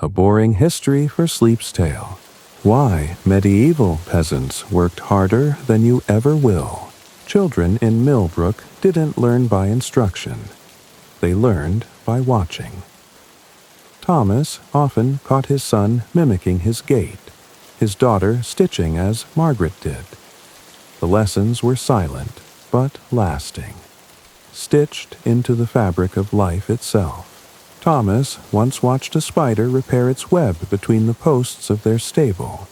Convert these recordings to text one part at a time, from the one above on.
A boring history for Sleep's Tale. Why medieval peasants worked harder than you ever will. Children in Millbrook didn't learn by instruction. They learned by watching. Thomas often caught his son mimicking his gait, his daughter stitching as Margaret did. The lessons were silent, but lasting, stitched into the fabric of life itself. Thomas once watched a spider repair its web between the posts of their stable.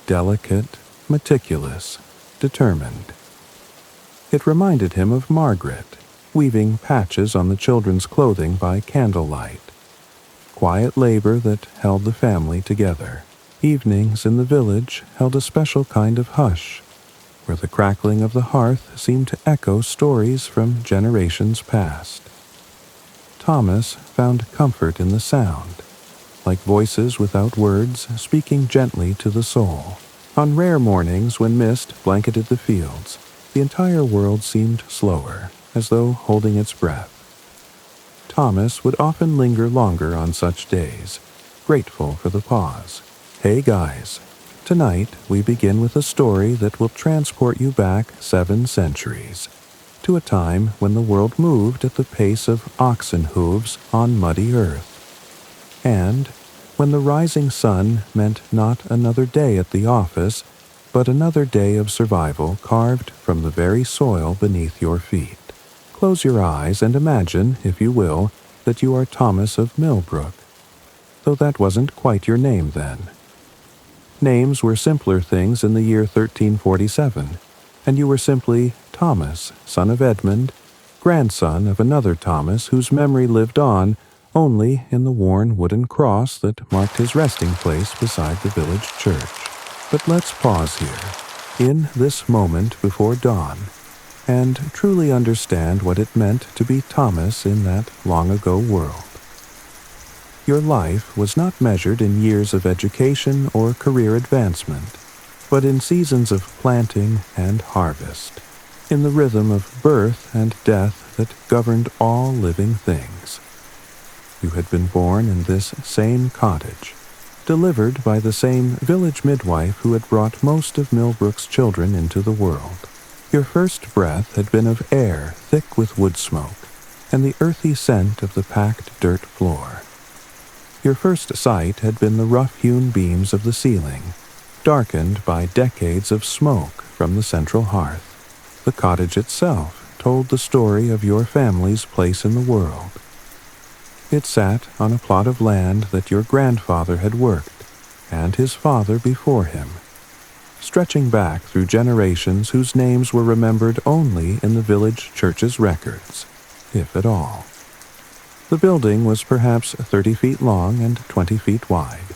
Delicate, meticulous, determined. It reminded him of Margaret, weaving patches on the children's clothing by candlelight. Quiet labor that held the family together. Evenings in the village held a special kind of hush, where the crackling of the hearth seemed to echo stories from generations past. Thomas found comfort in the sound, like voices without words speaking gently to the soul. On rare mornings when mist blanketed the fields, the entire world seemed slower, as though holding its breath. Thomas would often linger longer on such days, grateful for the pause. Hey guys, tonight we begin with a story that will transport you back 7 centuries, to a time when the world moved at the pace of oxen hooves on muddy earth, and when the rising sun meant not another day at the office, but another day of survival carved from the very soil beneath your feet. Close your eyes and imagine, if you will, that you are Thomas of Millbrook, though that wasn't quite your name then. Names were simpler things in the year 1347, and you were simply Thomas, son of Edmund, grandson of another Thomas whose memory lived on only in the worn wooden cross that marked his resting place beside the village church. But let's pause here, in this moment before dawn, and truly understand what it meant to be Thomas in that long-ago world. Your life was not measured in years of education or career advancement, but in seasons of planting and harvest, in the rhythm of birth and death that governed all living things. You had been born in this same cottage, delivered by the same village midwife who had brought most of Millbrook's children into the world. Your first breath had been of air thick with wood smoke, and the earthy scent of the packed dirt floor. Your first sight had been the rough-hewn beams of the ceiling, darkened by decades of smoke from the central hearth. The cottage itself told the story of your family's place in the world. It sat on a plot of land that your grandfather had worked, and his father before him, stretching back through generations whose names were remembered only in the village church's records, if at all. The building was perhaps 30 feet long and 20 feet wide,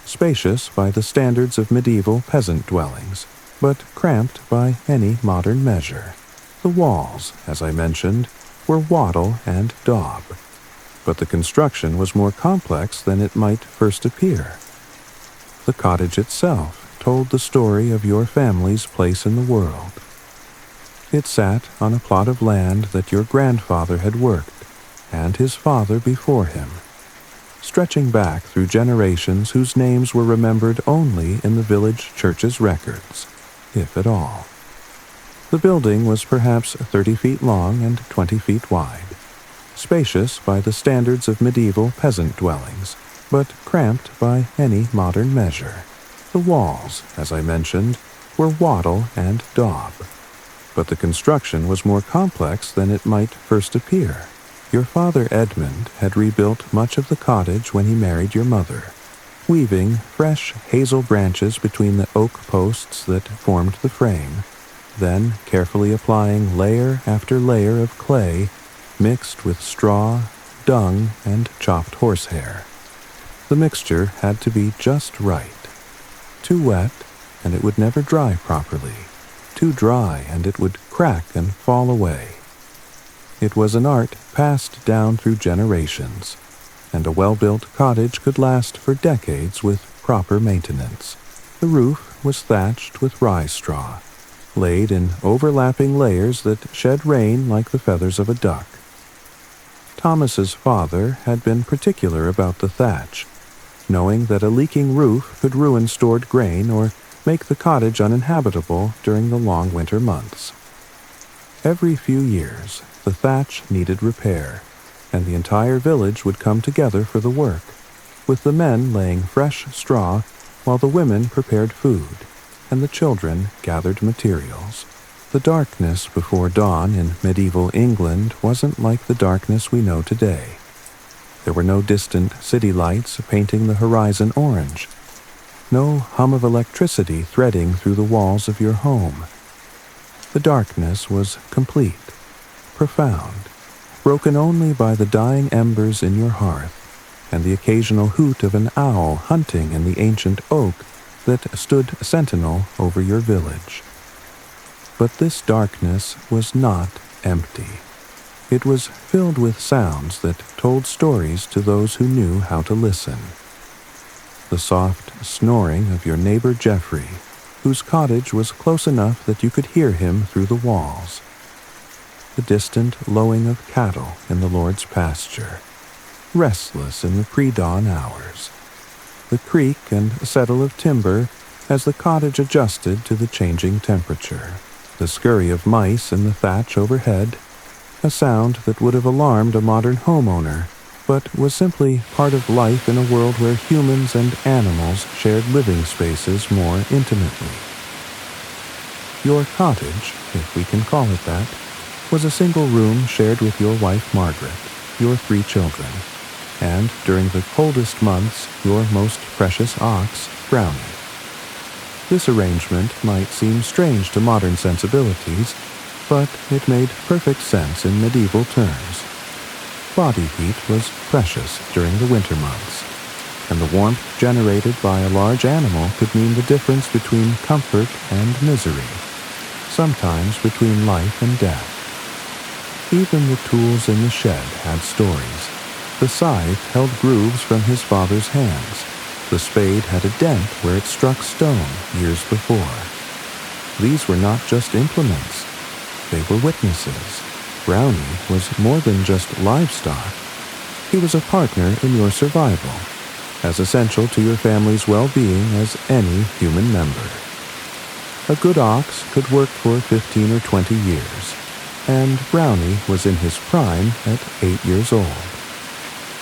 spacious by the standards of medieval peasant dwellings, but cramped by any modern measure. The walls, as I mentioned, were wattle and daub, but the construction was more complex than it might first appear. The cottage itself told the story of your family's place in the world. It sat on a plot of land that your grandfather had worked, and his father before him, stretching back through generations whose names were remembered only in the village church's records, if at all. The building was perhaps 30 feet long and 20 feet wide, spacious by the standards of medieval peasant dwellings, but cramped by any modern measure. The walls, as I mentioned, were wattle and daub, but the construction was more complex than it might first appear. Your father Edmund had rebuilt much of the cottage when he married your mother, weaving fresh hazel branches between the oak posts that formed the frame, then carefully applying layer after layer of clay mixed with straw, dung, and chopped horsehair. The mixture had to be just right. Too wet, and it would never dry properly. Too dry, and it would crack and fall away. It was an art passed down through generations, and a well-built cottage could last for decades with proper maintenance. The roof was thatched with rye straw, laid in overlapping layers that shed rain like the feathers of a duck. Thomas's father had been particular about the thatch, knowing that a leaking roof could ruin stored grain or make the cottage uninhabitable during the long winter months. Every few years, the thatch needed repair, and the entire village would come together for the work, with the men laying fresh straw while the women prepared food, and the children gathered materials. The darkness before dawn in medieval England wasn't like the darkness we know today. There were no distant city lights painting the horizon orange, no hum of electricity threading through the walls of your home. The darkness was complete, profound, broken only by the dying embers in your hearth and the occasional hoot of an owl hunting in the ancient oak that stood sentinel over your village. But this darkness was not empty. It was filled with sounds that told stories to those who knew how to listen. The soft snoring of your neighbor Geoffrey, whose cottage was close enough that you could hear him through the walls. The distant lowing of cattle in the Lord's pasture, restless in the pre-dawn hours. The creak and settle of timber as the cottage adjusted to the changing temperature. The scurry of mice in the thatch overhead, a sound that would have alarmed a modern homeowner, but was simply part of life in a world where humans and animals shared living spaces more intimately. Your cottage, if we can call it that, was a single room shared with your wife Margaret, your 3 children, and during the coldest months, your most precious ox, Brownie. This arrangement might seem strange to modern sensibilities, but it made perfect sense in medieval terms. Body heat was precious during the winter months, and the warmth generated by a large animal could mean the difference between comfort and misery, sometimes between life and death. Even the tools in the shed had stories. The scythe held grooves from his father's hands. The spade had a dent where it struck stone years before. These were not just implements. They were witnesses. Brownie was more than just livestock. He was a partner in your survival, as essential to your family's well-being as any human member. A good ox could work for 15 or 20 years, and Brownie was in his prime at 8 years old.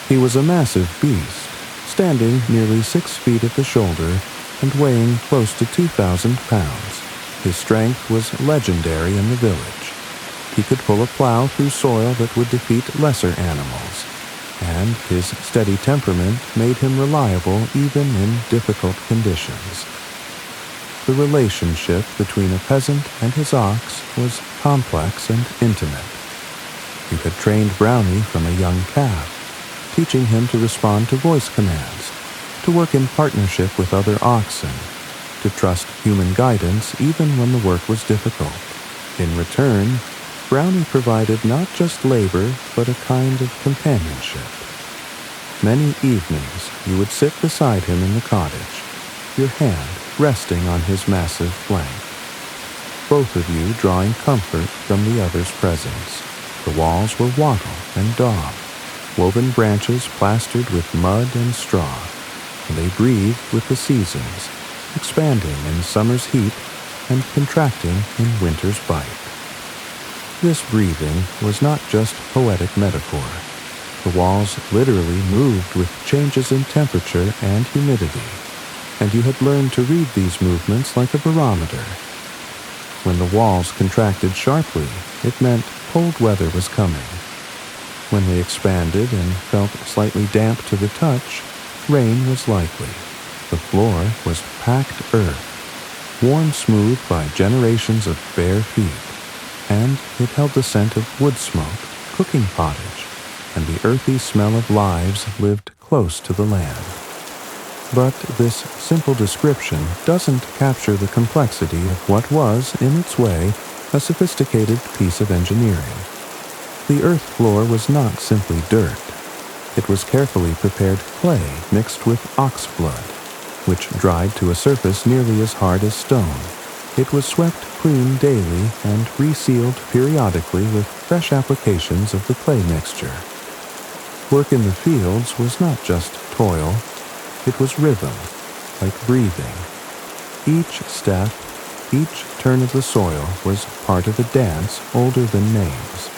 He was a massive beast, standing nearly 6 feet at the shoulder and weighing close to 2,000 pounds. His strength was legendary in the village. He could pull a plow through soil that would defeat lesser animals, and his steady temperament made him reliable even in difficult conditions. The relationship between a peasant and his ox was complex and intimate. You had trained Brownie from a young calf, teaching him to respond to voice commands, to work in partnership with other oxen, to trust human guidance even when the work was difficult. In return, Brownie provided not just labor, but a kind of companionship. Many evenings you would sit beside him in the cottage, your hand resting on his massive flank, both of you drawing comfort from the other's presence. The walls were wattle and daub, woven branches plastered with mud and straw, and they breathed with the seasons, expanding in summer's heat and contracting in winter's bite. This breathing was not just poetic metaphor. The walls literally moved with changes in temperature and humidity, and you had learned to read these movements like a barometer. When the walls contracted sharply, it meant cold weather was coming. When they expanded and felt slightly damp to the touch, rain was likely. The floor was packed earth, worn smooth by generations of bare feet, and it held the scent of wood smoke, cooking pottage, and the earthy smell of lives lived close to the land. But this simple description doesn't capture the complexity of what was, in its way, a sophisticated piece of engineering. The earth floor was not simply dirt. It was carefully prepared clay mixed with ox blood, which dried to a surface nearly as hard as stone. It was swept clean daily and resealed periodically with fresh applications of the clay mixture. Work in the fields was not just toil. It was rhythm, like breathing. Each step, each turn of the soil was part of a dance older than names.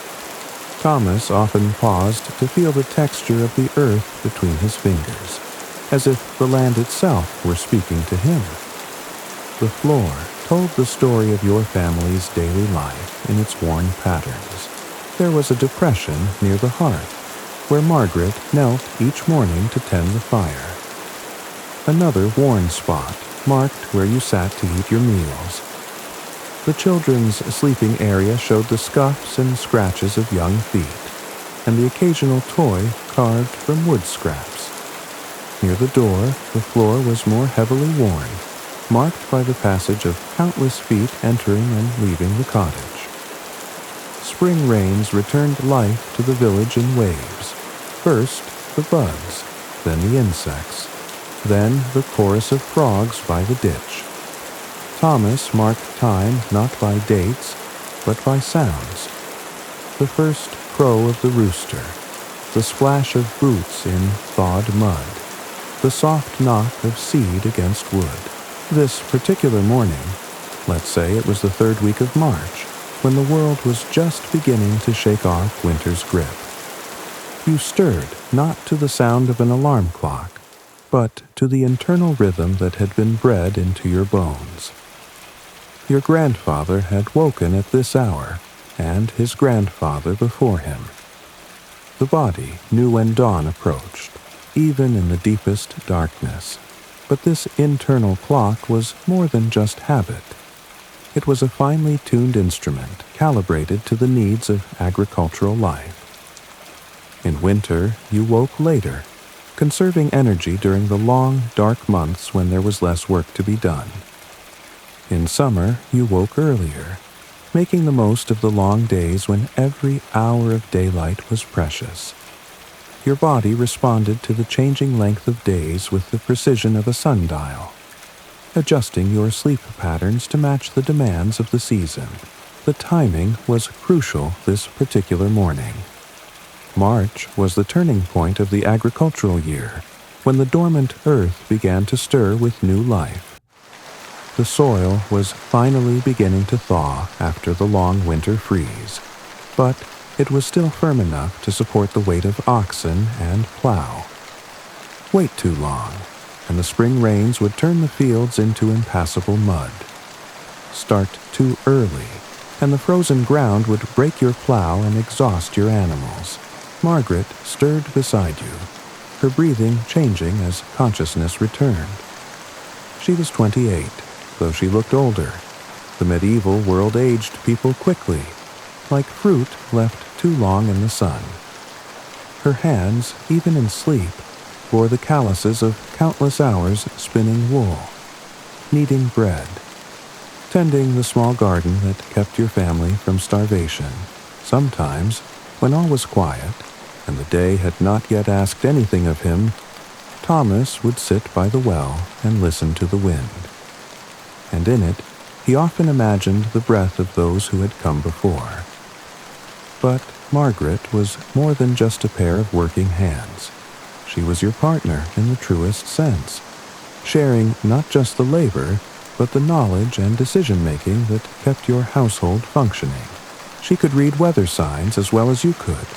Thomas often paused to feel the texture of the earth between his fingers, as if the land itself were speaking to him. The floor told the story of your family's daily life in its worn patterns. There was a depression near the hearth, where Margaret knelt each morning to tend the fire. Another worn spot marked where you sat to eat your meals. The children's sleeping area showed the scuffs and scratches of young feet, and the occasional toy carved from wood scraps. Near the door, the floor was more heavily worn, marked by the passage of countless feet entering and leaving the cottage. Spring rains returned life to the village in waves. First, the bugs, then the insects, then the chorus of frogs by the ditch. Thomas marked time not by dates, but by sounds. The first crow of the rooster, the splash of boots in thawed mud, the soft knock of seed against wood. This particular morning, let's say it was the third week of March, when the world was just beginning to shake off winter's grip. You stirred not to the sound of an alarm clock, but to the internal rhythm that had been bred into your bones. Your grandfather had woken at this hour, and his grandfather before him. The body knew when dawn approached, even in the deepest darkness. But this internal clock was more than just habit. It was a finely tuned instrument calibrated to the needs of agricultural life. In winter, you woke later, conserving energy during the long, dark months when there was less work to be done. In summer, you woke earlier, making the most of the long days when every hour of daylight was precious. Your body responded to the changing length of days with the precision of a sundial, adjusting your sleep patterns to match the demands of the season. The timing was crucial this particular morning. March was the turning point of the agricultural year, when the dormant earth began to stir with new life. The soil was finally beginning to thaw after the long winter freeze, but it was still firm enough to support the weight of oxen and plow. Wait too long, and the spring rains would turn the fields into impassable mud. Start too early, and the frozen ground would break your plow and exhaust your animals. Margaret stirred beside you, her breathing changing as consciousness returned. She was 28, though she looked older. The medieval world aged people quickly, like fruit left too long in the sun. Her hands, even in sleep, bore the calluses of countless hours spinning wool, kneading bread, tending the small garden that kept your family from starvation. Sometimes, when all was quiet, and the day had not yet asked anything of him, Thomas would sit by the well and listen to the wind. And in it, he often imagined the breath of those who had come before. But Margaret was more than just a pair of working hands. She was your partner in the truest sense, sharing not just the labor, but the knowledge and decision-making that kept your household functioning. She could read weather signs as well as you could,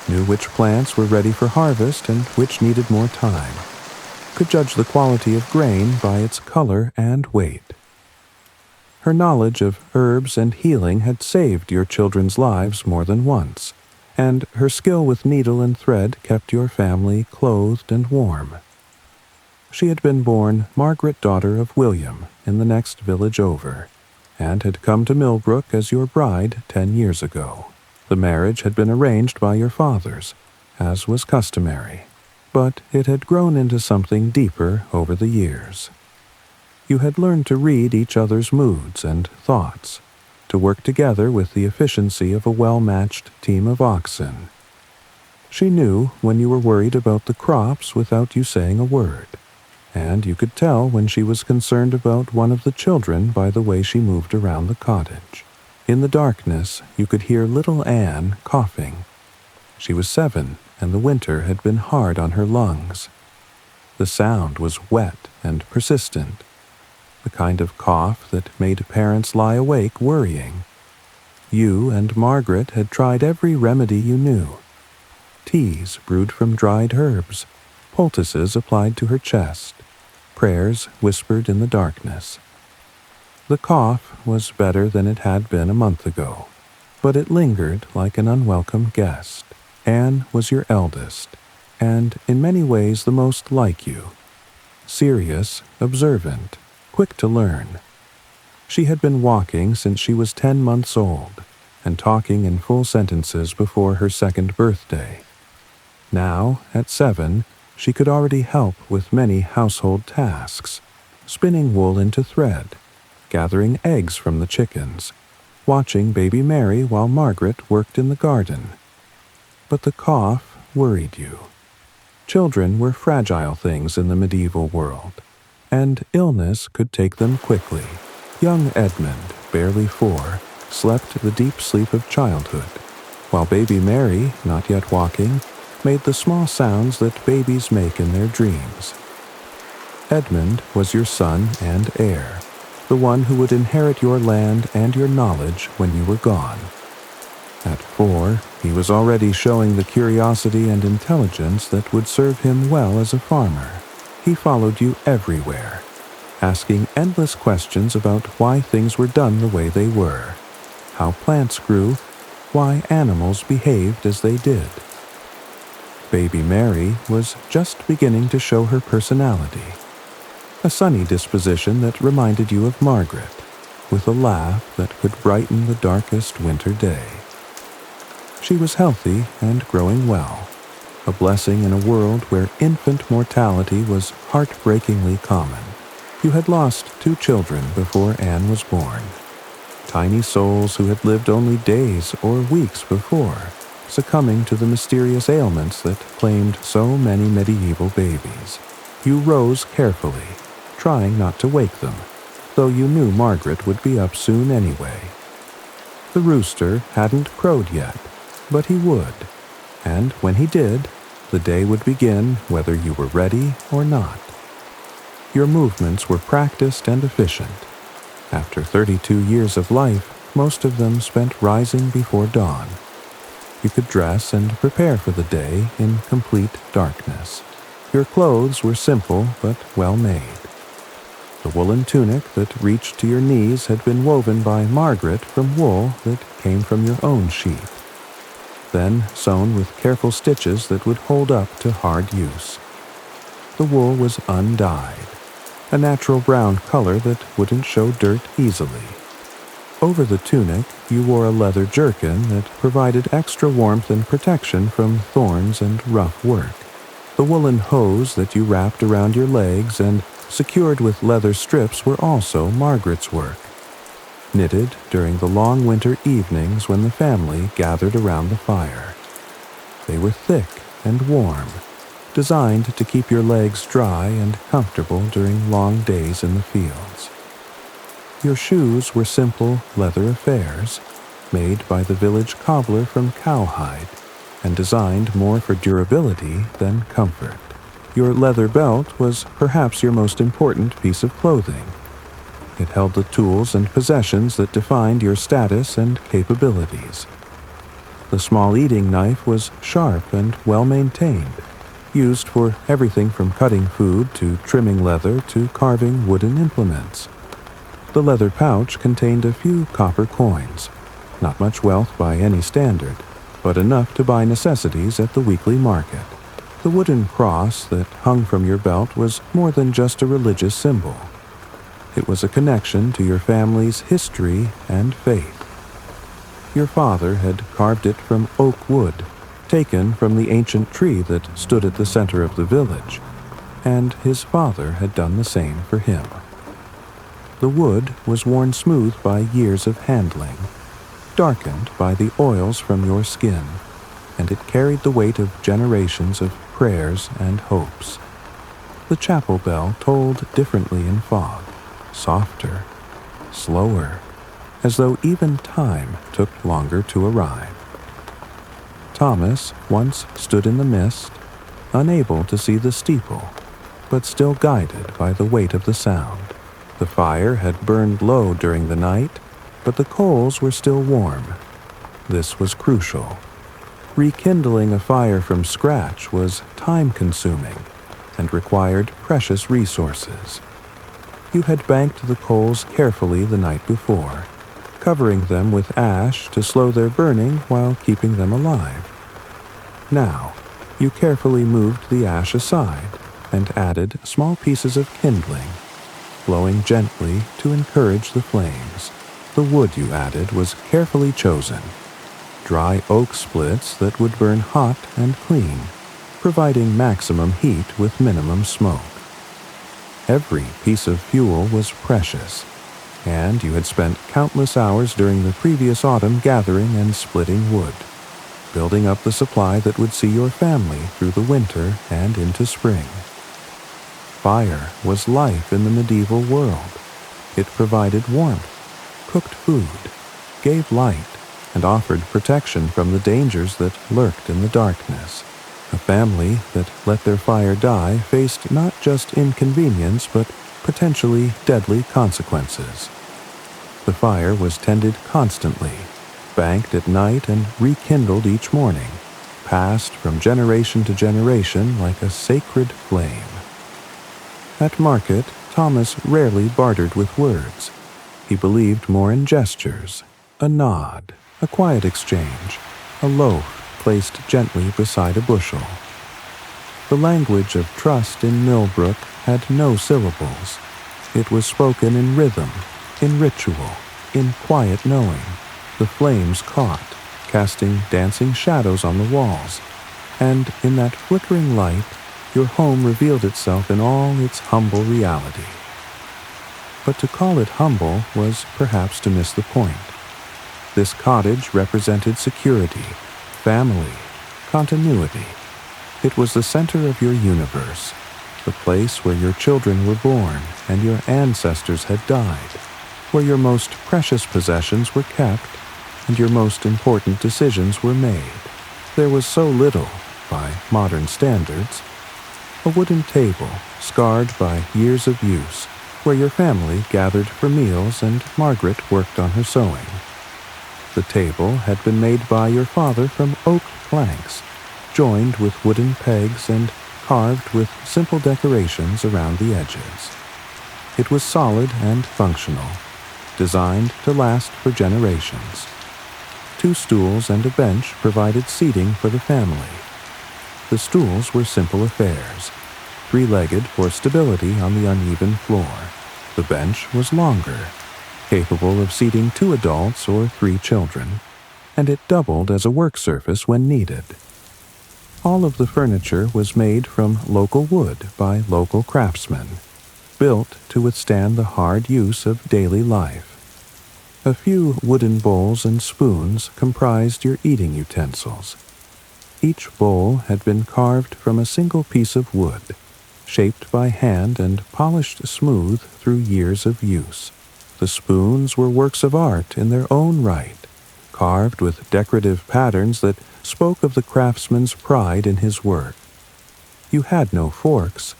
knew which plants were ready for harvest and which needed more time, could judge the quality of grain by its color and weight. Her knowledge of herbs and healing had saved your children's lives more than once, and her skill with needle and thread kept your family clothed and warm. She had been born Margaret, daughter of William, in the next village over, and had come to Millbrook as your bride 10 years ago. The marriage had been arranged by your fathers, as was customary, but it had grown into something deeper over the years. You had learned to read each other's moods and thoughts, to work together with the efficiency of a well-matched team of oxen. She knew when you were worried about the crops without you saying a word, and you could tell when she was concerned about one of the children by the way she moved around the cottage. In the darkness, you could hear little Anne coughing. She was 7, and the winter had been hard on her lungs. The sound was wet and persistent, the kind of cough that made parents lie awake worrying. You and Margaret had tried every remedy you knew. Teas brewed from dried herbs, poultices applied to her chest, prayers whispered in the darkness. The cough was better than it had been a month ago, but it lingered like an unwelcome guest. Anne was your eldest, and in many ways the most like you. Serious, observant, quick to learn. She had been walking since she was 10 months old, and talking in full sentences before her second birthday. Now, at 7, she could already help with many household tasks, spinning wool into thread, gathering eggs from the chickens, watching baby Mary while Margaret worked in the garden. But the cough worried you. Children were fragile things in the medieval world, and illness could take them quickly. Young Edmund, barely 4, slept the deep sleep of childhood, while baby Mary, not yet walking, made the small sounds that babies make in their dreams. Edmund was your son and heir, the one who would inherit your land and your knowledge when you were gone. At 4, he was already showing the curiosity and intelligence that would serve him well as a farmer. He followed you everywhere, asking endless questions about why things were done the way they were, how plants grew, why animals behaved as they did. Baby Mary was just beginning to show her personality, a sunny disposition that reminded you of Margaret, with a laugh that could brighten the darkest winter day. She was healthy and growing well, a blessing in a world where infant mortality was heartbreakingly common. You had lost 2 children before Anne was born, tiny souls who had lived only days or weeks before, succumbing to the mysterious ailments that claimed so many medieval babies. You rose carefully, trying not to wake them, though you knew Margaret would be up soon anyway. The rooster hadn't crowed yet, but he would, and when he did, the day would begin whether you were ready or not. Your movements were practiced and efficient. After 32 years of life, most of them spent rising before dawn. You could dress and prepare for the day in complete darkness. Your clothes were simple but well made. The woolen tunic that reached to your knees had been woven by Margaret from wool that came from your own sheep, then sewn with careful stitches that would hold up to hard use. The wool was undyed, a natural brown color that wouldn't show dirt easily. Over the tunic, you wore a leather jerkin that provided extra warmth and protection from thorns and rough work. The woolen hose that you wrapped around your legs and secured with leather strips were also Margaret's work, knitted during the long winter evenings when the family gathered around the fire. They were thick and warm, designed to keep your legs dry and comfortable during long days in the fields. Your shoes were simple leather affairs, made by the village cobbler from cowhide, and designed more for durability than comfort. Your leather belt was perhaps your most important piece of clothing. It held the tools and possessions that defined your status and capabilities. The small eating knife was sharp and well-maintained, used for everything from cutting food to trimming leather to carving wooden implements. The leather pouch contained a few copper coins, not much wealth by any standard, but enough to buy necessities at the weekly market. The wooden cross that hung from your belt was more than just a religious symbol. It was a connection to your family's history and faith. Your father had carved it from oak wood, taken from the ancient tree that stood at the center of the village, and his father had done the same for him. The wood was worn smooth by years of handling, darkened by the oils from your skin, and it carried the weight of generations of prayers and hopes. The chapel bell tolled differently in fog, softer, slower, as though even time took longer to arrive. Thomas once stood in the mist, unable to see the steeple, but still guided by the weight of the sound. The fire had burned low during the night, but the coals were still warm. This was crucial. Rekindling a fire from scratch was time-consuming and required precious resources. You had banked the coals carefully the night before, covering them with ash to slow their burning while keeping them alive. Now, you carefully moved the ash aside and added small pieces of kindling, blowing gently to encourage the flames. The wood you added was carefully chosen, dry oak splits that would burn hot and clean, providing maximum heat with minimum smoke. Every piece of fuel was precious, and you had spent countless hours during the previous autumn gathering and splitting wood, building up the supply that would see your family through the winter and into spring. Fire was life in the medieval world. It provided warmth, cooked food, gave light, and offered protection from the dangers that lurked in the darkness. A family that let their fire die faced not just inconvenience but potentially deadly consequences. The fire was tended constantly, banked at night and rekindled each morning, passed from generation to generation like a sacred flame. At market, Thomas rarely bartered with words. He believed more in gestures, a nod, a quiet exchange, a loaf placed gently beside a bushel. The language of trust in Millbrook had no syllables. It was spoken in rhythm, in ritual, in quiet knowing. The flames caught, casting dancing shadows on the walls, and in that flickering light, your home revealed itself in all its humble reality. But to call it humble was perhaps to miss the point. This cottage represented security, family, continuity. It was the center of your universe, the place where your children were born and your ancestors had died, where your most precious possessions were kept and your most important decisions were made. There was so little, by modern standards. A wooden table, scarred by years of use, where your family gathered for meals and Margaret worked on her sewing. The table had been made by your father from oak planks, joined with wooden pegs and carved with simple decorations around the edges. It was solid and functional, designed to last for generations. 2 stools and a bench provided seating for the family. The stools were simple affairs, 3-legged for stability on the uneven floor. The bench was longer, capable of seating 2 adults or 3 children, and it doubled as a work surface when needed. All of the furniture was made from local wood by local craftsmen, built to withstand the hard use of daily life. A few wooden bowls and spoons comprised your eating utensils. Each bowl had been carved from a single piece of wood, shaped by hand and polished smooth through years of use. The spoons were works of art in their own right, carved with decorative patterns that spoke of the craftsman's pride in his work. You had no forks.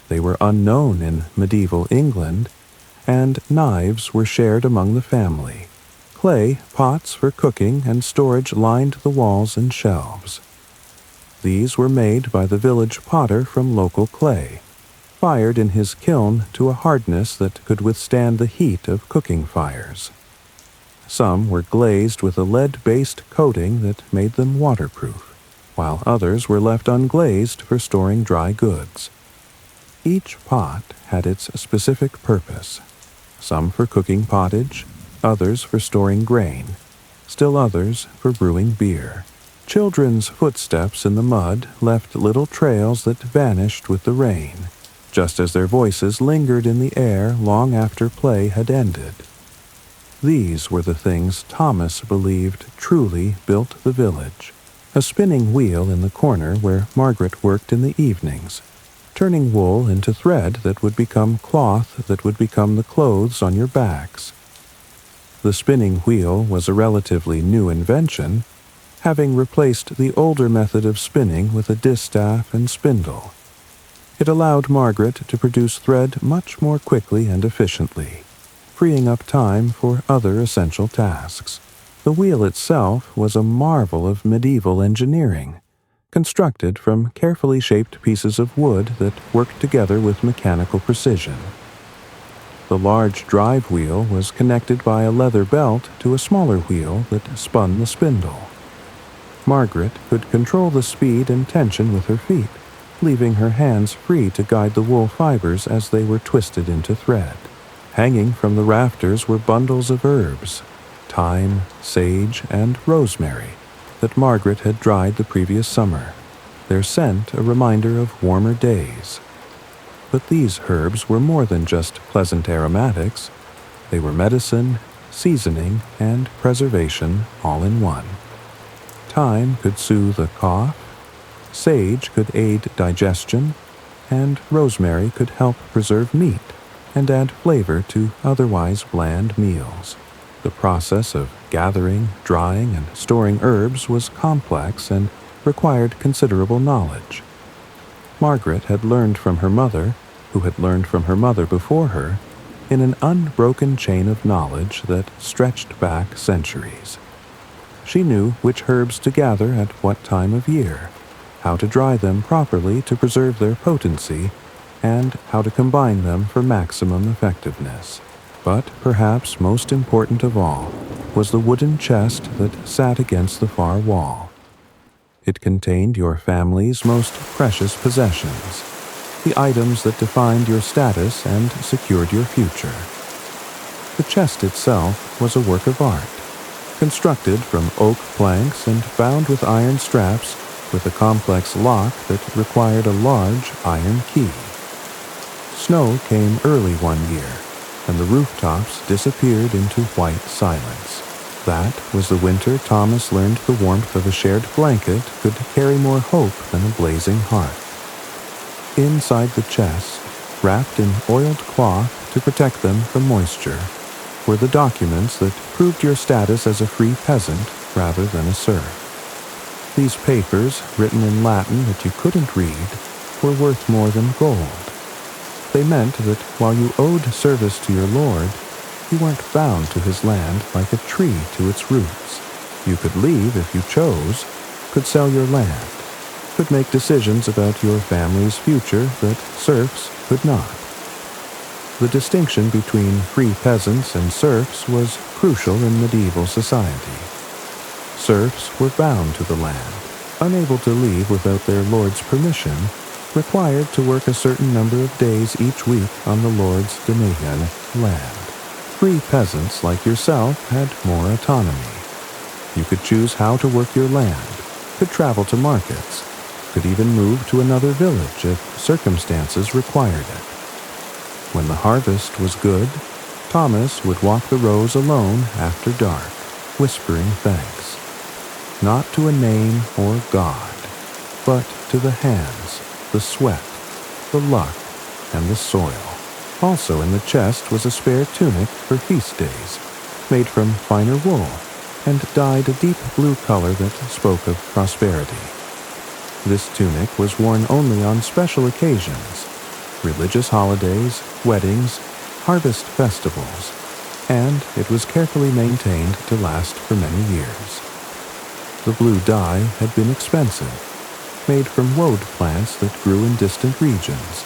They were unknown in medieval England, and knives were shared among the family. Clay pots for cooking and storage lined the walls and shelves. These were made by the village potter from local clay, fired in his kiln to a hardness that could withstand the heat of cooking fires. Some were glazed with a lead-based coating that made them waterproof, while others were left unglazed for storing dry goods. Each pot had its specific purpose, some for cooking pottage, others for storing grain, still others for brewing beer. Children's footsteps in the mud left little trails that vanished with the rain, just as their voices lingered in the air long after play had ended. These were the things Thomas believed truly built the village. A spinning wheel in the corner where Margaret worked in the evenings, turning wool into thread that would become cloth that would become the clothes on your backs. The spinning wheel was a relatively new invention, having replaced the older method of spinning with a distaff and spindle. It allowed Margaret to produce thread much more quickly and efficiently, freeing up time for other essential tasks. The wheel itself was a marvel of medieval engineering, constructed from carefully shaped pieces of wood that worked together with mechanical precision. The large drive wheel was connected by a leather belt to a smaller wheel that spun the spindle. Margaret could control the speed and tension with her feet, leaving her hands free to guide the wool fibers as they were twisted into thread. Hanging from the rafters were bundles of herbs, thyme, sage, and rosemary, that Margaret had dried the previous summer, their scent a reminder of warmer days. But these herbs were more than just pleasant aromatics. They were medicine, seasoning, and preservation all in one. Thyme could soothe a cough, sage could aid digestion, and rosemary could help preserve meat and add flavor to otherwise bland meals. The process of gathering, drying, and storing herbs was complex and required considerable knowledge. Margaret had learned from her mother, who had learned from her mother before her, in an unbroken chain of knowledge that stretched back centuries. She knew which herbs to gather at what time of year, how to dry them properly to preserve their potency, and how to combine them for maximum effectiveness. But perhaps most important of all was the wooden chest that sat against the far wall. It contained your family's most precious possessions, the items that defined your status and secured your future. The chest itself was a work of art, constructed from oak planks and bound with iron straps with a complex lock that required a large iron key. Snow came early one year, and the rooftops disappeared into white silence. That was the winter Thomas learned the warmth of a shared blanket could carry more hope than a blazing hearth. Inside the chest, wrapped in oiled cloth to protect them from moisture, were the documents that proved your status as a free peasant rather than a serf. These papers, written in Latin that you couldn't read, were worth more than gold. They meant that while you owed service to your lord, you weren't bound to his land like a tree to its roots. You could leave if you chose, could sell your land, could make decisions about your family's future that serfs could not. The distinction between free peasants and serfs was crucial in medieval society. Serfs were bound to the land, unable to leave without their lord's permission, required to work a certain number of days each week on the lord's dominion land. Free peasants like yourself had more autonomy. You could choose how to work your land, could travel to markets, could even move to another village if circumstances required it. When the harvest was good, Thomas would walk the rows alone after dark, whispering thanks, not to a name or God, but to the hands, the sweat, the luck, and the soil. Also in the chest was a spare tunic for feast days, made from finer wool, and dyed a deep blue color that spoke of prosperity. This tunic was worn only on special occasions, religious holidays, weddings, harvest festivals, and it was carefully maintained to last for many years. The blue dye had been expensive, made from woad plants that grew in distant regions,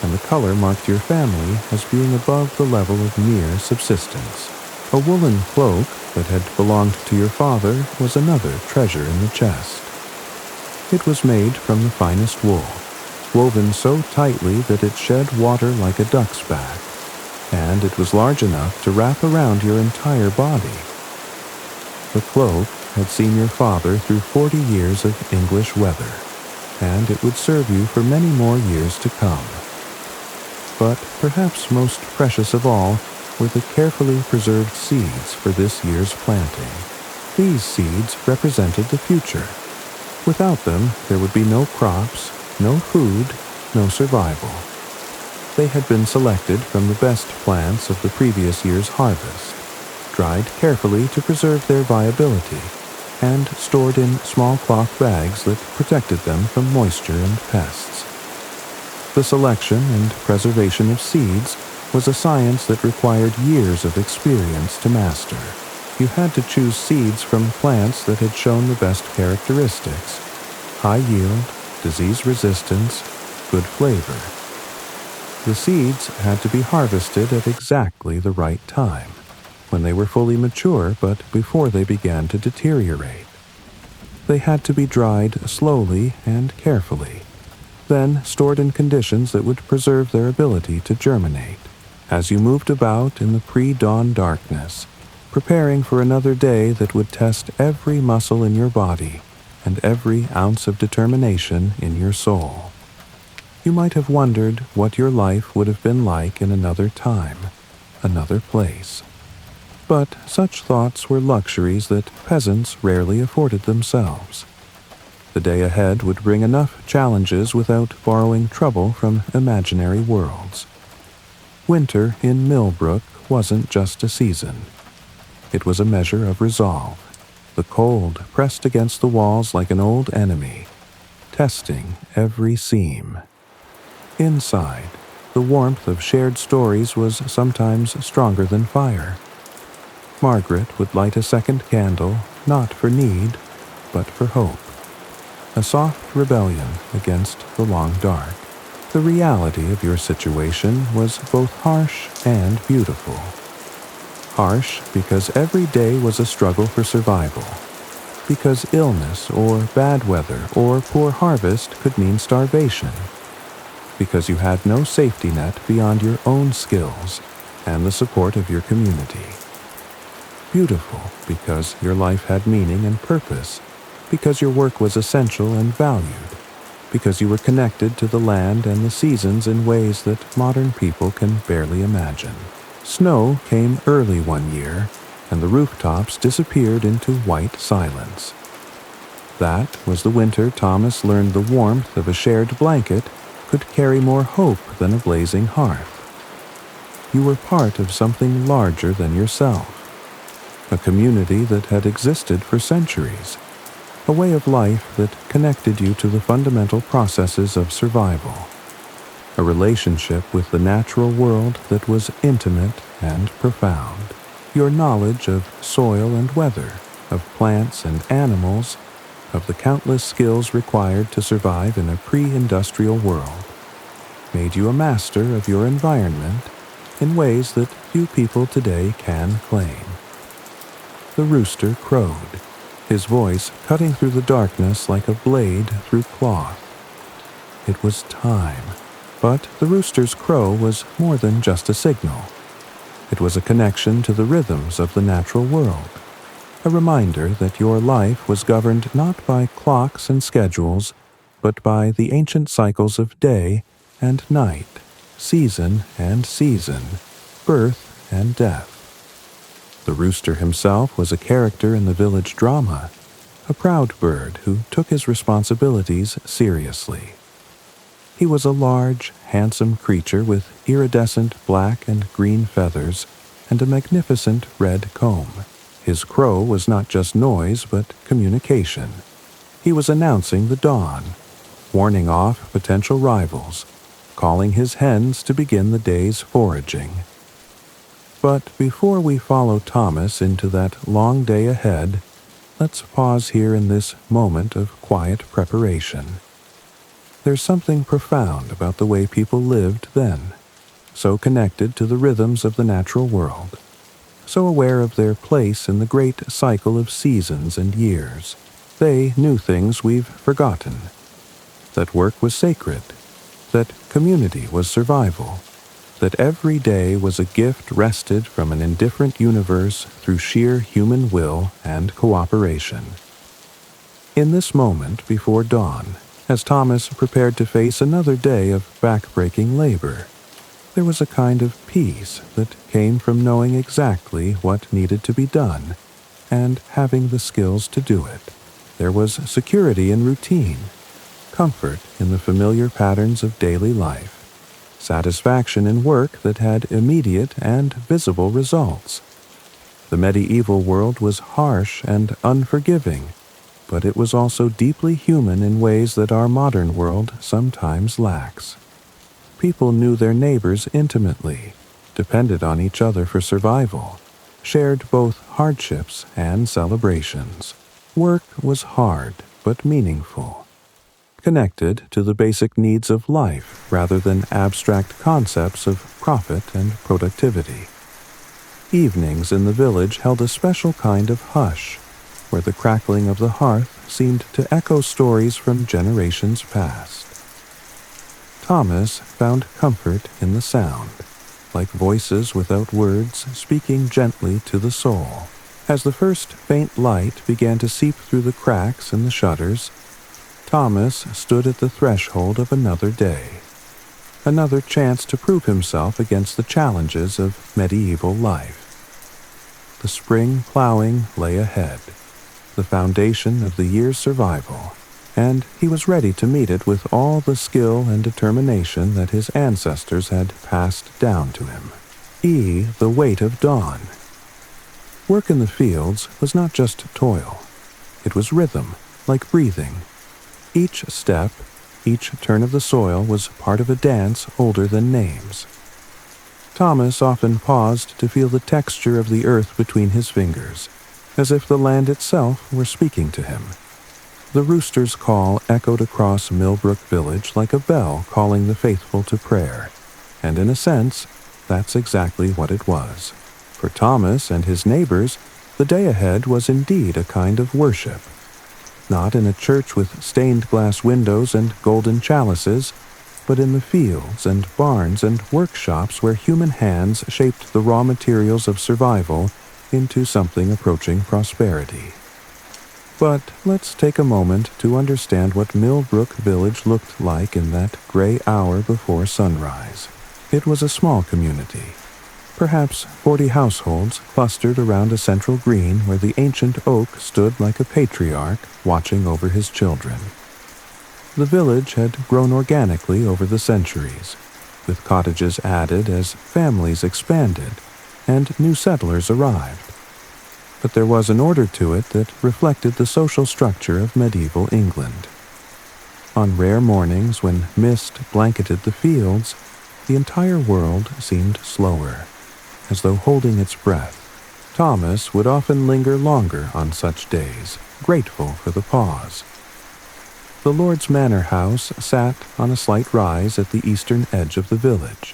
and the color marked your family as being above the level of mere subsistence. A woolen cloak that had belonged to your father was another treasure in the chest. It was made from the finest wool, woven so tightly that it shed water like a duck's back, and it was large enough to wrap around your entire body. The cloak had seen your father through 40 years of English weather, and it would serve you for many more years to come. But perhaps most precious of all were the carefully preserved seeds for this year's planting. These seeds represented the future. Without them, there would be no crops, no food, no survival. They had been selected from the best plants of the previous year's harvest, dried carefully to preserve their viability, and stored in small cloth bags that protected them from moisture and pests. The selection and preservation of seeds was a science that required years of experience to master. You had to choose seeds from plants that had shown the best characteristics: high yield, disease resistance, good flavor. The seeds had to be harvested at exactly the right time, when they were fully mature but before they began to deteriorate. They had to be dried slowly and carefully, then stored in conditions that would preserve their ability to germinate. As you moved about in the pre-dawn darkness, preparing for another day that would test every muscle in your body and every ounce of determination in your soul. You might have wondered what your life would have been like in another time, another place. But such thoughts were luxuries that peasants rarely afforded themselves. The day ahead would bring enough challenges without borrowing trouble from imaginary worlds. Winter in Millbrook wasn't just a season. It was a measure of resolve. The cold pressed against the walls like an old enemy, testing every seam. Inside, the warmth of shared stories was sometimes stronger than fire. Margaret would light a second candle, not for need, but for hope. A soft rebellion against the long dark. The reality of your situation was both harsh and beautiful. Harsh because every day was a struggle for survival. Because illness or bad weather or poor harvest could mean starvation. Because you had no safety net beyond your own skills and the support of your community. Beautiful because your life had meaning and purpose, because your work was essential and valued, because you were connected to the land and the seasons in ways that modern people can barely imagine. Snow came early one year, and the rooftops disappeared into white silence. That was the winter Thomas learned the warmth of a shared blanket could carry more hope than a blazing hearth. You were part of something larger than yourself, a community that had existed for centuries, a way of life that connected you to the fundamental processes of survival, a relationship with the natural world that was intimate and profound. Your knowledge of soil and weather, of plants and animals, of the countless skills required to survive in a pre-industrial world, made you a master of your environment in ways that few people today can claim. The rooster crowed, his voice cutting through the darkness like a blade through cloth. It was time, but the rooster's crow was more than just a signal. It was a connection to the rhythms of the natural world, a reminder that your life was governed not by clocks and schedules, but by the ancient cycles of day and night, season and season, birth and death. The rooster himself was a character in the village drama, a proud bird who took his responsibilities seriously. He was a large, handsome creature with iridescent black and green feathers and a magnificent red comb. His crow was not just noise, but communication. He was announcing the dawn, warning off potential rivals, calling his hens to begin the day's foraging. But before we follow Thomas into that long day ahead, let's pause here in this moment of quiet preparation. There's something profound about the way people lived then, so connected to the rhythms of the natural world, so aware of their place in the great cycle of seasons and years. They knew things we've forgotten, that work was sacred, that community was survival, that every day was a gift wrested from an indifferent universe through sheer human will and cooperation. In this moment before dawn, as Thomas prepared to face another day of backbreaking labor, there was a kind of peace that came from knowing exactly what needed to be done and having the skills to do it. There was security in routine, comfort in the familiar patterns of daily life, satisfaction in work that had immediate and visible results. The medieval world was harsh and unforgiving, but it was also deeply human in ways that our modern world sometimes lacks. People knew their neighbors intimately, depended on each other for survival, shared both hardships and celebrations. Work was hard but meaningful, connected to the basic needs of life rather than abstract concepts of profit and productivity. Evenings in the village held a special kind of hush, where the crackling of the hearth seemed to echo stories from generations past. Thomas found comfort in the sound, like voices without words speaking gently to the soul. As the first faint light began to seep through the cracks in the shutters, Thomas stood at the threshold of another day, another chance to prove himself against the challenges of medieval life. The spring plowing lay ahead, the foundation of the year's survival, and he was ready to meet it with all the skill and determination that his ancestors had passed down to him. The weight of dawn. Work in the fields was not just toil. It was rhythm, like breathing. Each step, each turn of the soil was part of a dance older than names. Thomas often paused to feel the texture of the earth between his fingers, as if the land itself were speaking to him. The rooster's call echoed across Millbrook village like a bell calling the faithful to prayer, and in a sense, that's exactly what it was. For Thomas and his neighbors, the day ahead was indeed a kind of worship. Not in a church with stained glass windows and golden chalices, but in the fields and barns and workshops where human hands shaped the raw materials of survival into something approaching prosperity. But let's take a moment to understand what Millbrook Village looked like in that gray hour before sunrise. It was a small community. Perhaps 40 households clustered around a central green where the ancient oak stood like a patriarch watching over his children. The village had grown organically over the centuries, with cottages added as families expanded and new settlers arrived. But there was an order to it that reflected the social structure of medieval England. On rare mornings when mist blanketed the fields, the entire world seemed slower, as though holding its breath. Thomas would often linger longer on such days, grateful for the pause. The Lord's Manor House sat on a slight rise at the eastern edge of the village,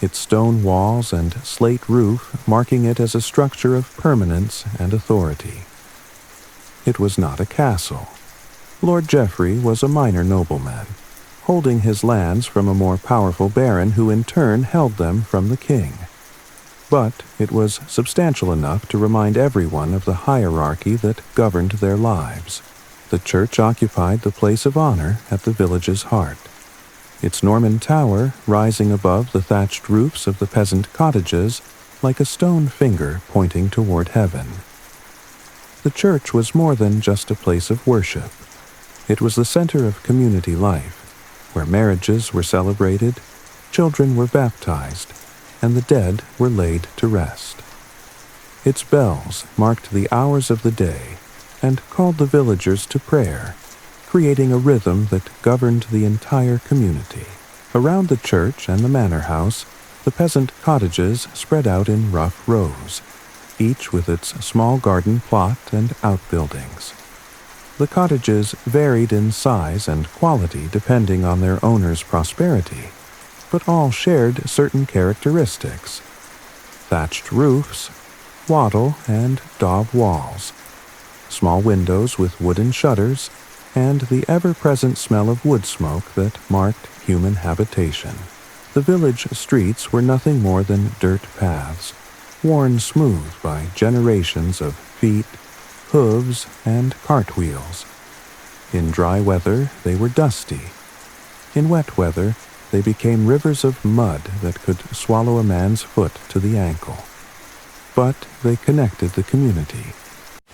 its stone walls and slate roof marking it as a structure of permanence and authority. It was not a castle. Lord Geoffrey was a minor nobleman, holding his lands from a more powerful baron who in turn held them from the king. But it was substantial enough to remind everyone of the hierarchy that governed their lives. The church occupied the place of honor at the village's heart, its Norman tower rising above the thatched roofs of the peasant cottages like a stone finger pointing toward heaven. The church was more than just a place of worship. It was the center of community life, where marriages were celebrated, children were baptized, and the dead were laid to rest. Its bells marked the hours of the day and called the villagers to prayer, creating a rhythm that governed the entire community. Around the church and the manor house, the peasant cottages spread out in rough rows, each with its small garden plot and outbuildings. The cottages varied in size and quality depending on their owner's prosperity, but all shared certain characteristics: thatched roofs, wattle and daub walls, small windows with wooden shutters, and the ever-present smell of wood smoke that marked human habitation. The village streets were nothing more than dirt paths, worn smooth by generations of feet, hooves, and cartwheels. In dry weather, they were dusty. In wet weather, they became rivers of mud that could swallow a man's foot to the ankle. But they connected the community,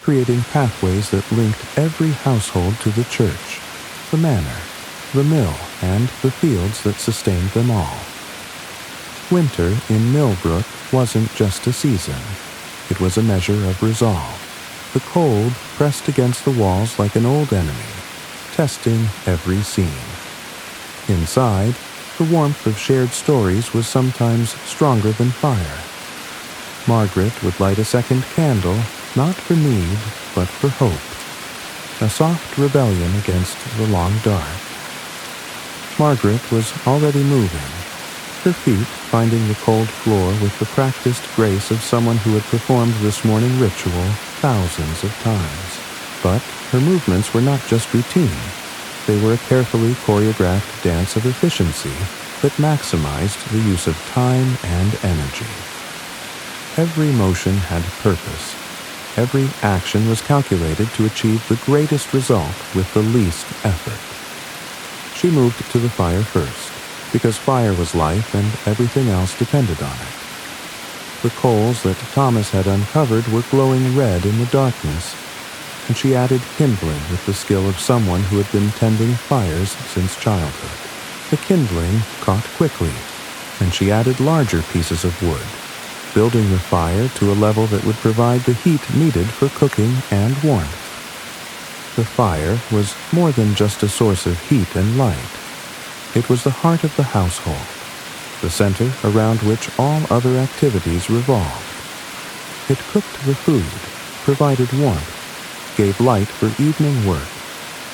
creating pathways that linked every household to the church, the manor, the mill, and the fields that sustained them all. Winter in Millbrook wasn't just a season. It was a measure of resolve. The cold pressed against the walls like an old enemy, testing every seam. Inside, The warmth of shared stories was sometimes stronger than fire. Margaret would light a second candle, not for need, but for hope. A soft rebellion against the long dark. Margaret was already moving, her feet finding the cold floor with the practiced grace of someone who had performed this morning ritual thousands of times. But her movements were not just routine. They were a carefully choreographed dance of efficiency that maximized the use of time and energy. Every motion had purpose. Every action was calculated to achieve the greatest result with the least effort. She moved to the fire first, because fire was life and everything else depended on it. The coals that Thomas had uncovered were glowing red in the darkness, and she added kindling with the skill of someone who had been tending fires since childhood. The kindling caught quickly, and she added larger pieces of wood, building the fire to a level that would provide the heat needed for cooking and warmth. The fire was more than just a source of heat and light. It was the heart of the household, the center around which all other activities revolved. It cooked the food, provided warmth, gave light for evening work,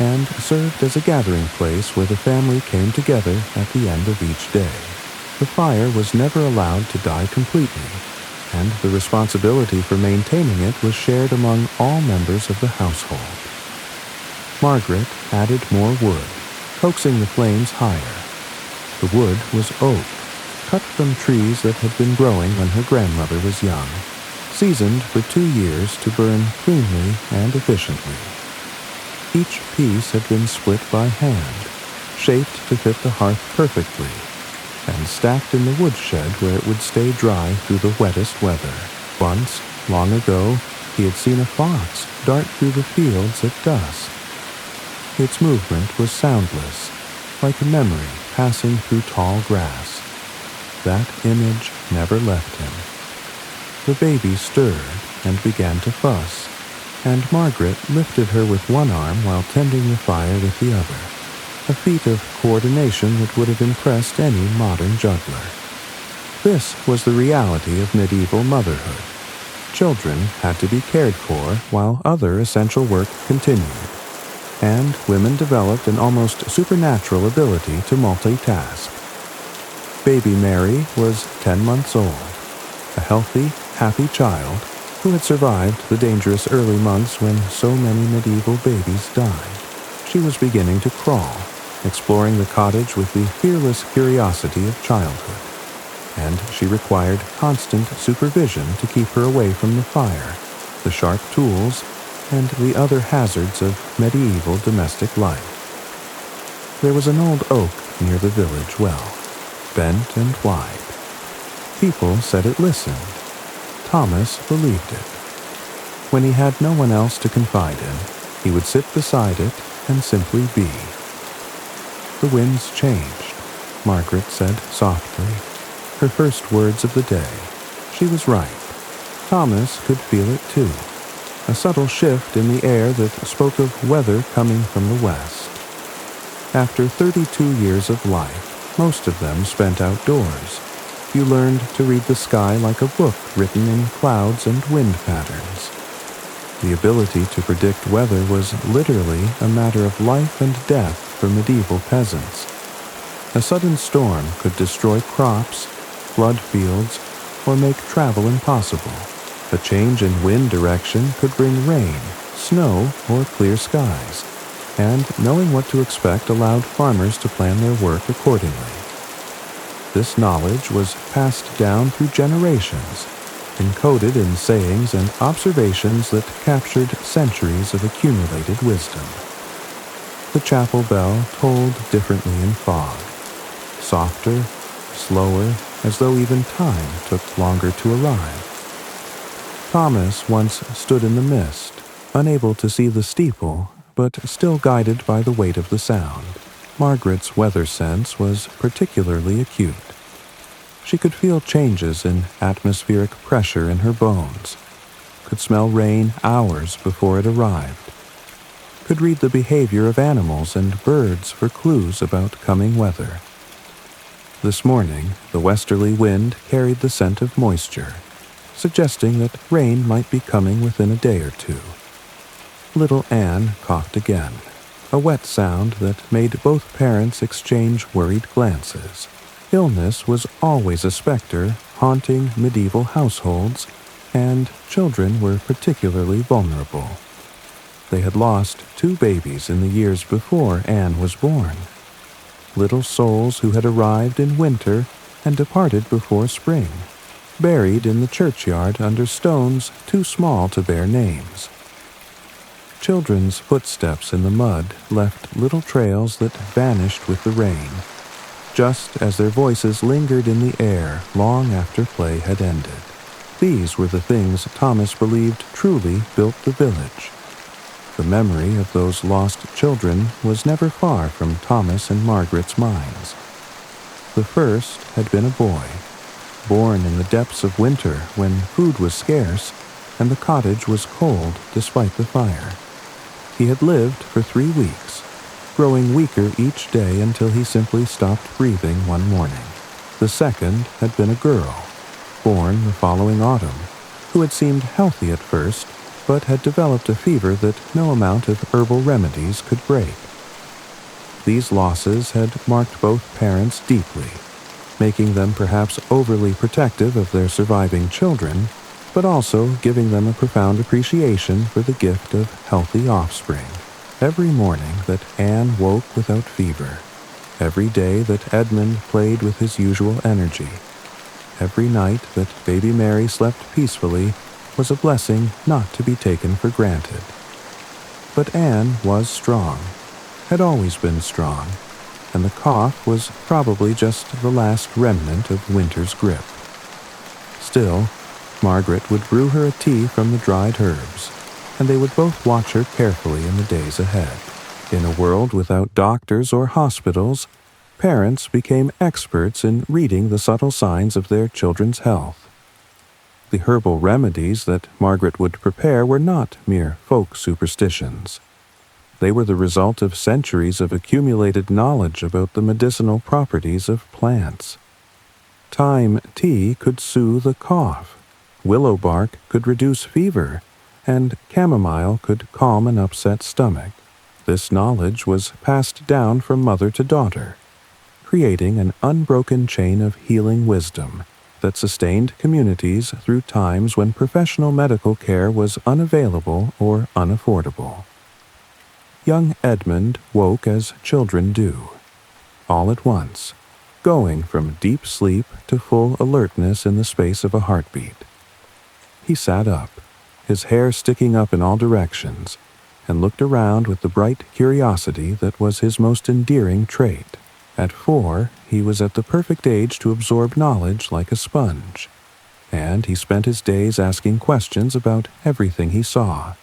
and served as a gathering place where the family came together at the end of each day. The fire was never allowed to die completely, and the responsibility for maintaining it was shared among all members of the household. Margaret added more wood, coaxing the flames higher. The wood was oak, cut from trees that had been growing when her grandmother was young, seasoned for 2 years to burn cleanly and efficiently. Each piece had been split by hand, shaped to fit the hearth perfectly, and stacked in the woodshed where it would stay dry through the wettest weather. Once, long ago, he had seen a fox dart through the fields at dusk. Its movement was soundless, like a memory passing through tall grass. That image never left him. The baby stirred and began to fuss, and Margaret lifted her with one arm while tending the fire with the other, a feat of coordination that would have impressed any modern juggler. This was the reality of medieval motherhood. Children had to be cared for while other essential work continued, and women developed an almost supernatural ability to multitask. Baby Mary was 10 months old, a healthy, happy child who had survived the dangerous early months when so many medieval babies died. She was beginning to crawl, exploring the cottage with the fearless curiosity of childhood, and she required constant supervision to keep her away from the fire, the sharp tools, and the other hazards of medieval domestic life. There was an old oak near the village well, bent and wide. People said it listened. Thomas believed it. When he had no one else to confide in, he would sit beside it and simply be. The winds changed, Margaret said softly, her first words of the day. She was right. Thomas could feel it too, a subtle shift in the air that spoke of weather coming from the west. After 32 years of life, most of them spent outdoors, you learned to read the sky like a book written in clouds and wind patterns. The ability to predict weather was literally a matter of life and death for medieval peasants. A sudden storm could destroy crops, flood fields, or make travel impossible. A change in wind direction could bring rain, snow, or clear skies, and knowing what to expect allowed farmers to plan their work accordingly. This knowledge was passed down through generations, encoded in sayings and observations that captured centuries of accumulated wisdom. The chapel bell tolled differently in fog, softer, slower, as though even time took longer to arrive. Thomas once stood in the mist, unable to see the steeple, but still guided by the weight of the sound. Margaret's weather sense was particularly acute. She could feel changes in atmospheric pressure in her bones, could smell rain hours before it arrived, could read the behavior of animals and birds for clues about coming weather. This morning, the westerly wind carried the scent of moisture, suggesting that rain might be coming within a day or two. Little Anne coughed again, a wet sound that made both parents exchange worried glances. Illness was always a specter haunting medieval households, and children were particularly vulnerable. They had lost 2 babies in the years before Anne was born. Little souls who had arrived in winter and departed before spring, buried in the churchyard under stones too small to bear names. Children's footsteps in the mud left little trails that vanished with the rain, just as their voices lingered in the air long after play had ended. These were the things Thomas believed truly built the village. The memory of those lost children was never far from Thomas and Margaret's minds. The first had been a boy, born in the depths of winter when food was scarce and the cottage was cold despite the fire. He had lived for 3 weeks, growing weaker each day until he simply stopped breathing one morning. The second had been a girl, born the following autumn, who had seemed healthy at first, but had developed a fever that no amount of herbal remedies could break. These losses had marked both parents deeply, making them perhaps overly protective of their surviving children, but also giving them a profound appreciation for the gift of healthy offspring. Every morning that Anne woke without fever, every day that Edmund played with his usual energy, every night that baby Mary slept peacefully was a blessing not to be taken for granted. But Anne was strong, had always been strong, and the cough was probably just the last remnant of winter's grip. Still, Margaret would brew her a tea from the dried herbs, and they would both watch her carefully in the days ahead. In a world without doctors or hospitals, parents became experts in reading the subtle signs of their children's health. The herbal remedies that Margaret would prepare were not mere folk superstitions. They were the result of centuries of accumulated knowledge about the medicinal properties of plants. Thyme tea could soothe a cough, willow bark could reduce fever, and chamomile could calm an upset stomach. This knowledge was passed down from mother to daughter, creating an unbroken chain of healing wisdom that sustained communities through times when professional medical care was unavailable or unaffordable. Young Edmund woke as children do, all at once, going from deep sleep to full alertness in the space of a heartbeat. He sat up, his hair sticking up in all directions, and looked around with the bright curiosity that was his most endearing trait. At 4, he was at the perfect age to absorb knowledge like a sponge, and he spent his days asking questions about everything he saw.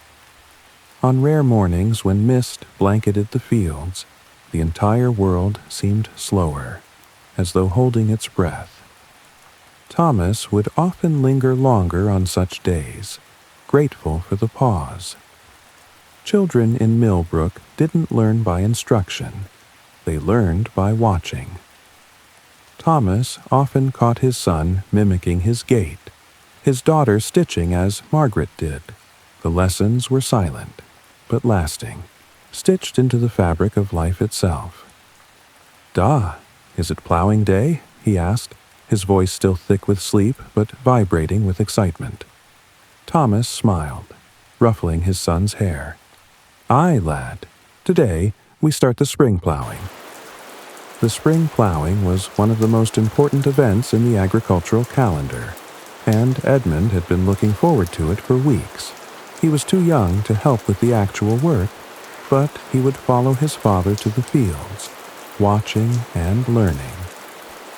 On rare mornings when mist blanketed the fields, the entire world seemed slower, as though holding its breath. Thomas would often linger longer on such days, grateful for the pause. Children in Millbrook didn't learn by instruction. They learned by watching. Thomas often caught his son mimicking his gait, his daughter stitching as Margaret did. The lessons were silent, but lasting, stitched into the fabric of life itself. "Da, is it plowing day?" he asked, his voice still thick with sleep but vibrating with excitement. Thomas smiled, ruffling his son's hair. "Aye, lad. Today we start the spring plowing." The spring plowing was one of the most important events in the agricultural calendar, and Edmund had been looking forward to it for weeks. He was too young to help with the actual work, but he would follow his father to the fields, watching and learning,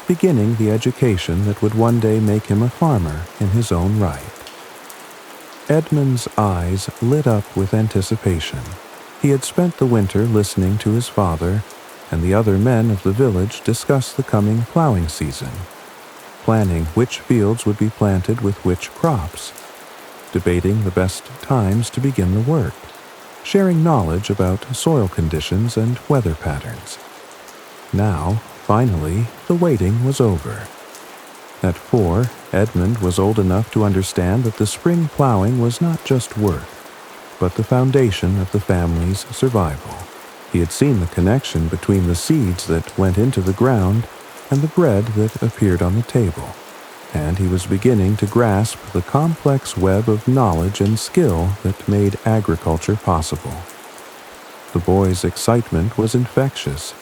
beginning the education that would one day make him a farmer in his own right. Edmund's eyes lit up with anticipation. He had spent the winter listening to his father and the other men of the village discuss the coming plowing season, planning which fields would be planted with which crops, debating the best times to begin the work, sharing knowledge about soil conditions and weather patterns. Now, Finally, the waiting was over. At 4, Edmund was old enough to understand that the spring plowing was not just work, but the foundation of the family's survival. He had seen the connection between the seeds that went into the ground and the bread that appeared on the table, and he was beginning to grasp the complex web of knowledge and skill that made agriculture possible. The boy's excitement was infectious,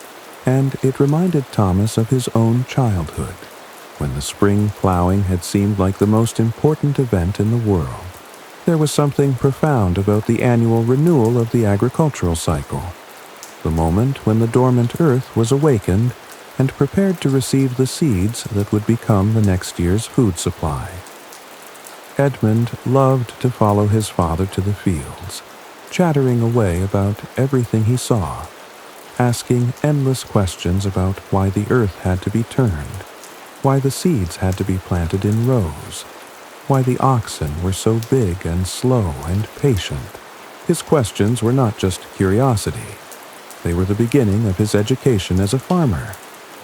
and it reminded Thomas of his own childhood, when the spring plowing had seemed like the most important event in the world. There was something profound about the annual renewal of the agricultural cycle, the moment when the dormant earth was awakened and prepared to receive the seeds that would become the next year's food supply. Edmund loved to follow his father to the fields, chattering away about everything he saw, asking endless questions about why the earth had to be turned, why the seeds had to be planted in rows, why the oxen were so big and slow and patient. His questions were not just curiosity. They were the beginning of his education as a farmer,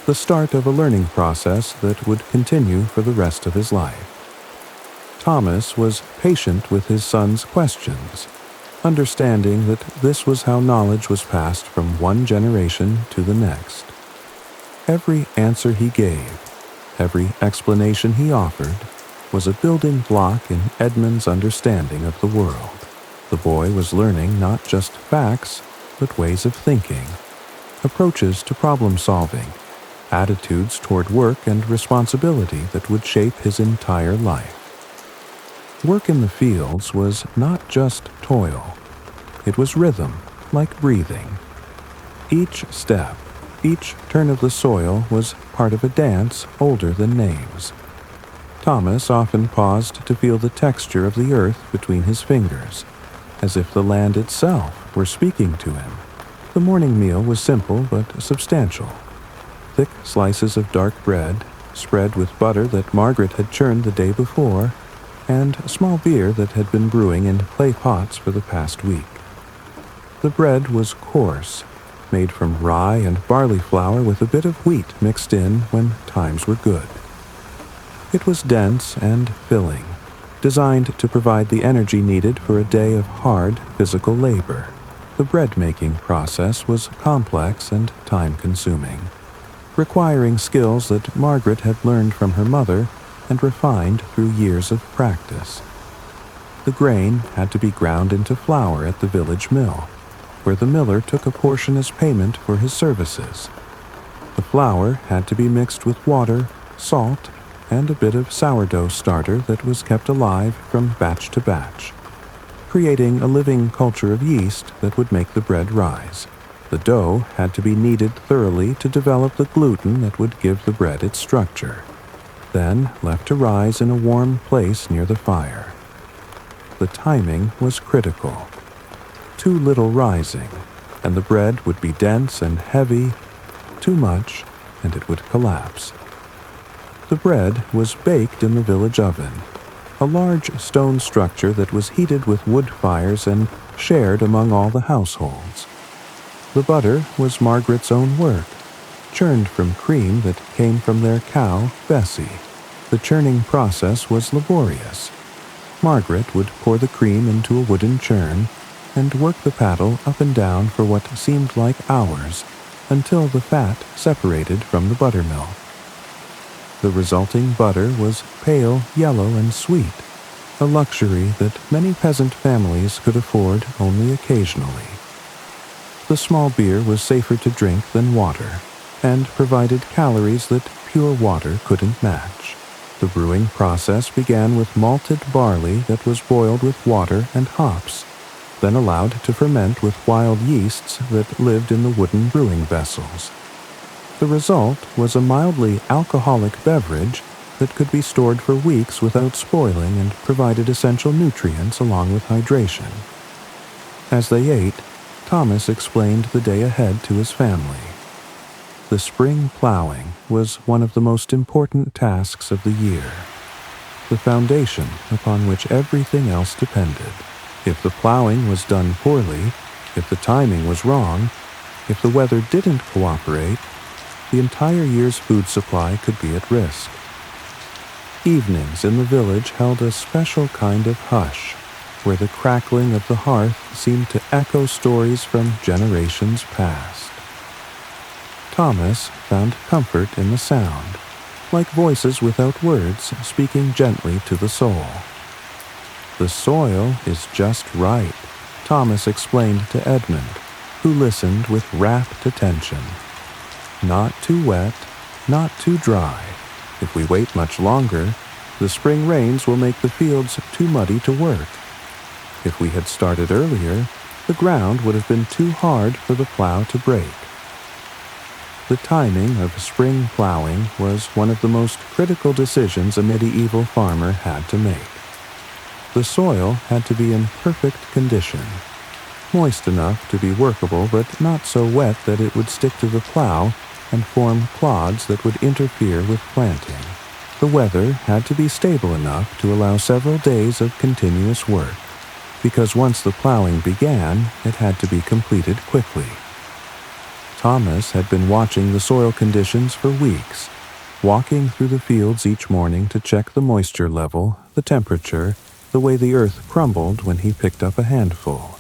the start of a learning process that would continue for the rest of his life. Thomas was patient with his son's questions, understanding that this was how knowledge was passed from one generation to the next. Every answer he gave, every explanation he offered, was a building block in Edmund's understanding of the world. The boy was learning not just facts, but ways of thinking, approaches to problem-solving, attitudes toward work and responsibility that would shape his entire life. Work in the fields was not just toil. It was rhythm, like breathing. Each step, each turn of the soil was part of a dance older than names. Thomas often paused to feel the texture of the earth between his fingers, as if the land itself were speaking to him. The morning meal was simple but substantial. Thick slices of dark bread, spread with butter that Margaret had churned the day before, and small beer that had been brewing in clay pots for the past week. The bread was coarse, made from rye and barley flour with a bit of wheat mixed in when times were good. It was dense and filling, designed to provide the energy needed for a day of hard physical labor. The bread-making process was complex and time-consuming, requiring skills that Margaret had learned from her mother and refined through years of practice. The grain had to be ground into flour at the village mill, where the miller took a portion as payment for his services. The flour had to be mixed with water, salt, and a bit of sourdough starter that was kept alive from batch to batch, creating a living culture of yeast that would make the bread rise. The dough had to be kneaded thoroughly to develop the gluten that would give the bread its structure, then left to rise in a warm place near the fire. The timing was critical. Too little rising, and the bread would be dense and heavy. Too much, and it would collapse. The bread was baked in the village oven, a large stone structure that was heated with wood fires and shared among all the households. The butter was Margaret's own work, churned from cream that came from their cow, Bessie. The churning process was laborious. Margaret would pour the cream into a wooden churn and work the paddle up and down for what seemed like hours until the fat separated from the buttermilk. The resulting butter was pale yellow and sweet, a luxury that many peasant families could afford only occasionally. The small beer was safer to drink than water, and provided calories that pure water couldn't match. The brewing process began with malted barley that was boiled with water and hops, then allowed to ferment with wild yeasts that lived in the wooden brewing vessels. The result was a mildly alcoholic beverage that could be stored for weeks without spoiling and provided essential nutrients along with hydration. As they ate, Thomas explained the day ahead to his family. The spring plowing was one of the most important tasks of the year, the foundation upon which everything else depended. If the plowing was done poorly, if the timing was wrong, if the weather didn't cooperate, the entire year's food supply could be at risk. Evenings in the village held a special kind of hush, where the crackling of the hearth seemed to echo stories from generations past. Thomas found comfort in the sound, like voices without words speaking gently to the soul. "The soil is just right," Thomas explained to Edmund, who listened with rapt attention. "Not too wet, not too dry. If we wait much longer, the spring rains will make the fields too muddy to work. If we had started earlier, the ground would have been too hard for the plow to break." The timing of spring plowing was one of the most critical decisions a medieval farmer had to make. The soil had to be in perfect condition, moist enough to be workable but not so wet that it would stick to the plow and form clods that would interfere with planting. The weather had to be stable enough to allow several days of continuous work, because once the plowing began, it had to be completed quickly. Thomas had been watching the soil conditions for weeks, walking through the fields each morning to check the moisture level, the temperature, the way the earth crumbled when he picked up a handful.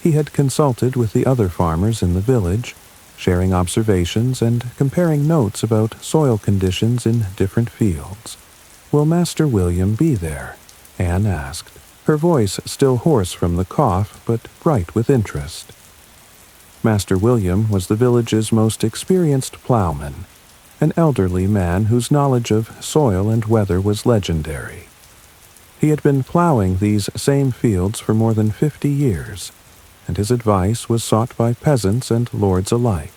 He had consulted with the other farmers in the village, sharing observations and comparing notes about soil conditions in different fields. "Will Master William be there?" Anne asked, her voice still hoarse from the cough but bright with interest. Master William was the village's most experienced plowman, an elderly man whose knowledge of soil and weather was legendary. He had been plowing these same fields for more than 50 years, and his advice was sought by peasants and lords alike.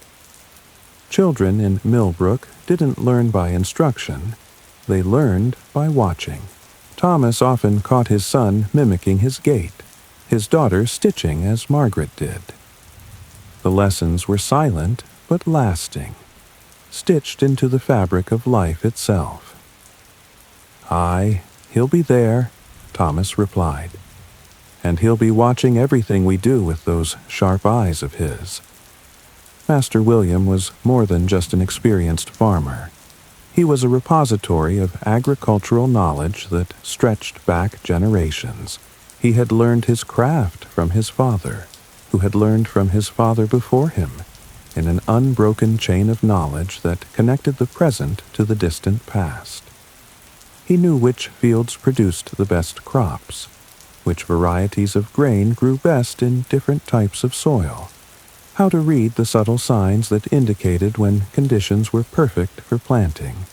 Children in Millbrook didn't learn by instruction, they learned by watching. Thomas often caught his son mimicking his gait, his daughter stitching as Margaret did. The lessons were silent but lasting, stitched into the fabric of life itself. "Aye, he'll be there," Thomas replied, "and he'll be watching everything we do with those sharp eyes of his." Master William was more than just an experienced farmer. He was a repository of agricultural knowledge that stretched back generations. He had learned his craft from his father, who had learned from his father before him, in an unbroken chain of knowledge that connected the present to the distant past. He knew which fields produced the best crops, which varieties of grain grew best in different types of soil, how to read the subtle signs that indicated when conditions were perfect for planting.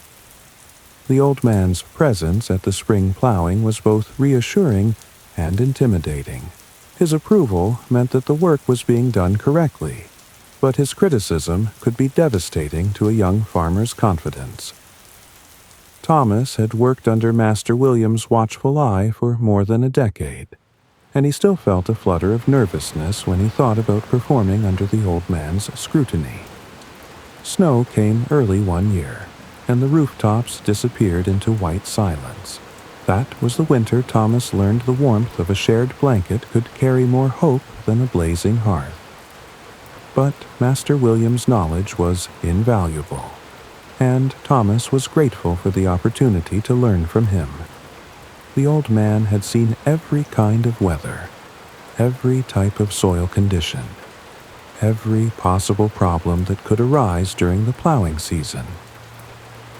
The old man's presence at the spring plowing was both reassuring and intimidating. His approval meant that the work was being done correctly, but his criticism could be devastating to a young farmer's confidence. Thomas had worked under Master William's watchful eye for more than a decade, and he still felt a flutter of nervousness when he thought about performing under the old man's scrutiny. Snow came early one year, and the rooftops disappeared into white silence. That was the winter Thomas learned the warmth of a shared blanket could carry more hope than a blazing hearth. But Master William's knowledge was invaluable, and Thomas was grateful for the opportunity to learn from him. The old man had seen every kind of weather, every type of soil condition, every possible problem that could arise during the plowing season.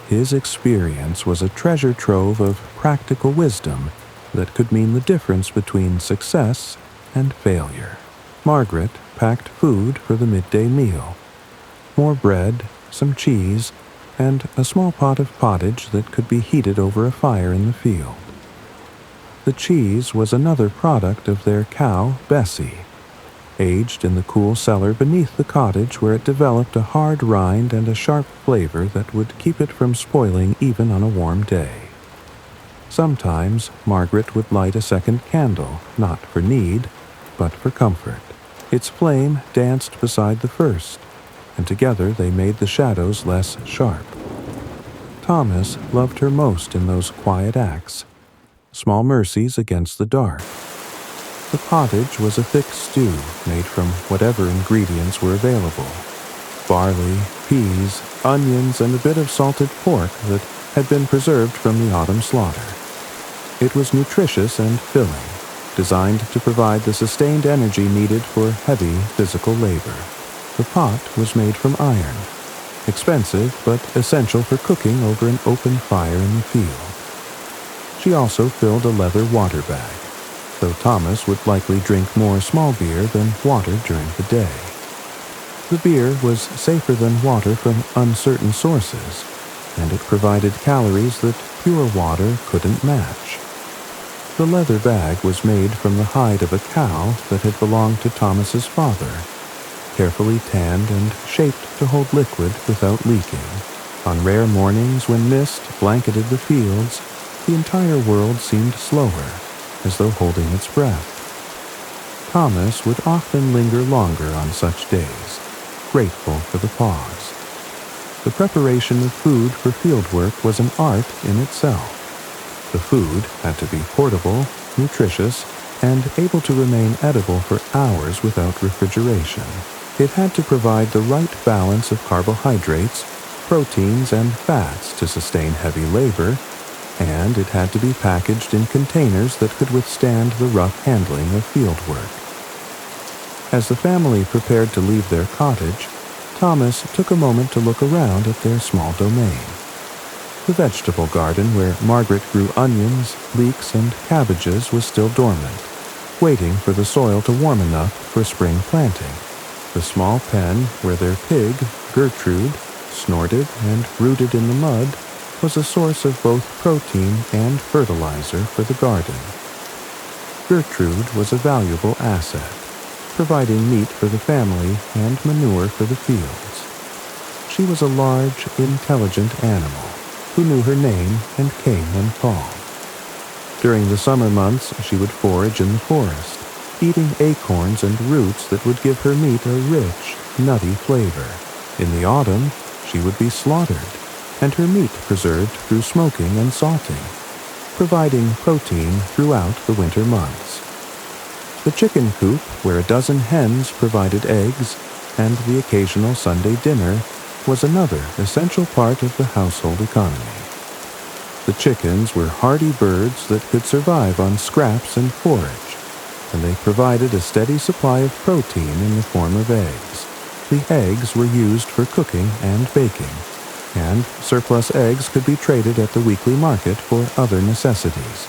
His experience was a treasure trove of practical wisdom that could mean the difference between success and failure. Margaret packed food for the midday meal, more bread, some cheese, and a small pot of pottage that could be heated over a fire in the field. The cheese was another product of their cow, Bessie, aged in the cool cellar beneath the cottage where it developed a hard rind and a sharp flavor that would keep it from spoiling even on a warm day. Sometimes Margaret would light a second candle, not for need, but for comfort. Its flame danced beside the first, and together they made the shadows less sharp. Thomas loved her most in those quiet acts, small mercies against the dark. The pottage was a thick stew made from whatever ingredients were available. barley, peas, onions, and a bit of salted pork that had been preserved from the autumn slaughter. It was nutritious and filling, designed to provide the sustained energy needed for heavy physical labor. The pot was made from iron, expensive but essential for cooking over an open fire in the field. She also filled a leather water bag, though Thomas would likely drink more small beer than water during the day. The beer was safer than water from uncertain sources, and it provided calories that pure water couldn't match. The leather bag was made from the hide of a cow that had belonged to Thomas's father, carefully tanned and shaped to hold liquid without leaking. On rare mornings when mist blanketed the fields, the entire world seemed slower, as though holding its breath. Thomas would often linger longer on such days, grateful for the pause. The preparation of food for fieldwork was an art in itself. The food had to be portable, nutritious, and able to remain edible for hours without refrigeration. It had to provide the right balance of carbohydrates, proteins, and fats to sustain heavy labor, and it had to be packaged in containers that could withstand the rough handling of fieldwork. As the family prepared to leave their cottage, Thomas took a moment to look around at their small domain. The vegetable garden where Margaret grew onions, leeks, and cabbages was still dormant, waiting for the soil to warm enough for spring planting. The small pen where their pig, Gertrude, snorted and rooted in the mud was a source of both protein and fertilizer for the garden. Gertrude was a valuable asset, providing meat for the family and manure for the fields. She was a large, intelligent animal who knew her name and came when called. During the summer months, she would forage in the forest, eating acorns and roots that would give her meat a rich, nutty flavor. In the autumn, she would be slaughtered, and her meat preserved through smoking and salting, providing protein throughout the winter months. The chicken coop, where a dozen hens provided eggs, and the occasional Sunday dinner, was another essential part of the household economy. The chickens were hardy birds that could survive on scraps and forage, and they provided a steady supply of protein in the form of eggs. The eggs were used for cooking and baking, and surplus eggs could be traded at the weekly market for other necessities.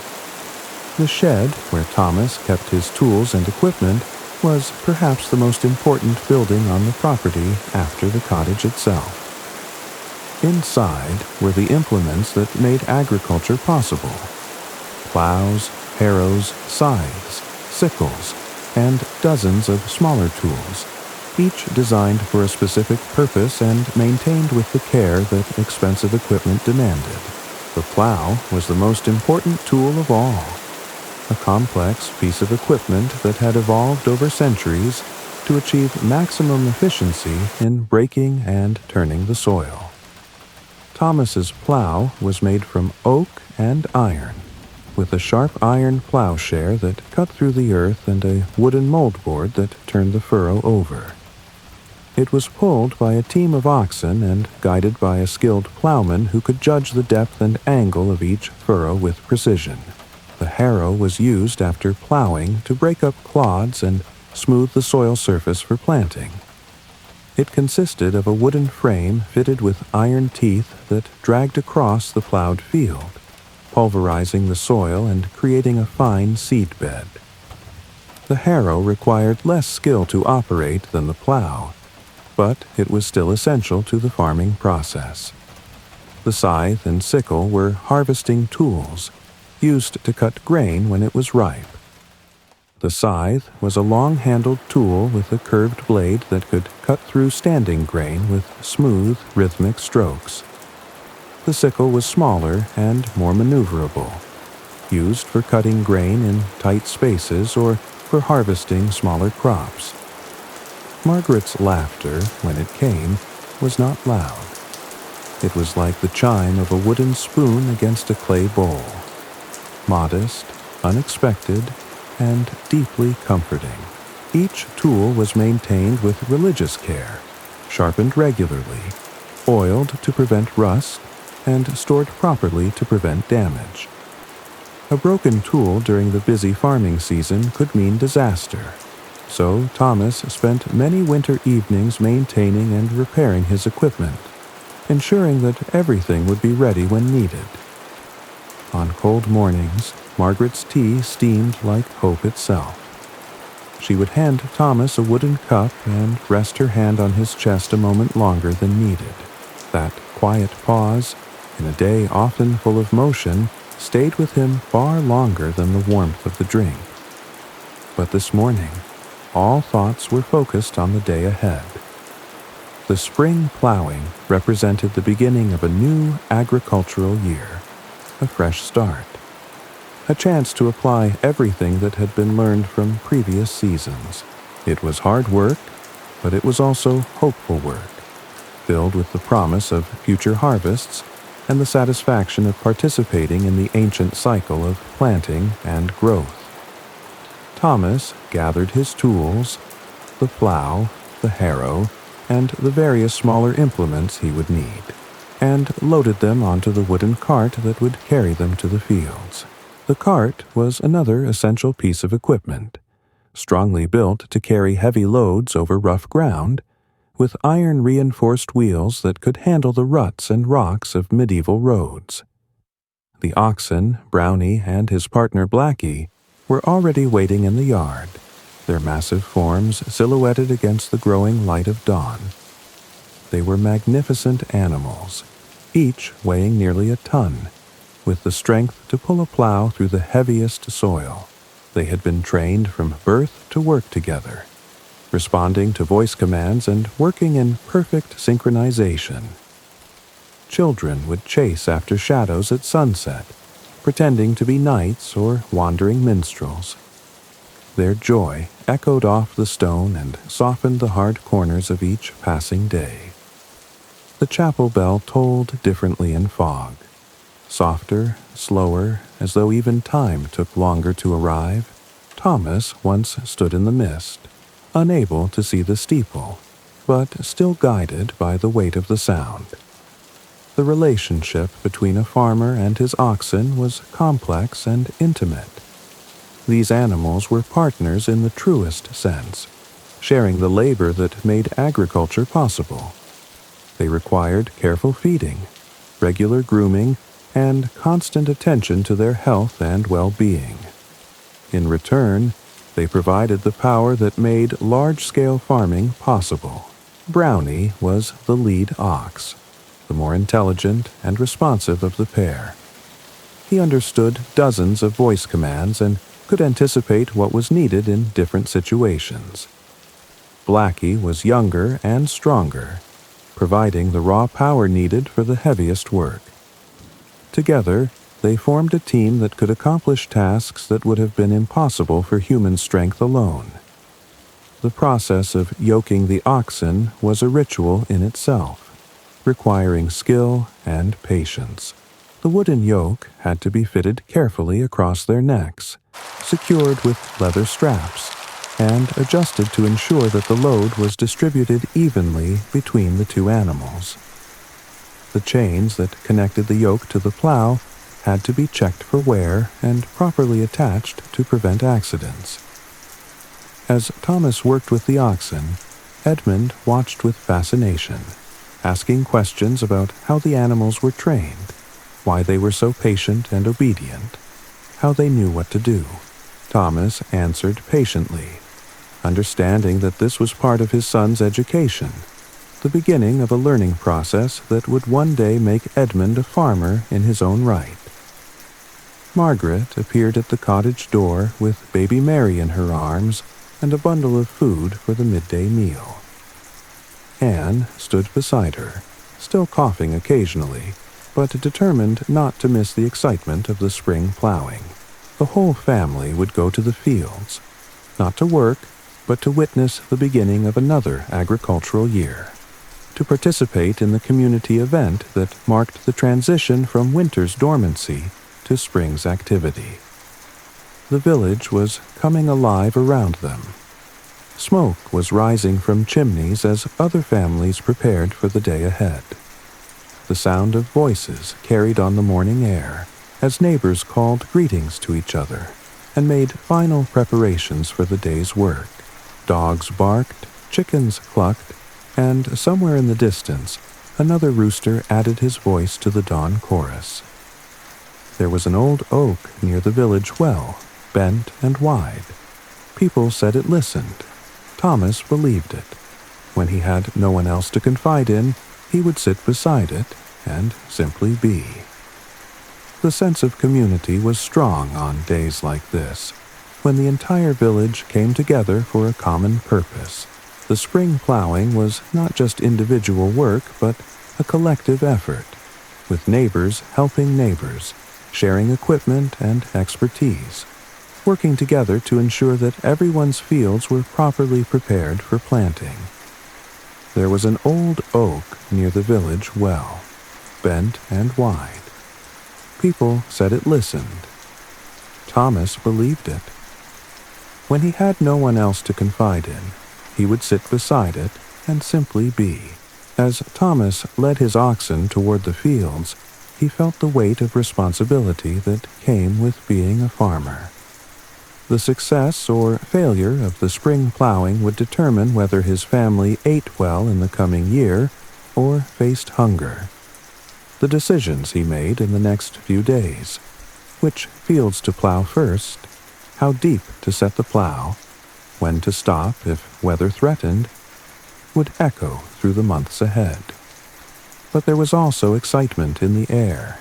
The shed, where Thomas kept his tools and equipment, was perhaps the most important building on the property after the cottage itself. Inside were the implements that made agriculture possible: plows, harrows, scythes, sickles, and dozens of smaller tools, each designed for a specific purpose and maintained with the care that expensive equipment demanded. The plow was the most important tool of all, a complex piece of equipment that had evolved over centuries to achieve maximum efficiency in breaking and turning the soil. Thomas's plow was made from oak and iron, with a sharp iron plowshare that cut through the earth and a wooden moldboard that turned the furrow over. It was pulled by a team of oxen and guided by a skilled plowman who could judge the depth and angle of each furrow with precision. The harrow was used after plowing to break up clods and smooth the soil surface for planting. It consisted of a wooden frame fitted with iron teeth that dragged across the plowed field, pulverizing the soil and creating a fine seed bed. The harrow required less skill to operate than the plow, but it was still essential to the farming process. The scythe and sickle were harvesting tools, used to cut grain when it was ripe. The scythe was a long-handled tool with a curved blade that could cut through standing grain with smooth, rhythmic strokes. The sickle was smaller and more maneuverable, used for cutting grain in tight spaces or for harvesting smaller crops. Margaret's laughter, when it came, was not loud. It was like the chime of a wooden spoon against a clay bowl. Modest, unexpected, and deeply comforting. Each tool was maintained with religious care, sharpened regularly, oiled to prevent rust, and stored properly to prevent damage. A broken tool during the busy farming season could mean disaster, so Thomas spent many winter evenings maintaining and repairing his equipment, ensuring that everything would be ready when needed. On cold mornings, Margaret's tea steamed like hope itself. She would hand Thomas a wooden cup and rest her hand on his chest a moment longer than needed. That quiet pause, in a day often full of motion, stayed with him far longer than the warmth of the drink. But this morning, all thoughts were focused on the day ahead. The spring plowing represented the beginning of a new agricultural year, a fresh start, a chance to apply everything that had been learned from previous seasons. It was hard work, but it was also hopeful work, filled with the promise of future harvests and the satisfaction of participating in the ancient cycle of planting and growth. Thomas gathered his tools, the plow, the harrow, and the various smaller implements he would need, and loaded them onto the wooden cart that would carry them to the fields. The cart was another essential piece of equipment, strongly built to carry heavy loads over rough ground, with iron-reinforced wheels that could handle the ruts and rocks of medieval roads. The oxen, Brownie and his partner Blackie, were already waiting in the yard, their massive forms silhouetted against the growing light of dawn. They were magnificent animals, each weighing nearly a ton, with the strength to pull a plow through the heaviest soil. They had been trained from birth to work together, responding to voice commands and working in perfect synchronization. Children would chase after shadows at sunset, pretending to be knights or wandering minstrels. Their joy echoed off the stone and softened the hard corners of each passing day. The chapel bell tolled differently in fog, softer, slower, as though even time took longer to arrive. Thomas once stood in the mist, unable to see the steeple, but still guided by the weight of the sound. The relationship between a farmer and his oxen was complex and intimate. These animals were partners in the truest sense, sharing the labor that made agriculture possible. They required careful feeding, regular grooming, and constant attention to their health and well-being. In return, they provided the power that made large-scale farming possible. Brownie was the lead ox, the more intelligent and responsive of the pair. He understood dozens of voice commands and could anticipate what was needed in different situations. Blackie was younger and stronger, providing the raw power needed for the heaviest work. Together, they formed a team that could accomplish tasks that would have been impossible for human strength alone. The process of yoking the oxen was a ritual in itself, requiring skill and patience. The wooden yoke had to be fitted carefully across their necks, secured with leather straps, and adjusted to ensure that the load was distributed evenly between the two animals. The chains that connected the yoke to the plow had to be checked for wear and properly attached to prevent accidents. As Thomas worked with the oxen, Edmund watched with fascination, asking questions about how the animals were trained, why they were so patient and obedient, how they knew what to do. Thomas answered patiently, understanding that this was part of his son's education, the beginning of a learning process that would one day make Edmund a farmer in his own right. Margaret appeared at the cottage door with baby Mary in her arms and a bundle of food for the midday meal. Anne stood beside her, still coughing occasionally, but determined not to miss the excitement of the spring plowing. The whole family would go to the fields, not to work, but to witness the beginning of another agricultural year, to participate in the community event that marked the transition from winter's dormancy to spring's activity. The village was coming alive around them. Smoke was rising from chimneys as other families prepared for the day ahead. The sound of voices carried on the morning air as neighbors called greetings to each other and made final preparations for the day's work. Dogs barked, chickens clucked, and somewhere in the distance, another rooster added his voice to the dawn chorus. There was an old oak near the village well, bent and wide. People said it listened. Thomas believed it. When he had no one else to confide in, he would sit beside it and simply be. The sense of community was strong on days like this, when the entire village came together for a common purpose. The spring plowing was not just individual work, but a collective effort, with neighbors helping neighbors, sharing equipment and expertise, working together to ensure that everyone's fields were properly prepared for planting. There was an old oak near the village well, bent and wide. People said it listened. Thomas believed it. When he had no one else to confide in, he would sit beside it and simply be. As Thomas led his oxen toward the fields, he felt the weight of responsibility that came with being a farmer. The success or failure of the spring plowing would determine whether his family ate well in the coming year or faced hunger. The decisions he made in the next few days, which fields to plow first, how deep to set the plow, when to stop if weather threatened, would echo through the months ahead. But there was also excitement in the air,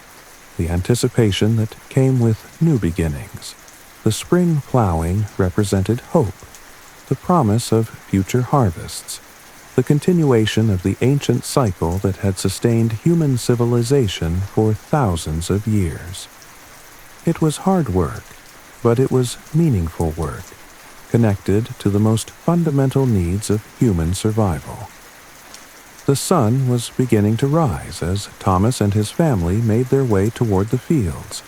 the anticipation that came with new beginnings. The spring plowing represented hope, the promise of future harvests, the continuation of the ancient cycle that had sustained human civilization for thousands of years. It was hard work, but it was meaningful work, connected to the most fundamental needs of human survival. The sun was beginning to rise as Thomas and his family made their way toward the fields,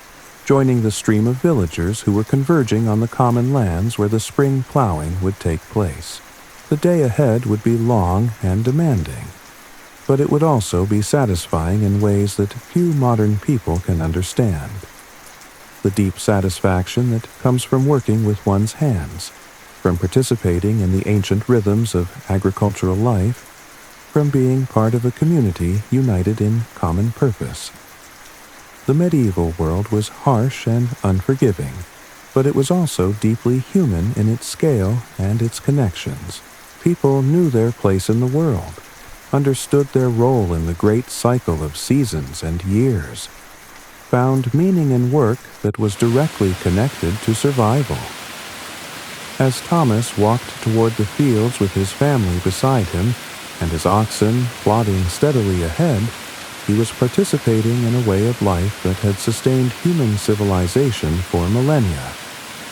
joining the stream of villagers who were converging on the common lands where the spring plowing would take place. The day ahead would be long and demanding, but it would also be satisfying in ways that few modern people can understand. The deep satisfaction that comes from working with one's hands, from participating in the ancient rhythms of agricultural life, from being part of a community united in common purpose. The medieval world was harsh and unforgiving, but it was also deeply human in its scale and its connections. People knew their place in the world, understood their role in the great cycle of seasons and years, found meaning in work that was directly connected to survival. As Thomas walked toward the fields with his family beside him and his oxen plodding steadily ahead, he was participating in a way of life that had sustained human civilization for millennia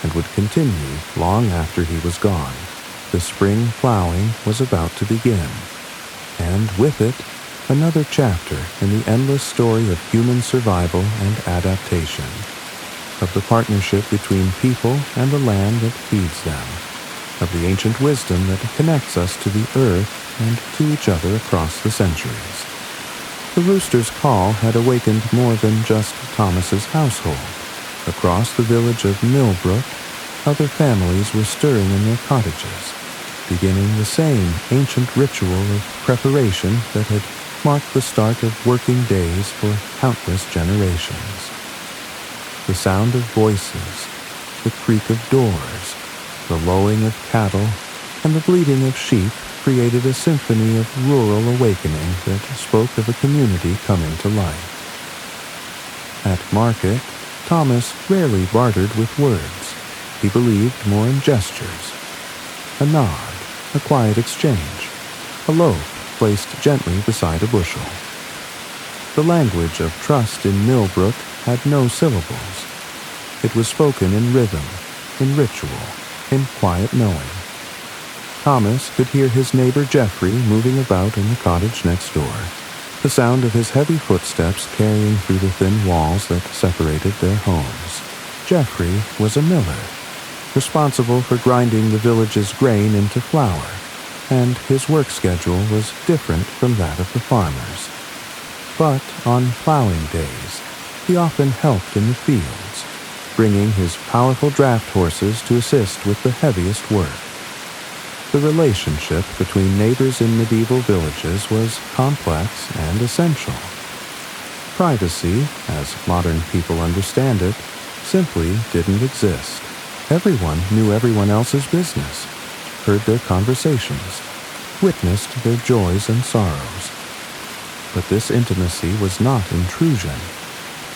and would continue long after he was gone. The spring plowing was about to begin, and with it, another chapter in the endless story of human survival and adaptation, of the partnership between people and the land that feeds them, of the ancient wisdom that connects us to the earth and to each other across the centuries. The rooster's call had awakened more than just Thomas's household. Across the village of Millbrook, other families were stirring in their cottages, beginning the same ancient ritual of preparation that had marked the start of working days for countless generations. The sound of voices, the creak of doors, the lowing of cattle, and the bleating of sheep created a symphony of rural awakening that spoke of a community coming to life. At market, Thomas rarely bartered with words. He believed more in gestures. A nod, a quiet exchange, a loaf placed gently beside a bushel. The language of trust in Millbrook had no syllables. It was spoken in rhythm, in ritual, in quiet knowing. Thomas could hear his neighbor Geoffrey moving about in the cottage next door, the sound of his heavy footsteps carrying through the thin walls that separated their homes. Geoffrey was a miller. responsible for grinding the village's grain into flour, and his work schedule was different from that of the farmers. But on plowing days, he often helped in the fields, bringing his powerful draft horses to assist with the heaviest work. The relationship between neighbors in medieval villages was complex and essential. Privacy, as modern people understand it, simply didn't exist. Everyone knew everyone else's business, heard their conversations, witnessed their joys and sorrows. But this intimacy was not intrusion.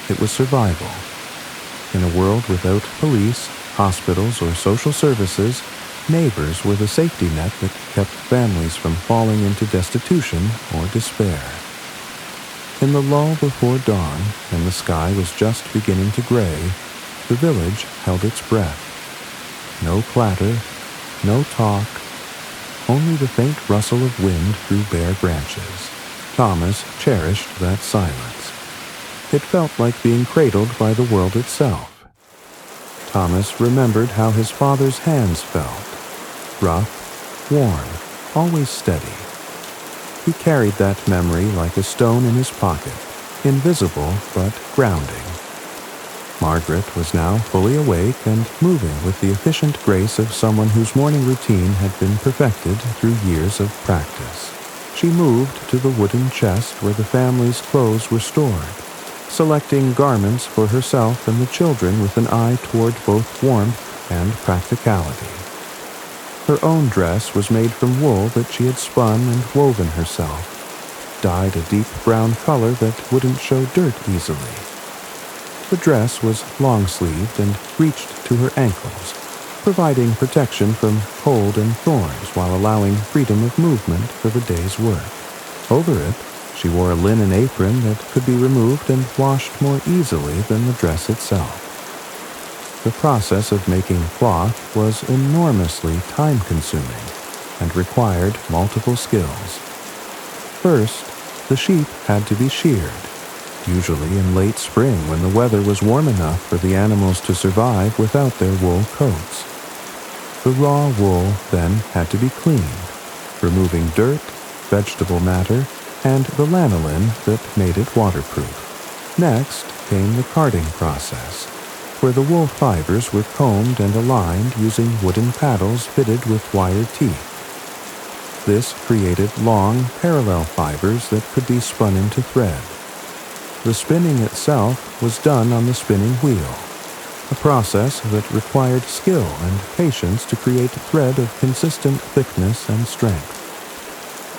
It was survival. In a world without police, hospitals, or social services, neighbors were the safety net that kept families from falling into destitution or despair. In the lull before dawn, when the sky was just beginning to gray, the village held its breath. No clatter, no talk, only the faint rustle of wind through bare branches. Thomas cherished that silence. It felt like being cradled by the world itself. Thomas remembered how his father's hands felt. Rough, warm, always steady. He carried that memory like a stone in his pocket, invisible but grounding. Margaret was now fully awake and moving with the efficient grace of someone whose morning routine had been perfected through years of practice. She moved to the wooden chest where the family's clothes were stored, selecting garments for herself and the children with an eye toward both warmth and practicality. Her own dress was made from wool that she had spun and woven herself, dyed a deep brown color that wouldn't show dirt easily. The dress was long-sleeved and reached to her ankles, providing protection from cold and thorns while allowing freedom of movement for the day's work. Over it, she wore a linen apron that could be removed and washed more easily than the dress itself. The process of making cloth was enormously time-consuming and required multiple skills. First, the sheep had to be sheared, usually in late spring when the weather was warm enough for the animals to survive without their wool coats. The raw wool then had to be cleaned, removing dirt, vegetable matter, and the lanolin that made it waterproof. Next came the carding process, where the wool fibers were combed and aligned using wooden paddles fitted with wire teeth. This created long, parallel fibers that could be spun into thread. The spinning itself was done on the spinning wheel, a process that required skill and patience to create thread of consistent thickness and strength.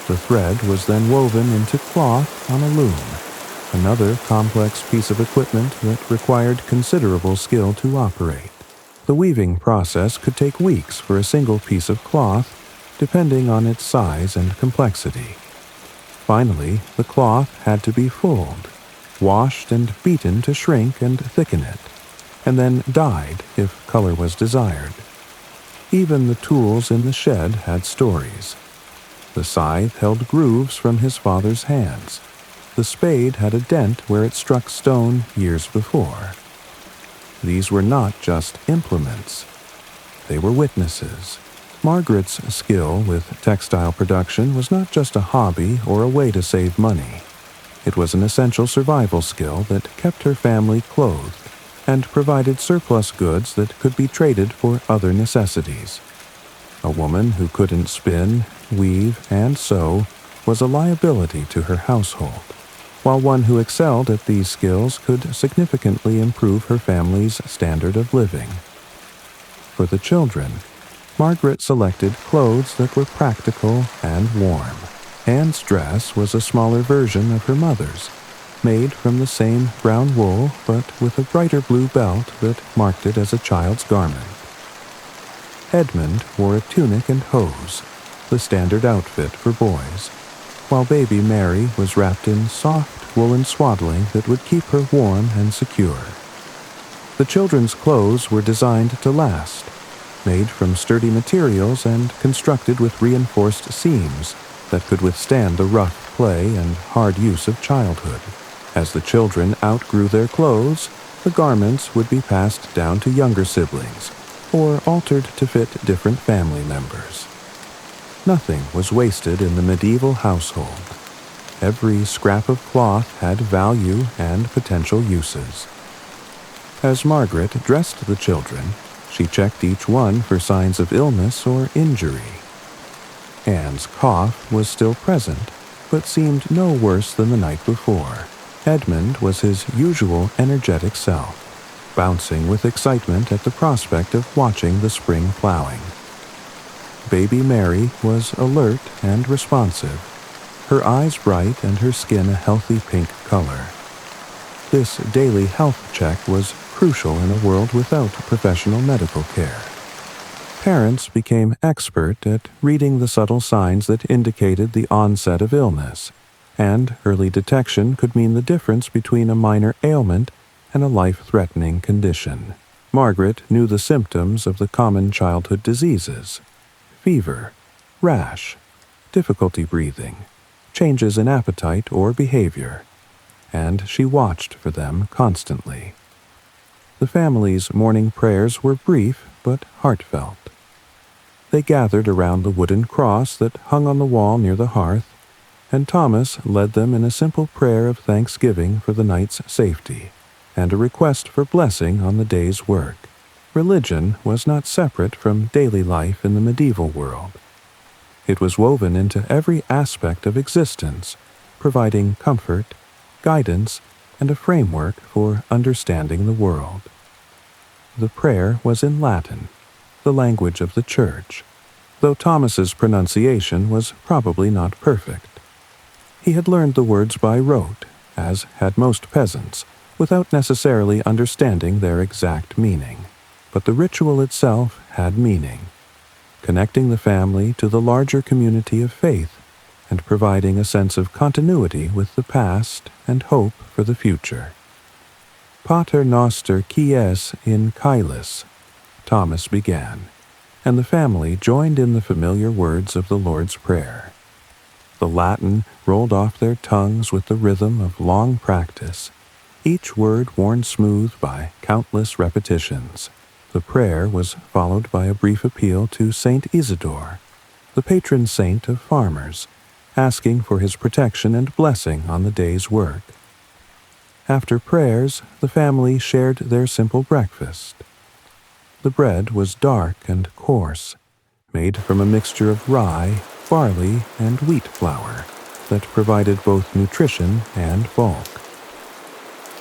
The thread was then woven into cloth on a loom, another complex piece of equipment that required considerable skill to operate. The weaving process could take weeks for a single piece of cloth, depending on its size and complexity. Finally, the cloth had to be fulled, washed and beaten to shrink and thicken it, and then dyed if color was desired. Even the tools in the shed had stories. The scythe held grooves from his father's hands. The spade had a dent where it struck stone years before. These were not just implements. They were witnesses. Margaret's skill with textile production was not just a hobby or a way to save money. It was an essential survival skill that kept her family clothed and provided surplus goods that could be traded for other necessities. A woman who couldn't spin, weave, and sew was a liability to her household, while one who excelled at these skills could significantly improve her family's standard of living. For the children, Margaret selected clothes that were practical and warm. Anne's dress was a smaller version of her mother's, made from the same brown wool but with a brighter blue belt that marked it as a child's garment. Edmund wore a tunic and hose, the standard outfit for boys, while baby Mary was wrapped in soft woolen swaddling that would keep her warm and secure. The children's clothes were designed to last, made from sturdy materials and constructed with reinforced seams that could withstand the rough play and hard use of childhood. As the children outgrew their clothes, the garments would be passed down to younger siblings, or altered to fit different family members. Nothing was wasted in the medieval household. Every scrap of cloth had value and potential uses. As Margaret dressed the children, she checked each one for signs of illness or injury. Anne's cough was still present, but seemed no worse than the night before. Edmund was his usual energetic self, bouncing with excitement at the prospect of watching the spring plowing. Baby Mary was alert and responsive, her eyes bright and her skin a healthy pink color. This daily health check was crucial in a world without professional medical care. Parents became expert at reading the subtle signs that indicated the onset of illness, and early detection could mean the difference between a minor ailment and a life-threatening condition. Margaret knew the symptoms of the common childhood diseases: fever, rash, difficulty breathing, changes in appetite or behavior, and she watched for them constantly. The family's morning prayers were brief but heartfelt. They gathered around the wooden cross that hung on the wall near the hearth, and Thomas led them in a simple prayer of thanksgiving for the night's safety and a request for blessing on the day's work. Religion was not separate from daily life in the medieval world. It was woven into every aspect of existence, providing comfort, guidance, and a framework for understanding the world. The prayer was in Latin, the language of the Church, though Thomas's pronunciation was probably not perfect. He had learned the words by rote, as had most peasants, without necessarily understanding their exact meaning. But the ritual itself had meaning, connecting the family to the larger community of faith and providing a sense of continuity with the past and hope for the future. Pater noster qui es in caelis, Thomas began, and the family joined in the familiar words of the Lord's Prayer. The Latin rolled off their tongues with the rhythm of long practice, each word worn smooth by countless repetitions. The prayer was followed by a brief appeal to Saint Isidore, the patron saint of farmers, asking for his protection and blessing on the day's work. After prayers, the family shared their simple breakfast. The bread was dark and coarse, made from a mixture of rye, barley, and wheat flour that provided both nutrition and bulk.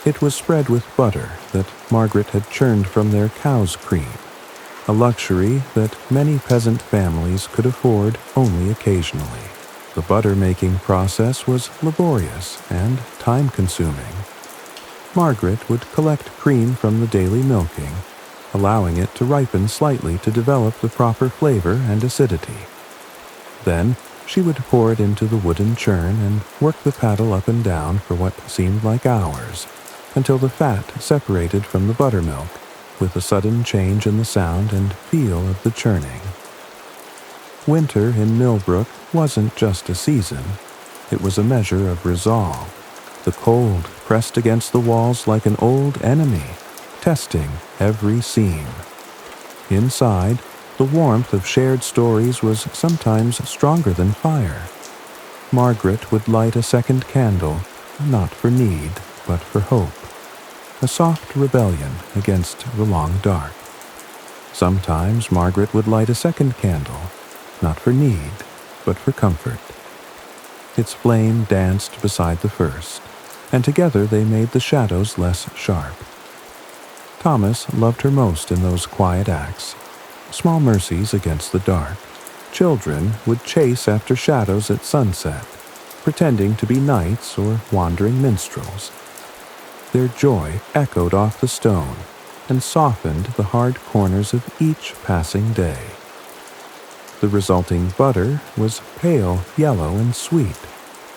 It was spread with butter that Margaret had churned from their cow's cream, a luxury that many peasant families could afford only occasionally. The butter-making process was laborious and time-consuming. Margaret would collect cream from the daily milking, allowing it to ripen slightly to develop the proper flavor and acidity. Then, she would pour it into the wooden churn and work the paddle up and down for what seemed like hours, until the fat separated from the buttermilk, with a sudden change in the sound and feel of the churning. Winter in Millbrook wasn't just a season, it was a measure of resolve. The cold pressed against the walls like an old enemy, testing every seam. Inside, the warmth of shared stories was sometimes stronger than fire. Margaret would light a second candle, not for need, but for hope. A soft rebellion against the long dark. Sometimes Margaret would light a second candle, not for need, but for comfort. Its flame danced beside the first, and together they made the shadows less sharp. Thomas loved her most in those quiet acts, small mercies against the dark. Children would chase after shadows at sunset, pretending to be knights or wandering minstrels. Their joy echoed off the stone and softened the hard corners of each passing day. The resulting butter was pale yellow and sweet,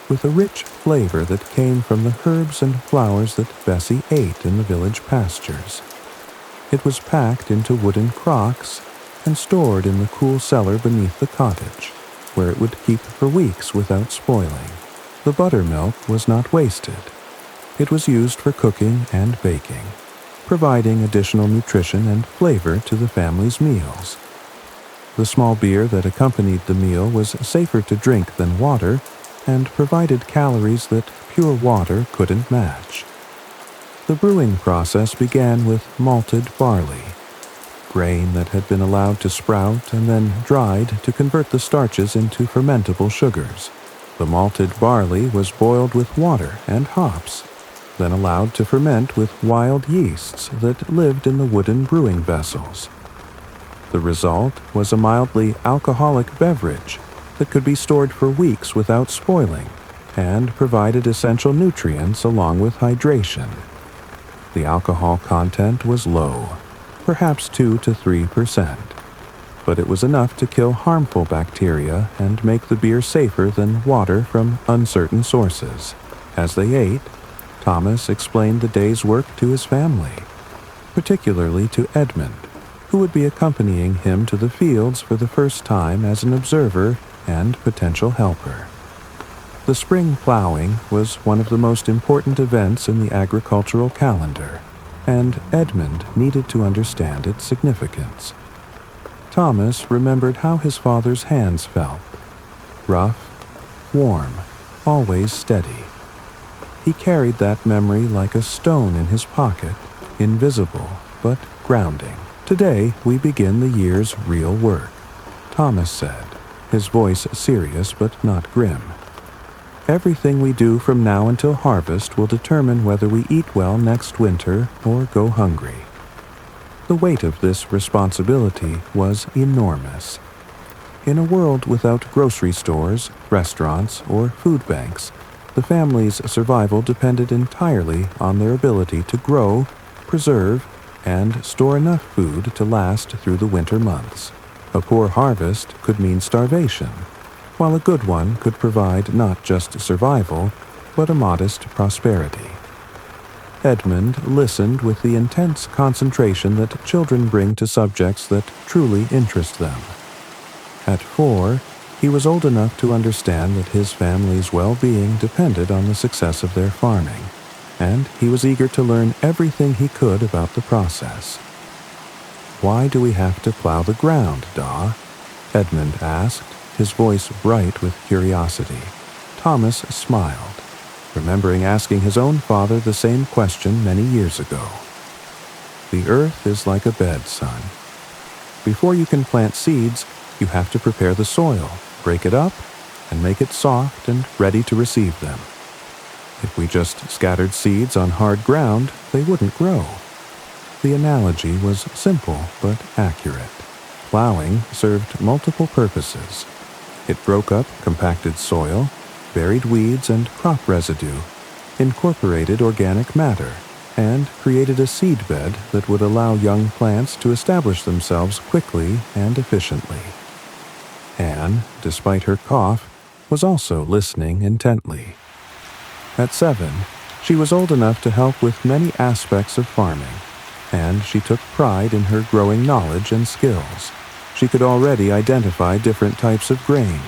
with a rich flavor that came from the herbs and flowers that Bessie ate in the village pastures. It was packed into wooden crocks and stored in the cool cellar beneath the cottage, where it would keep for weeks without spoiling. The buttermilk was not wasted. It was used for cooking and baking. providing additional nutrition and flavor to the family's meals. The small beer that accompanied the meal was safer to drink than water and provided calories that pure water couldn't match. The brewing process began with malted barley, grain that had been allowed to sprout and then dried to convert the starches into fermentable sugars. The malted barley was boiled with water and hops, then allowed to ferment with wild yeasts that lived in the wooden brewing vessels. The result was a mildly alcoholic beverage that could be stored for weeks without spoiling and provided essential nutrients along with hydration. The alcohol content was low, perhaps 2 to 3%, but it was enough to kill harmful bacteria and make the beer safer than water from uncertain sources. As they ate, Thomas explained the day's work to his family, particularly to Edmund, who would be accompanying him to the fields for the first time as an observer and potential helper. The spring plowing was one of the most important events in the agricultural calendar, and Edmund needed to understand its significance. Thomas remembered how his father's hands felt: rough, warm, always steady. He carried that memory like a stone in his pocket, invisible but grounding. "Today we begin the year's real work," Thomas said, his voice serious but not grim. "Everything we do from now until harvest will determine whether we eat well next winter or go hungry." The weight of this responsibility was enormous. In a world without grocery stores, restaurants, or food banks, the family's survival depended entirely on their ability to grow, preserve, and store enough food to last through the winter months. A poor harvest could mean starvation, while a good one could provide not just survival, but a modest prosperity. Edmund listened with the intense concentration that children bring to subjects that truly interest them. At 4, he was old enough to understand that his family's well-being depended on the success of their farming, and he was eager to learn everything he could about the process. "Why do we have to plow the ground, Da?" Edmund asked, his voice bright with curiosity. Thomas smiled, remembering asking his own father the same question many years ago. "The earth is like a bed, son. Before you can plant seeds, you have to prepare the soil, break it up, and make it soft and ready to receive them. If we just scattered seeds on hard ground, they wouldn't grow." The analogy was simple but accurate. Plowing served multiple purposes. It broke up compacted soil, buried weeds and crop residue, incorporated organic matter, and created a seed bed that would allow young plants to establish themselves quickly and efficiently. Anne, despite her cough, was also listening intently. At 7, she was old enough to help with many aspects of farming, and she took pride in her growing knowledge and skills. She could already identify different types of grain,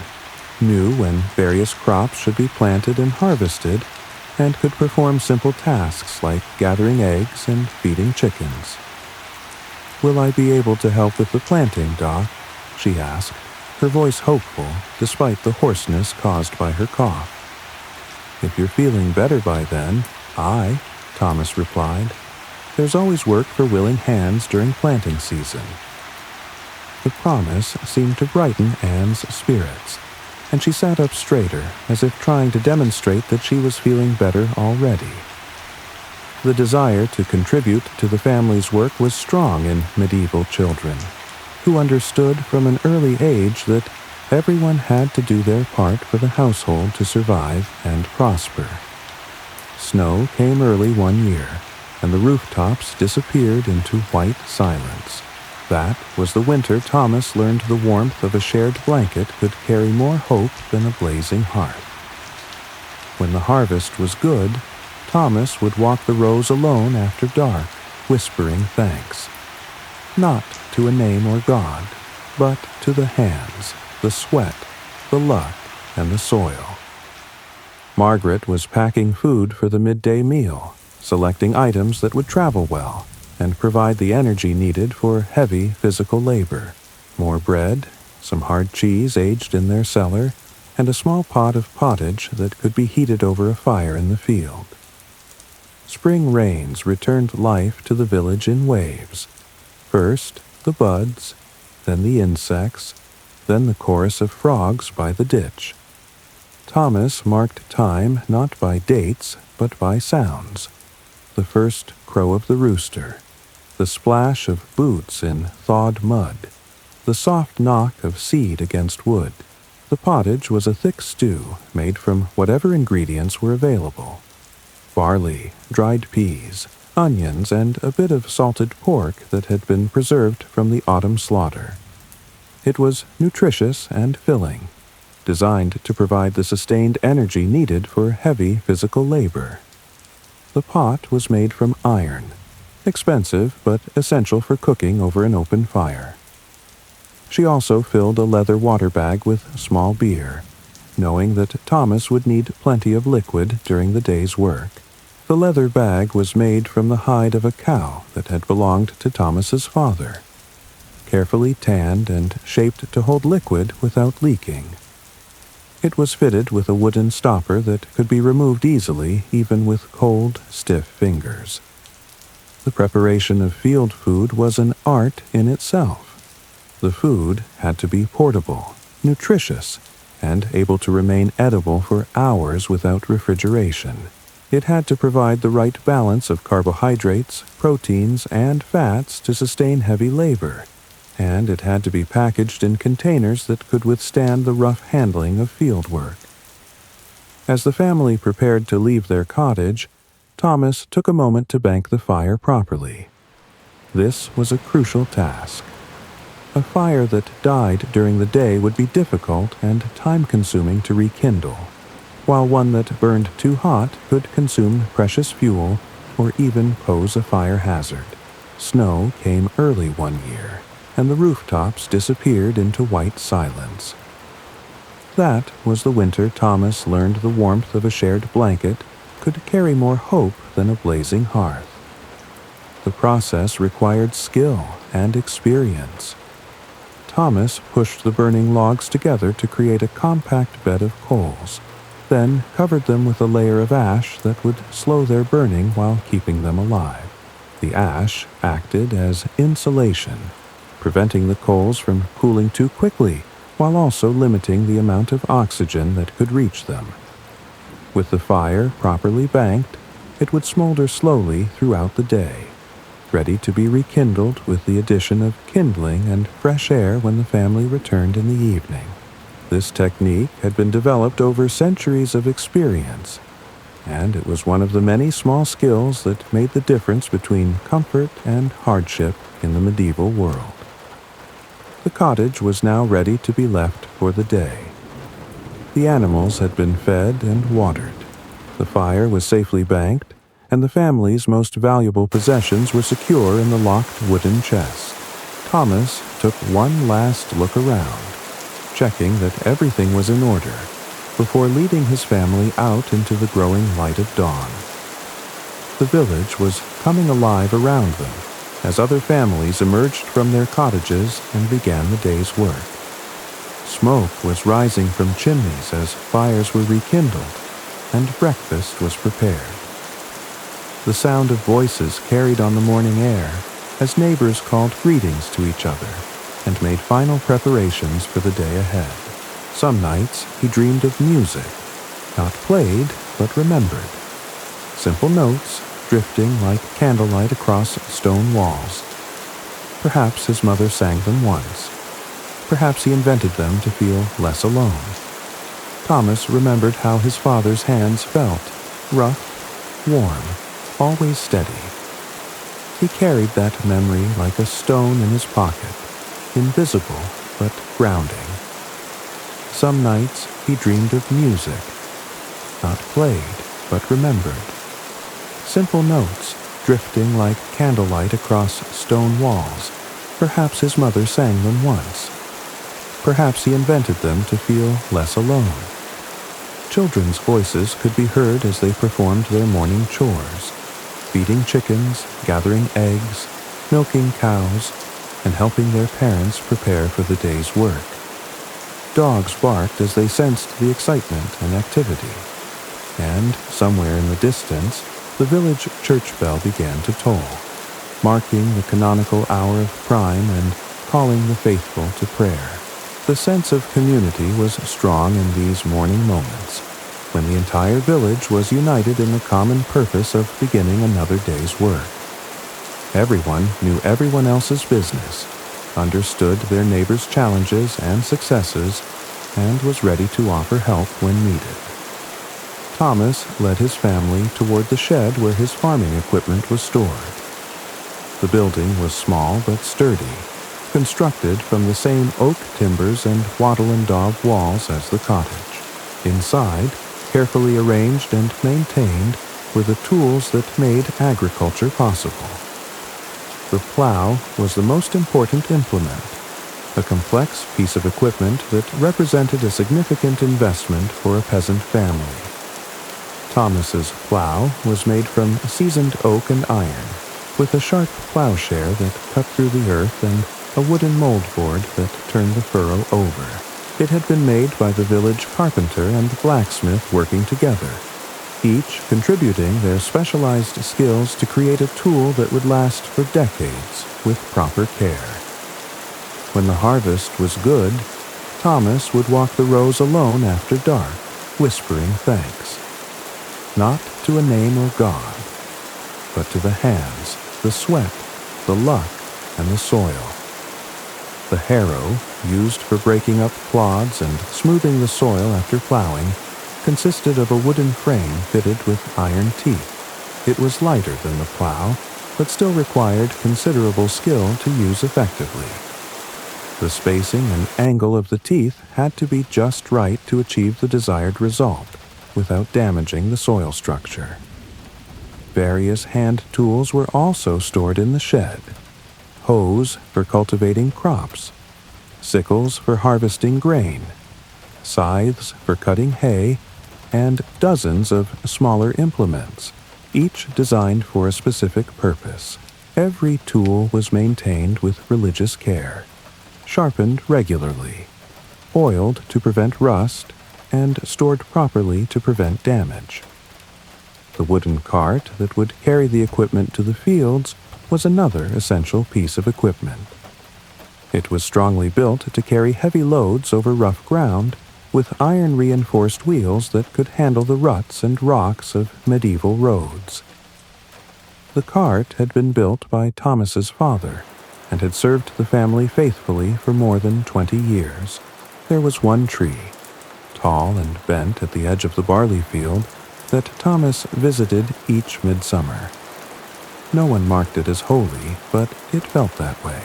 knew when various crops should be planted and harvested, and could perform simple tasks like gathering eggs and feeding chickens. "Will I be able to help with the planting, Doc?" she asked, her voice hopeful despite the hoarseness caused by her cough. "If you're feeling better by then, aye," Thomas replied. "There's always work for willing hands during planting season." The promise seemed to brighten Anne's spirits, and she sat up straighter, as if trying to demonstrate that she was feeling better already. The desire to contribute to the family's work was strong in medieval children, who understood from an early age that everyone had to do their part for the household to survive and prosper. Snow came early one year, and the rooftops disappeared into white silence. That was the winter Thomas learned the warmth of a shared blanket could carry more hope than a blazing hearth. When the harvest was good, Thomas would walk the rows alone after dark, whispering thanks. Not to a name or God, but to the hands, the sweat, the luck, and the soil. Margaret was packing food for the midday meal, selecting items that would travel well, and provide the energy needed for heavy physical labor. More bread, some hard cheese aged in their cellar, and a small pot of pottage that could be heated over a fire in the field. Spring rains returned life to the village in waves. First, the buds, then the insects, then the chorus of frogs by the ditch. Thomas marked time not by dates, but by sounds. The first crow of the rooster, the splash of boots in thawed mud, the soft knock of seed against wood. The pottage was a thick stew made from whatever ingredients were available: barley, dried peas, onions, and a bit of salted pork that had been preserved from the autumn slaughter. It was nutritious and filling, designed to provide the sustained energy needed for heavy physical labor. The pot was made from iron, expensive but essential for cooking over an open fire. She also filled a leather water bag with small beer, knowing that Thomas would need plenty of liquid during the day's work. The leather bag was made from the hide of a cow that had belonged to Thomas's father, carefully tanned and shaped to hold liquid without leaking. It was fitted with a wooden stopper that could be removed easily even with cold, stiff fingers. The preparation of field food was an art in itself. The food had to be portable, nutritious, and able to remain edible for hours without refrigeration. It had to provide the right balance of carbohydrates, proteins, and fats to sustain heavy labor, and it had to be packaged in containers that could withstand the rough handling of field work. As the family prepared to leave their cottage, Thomas took a moment to bank the fire properly. This was a crucial task. A fire that died during the day would be difficult and time-consuming to rekindle, while one that burned too hot could consume precious fuel or even pose a fire hazard. Snow came early one year, and the rooftops disappeared into white silence. That was the winter Thomas learned the warmth of a shared blanket could carry more hope than a blazing hearth. The process required skill and experience. Thomas pushed the burning logs together to create a compact bed of coals, then covered them with a layer of ash that would slow their burning while keeping them alive. The ash acted as insulation, preventing the coals from cooling too quickly while also limiting the amount of oxygen that could reach them. With the fire properly banked, it would smolder slowly throughout the day, ready to be rekindled with the addition of kindling and fresh air when the family returned in the evening. This technique had been developed over centuries of experience, and it was one of the many small skills that made the difference between comfort and hardship in the medieval world. The cottage was now ready to be left for the day. The animals had been fed and watered. The fire was safely banked, and the family's most valuable possessions were secure in the locked wooden chest. Thomas took one last look around, checking that everything was in order, before leading his family out into the growing light of dawn. The village was coming alive around them, as other families emerged from their cottages and began the day's work. Smoke was rising from chimneys as fires were rekindled, and breakfast was prepared. The sound of voices carried on the morning air as neighbors called greetings to each other and made final preparations for the day ahead. Some nights he dreamed of music, not played but remembered. Simple notes drifting like candlelight across stone walls. Perhaps his mother sang them once. Perhaps he invented them to feel less alone. Thomas remembered how his father's hands felt, rough, warm, always steady. He carried that memory like a stone in his pocket, invisible but grounding. Some nights he dreamed of music, not played but remembered. Simple notes drifting like candlelight across stone walls. Perhaps his mother sang them once. Perhaps he invented them to feel less alone. Children's voices could be heard as they performed their morning chores. feeding chickens, gathering eggs, milking cows, and helping their parents prepare for the day's work. Dogs barked as they sensed the excitement and activity, and somewhere in the distance, the village church bell began to toll, marking the canonical hour of prime and calling the faithful to prayer. The sense of community was strong in these morning moments, when the entire village was united in the common purpose of beginning another day's work. Everyone knew everyone else's business, understood their neighbors' challenges and successes, and was ready to offer help when needed. Thomas led his family toward the shed where his farming equipment was stored. The building was small but sturdy, constructed from the same oak timbers and wattle and daub walls as the cottage. Inside, carefully arranged and maintained, were the tools that made agriculture possible. The plow was the most important implement, a complex piece of equipment that represented a significant investment for a peasant family. Thomas's plow was made from seasoned oak and iron, with a sharp plowshare that cut through the earth and a wooden moldboard that turned the furrow over. It had been made by the village carpenter and blacksmith working together, each contributing their specialized skills to create a tool that would last for decades with proper care. When the harvest was good, Thomas would walk the rows alone after dark, whispering thanks, not to a name or God, but to the hands, the sweat, the luck, and the soil. The harrow, used for breaking up clods and smoothing the soil after plowing, consisted of a wooden frame fitted with iron teeth. It was lighter than the plow, but still required considerable skill to use effectively. The spacing and angle of the teeth had to be just right to achieve the desired result, without damaging the soil structure. Various hand tools were also stored in the shed. Hoes for cultivating crops, sickles for harvesting grain, scythes for cutting hay, and dozens of smaller implements, each designed for a specific purpose. Every tool was maintained with religious care, sharpened regularly, oiled to prevent rust, and stored properly to prevent damage. The wooden cart that would carry the equipment to the fields was another essential piece of equipment. It was strongly built to carry heavy loads over rough ground, with iron-reinforced wheels that could handle the ruts and rocks of medieval roads. The cart had been built by Thomas's father, and had served the family faithfully for more than 20 years. There was one tree, tall and bent at the edge of the barley field, that Thomas visited each midsummer. No one marked it as holy, but it felt that way.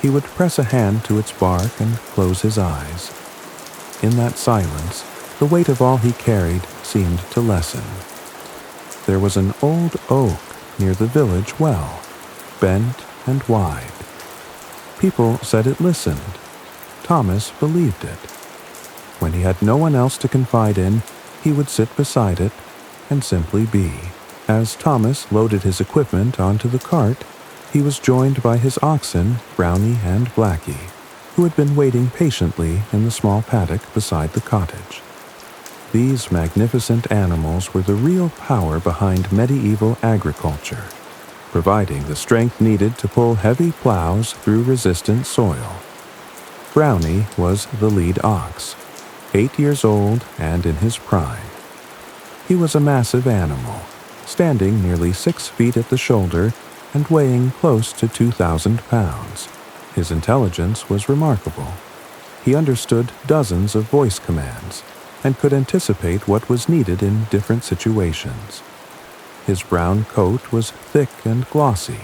He would press a hand to its bark and close his eyes. In that silence, the weight of all he carried seemed to lessen. There was an old oak near the village well, bent and wide. People said it listened. Thomas believed it. When he had no one else to confide in, he would sit beside it and simply be. As Thomas loaded his equipment onto the cart, he was joined by his oxen, Brownie and Blackie, who had been waiting patiently in the small paddock beside the cottage. These magnificent animals were the real power behind medieval agriculture, providing the strength needed to pull heavy plows through resistant soil. Brownie was the lead ox, 8 years old and in his prime. He was a massive animal, standing nearly 6 feet at the shoulder and weighing close to 2,000 pounds. His intelligence was remarkable. He understood dozens of voice commands and could anticipate what was needed in different situations. His brown coat was thick and glossy,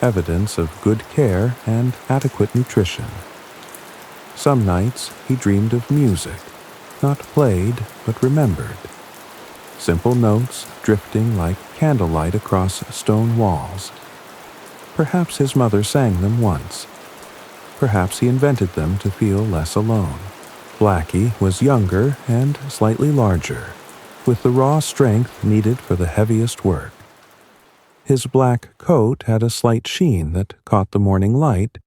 evidence of good care and adequate nutrition. Some nights he dreamed of music, not played but remembered. Simple notes drifting like candlelight across stone walls. Perhaps his mother sang them once. Perhaps he invented them to feel less alone. Blackie was younger and slightly larger, with the raw strength needed for the heaviest work. His black coat had a slight sheen that caught the morning light,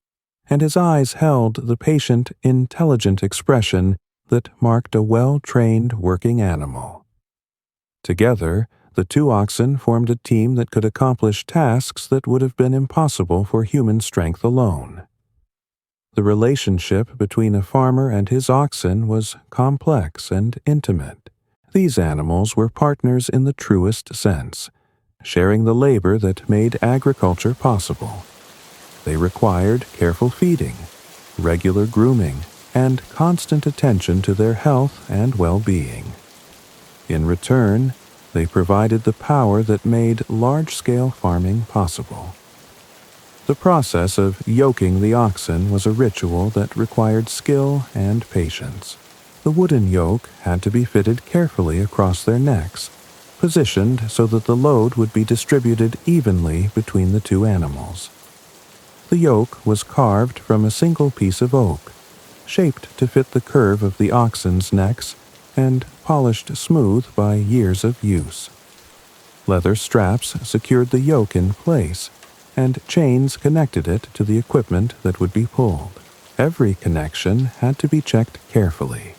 and his eyes held the patient, intelligent expression that marked a well-trained working animal. Together, the two oxen formed a team that could accomplish tasks that would have been impossible for human strength alone. The relationship between a farmer and his oxen was complex and intimate. These animals were partners in the truest sense, sharing the labor that made agriculture possible. They required careful feeding, regular grooming, and constant attention to their health and well-being. In return, they provided the power that made large-scale farming possible. The process of yoking the oxen was a ritual that required skill and patience. The wooden yoke had to be fitted carefully across their necks, positioned so that the load would be distributed evenly between the two animals. The yoke was carved from a single piece of oak, shaped to fit the curve of the oxen's necks and polished smooth by years of use. Leather straps secured the yoke in place, and chains connected it to the equipment that would be pulled. Every connection had to be checked carefully.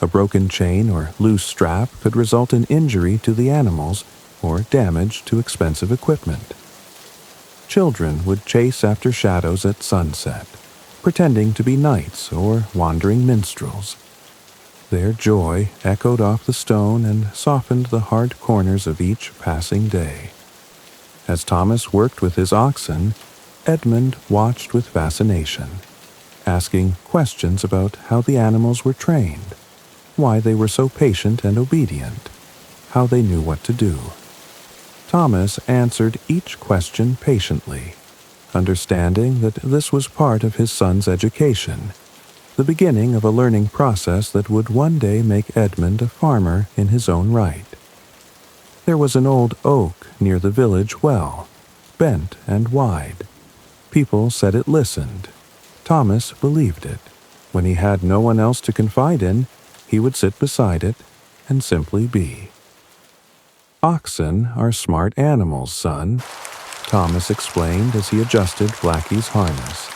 A broken chain or loose strap could result in injury to the animals or damage to expensive equipment. Children would chase after shadows at sunset, pretending to be knights or wandering minstrels. Their joy echoed off the stone and softened the hard corners of each passing day. As Thomas worked with his oxen, Edmund watched with fascination, asking questions about how the animals were trained, why they were so patient and obedient, how they knew what to do. Thomas answered each question patiently, understanding that this was part of his son's education, the beginning of a learning process that would one day make Edmund a farmer in his own right. There was an old oak near the village well, bent and wide. People said it listened. Thomas believed it. When he had no one else to confide in, he would sit beside it and simply be. "Oxen are smart animals, son," Thomas explained as he adjusted Blackie's harness.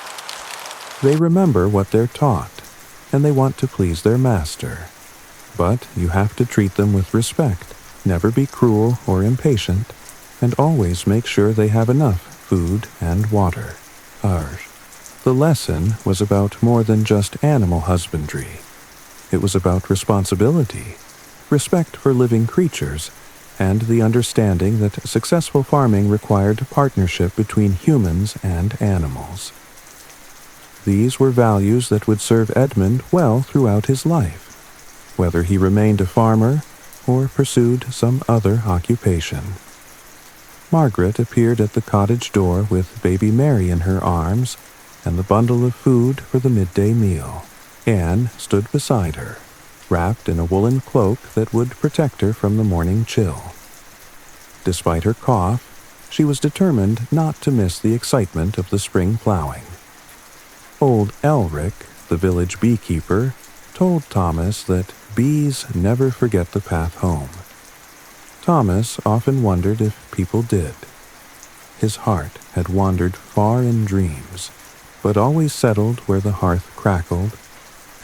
"They remember what they're taught, and they want to please their master. But you have to treat them with respect, never be cruel or impatient, and always make sure they have enough food and water." The lesson was about more than just animal husbandry. It was about responsibility, respect for living creatures, and the understanding that successful farming required partnership between humans and animals. These were values that would serve Edmund well throughout his life, whether he remained a farmer or pursued some other occupation. Margaret appeared at the cottage door with baby Mary in her arms and the bundle of food for the midday meal. Anne stood beside her, wrapped in a woolen cloak that would protect her from the morning chill. Despite her cough, she was determined not to miss the excitement of the spring plowing. Old Elric, the village beekeeper, told Thomas that bees never forget the path home. Thomas often wondered if people did. His heart had wandered far in dreams, but always settled where the hearth crackled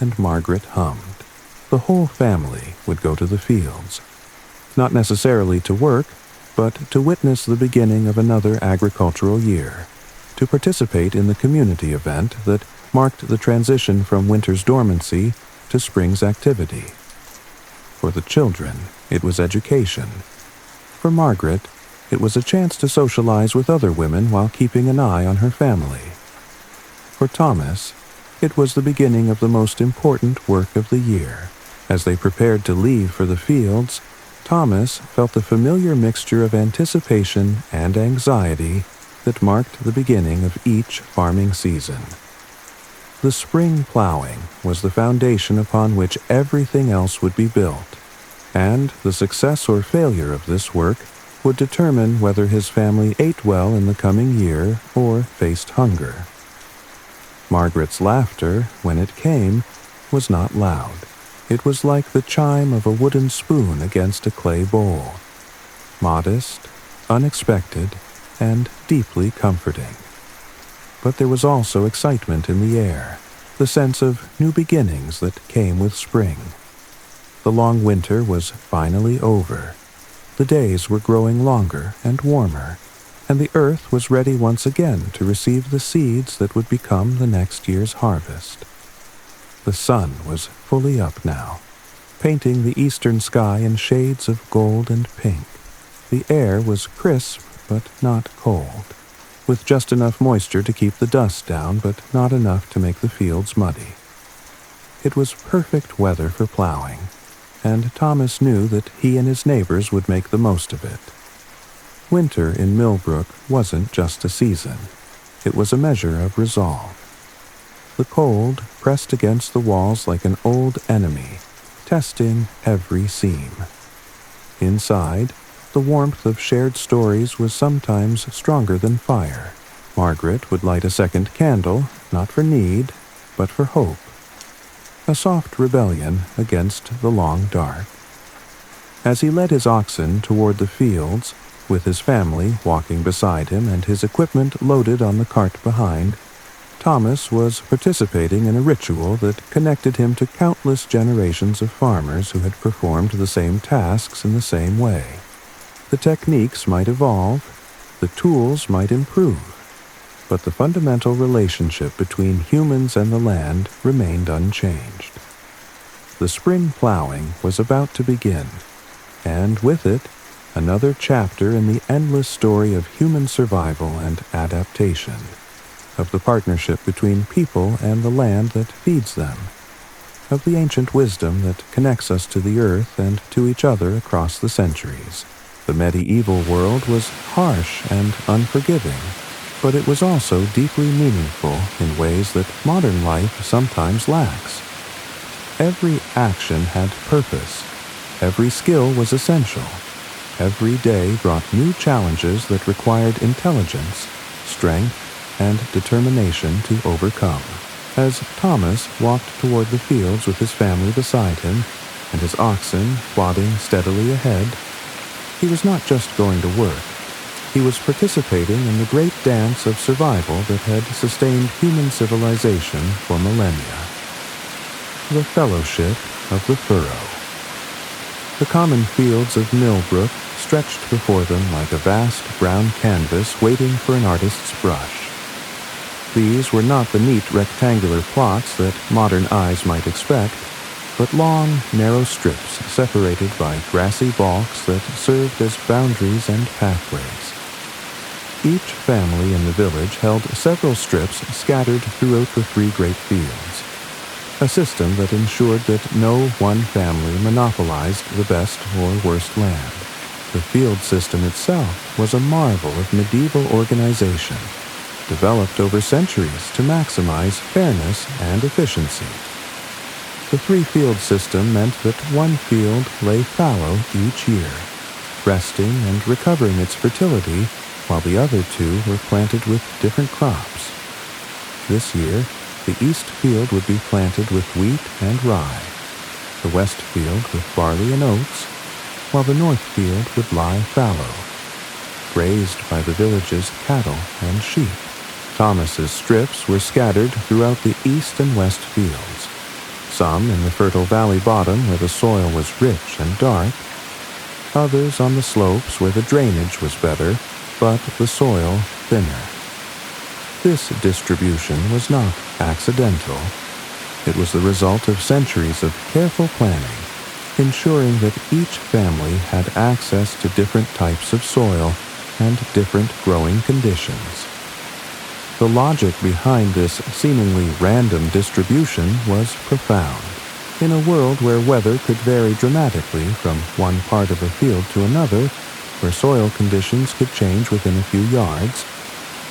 and Margaret hummed. The whole family would go to the fields, not necessarily to work, but to witness the beginning of another agricultural year, to participate in the community event that marked the transition from winter's dormancy to spring's activity. For the children, it was education. For Margaret, it was a chance to socialize with other women while keeping an eye on her family. For Thomas, it was the beginning of the most important work of the year. As they prepared to leave for the fields, Thomas felt the familiar mixture of anticipation and anxiety that marked the beginning of each farming season. The spring plowing was the foundation upon which everything else would be built, and the success or failure of this work would determine whether his family ate well in the coming year or faced hunger. Margaret's laughter, when it came, was not loud. It was like the chime of a wooden spoon against a clay bowl. Modest, unexpected, and deeply comforting. But there was also excitement in the air, the sense of new beginnings that came with spring. The long winter was finally over. The days were growing longer and warmer, and the earth was ready once again to receive the seeds that would become the next year's harvest. The sun was fully up now, painting the eastern sky in shades of gold and pink. The air was crisp but not cold, with just enough moisture to keep the dust down but not enough to make the fields muddy. It was perfect weather for plowing, and Thomas knew that he and his neighbors would make the most of it. Winter in Millbrook wasn't just a season. It was a measure of resolve. The cold pressed against the walls like an old enemy, testing every seam. Inside, the warmth of shared stories was sometimes stronger than fire. Margaret would light a second candle, not for need, but for hope. A soft rebellion against the long dark. As he led his oxen toward the fields, with his family walking beside him and his equipment loaded on the cart behind, Thomas was participating in a ritual that connected him to countless generations of farmers who had performed the same tasks in the same way. The techniques might evolve, the tools might improve, but the fundamental relationship between humans and the land remained unchanged. The spring plowing was about to begin, and with it, another chapter in the endless story of human survival and adaptation, of the partnership between people and the land that feeds them, of the ancient wisdom that connects us to the earth and to each other across the centuries. The medieval world was harsh and unforgiving, but it was also deeply meaningful in ways that modern life sometimes lacks. Every action had purpose. Every skill was essential. Every day brought new challenges that required intelligence, strength, and determination to overcome. As Thomas walked toward the fields with his family beside him, and his oxen plodding steadily ahead, he was not just going to work. He was participating in the great dance of survival that had sustained human civilization for millennia. The Fellowship of the Furrow. The common fields of Millbrook stretched before them like a vast brown canvas waiting for an artist's brush. These were not the neat rectangular plots that modern eyes might expect, but long, narrow strips separated by grassy balks that served as boundaries and pathways. Each family in the village held several strips scattered throughout the three great fields, a system that ensured that no one family monopolized the best or worst land. The field system itself was a marvel of medieval organization, developed over centuries to maximize fairness and efficiency. The three-field system meant that one field lay fallow each year, resting and recovering its fertility, while the other two were planted with different crops. This year, the east field would be planted with wheat and rye, the west field with barley and oats, while the north field would lie fallow, grazed by the village's cattle and sheep. Thomas's strips were scattered throughout the east and west fields, some in the fertile valley bottom where the soil was rich and dark, others on the slopes where the drainage was better, but the soil thinner. This distribution was not accidental. It was the result of centuries of careful planning, ensuring that each family had access to different types of soil and different growing conditions. The logic behind this seemingly random distribution was profound. In a world where weather could vary dramatically from one part of a field to another, where soil conditions could change within a few yards,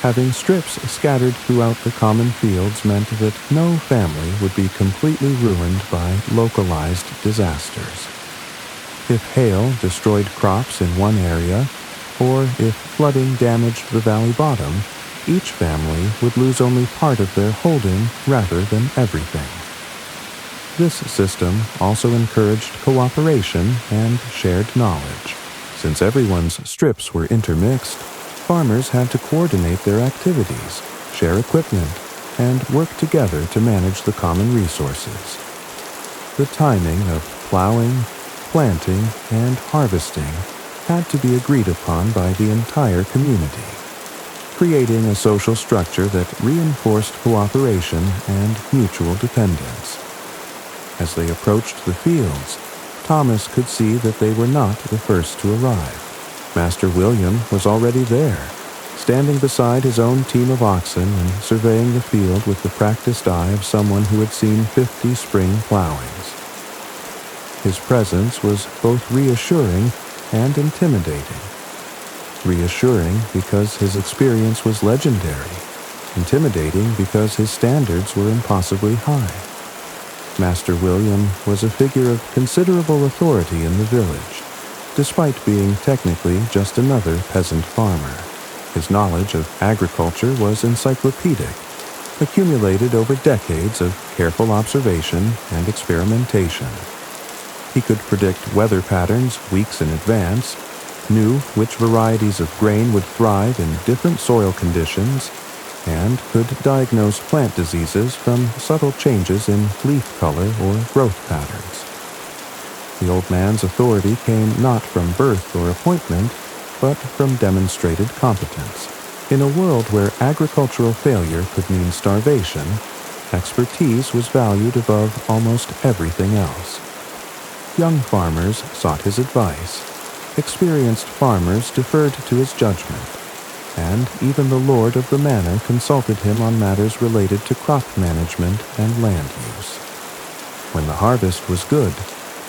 having strips scattered throughout the common fields meant that no family would be completely ruined by localized disasters. If hail destroyed crops in one area, or if flooding damaged the valley bottom, each family would lose only part of their holding rather than everything. This system also encouraged cooperation and shared knowledge. Since everyone's strips were intermixed, Farmers had to coordinate their activities, share equipment, and work together to manage the common resources. The timing of plowing, planting, and harvesting had to be agreed upon by the entire community, creating a social structure that reinforced cooperation and mutual dependence. As they approached the fields, Thomas could see that they were not the first to arrive. Master William was already there, standing beside his own team of oxen and surveying the field with the practiced eye of someone who had seen 50 spring plowings. His presence was both reassuring and intimidating. Reassuring because his experience was legendary, intimidating because his standards were impossibly high. Master William was a figure of considerable authority in the village, despite being technically just another peasant farmer. His knowledge of agriculture was encyclopedic, accumulated over decades of careful observation and experimentation. He could predict weather patterns weeks in advance, knew which varieties of grain would thrive in different soil conditions, and could diagnose plant diseases from subtle changes in leaf color or growth patterns. The old man's authority came not from birth or appointment, but from demonstrated competence. In a world where agricultural failure could mean starvation, expertise was valued above almost everything else. Young farmers sought his advice. Experienced farmers deferred to his judgment, and even the lord of the manor consulted him on matters related to crop management and land use. When the harvest was good,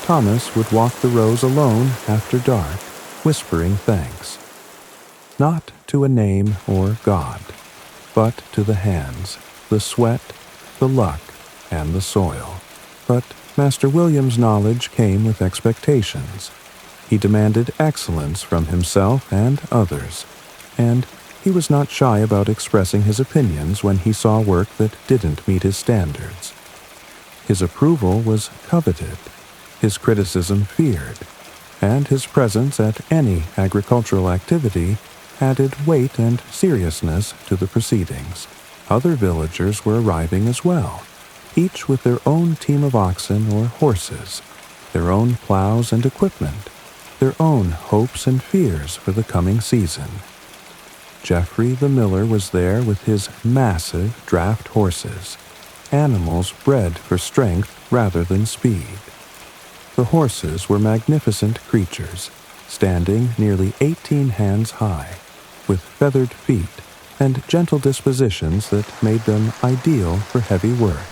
Thomas would walk the rows alone after dark, whispering thanks, not to a name or god, but to the hands, the sweat, the luck, and the soil. But Master William's knowledge came with expectations. He demanded excellence from himself and others, and he was not shy about expressing his opinions when he saw work that didn't meet his standards. His approval was coveted, his criticism feared, and his presence at any agricultural activity added weight and seriousness to the proceedings. Other villagers were arriving as well, each with their own team of oxen or horses, their own plows and equipment, their own hopes and fears for the coming season. Geoffrey the miller was there with his massive draft horses, animals bred for strength rather than speed. The horses were magnificent creatures, standing nearly 18 hands high, with feathered feet and gentle dispositions that made them ideal for heavy work.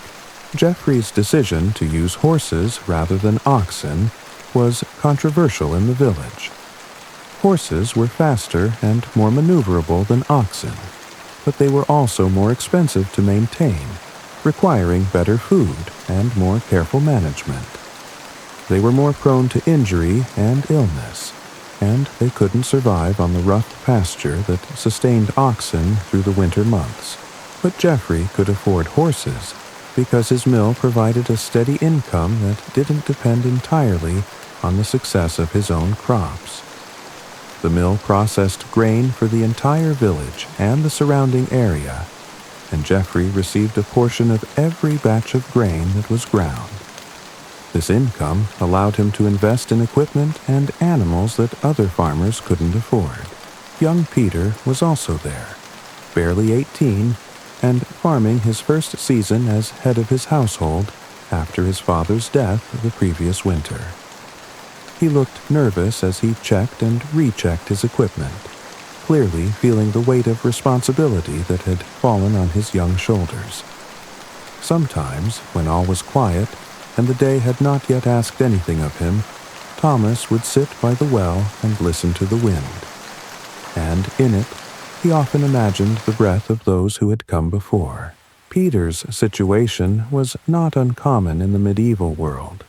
Geoffrey's decision to use horses rather than oxen was controversial in the village. Horses were faster and more maneuverable than oxen, but they were also more expensive to maintain, requiring better food and more careful management. They were more prone to injury and illness, and they couldn't survive on the rough pasture that sustained oxen through the winter months. But Geoffrey could afford horses because his mill provided a steady income that didn't depend entirely on the success of his own crops. The mill processed grain for the entire village and the surrounding area, and Geoffrey received a portion of every batch of grain that was ground. This income allowed him to invest in equipment and animals that other farmers couldn't afford. Young Peter was also there, barely 18, and farming his first season as head of his household after his father's death the previous winter. He looked nervous as he checked and rechecked his equipment, clearly feeling the weight of responsibility that had fallen on his young shoulders. Sometimes, when all was quiet and the day had not yet asked anything of him, Thomas would sit by the well and listen to the wind. And in it, he often imagined the breath of those who had come before. Peter's situation was not uncommon in the medieval world,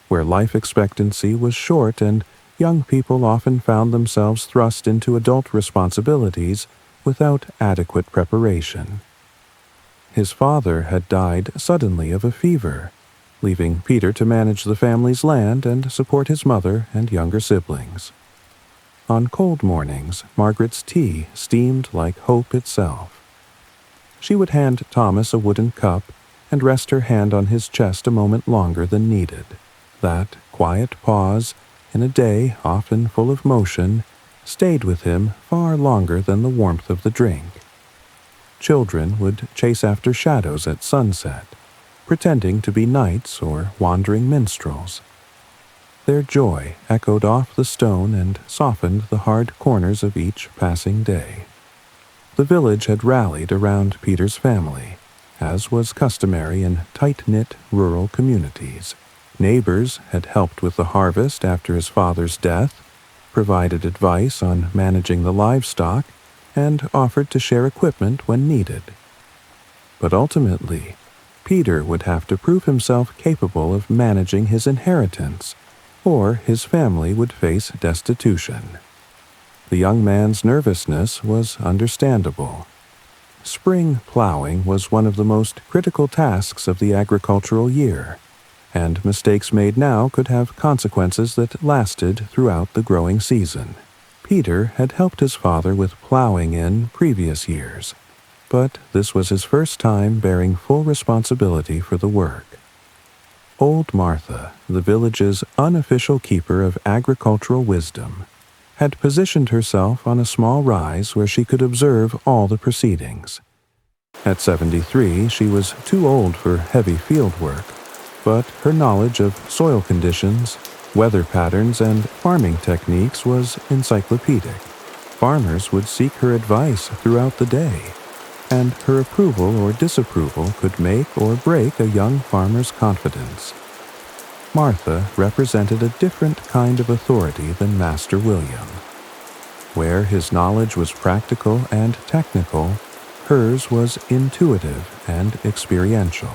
where life expectancy was short and young people often found themselves thrust into adult responsibilities without adequate preparation. His father had died suddenly of a fever, leaving Peter to manage the family's land and support his mother and younger siblings. on cold mornings, Margaret's tea steamed like hope itself. She would hand Thomas a wooden cup and rest her hand on his chest a moment longer than needed. That quiet pause, in a day often full of motion, stayed with him far longer than the warmth of the drink. Children would chase after shadows at sunset, pretending to be knights or wandering minstrels. Their joy echoed off the stone and softened the hard corners of each passing day. The village had rallied around Peter's family, as was customary in tight-knit rural communities. Neighbors had helped with the harvest after his father's death, provided advice on managing the livestock, and offered to share equipment when needed. But ultimately, Peter would have to prove himself capable of managing his inheritance, or his family would face destitution. The young man's nervousness was understandable. Spring plowing was one of the most critical tasks of the agricultural year, and mistakes made now could have consequences that lasted throughout the growing season. Peter had helped his father with plowing in previous years, but this was his first time bearing full responsibility for the work. Old Martha, the village's unofficial keeper of agricultural wisdom, had positioned herself on a small rise where she could observe all the proceedings. At 73, she was too old for heavy field work, but her knowledge of soil conditions, weather patterns, and farming techniques was encyclopedic. Farmers would seek her advice throughout the day, and her approval or disapproval could make or break a young farmer's confidence. Martha represented a different kind of authority than Master William. Where his knowledge was practical and technical, hers was intuitive and experiential.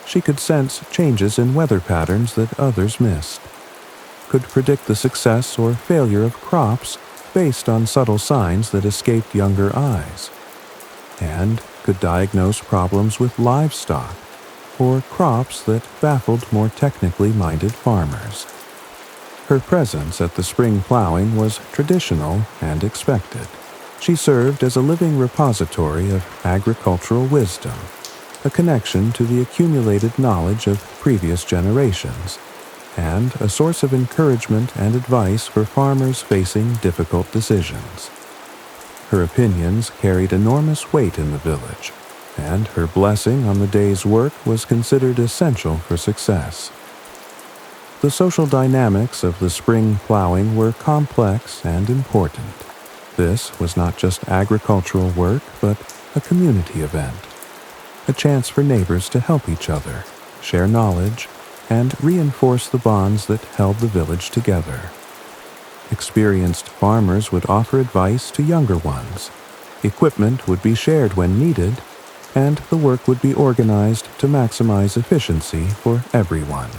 She could sense changes in weather patterns that others missed, could predict the success or failure of crops based on subtle signs that escaped younger eyes, and could diagnose problems with livestock or crops that baffled more technically minded farmers. Her presence at the spring plowing was traditional and expected. She served as a living repository of agricultural wisdom, a connection to the accumulated knowledge of previous generations, and a source of encouragement and advice for farmers facing difficult decisions. Her opinions carried enormous weight in the village, and her blessing on the day's work was considered essential for success. The social dynamics of the spring plowing were complex and important. This was not just agricultural work, but a community event, a chance for neighbors to help each other, share knowledge, and reinforce the bonds that held the village together. Experienced farmers would offer advice to younger ones. Equipment would be shared when needed, and the work would be organized to maximize efficiency for everyone.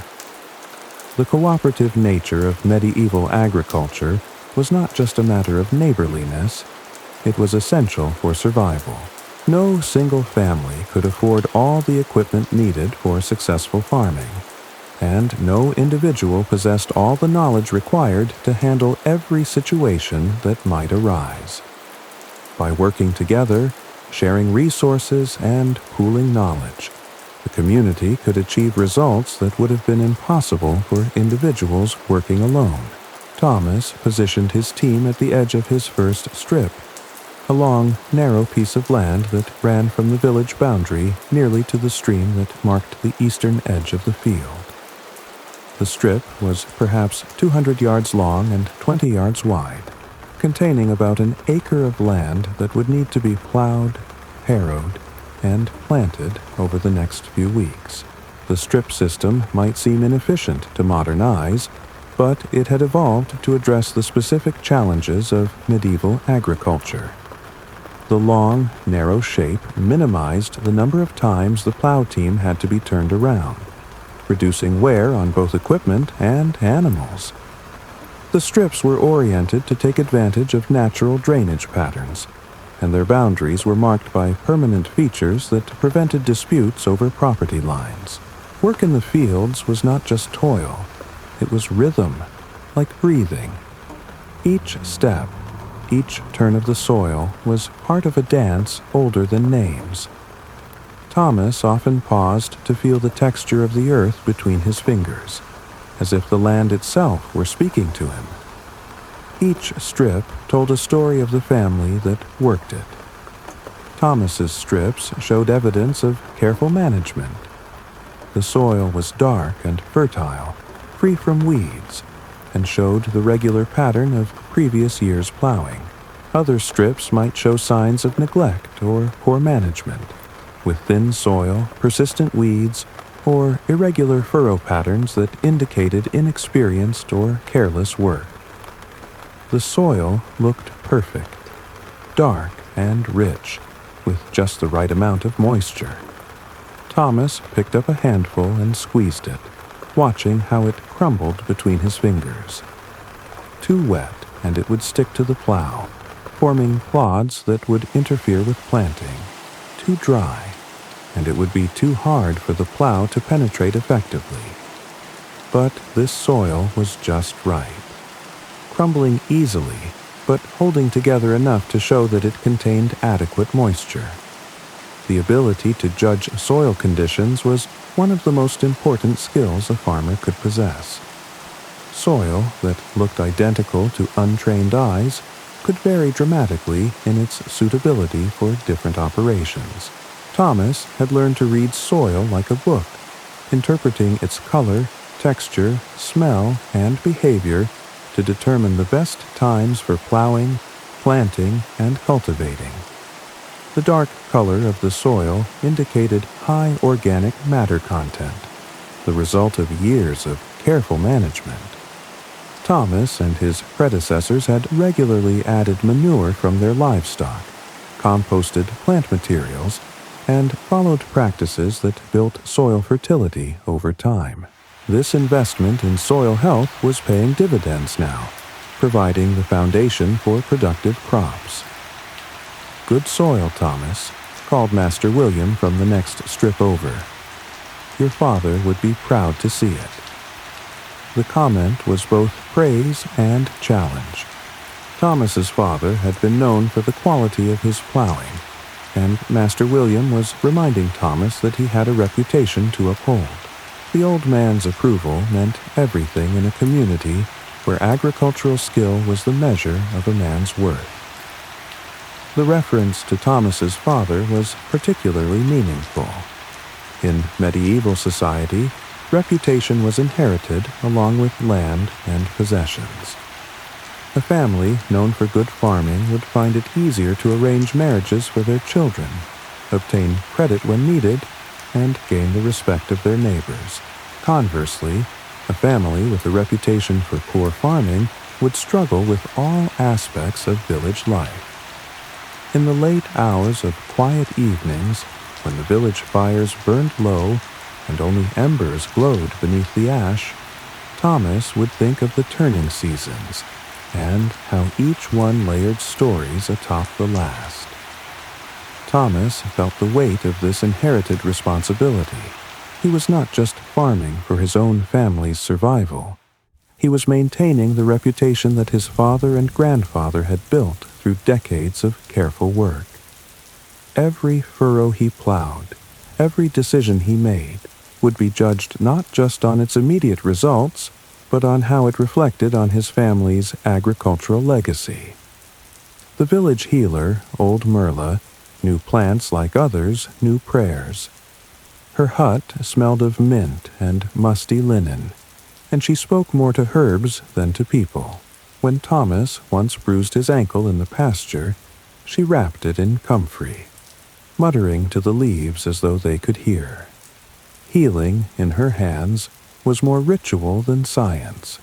The cooperative nature of medieval agriculture was not just a matter of neighborliness, it was essential for survival. No single family could afford all the equipment needed for successful farming, and no individual possessed all the knowledge required to handle every situation that might arise. By working together, sharing resources, and pooling knowledge, the community could achieve results that would have been impossible for individuals working alone. Thomas positioned his team at the edge of his first strip, a long, narrow piece of land that ran from the village boundary nearly to the stream that marked the eastern edge of the field. The strip was perhaps 200 yards long and 20 yards wide, containing about an acre of land that would need to be plowed, harrowed, and planted over the next few weeks. The strip system might seem inefficient to modern eyes, but it had evolved to address the specific challenges of medieval agriculture. The long, narrow shape minimized the number of times the plow team had to be turned around, reducing wear on both equipment and animals. The strips were oriented to take advantage of natural drainage patterns, and their boundaries were marked by permanent features that prevented disputes over property lines. Work in the fields was not just toil, it was rhythm, like breathing. Each step, each turn of the soil was part of a dance older than names. Thomas often paused to feel the texture of the earth between his fingers, as if the land itself were speaking to him. Each strip told a story of the family that worked it. Thomas's strips showed evidence of careful management. The soil was dark and fertile, free from weeds, and showed the regular pattern of previous year's plowing. Other strips might show signs of neglect or poor management, with thin soil, persistent weeds, or irregular furrow patterns that indicated inexperienced or careless work. The soil looked perfect, dark and rich, with just the right amount of moisture. Thomas picked up a handful and squeezed it, watching how it crumbled between his fingers. Too wet, and it would stick to the plow, forming clods that would interfere with planting. Too dry, and it would be too hard for the plow to penetrate effectively. But this soil was just right, crumbling easily, but holding together enough to show that it contained adequate moisture. The ability to judge soil conditions was one of the most important skills a farmer could possess. Soil that looked identical to untrained eyes could vary dramatically in its suitability for different operations. Thomas had learned to read soil like a book, interpreting its color, texture, smell, and behavior to determine the best times for plowing, planting, and cultivating. The dark color of the soil indicated high organic matter content, the result of years of careful management. Thomas and his predecessors had regularly added manure from their livestock, composted plant materials, and followed practices that built soil fertility over time. This investment in soil health was paying dividends now, providing the foundation for productive crops. "Good soil, Thomas," called Master William from the next strip over. "Your father would be proud to see it." The comment was both praise and challenge. Thomas's father had been known for the quality of his plowing, and Master William was reminding Thomas that he had a reputation to uphold. The old man's approval meant everything in a community where agricultural skill was the measure of a man's worth. The reference to Thomas's father was particularly meaningful. In medieval society, reputation was inherited along with land and possessions. A family known for good farming would find it easier to arrange marriages for their children, obtain credit when needed, and gain the respect of their neighbors. Conversely, a family with a reputation for poor farming would struggle with all aspects of village life. In the late hours of quiet evenings, when the village fires burned low and only embers glowed beneath the ash, Thomas would think of the turning seasons and how each one layered stories atop the last. Thomas felt the weight of this inherited responsibility. He was not just farming for his own family's survival. He was maintaining the reputation that his father and grandfather had built through decades of careful work. Every furrow he plowed, every decision he made, would be judged not just on its immediate results, but on how it reflected on his family's agricultural legacy. The village healer, old Merla, knew plants like others knew prayers. Her hut smelled of mint and musty linen, and she spoke more to herbs than to people. When Thomas once bruised his ankle in the pasture, she wrapped it in comfrey, muttering to the leaves as though they could hear. Healing, in her hands, was more ritual than science.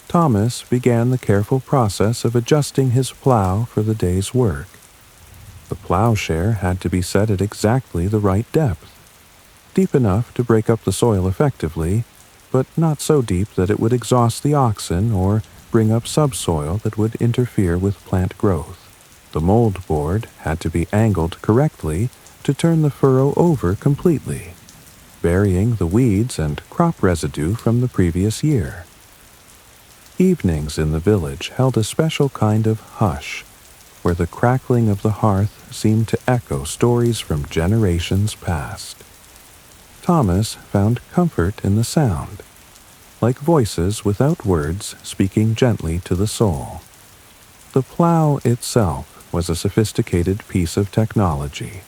Thomas began the careful process of adjusting his plow for the day's work. The plowshare had to be set at exactly the right depth, deep enough to break up the soil effectively, but not so deep that it would exhaust the oxen or bring up subsoil that would interfere with plant growth. The mold board had to be angled correctly to turn the furrow over completely, burying the weeds and crop residue from the previous year. Evenings in the village held a special kind of hush, where the crackling of the hearth seemed to echo stories from generations past. Thomas found comfort in the sound, like voices without words speaking gently to the soul. The plow itself was a sophisticated piece of technology,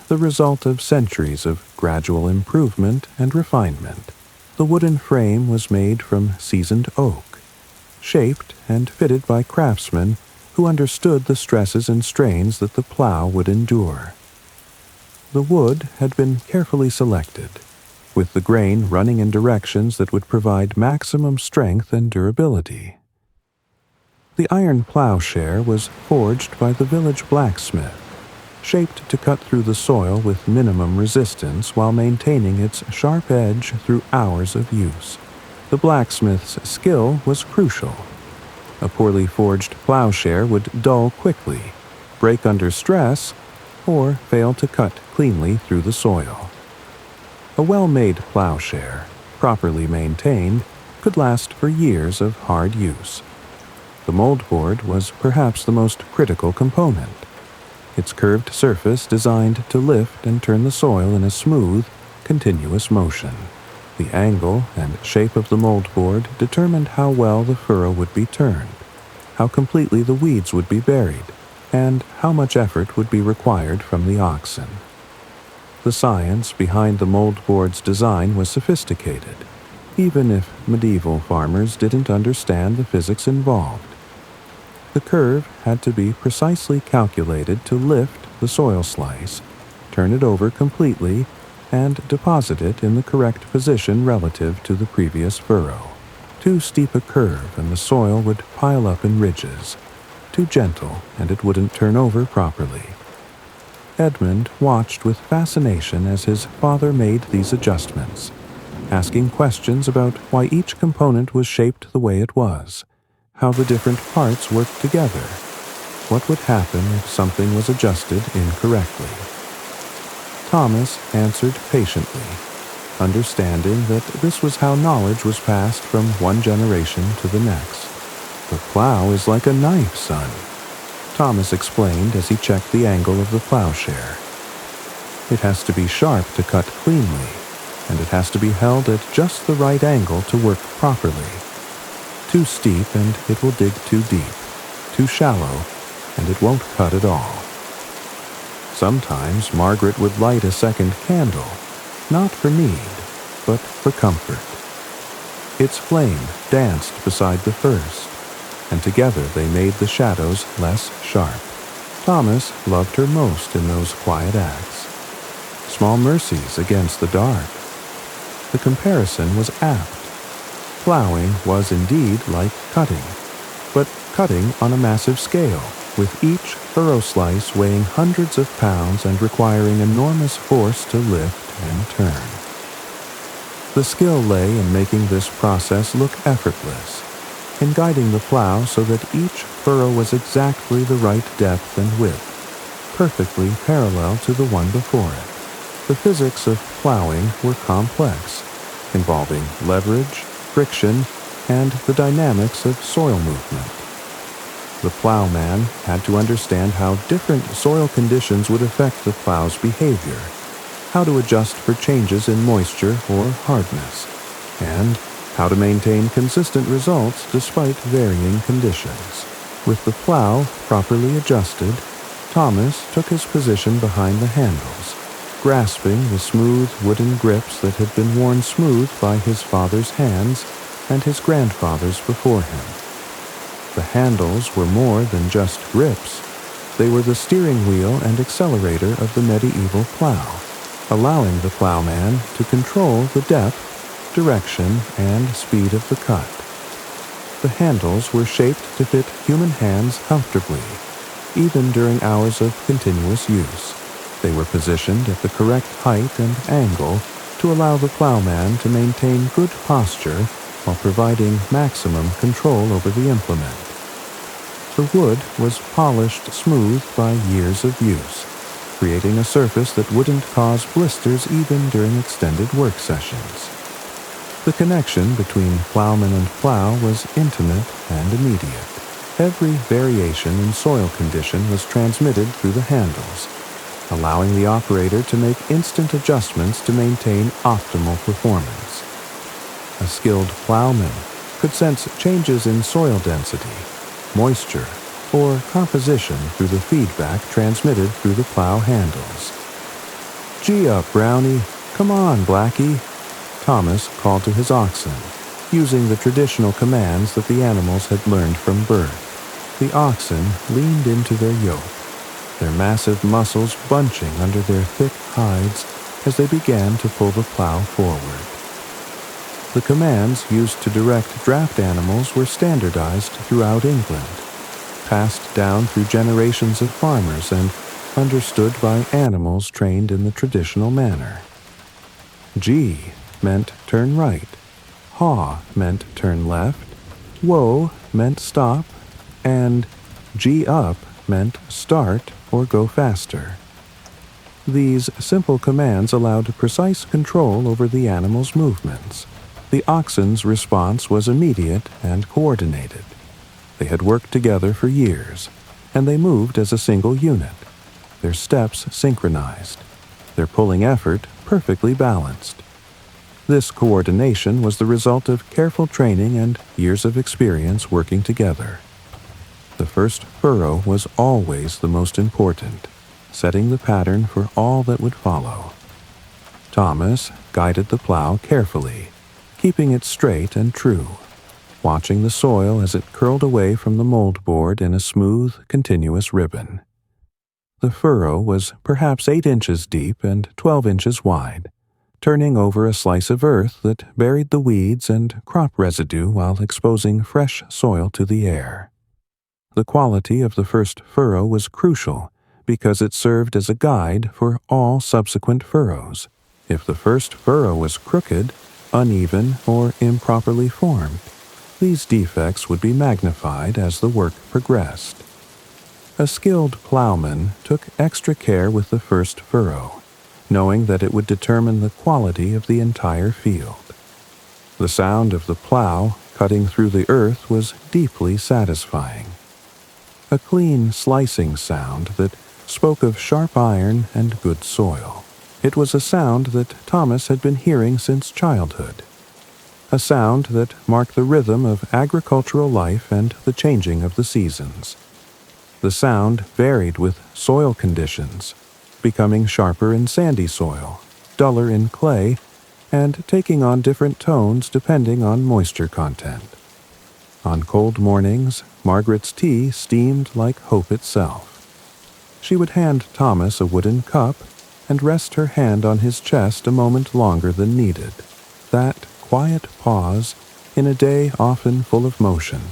the result of centuries of gradual improvement and refinement. The wooden frame was made from seasoned oak, shaped and fitted by craftsmen who understood the stresses and strains that the plow would endure. The wood had been carefully selected, with the grain running in directions that would provide maximum strength and durability. The iron plowshare was forged by the village blacksmith, shaped to cut through the soil with minimum resistance while maintaining its sharp edge through hours of use. The blacksmith's skill was crucial. A poorly forged plowshare would dull quickly, break under stress, or fail to cut cleanly through the soil. A well-made plowshare, properly maintained, could last for years of hard use. The moldboard was perhaps the most critical component. Its curved surface designed to lift and turn the soil in a smooth, continuous motion. The angle and shape of the moldboard determined how well the furrow would be turned, how completely the weeds would be buried, and how much effort would be required from the oxen. The science behind the moldboard's design was sophisticated, even if medieval farmers didn't understand the physics involved. The curve had to be precisely calculated to lift the soil slice, turn it over completely, and deposit it in the correct position relative to the previous furrow. Too steep a curve and the soil would pile up in ridges. Too gentle and it wouldn't turn over properly. Edmund watched with fascination as his father made these adjustments, asking questions about why each component was shaped the way it was, how the different parts worked together, what would happen if something was adjusted incorrectly. Thomas answered patiently, understanding that this was how knowledge was passed from one generation to the next. "The plow is like a knife, son," Thomas explained as he checked the angle of the plowshare. "It has to be sharp to cut cleanly, and it has to be held at just the right angle to work properly. Too steep and it will dig too deep, too shallow and it won't cut at all." Sometimes Margaret would light a second candle, not for need, but for comfort. Its flame danced beside the first, and together they made the shadows less sharp. Thomas loved her most in those quiet acts. Small mercies against the dark. The comparison was apt. Plowing was indeed like cutting, but cutting on a massive scale, with each furrow slice weighing hundreds of pounds and requiring enormous force to lift and turn. The skill lay in making this process look effortless, in guiding the plow so that each furrow was exactly the right depth and width, perfectly parallel to the one before it. The physics of plowing were complex, involving leverage, friction, and the dynamics of soil movement. The plowman had to understand how different soil conditions would affect the plow's behavior, how to adjust for changes in moisture or hardness, and how to maintain consistent results despite varying conditions. With the plow properly adjusted, Thomas took his position behind the handles, grasping the smooth wooden grips that had been worn smooth by his father's hands and his grandfather's before him. The handles were more than just grips. They were the steering wheel and accelerator of the medieval plow, allowing the plowman to control the depth, direction, and speed of the cut. The handles were shaped to fit human hands comfortably, even during hours of continuous use. They were positioned at the correct height and angle to allow the plowman to maintain good posture while providing maximum control over the implement. The wood was polished smooth by years of use, creating a surface that wouldn't cause blisters even during extended work sessions. The connection between plowman and plow was intimate and immediate. Every variation in soil condition was transmitted through the handles, allowing the operator to make instant adjustments to maintain optimal performance. A skilled plowman could sense changes in soil density, moisture, or composition through the feedback transmitted through the plow handles. "Gee up, Brownie! Come on, Blackie!" Thomas called to his oxen, using the traditional commands that the animals had learned from birth. The oxen leaned into their yoke, their massive muscles bunching under their thick hides as they began to pull the plow forward. The commands used to direct draft animals were standardized throughout England, passed down through generations of farmers and understood by animals trained in the traditional manner. G meant turn right, haw meant turn left, whoa meant stop, and G up meant start or go faster. These simple commands allowed precise control over the animal's movements. The oxen's response was immediate and coordinated. They had worked together for years, and they moved as a single unit, their steps synchronized, their pulling effort perfectly balanced. This coordination was the result of careful training and years of experience working together. The first furrow was always the most important, setting the pattern for all that would follow. Thomas guided the plow carefully, keeping it straight and true, watching the soil as it curled away from the moldboard in a smooth, continuous ribbon. The furrow was perhaps 8 inches deep and 12 inches wide, turning over a slice of earth that buried the weeds and crop residue while exposing fresh soil to the air. The quality of the first furrow was crucial because it served as a guide for all subsequent furrows. If the first furrow was crooked, uneven, or improperly formed, these defects would be magnified as the work progressed. A skilled plowman took extra care with the first furrow, knowing that it would determine the quality of the entire field. The sound of the plow cutting through the earth was deeply satisfying. A clean slicing sound that spoke of sharp iron and good soil. It was a sound that Thomas had been hearing since childhood, a sound that marked the rhythm of agricultural life and the changing of the seasons. The sound varied with soil conditions, becoming sharper in sandy soil, duller in clay, and taking on different tones depending on moisture content. On cold mornings, Margaret's tea steamed like hope itself. She would hand Thomas a wooden cup and rest her hand on his chest a moment longer than needed. That quiet pause, in a day often full of motion,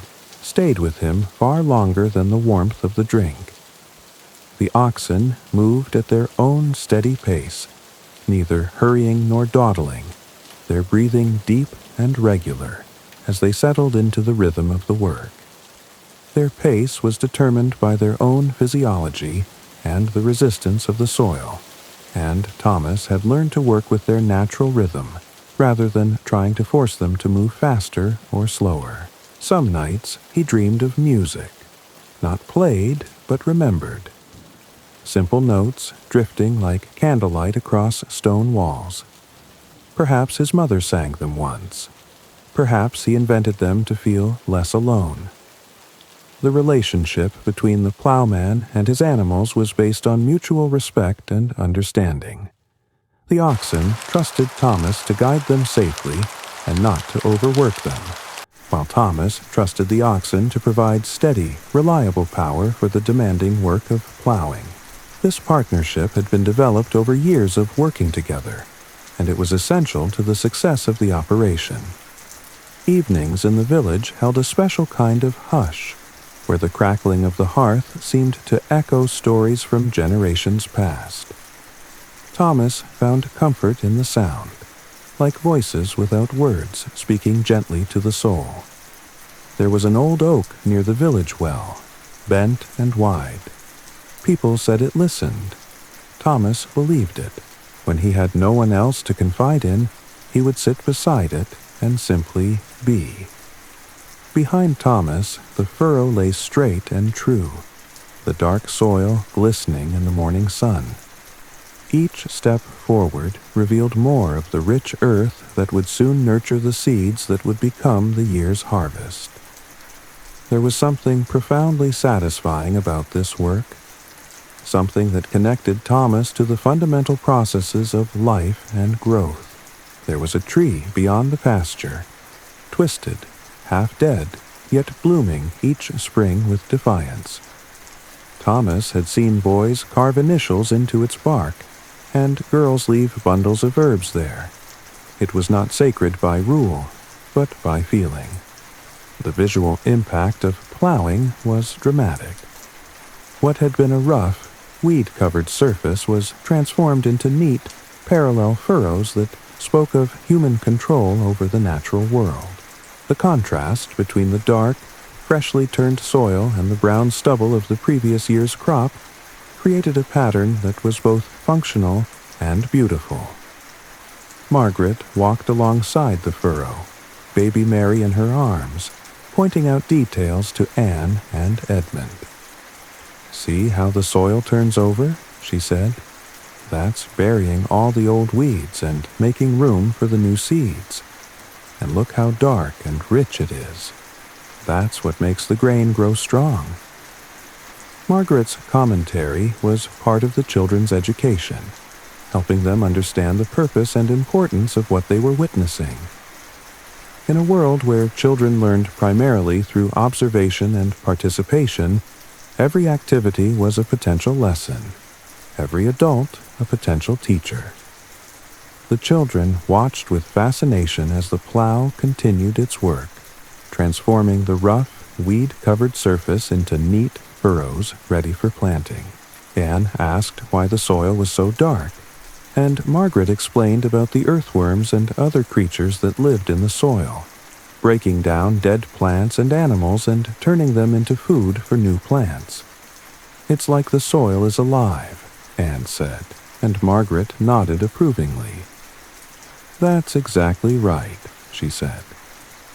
stayed with him far longer than the warmth of the drink. The oxen moved at their own steady pace, neither hurrying nor dawdling, their breathing deep and regular as they settled into the rhythm of the work. Their pace was determined by their own physiology and the resistance of the soil, and Thomas had learned to work with their natural rhythm rather than trying to force them to move faster or slower. Some nights he dreamed of music, not played but remembered. Simple notes drifting like candlelight across stone walls. Perhaps his mother sang them once. Perhaps he invented them to feel less alone. The relationship between the plowman and his animals was based on mutual respect and understanding. The oxen trusted Thomas to guide them safely and not to overwork them, while Thomas trusted the oxen to provide steady, reliable power for the demanding work of plowing. This partnership had been developed over years of working together, and it was essential to the success of the operation. Evenings in the village held a special kind of hush, where the crackling of the hearth seemed to echo stories from generations past. Thomas found comfort in the sound, like voices without words speaking gently to the soul. There was an old oak near the village well, bent and wide. People said it listened. Thomas believed it. When he had no one else to confide in, he would sit beside it and simply be. Behind Thomas, the furrow lay straight and true, the dark soil glistening in the morning sun. Each step forward revealed more of the rich earth that would soon nurture the seeds that would become the year's harvest. There was something profoundly satisfying about this work, something that connected Thomas to the fundamental processes of life and growth. There was a tree beyond the pasture, twisted, half dead, yet blooming each spring with defiance. Thomas had seen boys carve initials into its bark, and girls leave bundles of herbs there. It was not sacred by rule, but by feeling. The visual impact of plowing was dramatic. What had been a rough, weed-covered surface was transformed into neat, parallel furrows that spoke of human control over the natural world. The contrast between the dark, freshly turned soil and the brown stubble of the previous year's crop created a pattern that was both functional and beautiful. Margaret walked alongside the furrow, baby Mary in her arms, pointing out details to Anne and Edmund. "See how the soil turns over?" she said. "That's burying all the old weeds and making room for the new seeds. And look how dark and rich it is. That's what makes the grain grow strong." Margaret's commentary was part of the children's education, helping them understand the purpose and importance of what they were witnessing. In a world where children learned primarily through observation and participation, every activity was a potential lesson, every adult a potential teacher. The children watched with fascination as the plow continued its work, transforming the rough, weed-covered surface into neat furrows ready for planting. Anne asked why the soil was so dark, and Margaret explained about the earthworms and other creatures that lived in the soil, breaking down dead plants and animals and turning them into food for new plants. "It's like the soil is alive," Anne said, and Margaret nodded approvingly. "That's exactly right," she said.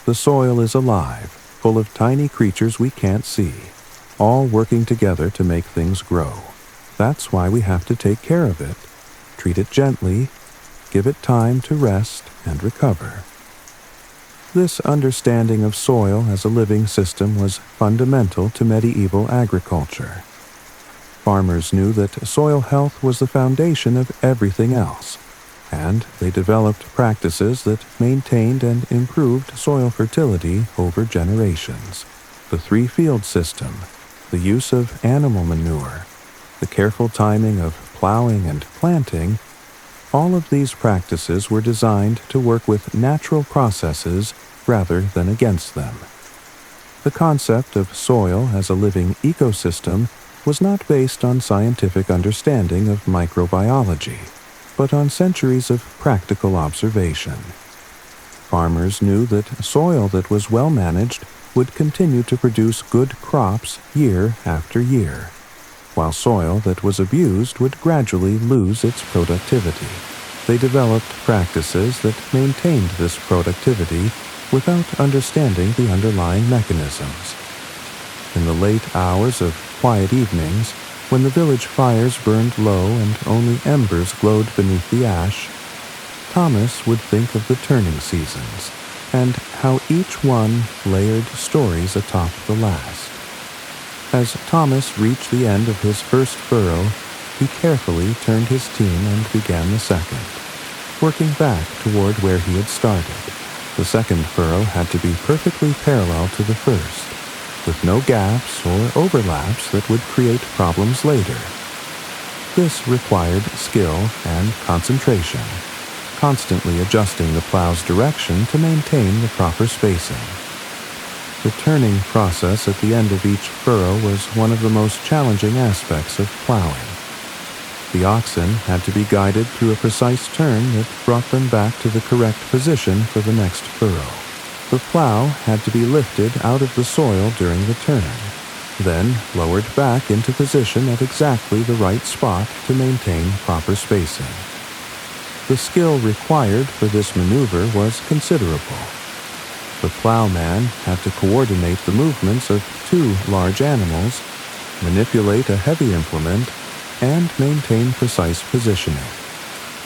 "The soil is alive, full of tiny creatures we can't see, all working together to make things grow. That's why we have to take care of it, treat it gently, give it time to rest and recover." This understanding of soil as a living system was fundamental to medieval agriculture. Farmers knew that soil health was the foundation of everything else, and they developed practices that maintained and improved soil fertility over generations. The three-field system, the use of animal manure, the careful timing of plowing and planting, all of these practices were designed to work with natural processes rather than against them. The concept of soil as a living ecosystem was not based on scientific understanding of microbiology, but on centuries of practical observation. Farmers knew that soil that was well managed would continue to produce good crops year after year, while soil that was abused would gradually lose its productivity. They developed practices that maintained this productivity without understanding the underlying mechanisms. In the late hours of quiet evenings, when the village fires burned low and only embers glowed beneath the ash, Thomas would think of the turning seasons and how each one layered stories atop the last. As Thomas reached the end of his first furrow, he carefully turned his team and began the second, working back toward where he had started. The second furrow had to be perfectly parallel to the first, with no gaps or overlaps that would create problems later. This required skill and concentration, constantly adjusting the plow's direction to maintain the proper spacing. The turning process at the end of each furrow was one of the most challenging aspects of plowing. The oxen had to be guided through a precise turn that brought them back to the correct position for the next furrow. The plow had to be lifted out of the soil during the turn, then lowered back into position at exactly the right spot to maintain proper spacing. The skill required for this maneuver was considerable. The plowman had to coordinate the movements of two large animals, manipulate a heavy implement, and maintain precise positioning,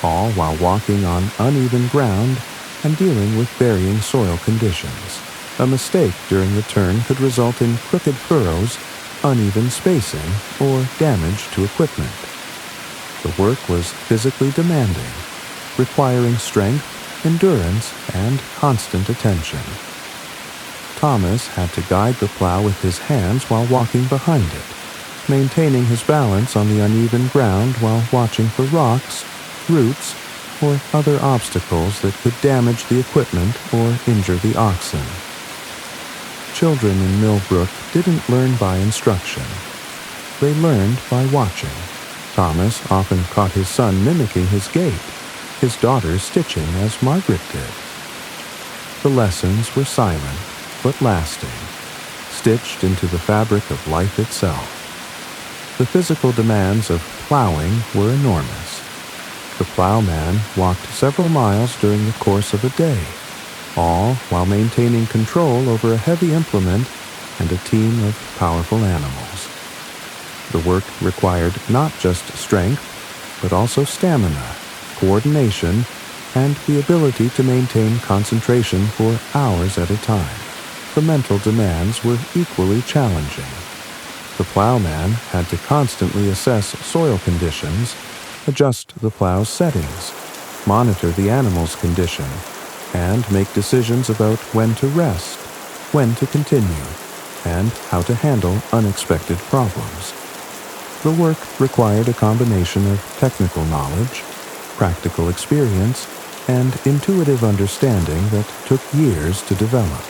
all while walking on uneven ground and dealing with varying soil conditions. A mistake during the turn could result in crooked furrows, uneven spacing, or damage to equipment. The work was physically demanding, requiring strength, endurance, and constant attention. Thomas had to guide the plow with his hands while walking behind it, maintaining his balance on the uneven ground while watching for rocks, roots, or other obstacles that could damage the equipment or injure the oxen. Children in Millbrook didn't learn by instruction. They learned by watching. Thomas often caught his son mimicking his gait, his daughter stitching as Margaret did. The lessons were silent, but lasting, stitched into the fabric of life itself. The physical demands of plowing were enormous. The plowman walked several miles during the course of a day, all while maintaining control over a heavy implement and a team of powerful animals. The work required not just strength, but also stamina, coordination, and the ability to maintain concentration for hours at a time. The mental demands were equally challenging. The plowman had to constantly assess soil conditions, adjust the plow's settings, monitor the animal's condition, and make decisions about when to rest, when to continue, and how to handle unexpected problems. The work required a combination of technical knowledge, practical experience, and intuitive understanding that took years to develop.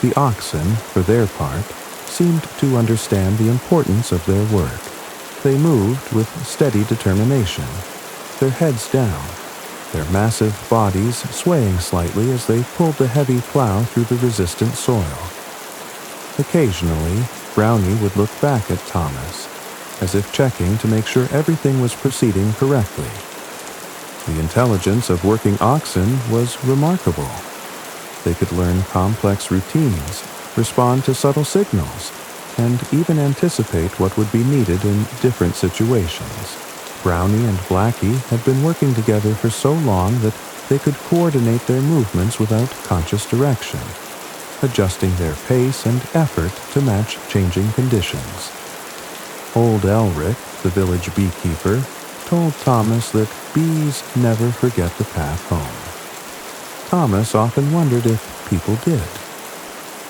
The oxen, for their part, seemed to understand the importance of their work. They moved with steady determination, their heads down, their massive bodies swaying slightly as they pulled the heavy plow through the resistant soil. Occasionally, Brownie would look back at Thomas, as if checking to make sure everything was proceeding correctly. The intelligence of working oxen was remarkable. They could learn complex routines, respond to subtle signals, and even anticipate what would be needed in different situations. Brownie and Blackie had been working together for so long that they could coordinate their movements without conscious direction, adjusting their pace and effort to match changing conditions. Old Elric, the village beekeeper, told Thomas that bees never forget the path home. Thomas often wondered if people did.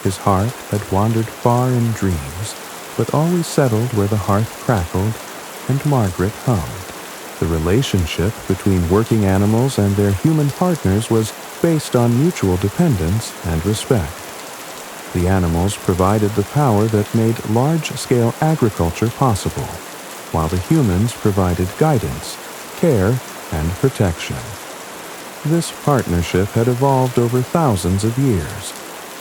His heart had wandered far in dreams, but always settled where the hearth crackled and Margaret hummed. The relationship between working animals and their human partners was based on mutual dependence and respect. The animals provided the power that made large-scale agriculture possible, while the humans provided guidance, care, and protection. This partnership had evolved over thousands of years,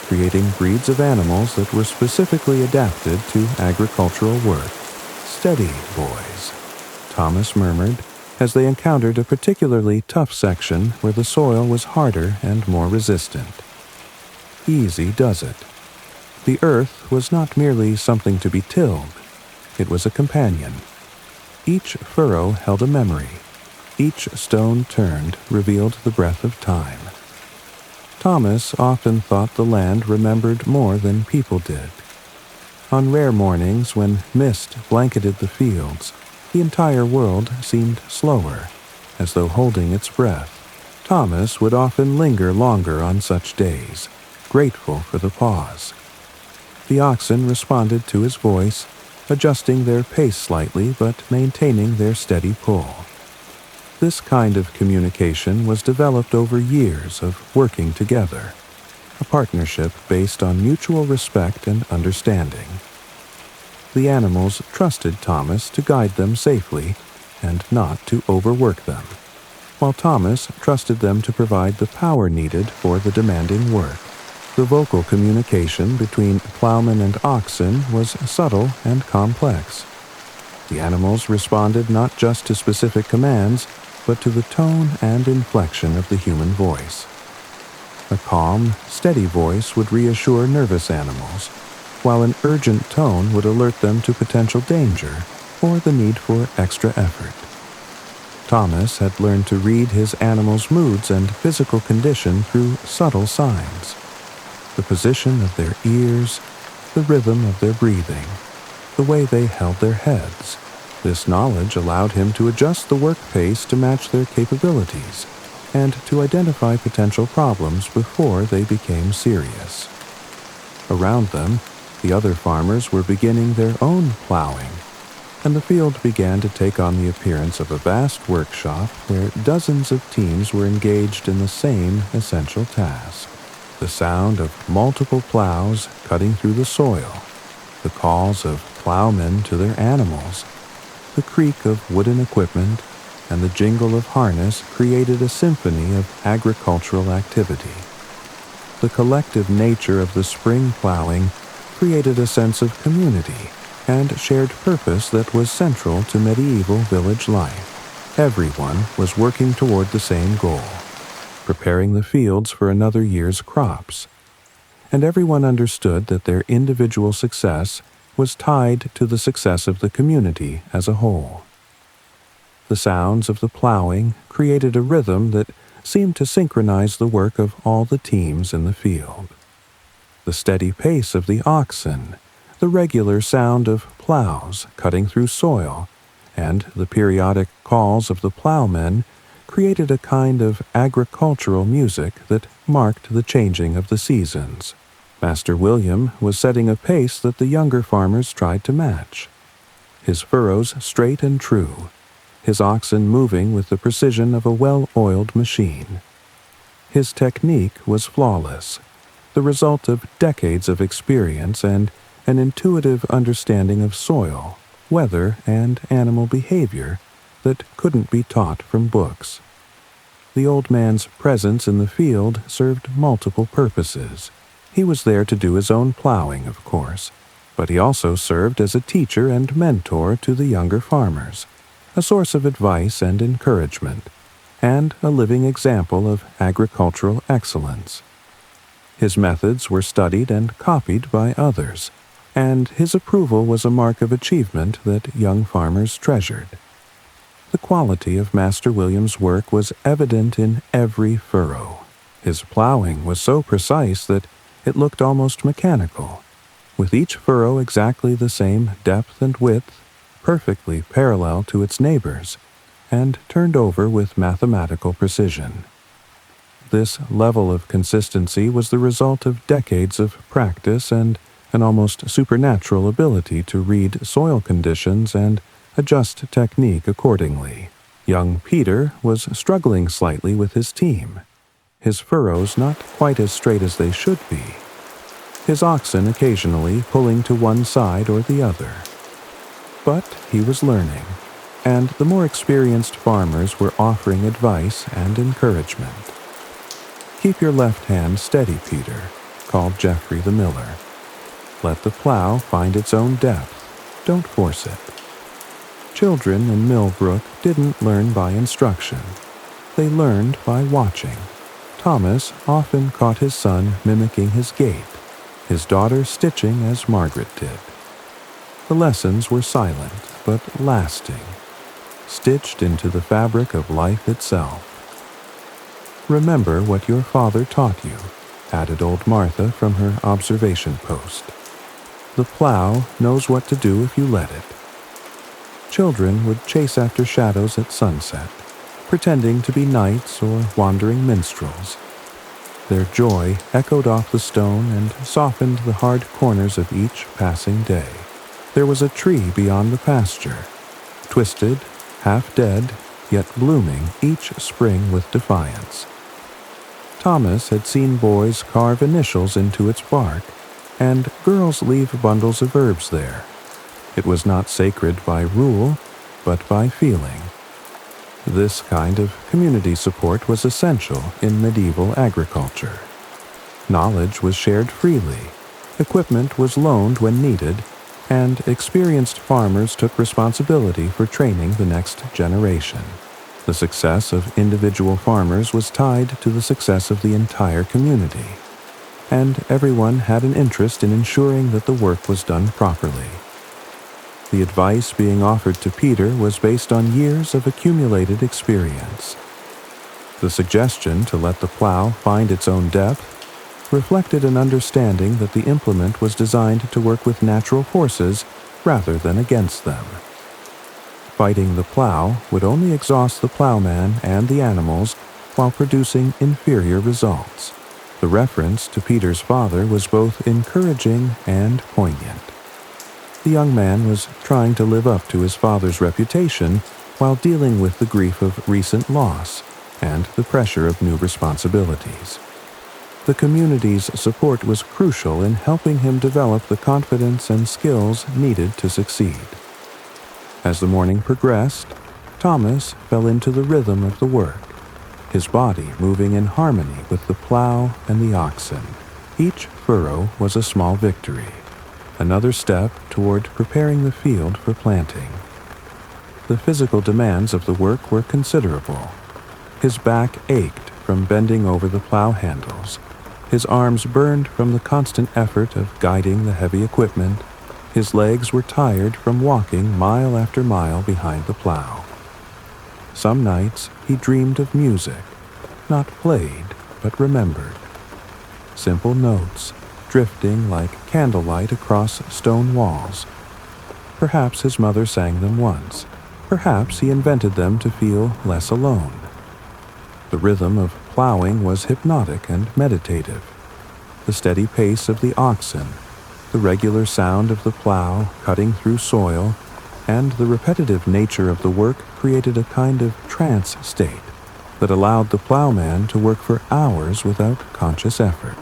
creating breeds of animals that were specifically adapted to agricultural work. "Steady, boys," Thomas murmured, as they encountered a particularly tough section where the soil was harder and more resistant. "Easy does it." The earth was not merely something to be tilled, it was a companion. Each furrow held a memory. Each stone turned revealed the breath of time. Thomas often thought the land remembered more than people did. On rare mornings when mist blanketed the fields, the entire world seemed slower, as though holding its breath. Thomas would often linger longer on such days, grateful for the pause. The oxen responded to his voice, adjusting their pace slightly but maintaining their steady pull. This kind of communication was developed over years of working together, a partnership based on mutual respect and understanding. The animals trusted Thomas to guide them safely and not to overwork them, while Thomas trusted them to provide the power needed for the demanding work. The vocal communication between plowmen and oxen was subtle and complex. The animals responded not just to specific commands, but to the tone and inflection of the human voice. A calm, steady voice would reassure nervous animals, while an urgent tone would alert them to potential danger or the need for extra effort. Thomas had learned to read his animals' moods and physical condition through subtle signs. The position of their ears, the rhythm of their breathing, the way they held their heads. This knowledge allowed him to adjust the work pace to match their capabilities and to identify potential problems before they became serious. Around them, the other farmers were beginning their own plowing, and the field began to take on the appearance of a vast workshop where dozens of teams were engaged in the same essential task. The sound of multiple plows cutting through the soil, the calls of plowmen to their animals, the creak of wooden equipment, and the jingle of harness created a symphony of agricultural activity. The collective nature of the spring plowing created a sense of community and shared purpose that was central to medieval village life. Everyone was working toward the same goal, preparing the fields for another year's crops, and everyone understood that their individual success was tied to the success of the community as a whole. The sounds of the plowing created a rhythm that seemed to synchronize the work of all the teams in the field. The steady pace of the oxen, the regular sound of plows cutting through soil, and the periodic calls of the plowmen created a kind of agricultural music that marked the changing of the seasons. Master William was setting a pace that the younger farmers tried to match. His furrows straight and true, his oxen moving with the precision of a well-oiled machine. His technique was flawless, the result of decades of experience and an intuitive understanding of soil, weather, and animal behavior that couldn't be taught from books. The old man's presence in the field served multiple purposes. He was there to do his own plowing, of course, but he also served as a teacher and mentor to the younger farmers, a source of advice and encouragement, and a living example of agricultural excellence. His methods were studied and copied by others, and his approval was a mark of achievement that young farmers treasured. The quality of Master William's work was evident in every furrow. His plowing was so precise that it looked almost mechanical, with each furrow exactly the same depth and width, perfectly parallel to its neighbors, and turned over with mathematical precision. This level of consistency was the result of decades of practice and an almost supernatural ability to read soil conditions and adjust technique accordingly. Young Peter was struggling slightly with his team, his furrows not quite as straight as they should be, his oxen occasionally pulling to one side or the other. But he was learning, and the more experienced farmers were offering advice and encouragement. "Keep your left hand steady, Peter," called Geoffrey the miller. "Let the plow find its own depth. Don't force it." Children in Millbrook didn't learn by instruction. They learned by watching. Thomas often caught his son mimicking his gait, his daughter stitching as Margaret did. The lessons were silent but lasting, stitched into the fabric of life itself. "Remember what your father taught you," added old Martha from her observation post. "The plow knows what to do if you let it." Children would chase after shadows at sunset, pretending to be knights or wandering minstrels. Their joy echoed off the stone and softened the hard corners of each passing day. There was a tree beyond the pasture, twisted, half dead, yet blooming each spring with defiance. Thomas had seen boys carve initials into its bark, and girls leave bundles of herbs there. It was not sacred by rule, but by feeling. This kind of community support was essential in medieval agriculture. Knowledge was shared freely, equipment was loaned when needed, and experienced farmers took responsibility for training the next generation. The success of individual farmers was tied to the success of the entire community, and everyone had an interest in ensuring that the work was done properly. The advice being offered to Peter was based on years of accumulated experience. The suggestion to let the plow find its own depth reflected an understanding that the implement was designed to work with natural forces rather than against them. Fighting the plow would only exhaust the plowman and the animals while producing inferior results. The reference to Peter's father was both encouraging and poignant. The young man was trying to live up to his father's reputation while dealing with the grief of recent loss and the pressure of new responsibilities. The community's support was crucial in helping him develop the confidence and skills needed to succeed. As the morning progressed, Thomas fell into the rhythm of the work, his body moving in harmony with the plow and the oxen. Each furrow was a small victory, another step toward preparing the field for planting. The physical demands of the work were considerable. His back ached from bending over the plow handles. His arms burned from the constant effort of guiding the heavy equipment. His legs were tired from walking mile after mile behind the plow. Some nights he dreamed of music, not played, but remembered. Simple notes, drifting like candlelight across stone walls. Perhaps his mother sang them once. Perhaps he invented them to feel less alone. The rhythm of plowing was hypnotic and meditative. The steady pace of the oxen, the regular sound of the plow cutting through soil, and the repetitive nature of the work created a kind of trance state that allowed the plowman to work for hours without conscious effort.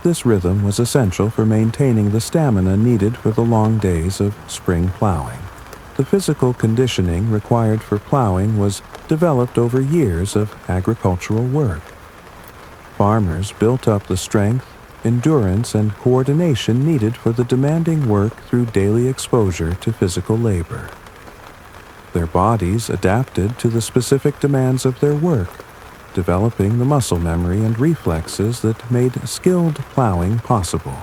This rhythm was essential for maintaining the stamina needed for the long days of spring plowing. The physical conditioning required for plowing was developed over years of agricultural work. Farmers built up the strength, endurance, and coordination needed for the demanding work through daily exposure to physical labor. Their bodies adapted to the specific demands of their work, developing the muscle memory and reflexes that made skilled plowing possible.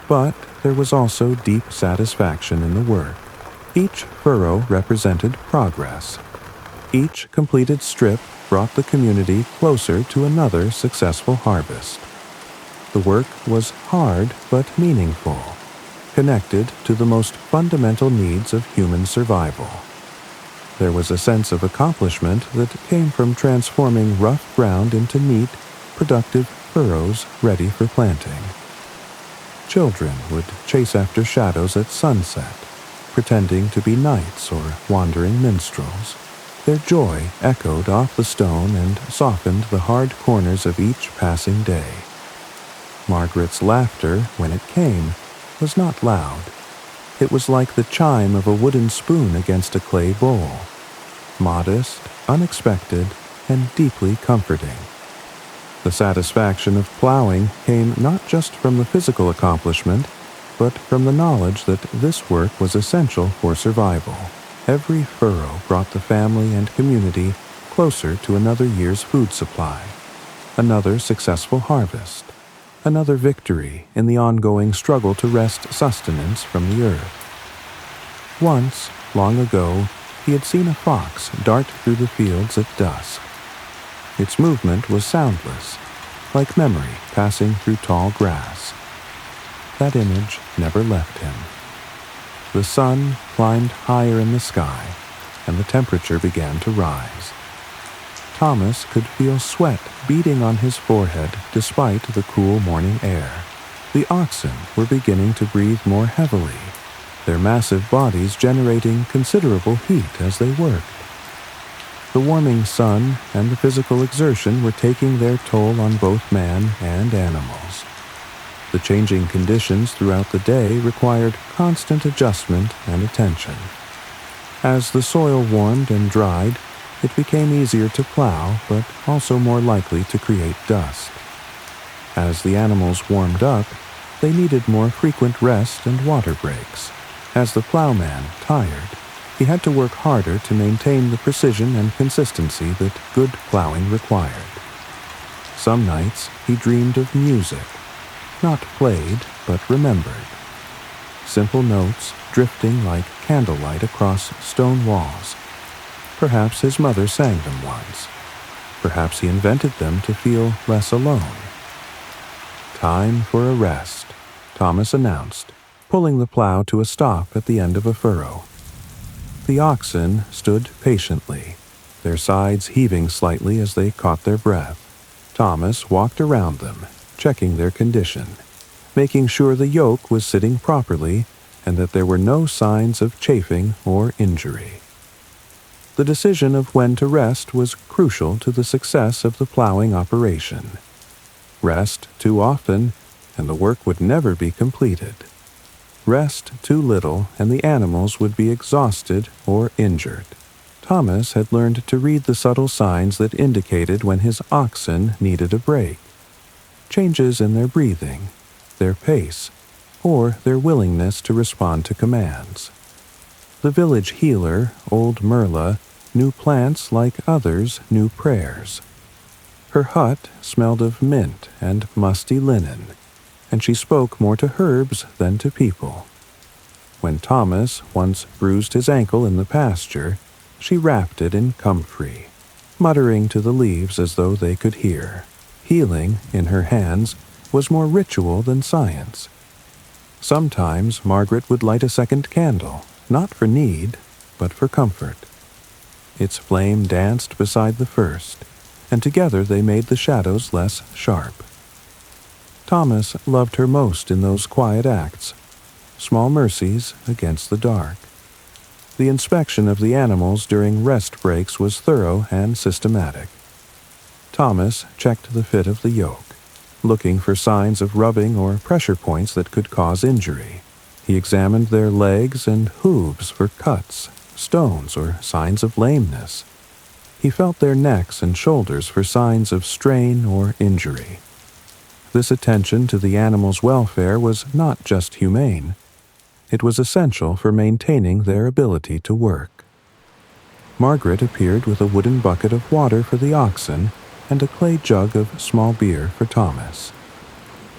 But there was also deep satisfaction in the work. Each furrow represented progress. Each completed strip brought the community closer to another successful harvest. The work was hard but meaningful, connected to the most fundamental needs of human survival. There was a sense of accomplishment that came from transforming rough ground into neat, productive furrows ready for planting. Children would chase after shadows at sunset, pretending to be knights or wandering minstrels. Their joy echoed off the stone and softened the hard corners of each passing day. Margaret's laughter, when it came, was not loud. It was like the chime of a wooden spoon against a clay bowl, modest, unexpected, and deeply comforting. The satisfaction of plowing came not just from the physical accomplishment, but from the knowledge that this work was essential for survival. Every furrow brought the family and community closer to another year's food supply, another successful harvest, another victory in the ongoing struggle to wrest sustenance from the earth. Once, long ago, he had seen a fox dart through the fields at dusk. Its movement was soundless, like memory passing through tall grass. That image never left him. The sun climbed higher in the sky, and the temperature began to rise. Thomas could feel sweat beading on his forehead despite the cool morning air. The oxen were beginning to breathe more heavily, their massive bodies generating considerable heat as they worked. The warming sun and the physical exertion were taking their toll on both man and animals. The changing conditions throughout the day required constant adjustment and attention. As the soil warmed and dried, it became easier to plow, but also more likely to create dust. As the animals warmed up, they needed more frequent rest and water breaks. As the plowman tired, He had to work harder to maintain the precision and consistency that good plowing required. Some nights he dreamed of music, not played but remembered. Simple notes drifting like candlelight across stone walls. Perhaps his mother sang them once. Perhaps he invented them to feel less alone. "Time for a rest," Thomas announced, pulling the plow to a stop at the end of a furrow. The oxen stood patiently, their sides heaving slightly as they caught their breath. Thomas walked around them, checking their condition, making sure the yoke was sitting properly and that there were no signs of chafing or injury. The decision of when to rest was crucial to the success of the plowing operation. Rest too often, and the work would never be completed. Rest too little, and the animals would be exhausted or injured. Thomas had learned to read the subtle signs that indicated when his oxen needed a break. Changes in their breathing, their pace, or their willingness to respond to commands. The village healer, old Merla, knew plants like others knew prayers. Her hut smelled of mint and musty linen, and she spoke more to herbs than to people. When Thomas once bruised his ankle in the pasture, she wrapped it in comfrey, muttering to the leaves as though they could hear. Healing, in her hands, was more ritual than science. Sometimes Margaret would light a second candle, not for need, but for comfort. Its flame danced beside the first, and together they made the shadows less sharp. Thomas loved her most in those quiet acts, small mercies against the dark. The inspection of the animals during rest breaks was thorough and systematic. Thomas checked the fit of the yoke, looking for signs of rubbing or pressure points that could cause injury. He examined their legs and hooves for cuts, stones, or signs of lameness. He felt their necks and shoulders for signs of strain or injury. This attention to the animals' welfare was not just humane. It was essential for maintaining their ability to work. Margaret appeared with a wooden bucket of water for the oxen and a clay jug of small beer for Thomas.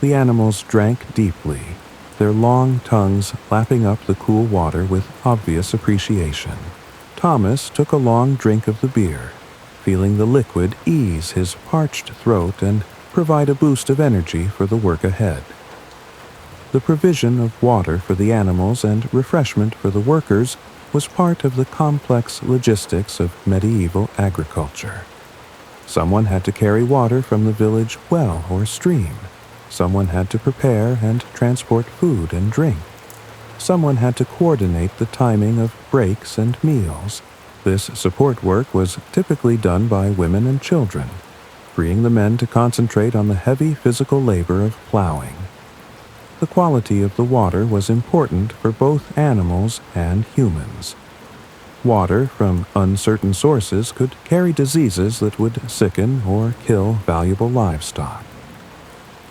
The animals drank deeply, their long tongues lapping up the cool water with obvious appreciation. Thomas took a long drink of the beer, feeling the liquid ease his parched throat and provide a boost of energy for the work ahead. The provision of water for the animals and refreshment for the workers was part of the complex logistics of medieval agriculture. Someone had to carry water from the village well or stream. Someone had to prepare and transport food and drink. Someone had to coordinate the timing of breaks and meals. This support work was typically done by women and children, freeing the men to concentrate on the heavy physical labor of plowing. The quality of the water was important for both animals and humans. Water from uncertain sources could carry diseases that would sicken or kill valuable livestock.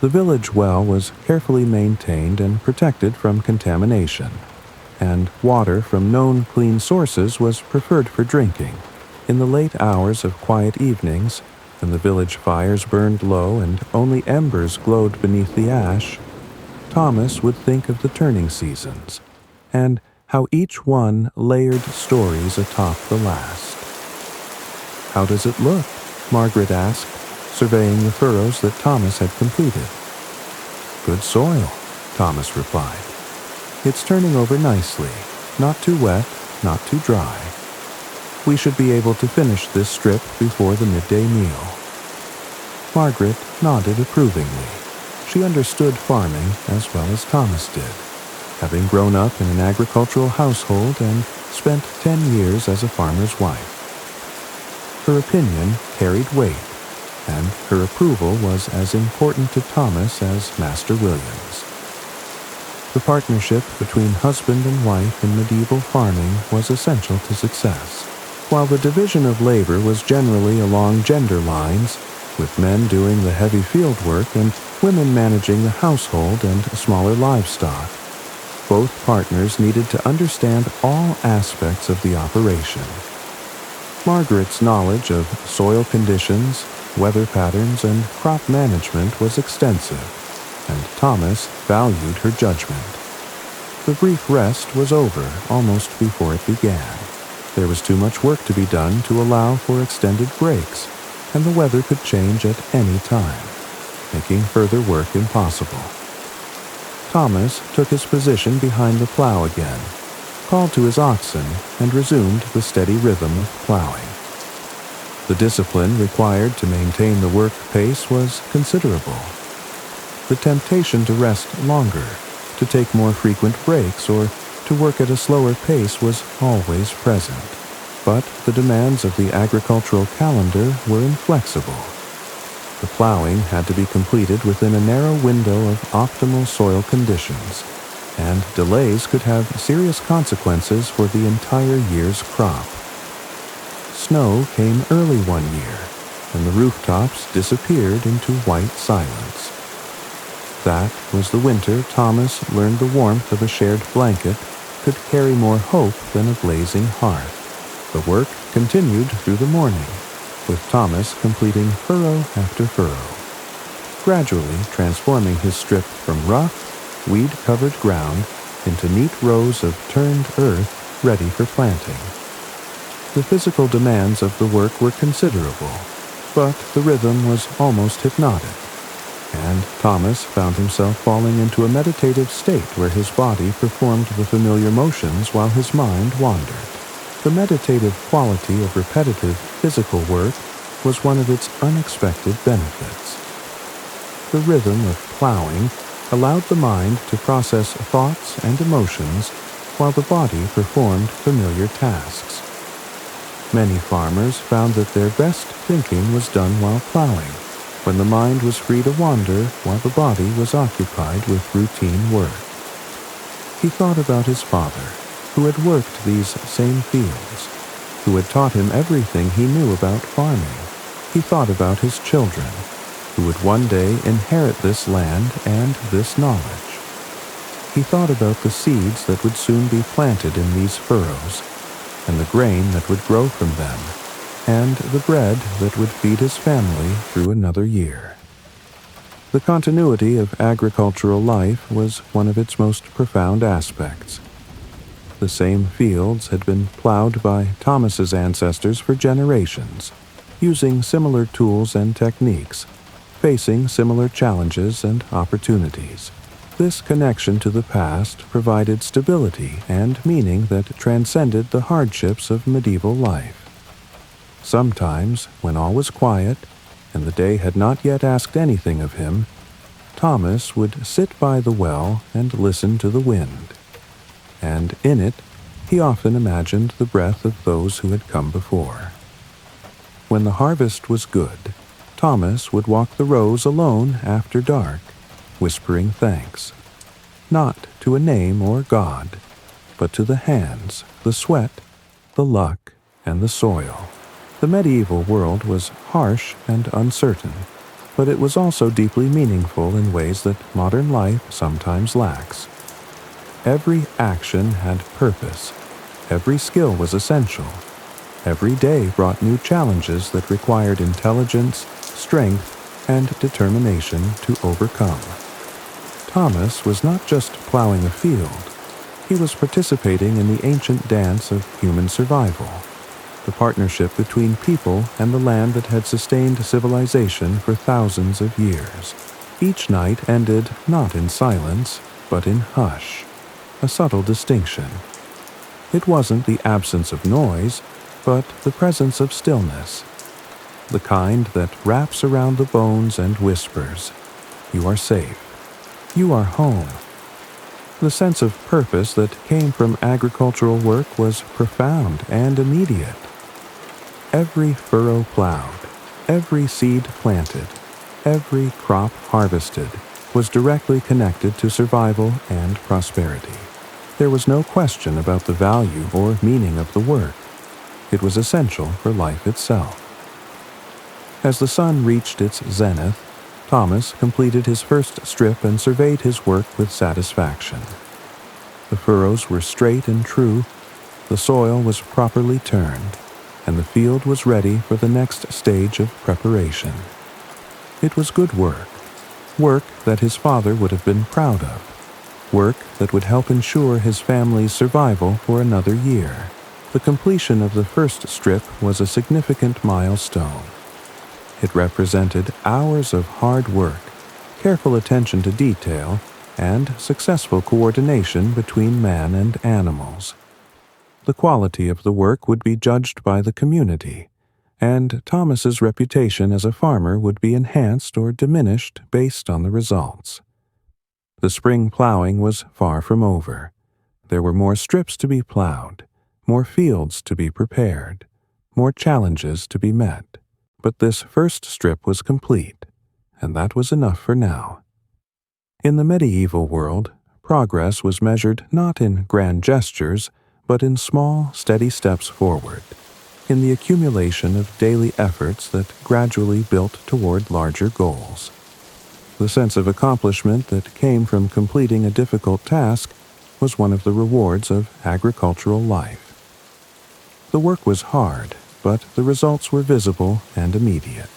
The village well was carefully maintained and protected from contamination, and water from known clean sources was preferred for drinking. In the late hours of quiet evenings, when the village fires burned low and only embers glowed beneath the ash, Thomas would think of the turning seasons, and how each one layered stories atop the last. "How does it look?" Margaret asked, surveying the furrows that Thomas had completed. "Good soil," Thomas replied. "It's turning over nicely, not too wet, not too dry. We should be able to finish this strip before the midday meal." Margaret nodded approvingly. She understood farming as well as Thomas did, having grown up in an agricultural household and spent 10 years as a farmer's wife. Her opinion carried weight, and her approval was as important to Thomas as Master William's. The partnership between husband and wife in medieval farming was essential to success. While the division of labor was generally along gender lines, with men doing the heavy field work and women managing the household and smaller livestock, Both partners needed to understand all aspects of the operation. Margaret's knowledge of soil conditions, weather patterns, and crop management was extensive, and Thomas valued her judgment. The brief rest was over almost before it began. There was too much work to be done to allow for extended breaks, and the weather could change at any time, making further work impossible. Thomas took his position behind the plow again, called to his oxen, and resumed the steady rhythm of plowing. The discipline required to maintain the work pace was considerable. The temptation to rest longer, to take more frequent breaks, or to work at a slower pace was always present, but the demands of the agricultural calendar were inflexible. The plowing had to be completed within a narrow window of optimal soil conditions, and delays could have serious consequences for the entire year's crop. Snow came early one year, and the rooftops disappeared into white silence. That was the winter Thomas learned the warmth of a shared blanket could carry more hope than a blazing hearth. The work continued through the morning, with Thomas completing furrow after furrow, gradually transforming his strip from rough, weed-covered ground into neat rows of turned earth ready for planting. The physical demands of the work were considerable, but the rhythm was almost hypnotic, and Thomas found himself falling into a meditative state where his body performed the familiar motions while his mind wandered. The meditative quality of repetitive physical work was one of its unexpected benefits. The rhythm of plowing allowed the mind to process thoughts and emotions while the body performed familiar tasks. Many farmers found that their best thinking was done while plowing, when the mind was free to wander while the body was occupied with routine work. He thought about his father, who had worked these same fields, who had taught him everything he knew about farming. He thought about his children, who would one day inherit this land and this knowledge. He thought about the seeds that would soon be planted in these furrows, and the grain that would grow from them, and the bread that would feed his family through another year. The continuity of agricultural life was one of its most profound aspects. The same fields had been plowed by Thomas's ancestors for generations, using similar tools and techniques, facing similar challenges and opportunities. This connection to the past provided stability and meaning that transcended the hardships of medieval life. Sometimes, when all was quiet, and the day had not yet asked anything of him, Thomas would sit by the well and listen to the wind. And in it, he often imagined the breath of those who had come before. When the harvest was good, Thomas would walk the rows alone after dark, whispering thanks, not to a name or God, but to the hands, the sweat, the luck, and the soil. The medieval world was harsh and uncertain, but it was also deeply meaningful in ways that modern life sometimes lacks. Every action had purpose. Every skill was essential. Every day brought new challenges that required intelligence, strength, and determination to overcome. Thomas was not just plowing a field. He was participating in the ancient dance of human survival, the partnership between people and the land that had sustained civilization for thousands of years. Each night ended not in silence, but in hush, a subtle distinction. It wasn't the absence of noise, but the presence of stillness, the kind that wraps around the bones and whispers, "You are safe. You are home." The sense of purpose that came from agricultural work was profound and immediate. Every furrow plowed, every seed planted, every crop harvested was directly connected to survival and prosperity. There was no question about the value or meaning of the work. It was essential for life itself. As the sun reached its zenith, Thomas completed his first strip and surveyed his work with satisfaction. The furrows were straight and true, the soil was properly turned, and the field was ready for the next stage of preparation. It was good work that his father would have been proud of, work that would help ensure his family's survival for another year. The completion of the first strip was a significant milestone. It represented hours of hard work, careful attention to detail, and successful coordination between man and animals. The quality of the work would be judged by the community, and Thomas's reputation as a farmer would be enhanced or diminished based on the results. The spring plowing was far from over. There were more strips to be plowed, more fields to be prepared, more challenges to be met. But this first strip was complete, and that was enough for now. In the medieval world, progress was measured not in grand gestures, but in small, steady steps forward, in the accumulation of daily efforts that gradually built toward larger goals. The sense of accomplishment that came from completing a difficult task was one of the rewards of agricultural life. The work was hard, but the results were visible and immediate.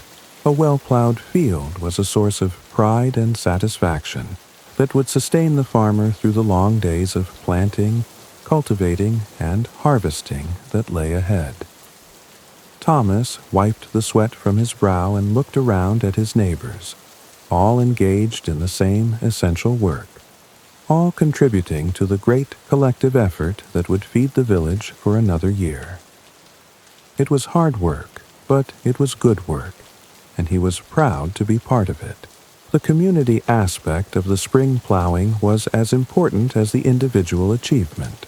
A well-plowed field was a source of pride and satisfaction that would sustain the farmer through the long days of planting, cultivating, and harvesting that lay ahead. Thomas wiped the sweat from his brow and looked around at his neighbors, all engaged in the same essential work, all contributing to the great collective effort that would feed the village for another year. It was hard work, but it was good work, and he was proud to be part of it. The community aspect of the spring plowing was as important as the individual achievement.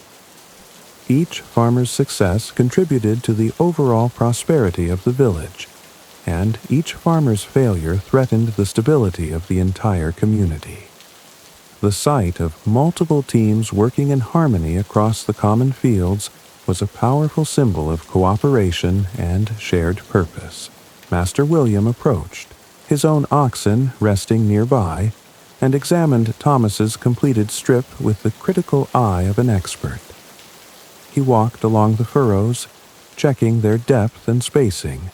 Each farmer's success contributed to the overall prosperity of the village, and each farmer's failure threatened the stability of the entire community. The sight of multiple teams working in harmony across the common fields was a powerful symbol of cooperation and shared purpose. Master William approached, his own oxen resting nearby, and examined Thomas's completed strip with the critical eye of an expert. He walked along the furrows, checking their depth and spacing,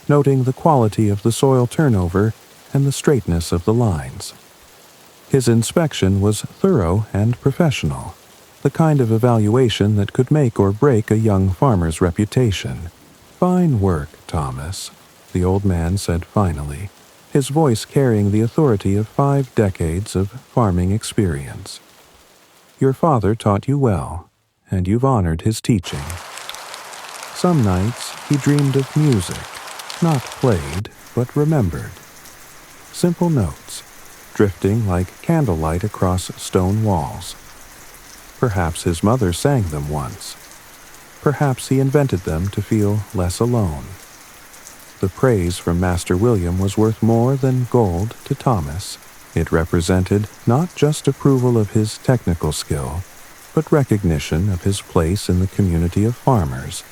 noting the quality of the soil turnover and the straightness of the lines. His inspection was thorough and professional, the kind of evaluation that could make or break a young farmer's reputation. "Fine work, Thomas," the old man said finally, his voice carrying the authority of 5 decades of farming experience. "Your father taught you well, and you've honored his teaching." Some nights he dreamed of music, not played, but remembered. Simple notes, drifting like candlelight across stone walls. Perhaps his mother sang them once. Perhaps he invented them to feel less alone. The praise from Master William was worth more than gold to Thomas. It represented not just approval of his technical skill, but recognition of his place in the community of farmers,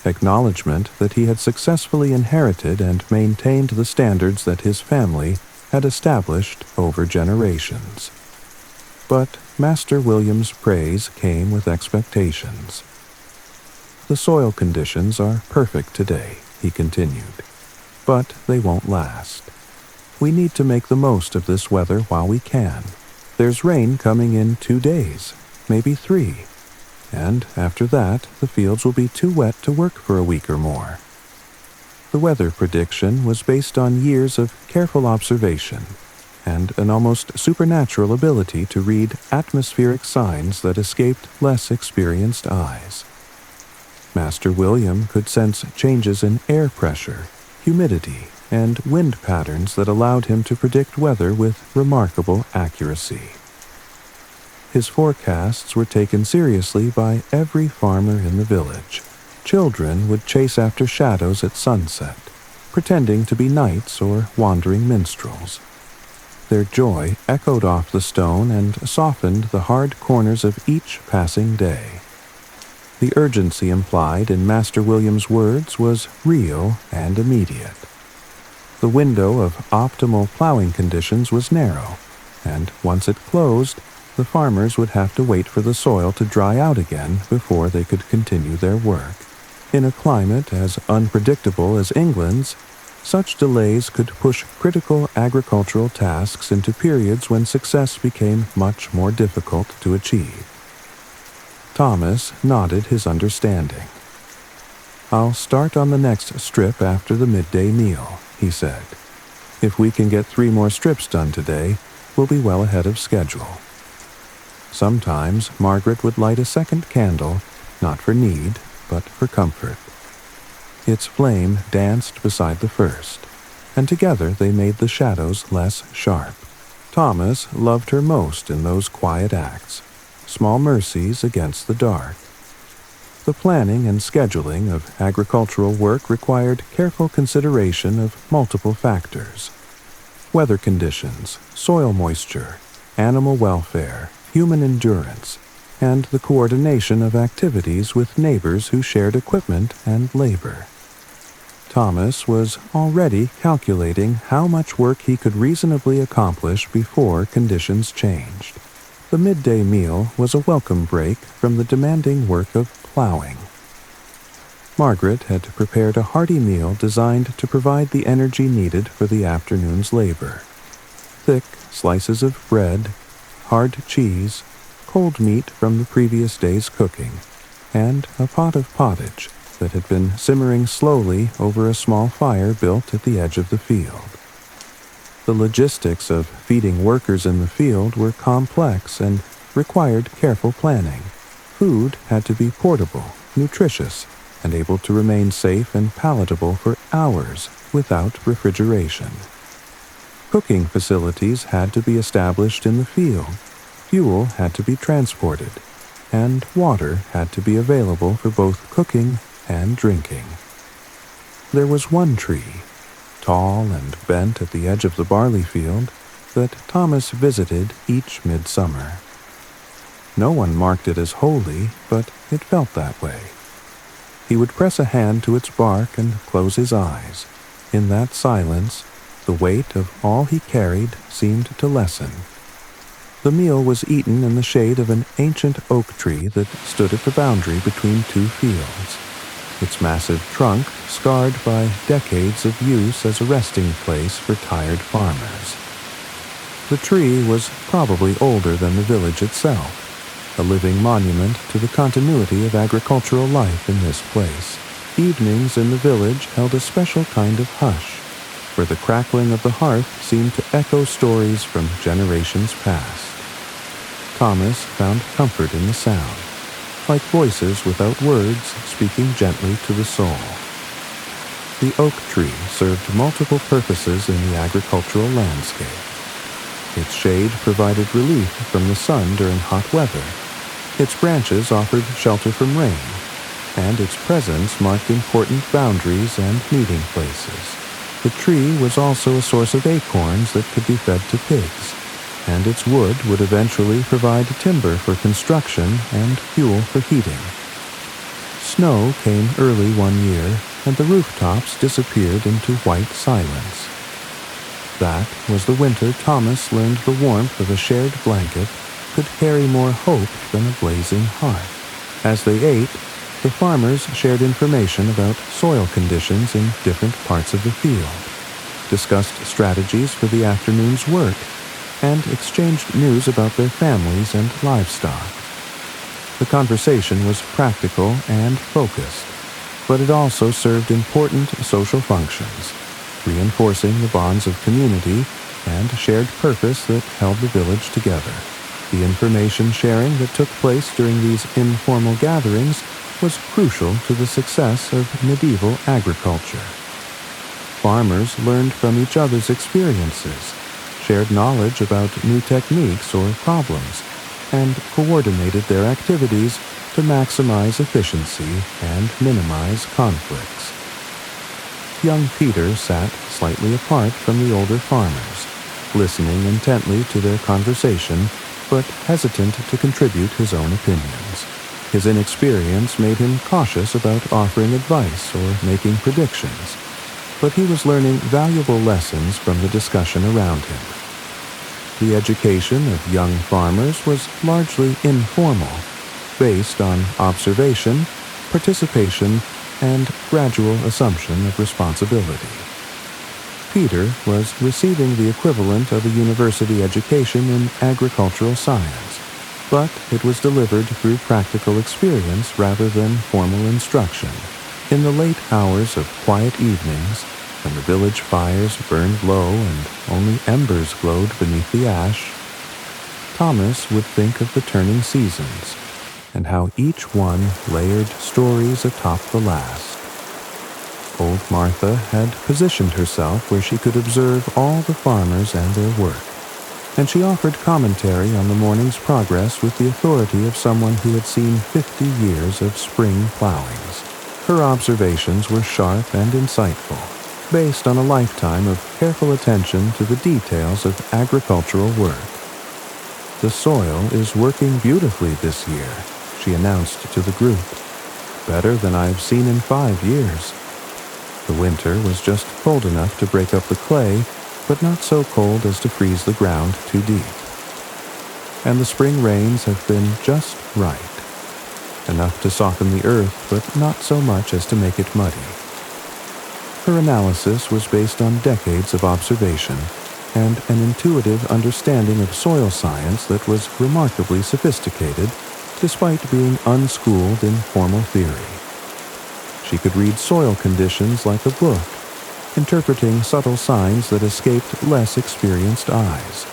acknowledgement that he had successfully inherited and maintained the standards that his family had established over generations. But Master William's praise came with expectations. "The soil conditions are perfect today," he continued, "but they won't last. We need to make the most of this weather while we can. There's rain coming in 2 days, maybe 3, and after that the fields will be too wet to work for a week or more." The weather prediction was based on years of careful observation and an almost supernatural ability to read atmospheric signs that escaped less experienced eyes. Master William could sense changes in air pressure, humidity, and wind patterns that allowed him to predict weather with remarkable accuracy. His forecasts were taken seriously by every farmer in the village. Children would chase after shadows at sunset, pretending to be knights or wandering minstrels. Their joy echoed off the stone and softened the hard corners of each passing day. The urgency implied in Master William's words was real and immediate. The window of optimal plowing conditions was narrow, and once it closed, The farmers would have to wait for the soil to dry out again before they could continue their work. In a climate as unpredictable as England's, such delays could push critical agricultural tasks into periods when success became much more difficult to achieve. Thomas nodded his understanding. "I'll start on the next strip after the midday meal," he said. "If we can get 3 more strips done today, we'll be well ahead of schedule." Sometimes Margaret would light a second candle, not for need, but for comfort. Its flame danced beside the first, and together they made the shadows less sharp. Thomas loved her most in those quiet acts, small mercies against the dark. The planning and scheduling of agricultural work required careful consideration of multiple factors: weather conditions, soil moisture, animal welfare, human endurance, and the coordination of activities with neighbors who shared equipment and labor. Thomas was already calculating how much work he could reasonably accomplish before conditions changed. The midday meal was a welcome break from the demanding work of plowing. Margaret had prepared a hearty meal designed to provide the energy needed for the afternoon's labor. Thick slices of bread, hard cheese, cold meat from the previous day's cooking, and a pot of pottage that had been simmering slowly over a small fire built at the edge of the field. The logistics of feeding workers in the field were complex and required careful planning. Food had to be portable, nutritious, and able to remain safe and palatable for hours without refrigeration. Cooking facilities had to be established in the field, fuel had to be transported, and water had to be available for both cooking and drinking. There was one tree, tall and bent at the edge of the barley field, that Thomas visited each midsummer. No one marked it as holy, but it felt that way. He would press a hand to its bark and close his eyes. In that silence, the weight of all he carried seemed to lessen. The meal was eaten in the shade of an ancient oak tree that stood at the boundary between 2 fields, its massive trunk scarred by decades of use as a resting place for tired farmers. The tree was probably older than the village itself, a living monument to the continuity of agricultural life in this place. Evenings in the village held a special kind of hush, where the crackling of the hearth seemed to echo stories from generations past. Thomas found comfort in the sound, like voices without words speaking gently to the soul. The oak tree served multiple purposes in the agricultural landscape. Its shade provided relief from the sun during hot weather. Its branches offered shelter from rain, and its presence marked important boundaries and meeting places. The tree was also a source of acorns that could be fed to pigs, and its wood would eventually provide timber for construction and fuel for heating. Snow came early one year, and the rooftops disappeared into white silence. That was the winter Thomas learned the warmth of a shared blanket could carry more hope than a blazing hearth. As they ate, the farmers shared information about soil conditions in different parts of the field, discussed strategies for the afternoon's work, and exchanged news about their families and livestock. The conversation was practical and focused, but it also served important social functions, reinforcing the bonds of community and shared purpose that held the village together. The information sharing that took place during these informal gatherings was crucial to the success of medieval agriculture. Farmers learned from each other's experiences, shared knowledge about new techniques or problems, and coordinated their activities to maximize efficiency and minimize conflicts. Young Peter sat slightly apart from the older farmers, listening intently to their conversation, but hesitant to contribute his own opinions. His inexperience made him cautious about offering advice or making predictions, but he was learning valuable lessons from the discussion around him. The education of young farmers was largely informal, based on observation, participation, and gradual assumption of responsibility. Peter was receiving the equivalent of a university education in agricultural science, but it was delivered through practical experience rather than formal instruction. In the late hours of quiet evenings, when the village fires burned low and only embers glowed beneath the ash, Thomas would think of the turning seasons and how each one layered stories atop the last. Old Martha had positioned herself where she could observe all the farmers and their work, and she offered commentary on the morning's progress with the authority of someone who had seen 50 years of spring plowings. Her observations were sharp and insightful, based on a lifetime of careful attention to the details of agricultural work. "The soil is working beautifully this year," she announced to the group. "Better than I've seen in 5 years. The winter was just cold enough to break up the clay, but not so cold as to freeze the ground too deep. And the spring rains have been just right, enough to soften the earth, but not so much as to make it muddy." Her analysis was based on decades of observation and an intuitive understanding of soil science that was remarkably sophisticated, despite being unschooled in formal theory. She could read soil conditions like a book, interpreting subtle signs that escaped less experienced eyes.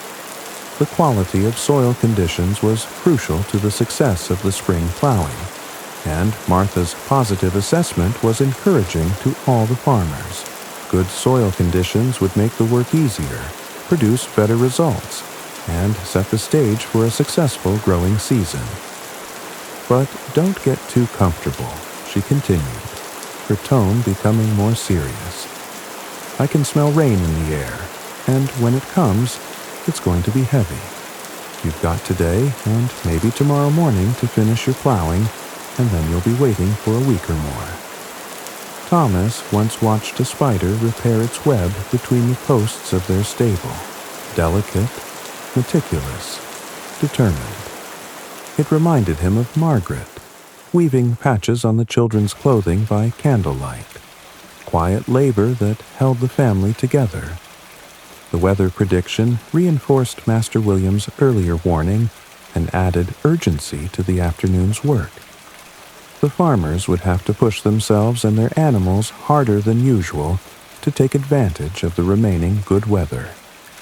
The quality of soil conditions was crucial to the success of the spring plowing, and Martha's positive assessment was encouraging to all the farmers. Good soil conditions would make the work easier, produce better results, and set the stage for a successful growing season. "But don't get too comfortable," she continued, her tone becoming more serious. "I can smell rain in the air, and when it comes, it's going to be heavy. You've got today and maybe tomorrow morning to finish your plowing, and then you'll be waiting for a week or more." Thomas once watched a spider repair its web between the posts of their stable. Delicate, meticulous, determined. It reminded him of Margaret, weaving patches on the children's clothing by candlelight. Quiet labor that held the family together. The weather prediction reinforced Master William's earlier warning and added urgency to the afternoon's work. The farmers would have to push themselves and their animals harder than usual to take advantage of the remaining good weather.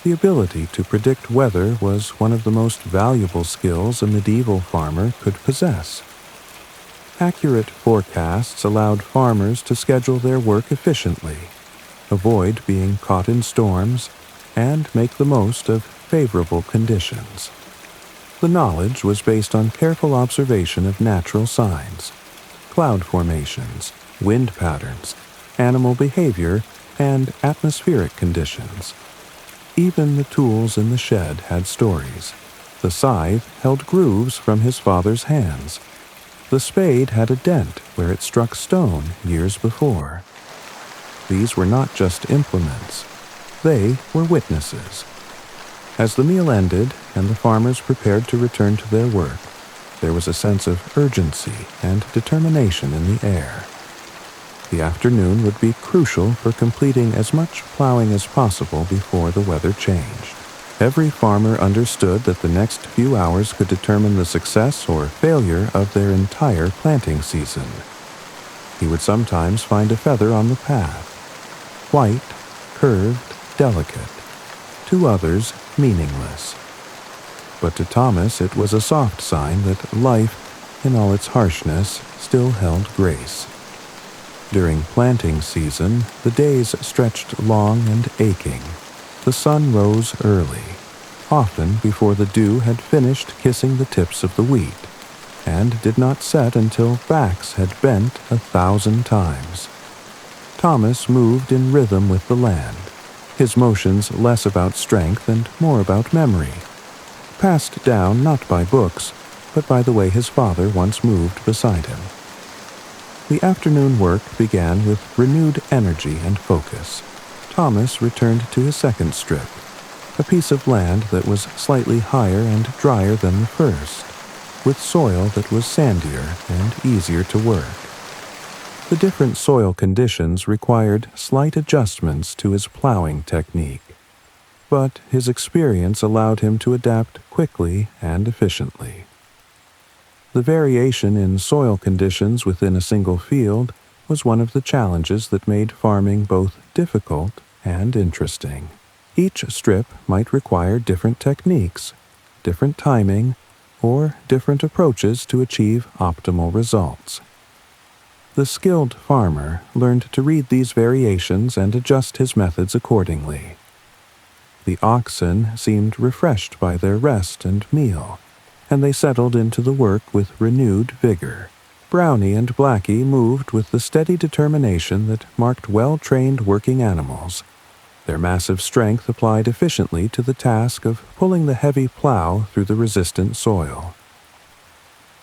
The ability to predict weather was one of the most valuable skills a medieval farmer could possess. Accurate forecasts allowed farmers to schedule their work efficiently, avoid being caught in storms, and make the most of favorable conditions. The knowledge was based on careful observation of natural signs, cloud formations, wind patterns, animal behavior, and atmospheric conditions. Even the tools in the shed had stories. The scythe held grooves from his father's hands. The spade had a dent where it struck stone years before. These were not just implements. They were witnesses. As the meal ended and the farmers prepared to return to their work, there was a sense of urgency and determination in the air. The afternoon would be crucial for completing as much plowing as possible before the weather changed. Every farmer understood that the next few hours could determine the success or failure of their entire planting season. He would sometimes find a feather on the path, white, curved, delicate. To others, meaningless. But to Thomas it was a soft sign that life, in all its harshness, still held grace. During planting season, the days stretched long and aching. The sun rose early, often before the dew had finished kissing the tips of the wheat, and did not set until backs had bent 1,000 times. Thomas moved in rhythm with the land, his motions less about strength and more about memory, passed down not by books, but by the way his father once moved beside him. The afternoon work began with renewed energy and focus. Thomas returned to his second strip, a piece of land that was slightly higher and drier than the first, with soil that was sandier and easier to work. The different soil conditions required slight adjustments to his plowing technique, but his experience allowed him to adapt quickly and efficiently. The variation in soil conditions within a single field was one of the challenges that made farming both difficult and interesting. Each strip might require different techniques, different timing, or different approaches to achieve optimal results. The skilled farmer learned to read these variations and adjust his methods accordingly. The oxen seemed refreshed by their rest and meal, and they settled into the work with renewed vigor. Brownie and Blackie moved with the steady determination that marked well-trained working animals. Their massive strength applied efficiently to the task of pulling the heavy plow through the resistant soil.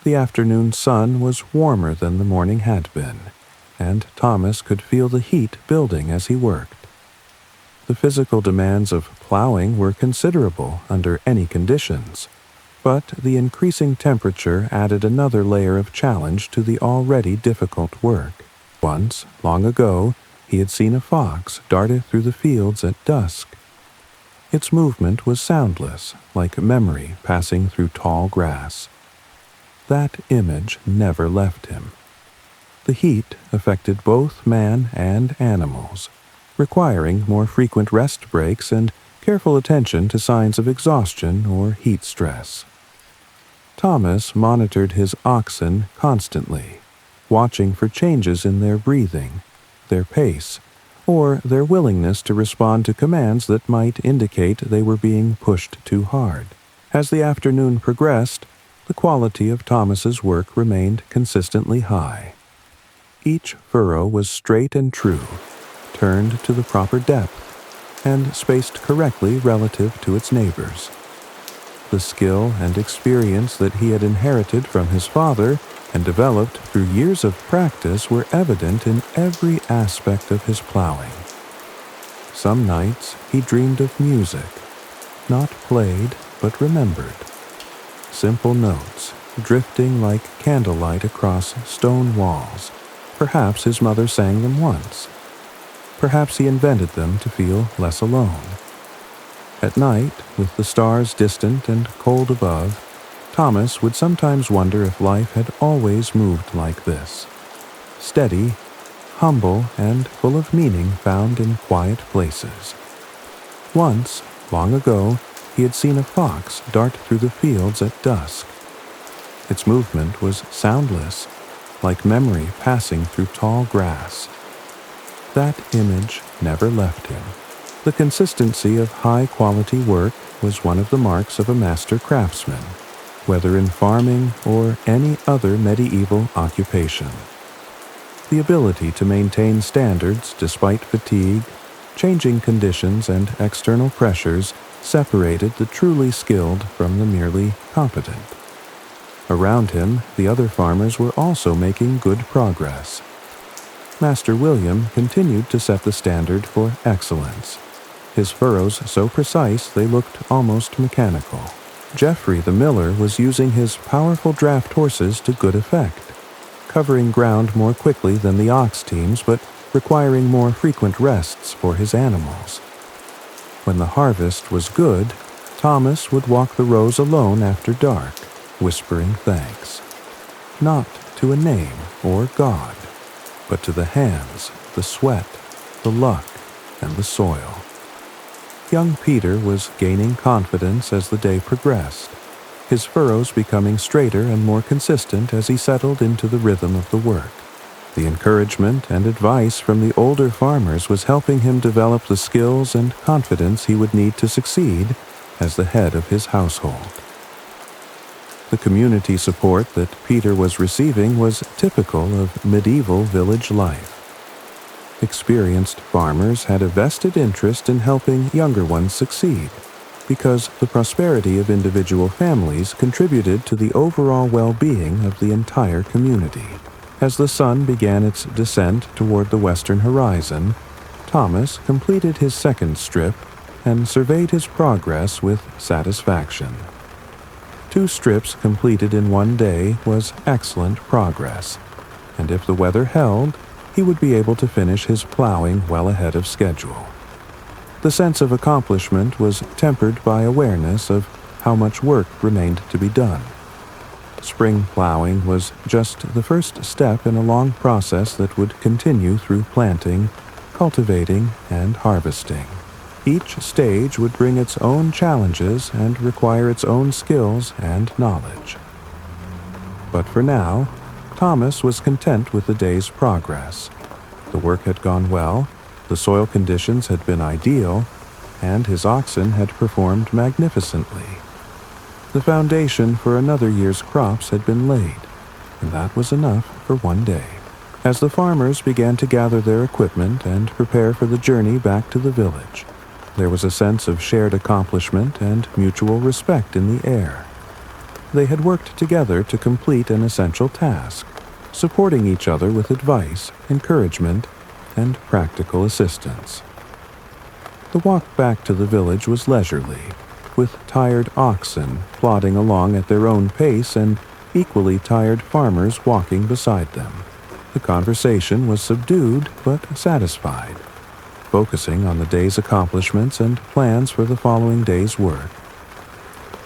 The afternoon sun was warmer than the morning had been, and Thomas could feel the heat building as he worked. The physical demands of plowing were considerable under any conditions, but the increasing temperature added another layer of challenge to the already difficult work. Once, long ago, he had seen a fox darted through the fields at dusk. Its movement was soundless, like memory passing through tall grass. That image never left him. The heat affected both man and animals, requiring more frequent rest breaks and careful attention to signs of exhaustion or heat stress. Thomas monitored his oxen constantly, watching for changes in their breathing, their pace, or their willingness to respond to commands that might indicate they were being pushed too hard. As the afternoon progressed, the quality of Thomas's work remained consistently high. Each furrow was straight and true, turned to the proper depth, and spaced correctly relative to its neighbors. The skill and experience that he had inherited from his father and developed through years of practice were evident in every aspect of his plowing. Some nights he dreamed of music, not played but remembered. Simple notes, drifting like candlelight across stone walls. Perhaps his mother sang them once. Perhaps he invented them to feel less alone. At night, with the stars distant and cold above, Thomas would sometimes wonder if life had always moved like this. Steady, humble, and full of meaning found in quiet places. Once, long ago, he had seen a fox dart through the fields at dusk. Its movement was soundless, like memory passing through tall grass. That image never left him. The consistency of high-quality work was one of the marks of a master craftsman, whether in farming or any other medieval occupation. The ability to maintain standards despite fatigue, changing conditions, and external pressures separated the truly skilled from the merely competent. Around him, the other farmers were also making good progress. Master William continued to set the standard for excellence. His furrows so precise they looked almost mechanical. Geoffrey the miller was using his powerful draft horses to good effect, covering ground more quickly than the ox teams but requiring more frequent rests for his animals. When the harvest was good, Thomas would walk the rows alone after dark, whispering thanks, not to a name or God, but to the hands, the sweat, the luck, and the soil. Young Peter was gaining confidence as the day progressed, his furrows becoming straighter and more consistent as he settled into the rhythm of the work. The encouragement and advice from the older farmers was helping him develop the skills and confidence he would need to succeed as the head of his household. The community support that Peter was receiving was typical of medieval village life. Experienced farmers had a vested interest in helping younger ones succeed, because the prosperity of individual families contributed to the overall well-being of the entire community. As the sun began its descent toward the western horizon, Thomas completed his second strip and surveyed his progress with satisfaction. 2 strips completed in one day was excellent progress, and if the weather held, he would be able to finish his plowing well ahead of schedule. The sense of accomplishment was tempered by awareness of how much work remained to be done. Spring plowing was just the first step in a long process that would continue through planting, cultivating, and harvesting. Each stage would bring its own challenges and require its own skills and knowledge. But for now, Thomas was content with the day's progress. The work had gone well, the soil conditions had been ideal, and his oxen had performed magnificently. The foundation for another year's crops had been laid, and that was enough for one day. As the farmers began to gather their equipment and prepare for the journey back to the village, there was a sense of shared accomplishment and mutual respect in the air. They had worked together to complete an essential task, supporting each other with advice, encouragement, and practical assistance. The walk back to the village was leisurely, with tired oxen plodding along at their own pace and equally tired farmers walking beside them. The conversation was subdued but satisfied, focusing on the day's accomplishments and plans for the following day's work.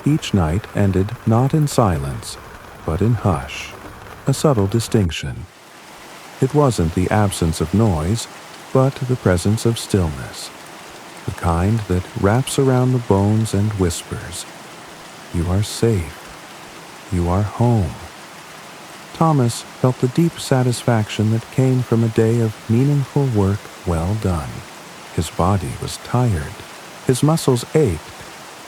Each night ended not in silence, but in hush, a subtle distinction. It wasn't the absence of noise, but the presence of stillness, the kind that wraps around the bones and whispers, "You are safe. You are home." Thomas felt the deep satisfaction that came from a day of meaningful work well done. His body was tired, his muscles ached,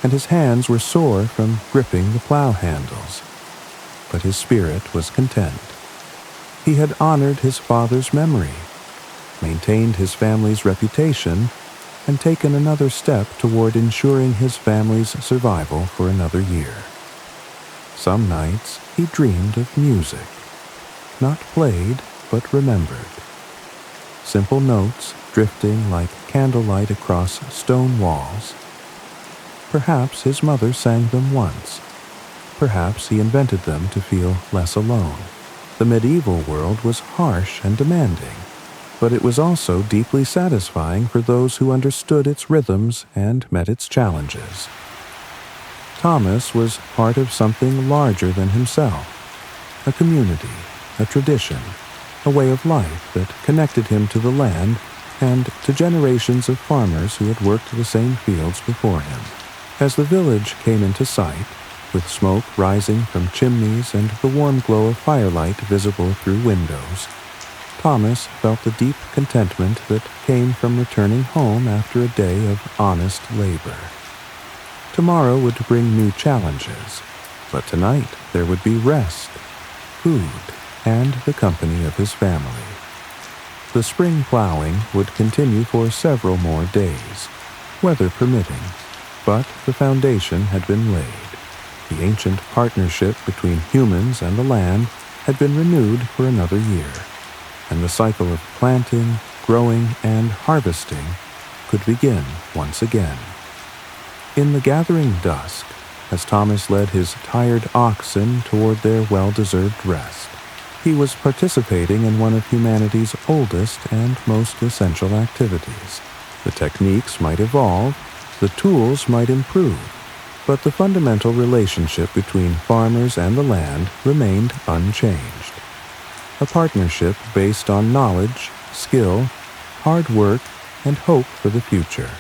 and his hands were sore from gripping the plow handles. But his spirit was content. He had honored his father's memory, maintained his family's reputation, and taken another step toward ensuring his family's survival for another year. Some nights he dreamed of music, not played but remembered. Simple notes drifting like candlelight across stone walls. Perhaps his mother sang them once. Perhaps he invented them to feel less alone. The medieval world was harsh and demanding, but it was also deeply satisfying for those who understood its rhythms and met its challenges. Thomas was part of something larger than himself, a community, a tradition, a way of life that connected him to the land and to generations of farmers who had worked the same fields before him. As the village came into sight, with smoke rising from chimneys and the warm glow of firelight visible through windows, Thomas felt the deep contentment that came from returning home after a day of honest labor. Tomorrow would bring new challenges, but tonight there would be rest, food, and the company of his family. The spring plowing would continue for several more days, weather permitting, but the foundation had been laid. The ancient partnership between humans and the land had been renewed for another year, and the cycle of planting, growing, and harvesting could begin once again. In the gathering dusk, as Thomas led his tired oxen toward their well-deserved rest, he was participating in one of humanity's oldest and most essential activities. The techniques might evolve, the tools might improve, but the fundamental relationship between farmers and the land remained unchanged. A partnership based on knowledge, skill, hard work, and hope for the future.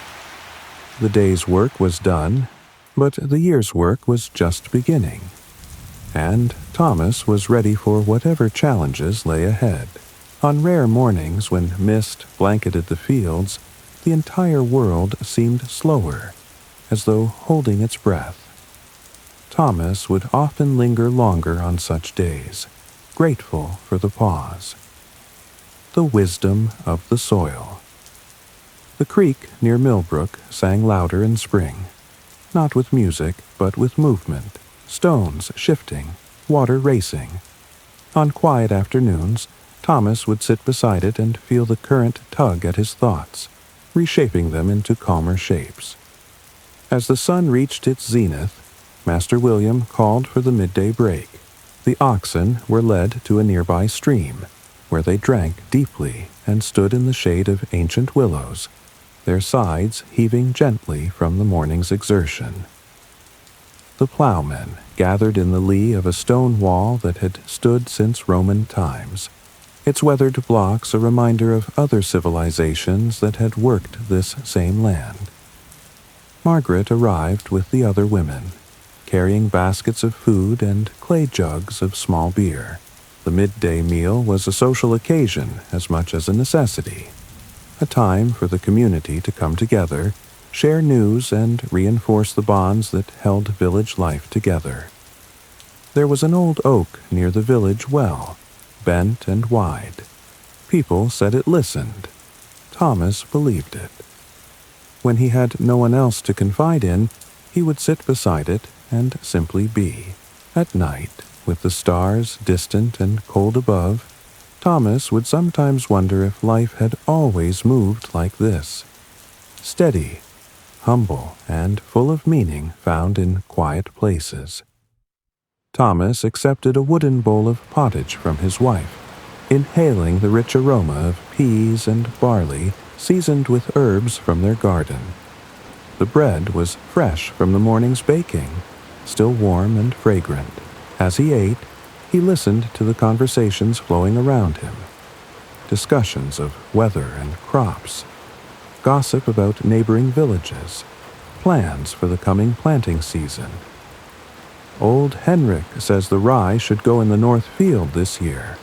The day's work was done, but the year's work was just beginning. And Thomas was ready for whatever challenges lay ahead. On rare mornings when mist blanketed the fields, the entire world seemed slower, as though holding its breath. Thomas would often linger longer on such days, grateful for the pause. The wisdom of the soil. The creek near Millbrook sang louder in spring, not with music, but with movement, stones shifting, water racing. On quiet afternoons, Thomas would sit beside it and feel the current tug at his thoughts, reshaping them into calmer shapes. As the sun reached its zenith, Master William called for the midday break. The oxen were led to a nearby stream, where they drank deeply and stood in the shade of ancient willows, their sides heaving gently from the morning's exertion. The plowmen gathered in the lee of a stone wall that had stood since Roman times, its weathered blocks a reminder of other civilizations that had worked this same land. Margaret arrived with the other women, carrying baskets of food and clay jugs of small beer. The midday meal was a social occasion as much as a necessity, a time for the community to come together, share news, and reinforce the bonds that held village life together. There was an old oak near the village well, bent and wide. People said it listened. Thomas believed it. When he had no one else to confide in, he would sit beside it and simply be. At night, with the stars distant and cold above, Thomas would sometimes wonder if life had always moved like this. Steady, humble, and full of meaning found in quiet places. Thomas accepted a wooden bowl of pottage from his wife, inhaling the rich aroma of peas and barley seasoned with herbs from their garden. The bread was fresh from the morning's baking, still warm and fragrant. As he ate, he listened to the conversations flowing around him. Discussions of weather and crops, gossip about neighboring villages, plans for the coming planting season. Old Henrik says the rye should go in the north field this year,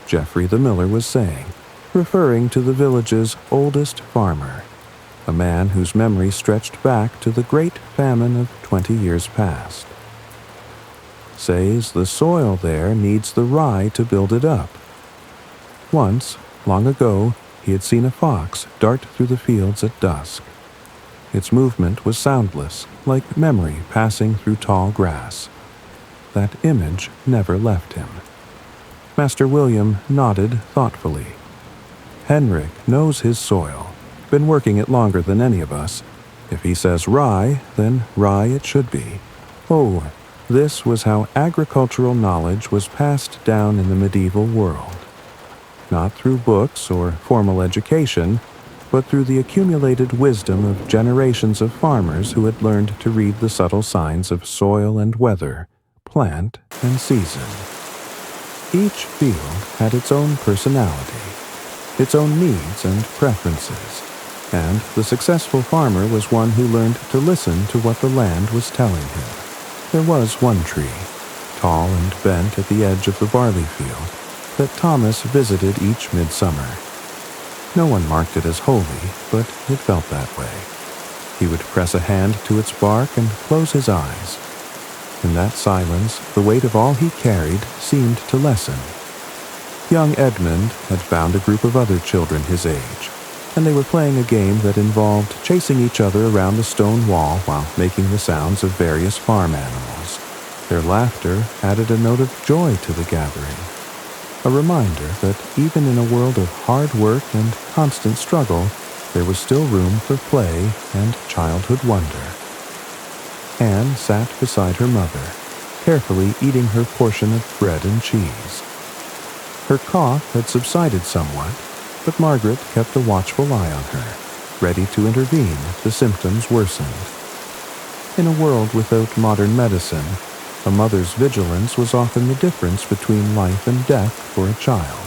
Geoffrey the miller was saying, referring to the village's oldest farmer, a man whose memory stretched back to the great famine of 20 years past. Says the soil there needs the rye to build it up. Once, long ago, he had seen a fox dart through the fields at dusk. Its movement was soundless, like memory passing through tall grass. That image never left him. Master William nodded thoughtfully. Henrik knows his soil, been working it longer than any of us. If he says rye, then rye it should be. Oh, this was how agricultural knowledge was passed down in the medieval world. Not through books or formal education, but through the accumulated wisdom of generations of farmers who had learned to read the subtle signs of soil and weather, plant and season. Each field had its own personality, its own needs and preferences, and the successful farmer was one who learned to listen to what the land was telling him. There was one tree, tall and bent at the edge of the barley field, that Thomas visited each midsummer. No one marked it as holy, but it felt that way. He would press a hand to its bark and close his eyes. In that silence, the weight of all he carried seemed to lessen. Young Edmund had found a group of other children his age, and they were playing a game that involved chasing each other around the stone wall while making the sounds of various farm animals. Their laughter added a note of joy to the gathering, a reminder that even in a world of hard work and constant struggle, there was still room for play and childhood wonder. Anne sat beside her mother, carefully eating her portion of bread and cheese. Her cough had subsided somewhat, but Margaret kept a watchful eye on her, ready to intervene if the symptoms worsened. In a world without modern medicine, a mother's vigilance was often the difference between life and death for a child.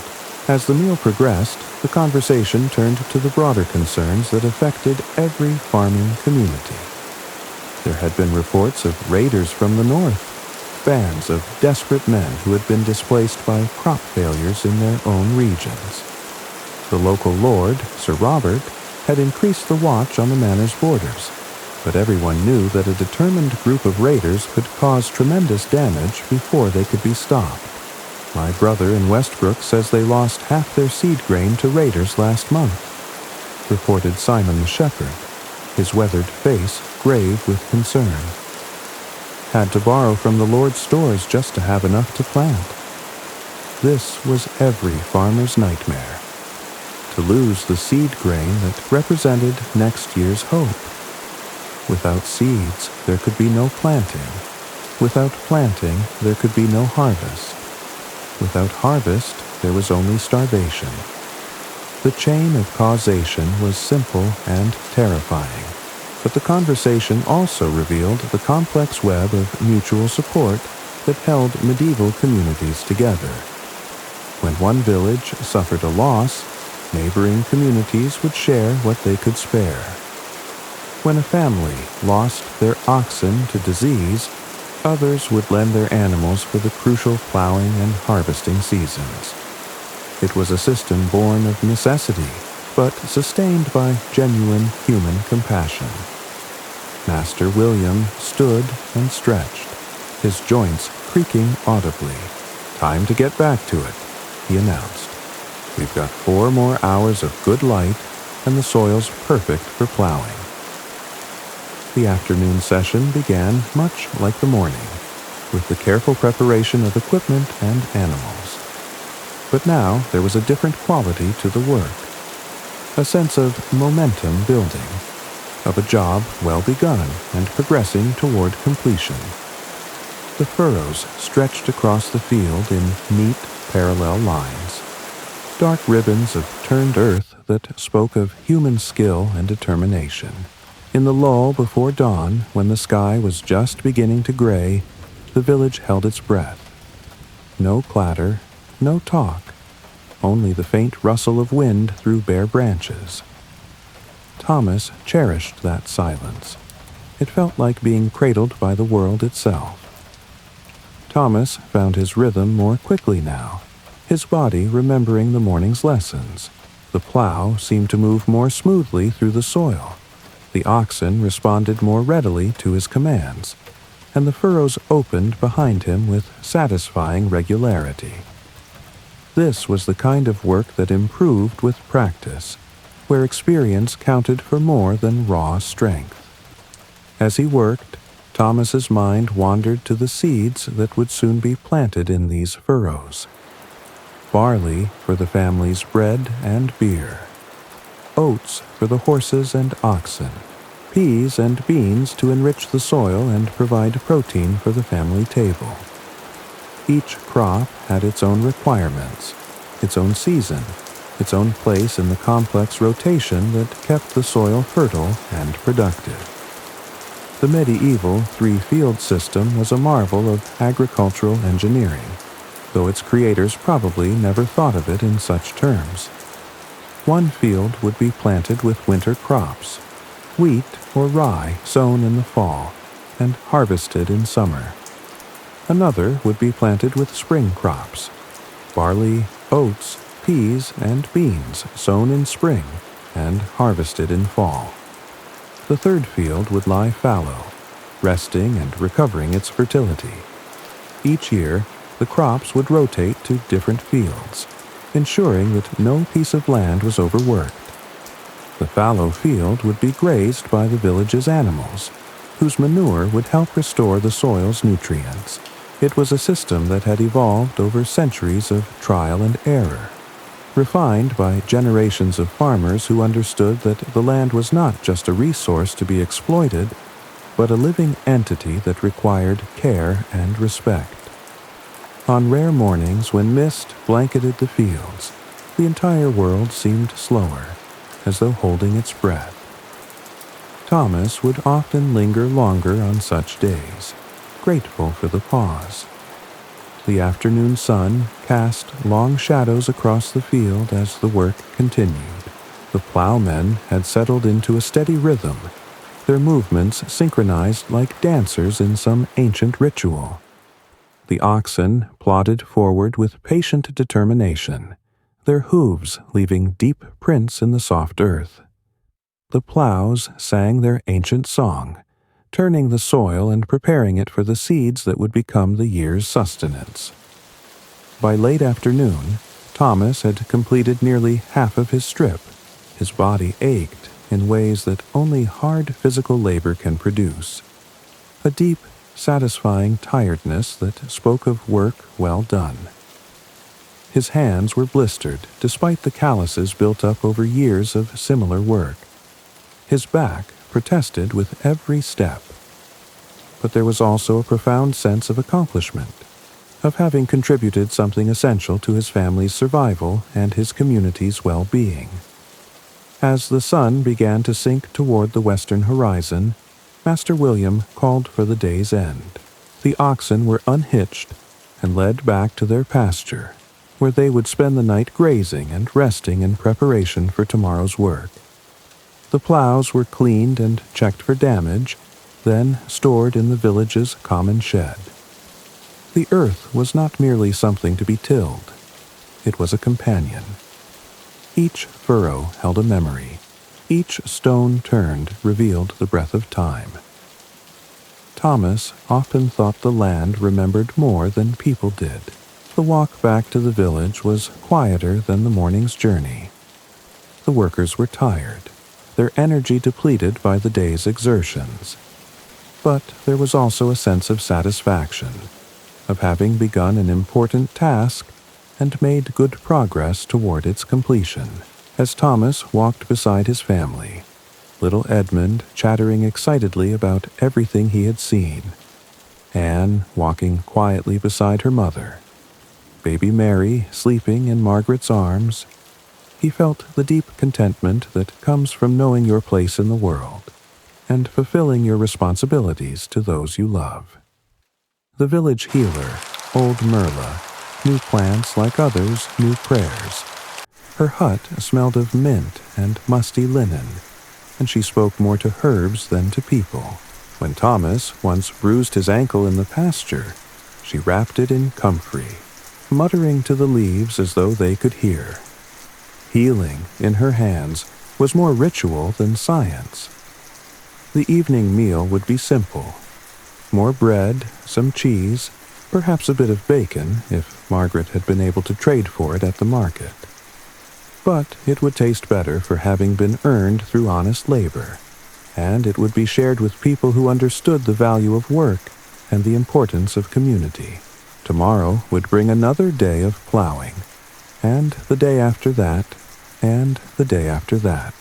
As the meal progressed, the conversation turned to the broader concerns that affected every farming community. There had been reports of raiders from the north, bands of desperate men who had been displaced by crop failures in their own regions. The local lord, Sir Robert, had increased the watch on the manor's borders, but everyone knew that a determined group of raiders could cause tremendous damage before they could be stopped. My brother in Westbrook says they lost half their seed grain to raiders last month, reported Simon the shepherd, his weathered face grave with concern. Had to borrow from the Lord's stores just to have enough to plant. This was every farmer's nightmare, to lose the seed grain that represented next year's hope. Without seeds, there could be no planting. Without planting, there could be no harvest. Without harvest, there was only starvation. The chain of causation was simple and terrifying, but the conversation also revealed the complex web of mutual support that held medieval communities together. When one village suffered a loss, neighboring communities would share what they could spare. When a family lost their oxen to disease, others would lend their animals for the crucial plowing and harvesting seasons. It was a system born of necessity, but sustained by genuine human compassion. Master William stood and stretched, his joints creaking audibly. "Time to get back to it," he announced. "We've got 4 more hours of good light, and the soil's perfect for plowing." The afternoon session began much like the morning, with the careful preparation of equipment and animals. But now there was a different quality to the work, a sense of momentum building, of a job well begun and progressing toward completion. The furrows stretched across the field in neat, parallel lines, dark ribbons of turned earth that spoke of human skill and determination. In the lull before dawn, when the sky was just beginning to gray, the village held its breath. No clatter, no talk, only the faint rustle of wind through bare branches. Thomas cherished that silence. It felt like being cradled by the world itself. Thomas found his rhythm more quickly now, his body remembering the morning's lessons. The plow seemed to move more smoothly through the soil. The oxen responded more readily to his commands, and the furrows opened behind him with satisfying regularity. This was the kind of work that improved with practice, where experience counted for more than raw strength. As he worked, Thomas's mind wandered to the seeds that would soon be planted in these furrows. Barley for the family's bread and beer, oats for the horses and oxen, peas and beans to enrich the soil and provide protein for the family table. Each crop had its own requirements, its own season, its own place in the complex rotation that kept the soil fertile and productive. The medieval 3-field system was a marvel of agricultural engineering, though its creators probably never thought of it in such terms. One field would be planted with winter crops, wheat or rye sown in the fall and harvested in summer. Another would be planted with spring crops, barley, oats, peas, and beans sown in spring and harvested in fall. The third field would lie fallow, resting and recovering its fertility. Each year, the crops would rotate to different fields, ensuring that no piece of land was overworked. The fallow field would be grazed by the village's animals, whose manure would help restore the soil's nutrients. It was a system that had evolved over centuries of trial and error, refined by generations of farmers who understood that the land was not just a resource to be exploited, but a living entity that required care and respect. On rare mornings when mist blanketed the fields, the entire world seemed slower, as though holding its breath. Thomas would often linger longer on such days, grateful for the pause. The afternoon sun cast long shadows across the field as the work continued. The plowmen had settled into a steady rhythm, their movements synchronized like dancers in some ancient ritual. The oxen plodded forward with patient determination, their hooves leaving deep prints in the soft earth. The plows sang their ancient song, turning the soil and preparing it for the seeds that would become the year's sustenance. By late afternoon, Thomas had completed nearly half of his strip. His body ached in ways that only hard physical labor can produce. A deep, satisfying tiredness that spoke of work well done. His hands were blistered despite the calluses built up over years of similar work. His back protested with every step. But there was also a profound sense of accomplishment, of having contributed something essential to his family's survival and his community's well-being. As the sun began to sink toward the western horizon, Master William called for the day's end. The oxen were unhitched and led back to their pasture, where they would spend the night grazing and resting in preparation for tomorrow's work. The plows were cleaned and checked for damage, then stored in the village's common shed. The earth was not merely something to be tilled. It was a companion. Each furrow held a memory. Each stone turned revealed the breath of time. Thomas often thought the land remembered more than people did. The walk back to the village was quieter than the morning's journey. The workers were tired, their energy depleted by the day's exertions. But there was also a sense of satisfaction, of having begun an important task and made good progress toward its completion. As Thomas walked beside his family, little Edmund chattering excitedly about everything he had seen, Anne walking quietly beside her mother, baby Mary sleeping in Margaret's arms, he felt the deep contentment that comes from knowing your place in the world and fulfilling your responsibilities to those you love. The village healer, old Merla, knew plants like others knew prayers. Her hut smelled of mint and musty linen, and she spoke more to herbs than to people. When Thomas once bruised his ankle in the pasture, she wrapped it in comfrey, muttering to the leaves as though they could hear. Healing, in her hands, was more ritual than science. The evening meal would be simple. More bread, some cheese, perhaps a bit of bacon, if Margaret had been able to trade for it at the market. But it would taste better for having been earned through honest labor, and it would be shared with people who understood the value of work and the importance of community. Tomorrow would bring another day of plowing, and the day after that, and the day after that,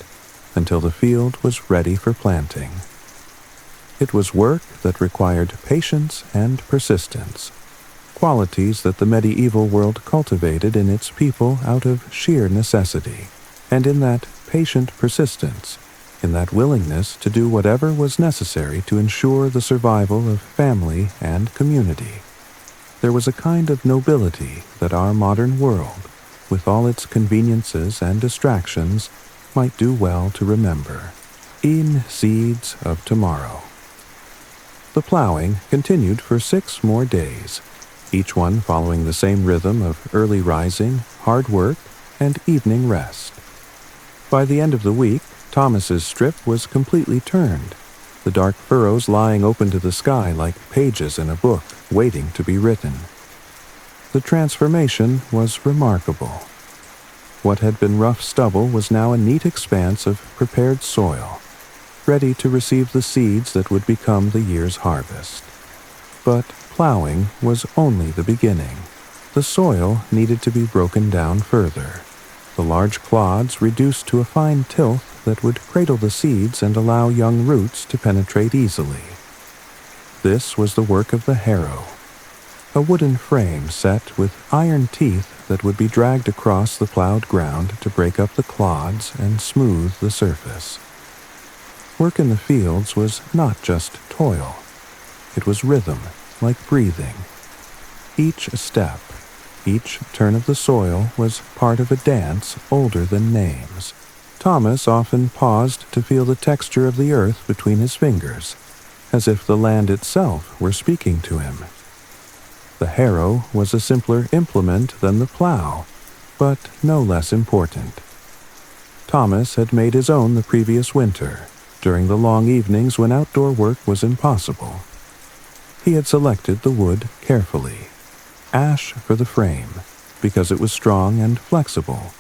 until the field was ready for planting. It was work that required patience and persistence, qualities that the medieval world cultivated in its people out of sheer necessity, and in that patient persistence, in that willingness to do whatever was necessary to ensure the survival of family and community, there was a kind of nobility that our modern world, with all its conveniences and distractions, might do well to remember. E'en seeds of tomorrow. The plowing continued for 6 more days, each one following the same rhythm of early rising, hard work, and evening rest. By the end of the week, Thomas's strip was completely turned, the dark furrows lying open to the sky like pages in a book waiting to be written. The transformation was remarkable. What had been rough stubble was now a neat expanse of prepared soil, ready to receive the seeds that would become the year's harvest. But plowing was only the beginning. The soil needed to be broken down further, the large clods reduced to a fine tilth that would cradle the seeds and allow young roots to penetrate easily. This was the work of the harrow, a wooden frame set with iron teeth that would be dragged across the plowed ground to break up the clods and smooth the surface. Work in the fields was not just toil. It was rhythm, like breathing. Each step, each turn of the soil was part of a dance older than names. Thomas often paused to feel the texture of the earth between his fingers, as if the land itself were speaking to him. The harrow was a simpler implement than the plow, but no less important. Thomas had made his own the previous winter, during the long evenings when outdoor work was impossible. He had selected the wood carefully. Ash for the frame, because it was strong and flexible.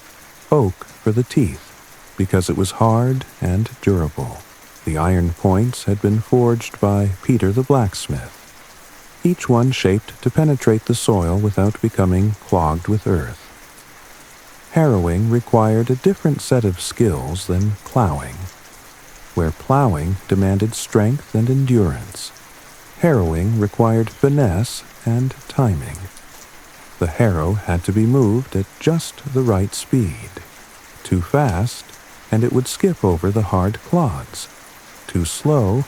Oak for the teeth, because it was hard and durable. The iron points had been forged by Peter the blacksmith, each one shaped to penetrate the soil without becoming clogged with earth. Harrowing required a different set of skills than plowing. where plowing demanded strength and endurance. Harrowing required finesse and timing. The harrow had to be moved at just the right speed. Too fast, and it would skip over the hard clods. Too slow,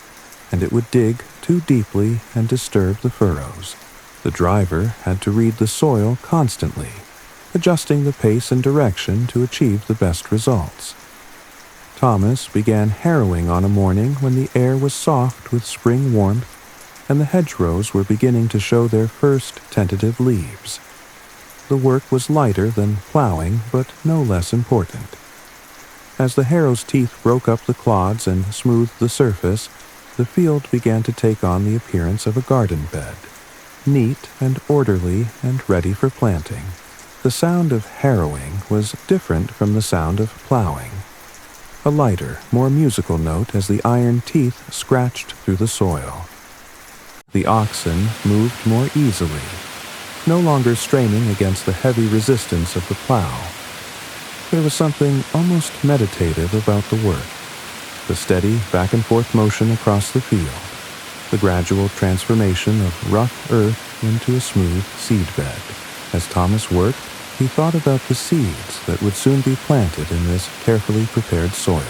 and it would dig too deeply and disturb the furrows. The driver had to read the soil constantly, adjusting the pace and direction to achieve the best results. Thomas began harrowing on a morning when the air was soft with spring warmth and the hedgerows were beginning to show their first tentative leaves. The work was lighter than plowing, but no less important. As the harrow's teeth broke up the clods and smoothed the surface, the field began to take on the appearance of a garden bed, neat and orderly and ready for planting. The sound of harrowing was different from the sound of plowing. A lighter, more musical note as the iron teeth scratched through the soil. The oxen moved more easily, no longer straining against the heavy resistance of the plow. There was something almost meditative about the work, the steady back-and-forth motion across the field, the gradual transformation of rough earth into a smooth seedbed. As Thomas worked, he thought about the seeds that would soon be planted in this carefully prepared soil.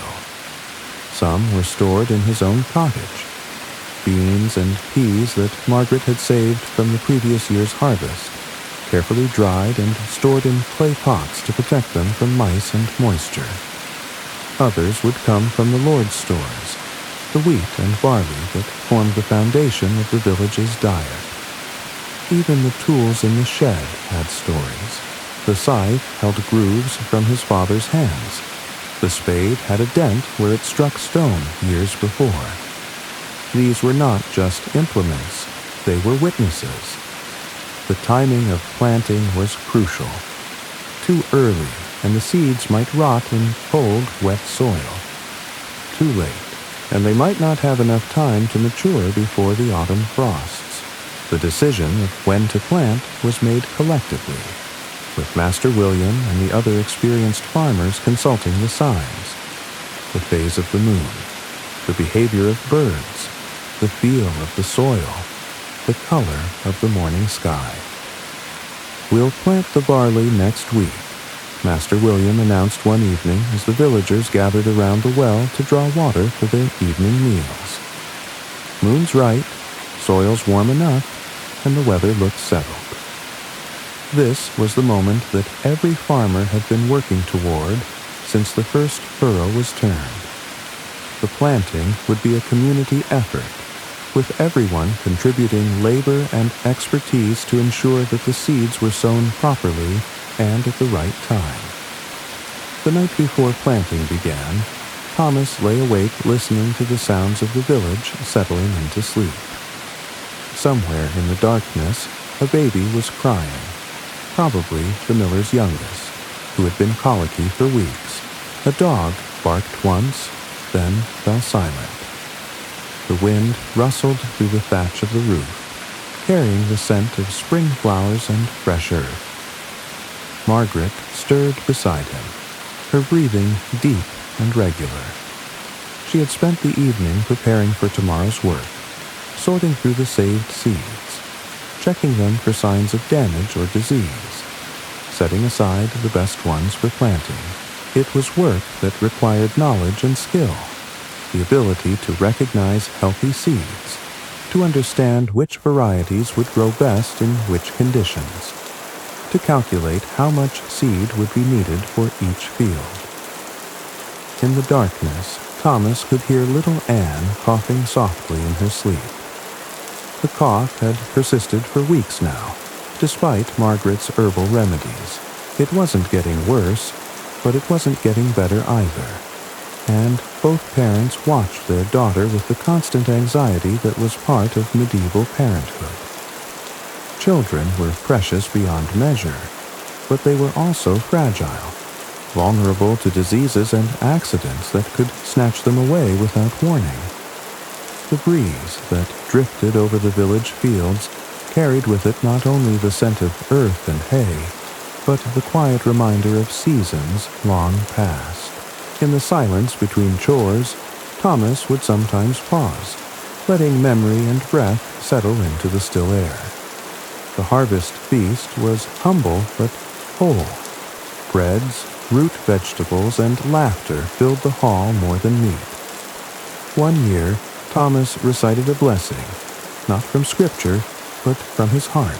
Some were stored in his own cottage, beans and peas that Margaret had saved from the previous year's harvest, carefully dried and stored in clay pots to protect them from mice and moisture. Others would come from the Lord's stores, the wheat and barley that formed the foundation of the village's diet. Even the tools in the shed had stories. The scythe held grooves from his father's hands. The spade had a dent where it struck stone years before. These were not just implements, they were witnesses. The timing of planting was crucial. Too early, and the seeds might rot in cold, wet soil. Too late, and they might not have enough time to mature before the autumn frosts. The decision of when to plant was made collectively, with Master William and the other experienced farmers consulting the signs, the phase of the moon, the behavior of birds, the feel of the soil, the color of the morning sky. "We'll plant the barley next week," Master William announced one evening as the villagers gathered around the well to draw water for their evening meals. "Moon's right, soil's warm enough, and the weather looks settled." This was the moment that every farmer had been working toward since the first furrow was turned. The planting would be a community effort, with everyone contributing labor and expertise to ensure that the seeds were sown properly and at the right time. The night before planting began, Thomas lay awake listening to the sounds of the village settling into sleep. Somewhere in the darkness, a baby was crying, probably the miller's youngest, who had been colicky for weeks. A dog barked once, then fell silent. The wind rustled through the thatch of the roof, carrying the scent of spring flowers and fresh earth. Margaret stirred beside him, her breathing deep and regular. She had spent the evening preparing for tomorrow's work, sorting through the saved seeds, checking them for signs of damage or disease, setting aside the best ones for planting. It was work that required knowledge and skill, the ability to recognize healthy seeds, to understand which varieties would grow best in which conditions, to calculate how much seed would be needed for each field. In the darkness, Thomas could hear little Anne coughing softly in her sleep. The cough had persisted for weeks now, despite Margaret's herbal remedies. It wasn't getting worse, but it wasn't getting better either. And both parents watched their daughter with the constant anxiety that was part of medieval parenthood. Children were precious beyond measure, but they were also fragile, vulnerable to diseases and accidents that could snatch them away without warning. The breeze that drifted over the village fields carried with it not only the scent of earth and hay, but the quiet reminder of seasons long past. In the silence between chores, Thomas would sometimes pause, letting memory and breath settle into the still air. The harvest feast was humble but whole. Breads, root vegetables, and laughter filled the hall more than meat. One year, Thomas recited a blessing, not from Scripture, but from his heart,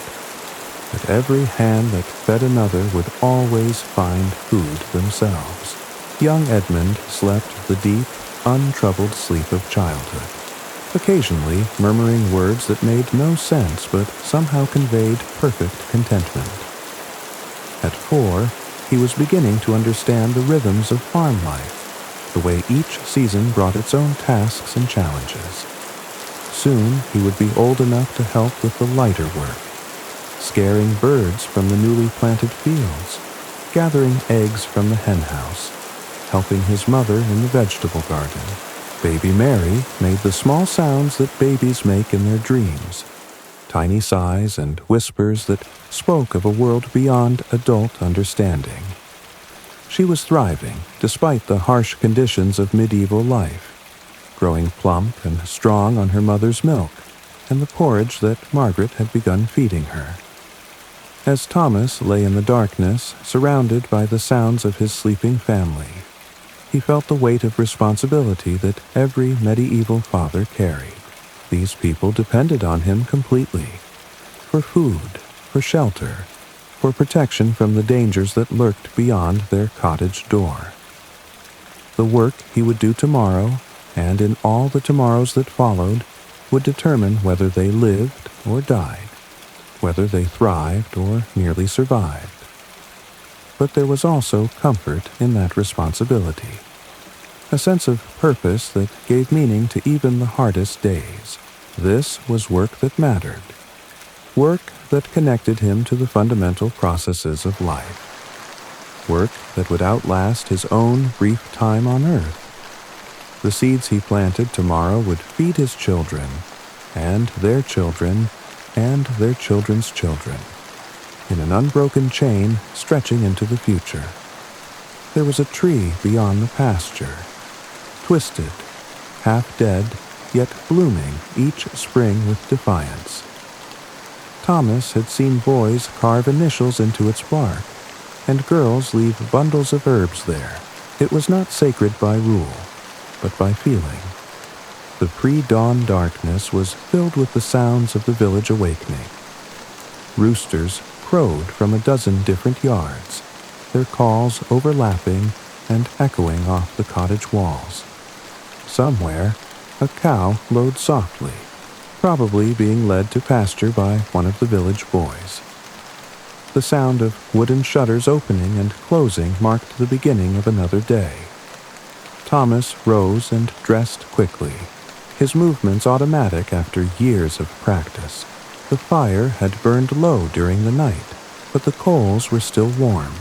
that every hand that fed another would always find food themselves. Young Edmund slept the deep, untroubled sleep of childhood, occasionally murmuring words that made no sense but somehow conveyed perfect contentment. At 4, he was beginning to understand the rhythms of farm life, the way each season brought its own tasks and challenges. Soon he would be old enough to help with the lighter work, scaring birds from the newly planted fields, gathering eggs from the henhouse, helping his mother in the vegetable garden. Baby Mary made the small sounds that babies make in their dreams, tiny sighs and whispers that spoke of a world beyond adult understanding. She was thriving despite the harsh conditions of medieval life, growing plump and strong on her mother's milk and the porridge that Margaret had begun feeding her. As Thomas lay in the darkness, surrounded by the sounds of his sleeping family, he felt the weight of responsibility that every medieval father carried. These people depended on him completely, for food, for shelter, for protection from the dangers that lurked beyond their cottage door. The work he would do tomorrow, and in all the tomorrows that followed, would determine whether they lived or died, whether they thrived or merely survived. But there was also comfort in that responsibility, a sense of purpose that gave meaning to even the hardest days. This was work that mattered, work that connected him to the fundamental processes of life, work that would outlast his own brief time on earth. The seeds he planted tomorrow would feed his children, and their children, and their children's children, in an unbroken chain stretching into the future. There was a tree beyond the pasture, twisted, half dead, yet blooming each spring with defiance. Thomas had seen boys carve initials into its bark, and girls leave bundles of herbs there. It was not sacred by rule, but by feeling. The pre-dawn darkness was filled with the sounds of the village awakening. Roosters crowed from a dozen different yards, their calls overlapping and echoing off the cottage walls. Somewhere, a cow lowed softly, probably being led to pasture by one of the village boys. The sound of wooden shutters opening and closing marked the beginning of another day. Thomas rose and dressed quickly, his movements automatic after years of practice. The fire had burned low during the night, but the coals were still warm.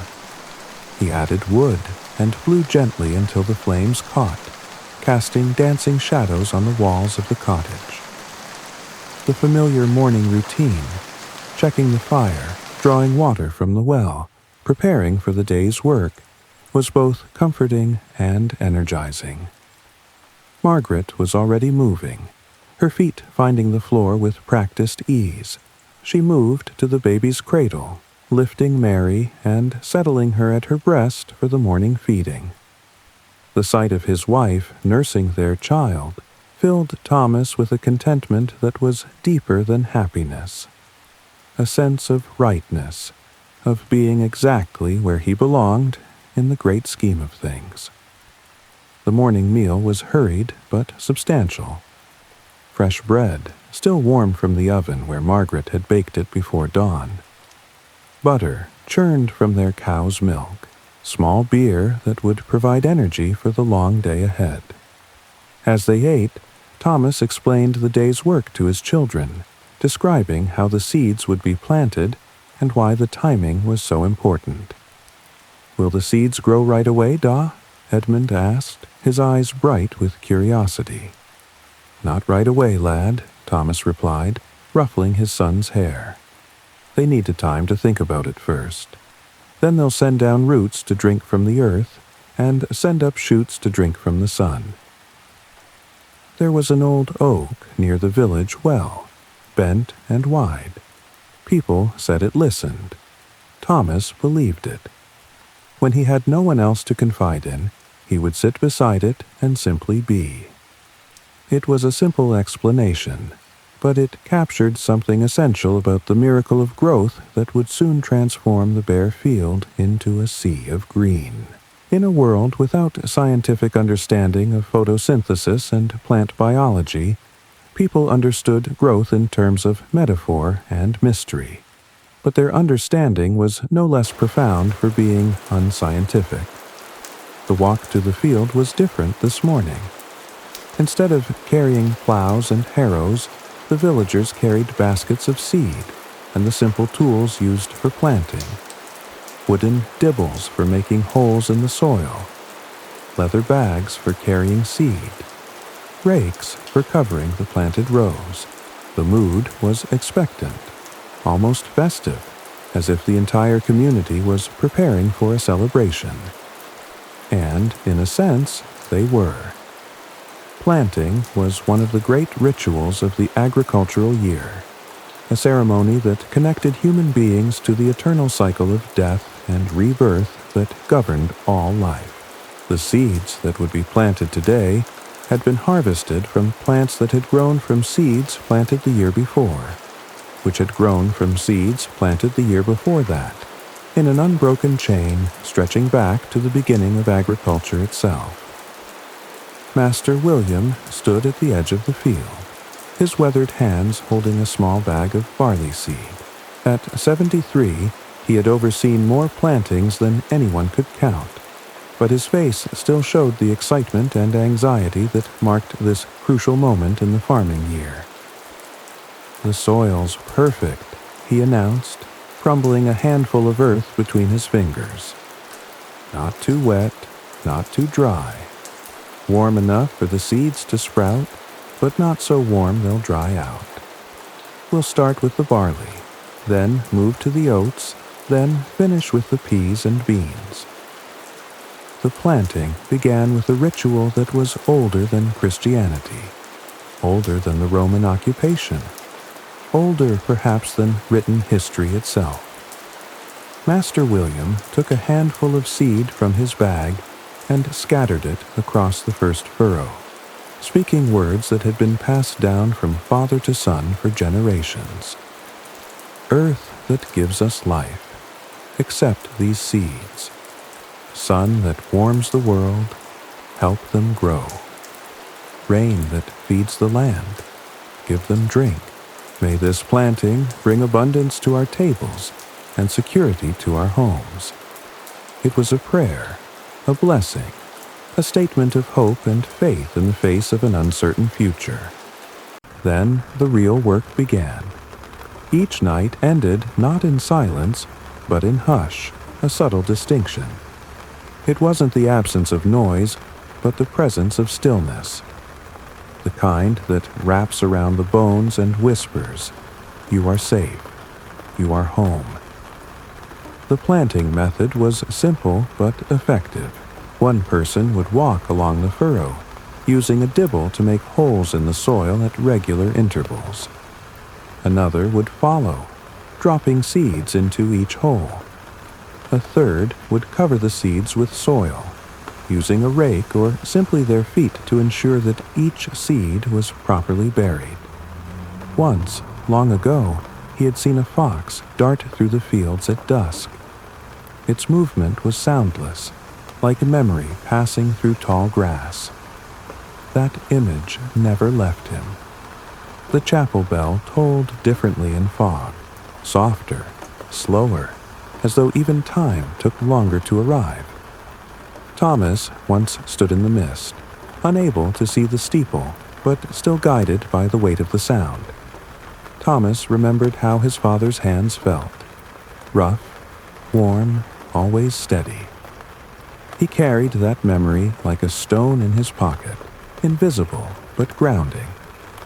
He added wood and blew gently until the flames caught, casting dancing shadows on the walls of the cottage. The familiar morning routine, checking the fire, drawing water from the well, preparing for the day's work, was both comforting and energizing. Margaret was already moving, her feet finding the floor with practiced ease. She moved to the baby's cradle, lifting Mary and settling her at her breast for the morning feeding. The sight of his wife nursing their child filled Thomas with a contentment that was deeper than happiness, a sense of rightness, of being exactly where he belonged in the great scheme of things. The morning meal was hurried but substantial. Fresh bread, still warm from the oven where Margaret had baked it before dawn. Butter, churned from their cow's milk. Small beer that would provide energy for the long day ahead. As they ate, Thomas explained the day's work to his children, describing how the seeds would be planted and why the timing was so important. "Will the seeds grow right away, Da?" Edmund asked, his eyes bright with curiosity. "Not right away, lad," Thomas replied, ruffling his son's hair. "They need time to think about it first. Then they'll send down roots to drink from the earth, and send up shoots to drink from the sun. There was an old oak near the village well, bent and wide. People said it listened. Thomas believed it. When he had no one else to confide in, he would sit beside it and simply be. It was a simple explanation, but it captured something essential about the miracle of growth that would soon transform the bare field into a sea of green. In a world without scientific understanding of photosynthesis and plant biology, people understood growth in terms of metaphor and mystery. But their understanding was no less profound for being unscientific. The walk to the field was different this morning. Instead of carrying plows and harrows, the villagers carried baskets of seed and the simple tools used for planting. Wooden dibbles for making holes in the soil, leather bags for carrying seed, rakes for covering the planted rows. The mood was expectant, almost festive, as if the entire community was preparing for a celebration. And, in a sense, they were. Planting was one of the great rituals of the agricultural year, a ceremony that connected human beings to the eternal cycle of death and rebirth that governed all life. The seeds that would be planted today had been harvested from plants that had grown from seeds planted the year before, which had grown from seeds planted the year before that, in an unbroken chain stretching back to the beginning of agriculture itself. Master William stood at the edge of the field, his weathered hands holding a small bag of barley seed. At 73, he had overseen more plantings than anyone could count, but his face still showed the excitement and anxiety that marked this crucial moment in the farming year. "The soil's perfect," he announced, crumbling a handful of earth between his fingers. "Not too wet, not too dry. Warm enough for the seeds to sprout, but not so warm they'll dry out. We'll start with the barley, then move to the oats, then finish with the peas and beans." The planting began with a ritual that was older than Christianity, older than the Roman occupation, older perhaps than written history itself. Master William took a handful of seed from his bag and scattered it across the first furrow, speaking words that had been passed down from father to son for generations. "Earth that gives us life, accept these seeds. Sun that warms the world, help them grow. Rain that feeds the land, give them drink. May this planting bring abundance to our tables and security to our homes." It was a prayer, a blessing, a statement of hope and faith in the face of an uncertain future. Then the real work began. Each night ended not in silence, but in hush, a subtle distinction. It wasn't the absence of noise, but the presence of stillness. The kind that wraps around the bones and whispers, "You are safe. You are home." The planting method was simple but effective. One person would walk along the furrow, using a dibble to make holes in the soil at regular intervals. Another would follow, dropping seeds into each hole. A third would cover the seeds with soil, using a rake or simply their feet to ensure that each seed was properly buried. Once, long ago, he had seen a fox dart through the fields at dusk. Its movement was soundless, like a memory passing through tall grass. That image never left him. The chapel bell tolled differently in fog, softer, slower, as though even time took longer to arrive. Thomas once stood in the mist, unable to see the steeple, but still guided by the weight of the sound. Thomas remembered how his father's hands felt, rough, warm, always steady. He carried that memory like a stone in his pocket, invisible but grounding.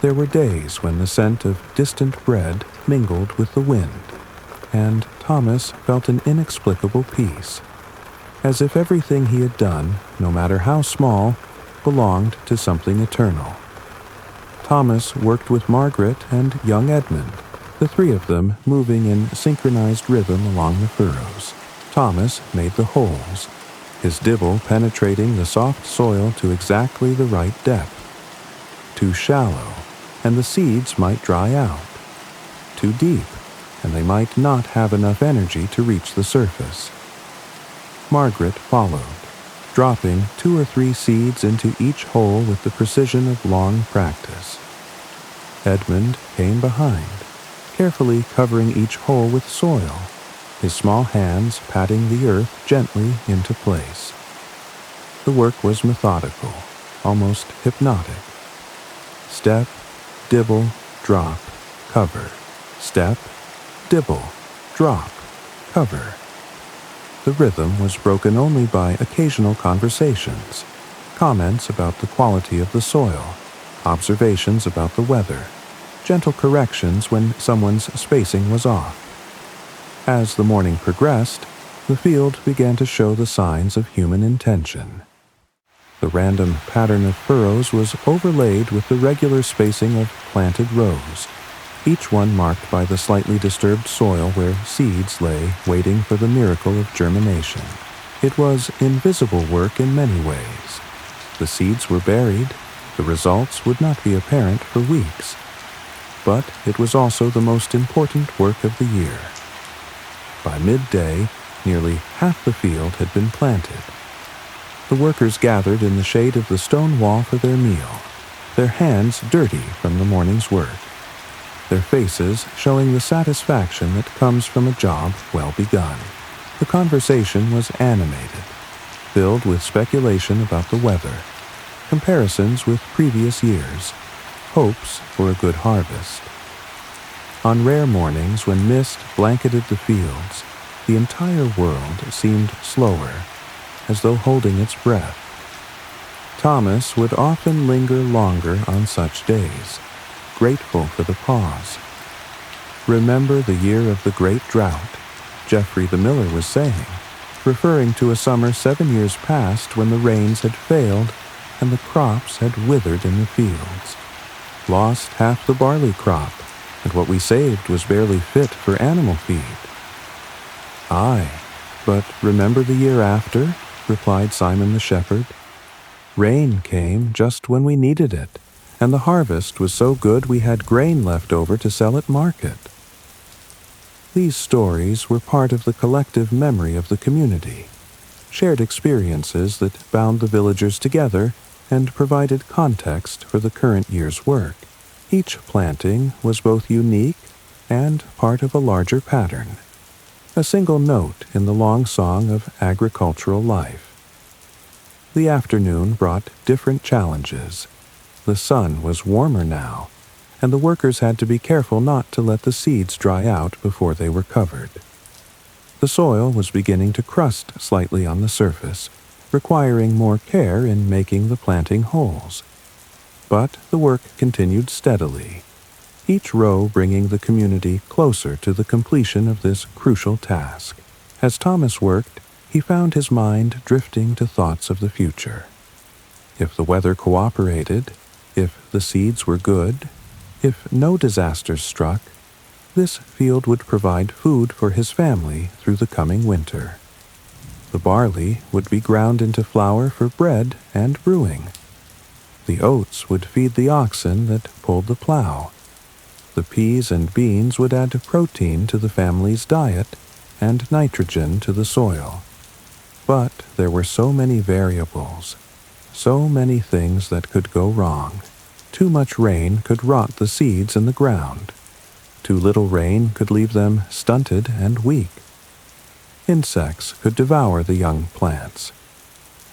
There were days when the scent of distant bread mingled with the wind, and Thomas felt an inexplicable peace, as if everything he had done, no matter how small, belonged to something eternal. Thomas worked with Margaret and young Edmund, the three of them moving in synchronized rhythm along the furrows. Thomas made the holes, his dibble penetrating the soft soil to exactly the right depth. Too shallow, and the seeds might dry out. Too deep, and they might not have enough energy to reach the surface. Margaret followed, dropping 2 or 3 seeds into each hole with the precision of long practice. Edmund came behind, carefully covering each hole with soil, his small hands patting the earth gently into place. The work was methodical, almost hypnotic. Step, dibble, drop, cover. Step, dibble, drop, cover. The rhythm was broken only by occasional conversations, comments about the quality of the soil, observations about the weather, gentle corrections when someone's spacing was off. As the morning progressed, the field began to show the signs of human intention. The random pattern of furrows was overlaid with the regular spacing of planted rows, each one marked by the slightly disturbed soil where seeds lay waiting for the miracle of germination. It was invisible work in many ways. The seeds were buried, the results would not be apparent for weeks. But it was also the most important work of the year. By midday, nearly half the field had been planted. The workers gathered in the shade of the stone wall for their meal, their hands dirty from the morning's work, their faces showing the satisfaction that comes from a job well begun. The conversation was animated, filled with speculation about the weather, comparisons with previous years, hopes for a good harvest. On rare mornings when mist blanketed the fields, the entire world seemed slower, as though holding its breath. Thomas would often linger longer on such days, grateful for the pause. Remember the year of the great drought, Geoffrey the miller was saying, referring to a summer 7 years past when the rains had failed and the crops had withered in the fields. Lost half the barley crop, and what we saved was barely fit for animal feed. Aye, but remember the year after, replied Simon the shepherd. Rain came just when we needed it, and the harvest was so good we had grain left over to sell at market. These stories were part of the collective memory of the community, shared experiences that bound the villagers together and provided context for the current year's work. Each planting was both unique and part of a larger pattern, a single note in the long song of agricultural life. The afternoon brought different challenges. The sun was warmer now, and the workers had to be careful not to let the seeds dry out before they were covered. The soil was beginning to crust slightly on the surface, requiring more care in making the planting holes. But the work continued steadily, each row bringing the community closer to the completion of this crucial task. As Thomas worked, he found his mind drifting to thoughts of the future. If the weather cooperated, if the seeds were good, if no disasters struck, this field would provide food for his family through the coming winter. The barley would be ground into flour for bread and brewing. The oats would feed the oxen that pulled the plow. The peas and beans would add protein to the family's diet and nitrogen to the soil. But there were so many variables, so many things that could go wrong. Too much rain could rot the seeds in the ground. Too little rain could leave them stunted and weak. Insects could devour the young plants.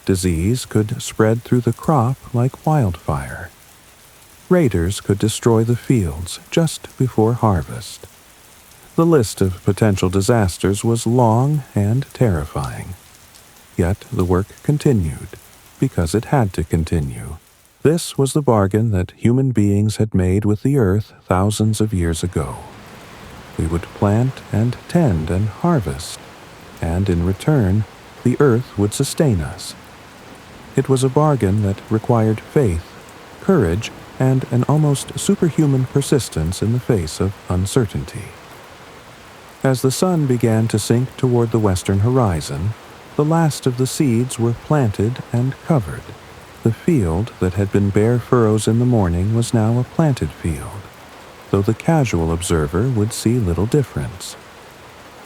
Disease could spread through the crop like wildfire. Raiders could destroy the fields just before harvest. The list of potential disasters was long and terrifying. Yet the work continued, because it had to continue. This was the bargain that human beings had made with the earth thousands of years ago. We would plant and tend and harvest, and in return, the earth would sustain us. It was a bargain that required faith, courage, and an almost superhuman persistence in the face of uncertainty. As the sun began to sink toward the western horizon, the last of the seeds were planted and covered. The field that had been bare furrows in the morning was now a planted field, though the casual observer would see little difference.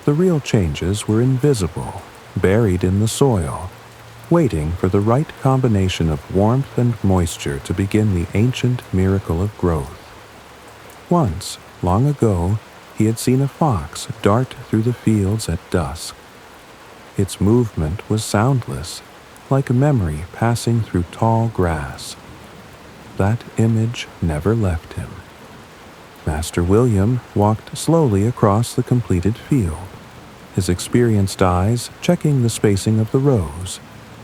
The real changes were invisible, buried in the soil, waiting for the right combination of warmth and moisture to begin the ancient miracle of growth. Once, long ago, he had seen a fox dart through the fields at dusk. Its movement was soundless, like a memory passing through tall grass. That image never left him. Master William walked slowly across the completed field, his experienced eyes checking the spacing of the rows,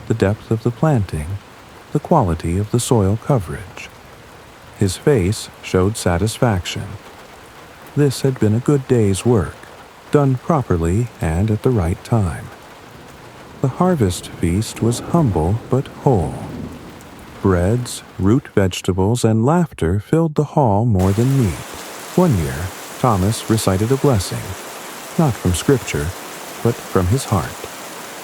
the depth of the planting, the quality of the soil coverage. His face showed satisfaction. This had been a good day's work, done properly and at the right time. The harvest feast was humble but whole. Breads, root vegetables, and laughter filled the hall more than meat. One year, Thomas recited a blessing, not from Scripture, but from his heart,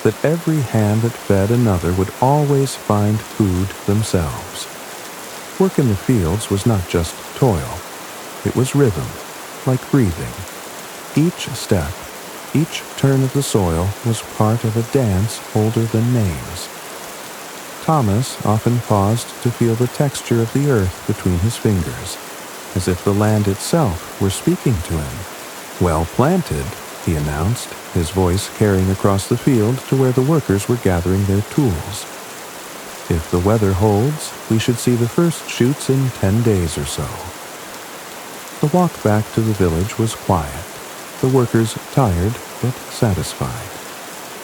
that every hand that fed another would always find food themselves. Work in the fields was not just toil. It was rhythm, like breathing. Each step, each turn of the soil was part of a dance older than names. Thomas often paused to feel the texture of the earth between his fingers, as if the land itself were speaking to him. "Well planted," he announced, his voice carrying across the field to where the workers were gathering their tools. "If the weather holds, we should see the first shoots in 10 days or so." The walk back to the village was quiet, the workers tired but satisfied.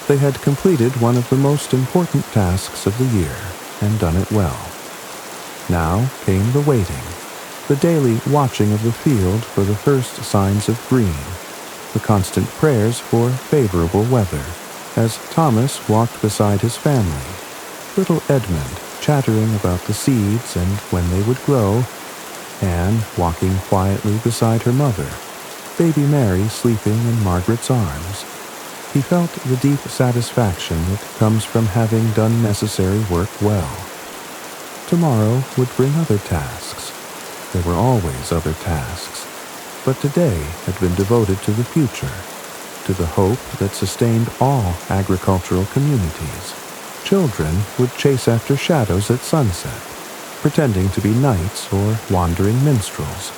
They had completed one of the most important tasks of the year and done it well. Now came the waiting, the daily watching of the field for the first signs of green, the constant prayers for favorable weather. As Thomas walked beside his family, little Edmund chattering about the seeds and when they would grow, Anne walking quietly beside her mother, baby Mary sleeping in Margaret's arms, he felt the deep satisfaction that comes from having done necessary work well. Tomorrow would bring other tasks. There were always other tasks, but today had been devoted to the future, to the hope that sustained all agricultural communities. Children would chase after shadows at sunset, pretending to be knights or wandering minstrels.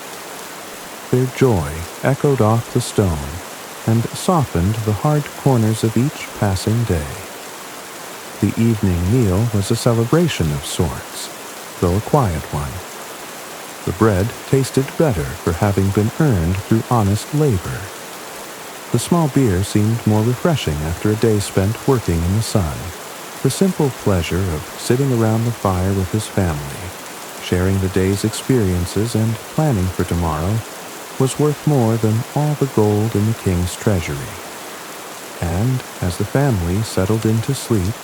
Their joy echoed off the stone and softened the hard corners of each passing day. The evening meal was a celebration of sorts, though a quiet one. The bread tasted better for having been earned through honest labor. The small beer seemed more refreshing after a day spent working in the sun. The simple pleasure of sitting around the fire with his family, sharing the day's experiences and planning for tomorrow, was worth more than all the gold in the king's treasury. And as the family settled into sleep,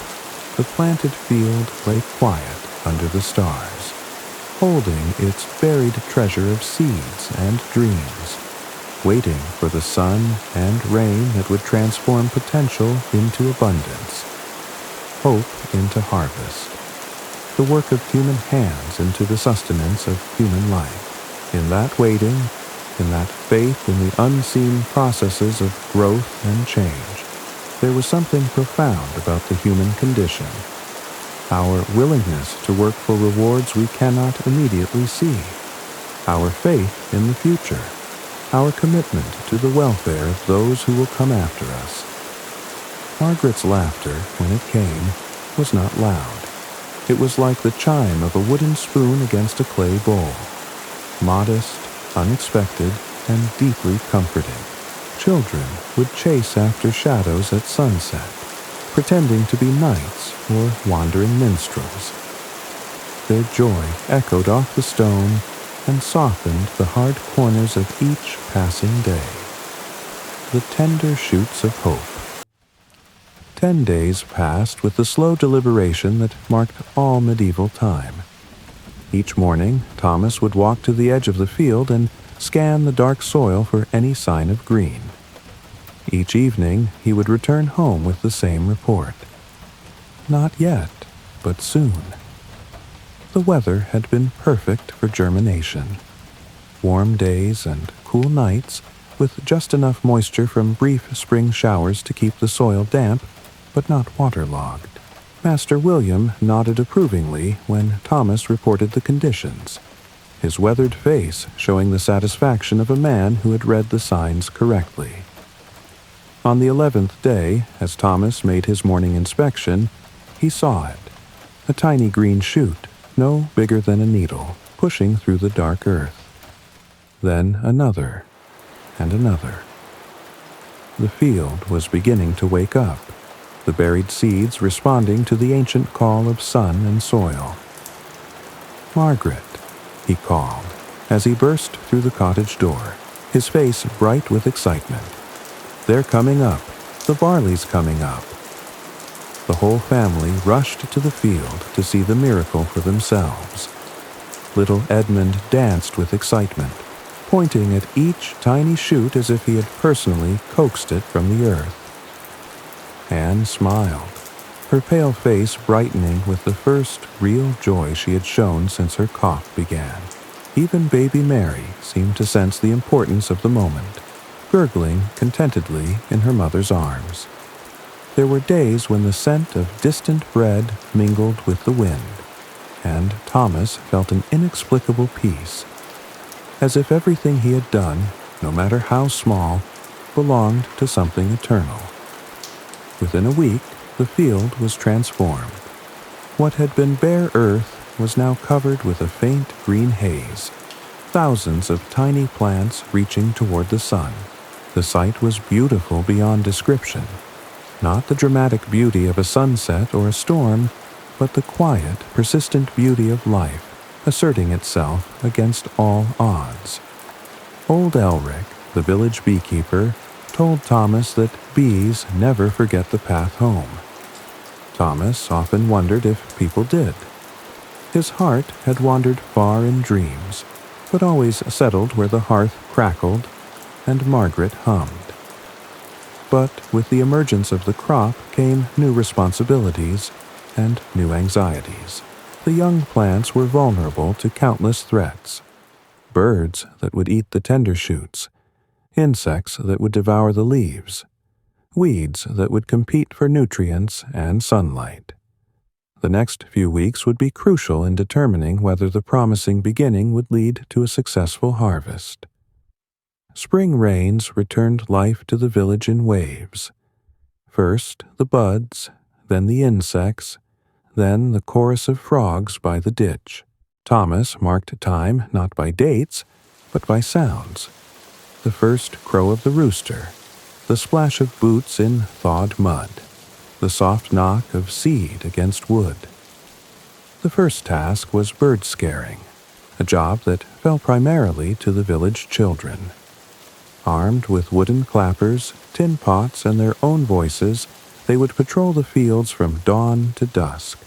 the planted field lay quiet under the stars, holding its buried treasure of seeds and dreams, waiting for the sun and rain that would transform potential into abundance, hope into harvest, the work of human hands into the sustenance of human life. In that waiting, in that faith in the unseen processes of growth and change, there was something profound about the human condition. Our willingness to work for rewards we cannot immediately see, our faith in the future, our commitment to the welfare of those who will come after us. Margaret's laughter, when it came, was not loud. It was like the chime of a wooden spoon against a clay bowl, modest, unexpected, and deeply comforting. Children would chase after shadows at sunset, pretending to be knights or wandering minstrels. Their joy echoed off the stone and softened the hard corners of each passing day. The tender shoots of hope. 10 days passed with the slow deliberation that marked all medieval time. Each morning, Thomas would walk to the edge of the field and scan the dark soil for any sign of green. Each evening, he would return home with the same report. Not yet, but soon. The weather had been perfect for germination. Warm days and cool nights, with just enough moisture from brief spring showers to keep the soil damp, but not waterlogged. Master William nodded approvingly when Thomas reported the conditions, his weathered face showing the satisfaction of a man who had read the signs correctly. On the 11th day, as Thomas made his morning inspection, he saw it, a tiny green shoot, no bigger than a needle, pushing through the dark earth. Then another, and another. The field was beginning to wake up, the buried seeds responding to the ancient call of sun and soil. "Margaret," he called, as he burst through the cottage door, his face bright with excitement. "They're coming up. The barley's coming up." The whole family rushed to the field to see the miracle for themselves. Little Edmund danced with excitement, pointing at each tiny shoot as if he had personally coaxed it from the earth. Anne smiled, her pale face brightening with the first real joy she had shown since her cough began. Even baby Mary seemed to sense the importance of the moment, gurgling contentedly in her mother's arms. There were days when the scent of distant bread mingled with the wind, and Thomas felt an inexplicable peace, as if everything he had done, no matter how small, belonged to something eternal. Within a week, the field was transformed. What had been bare earth was now covered with a faint green haze, thousands of tiny plants reaching toward the sun. The sight was beautiful beyond description. Not the dramatic beauty of a sunset or a storm, but the quiet, persistent beauty of life, asserting itself against all odds. Old Elric, the village beekeeper, told Thomas that bees never forget the path home. Thomas often wondered if people did. His heart had wandered far in dreams, but always settled where the hearth crackled and Margaret hummed. But with the emergence of the crop came new responsibilities and new anxieties. The young plants were vulnerable to countless threats. Birds that would eat the tender shoots, insects that would devour the leaves, weeds that would compete for nutrients and sunlight. The next few weeks would be crucial in determining whether the promising beginning would lead to a successful harvest. Spring rains returned life to the village in waves. First the buds, then the insects, then the chorus of frogs by the ditch. Thomas marked time not by dates, but by sounds. The first crow of the rooster, the splash of boots in thawed mud, the soft knock of seed against wood. The first task was bird scaring, a job that fell primarily to the village children. Armed with wooden clappers, tin pots, and their own voices, they would patrol the fields from dawn to dusk,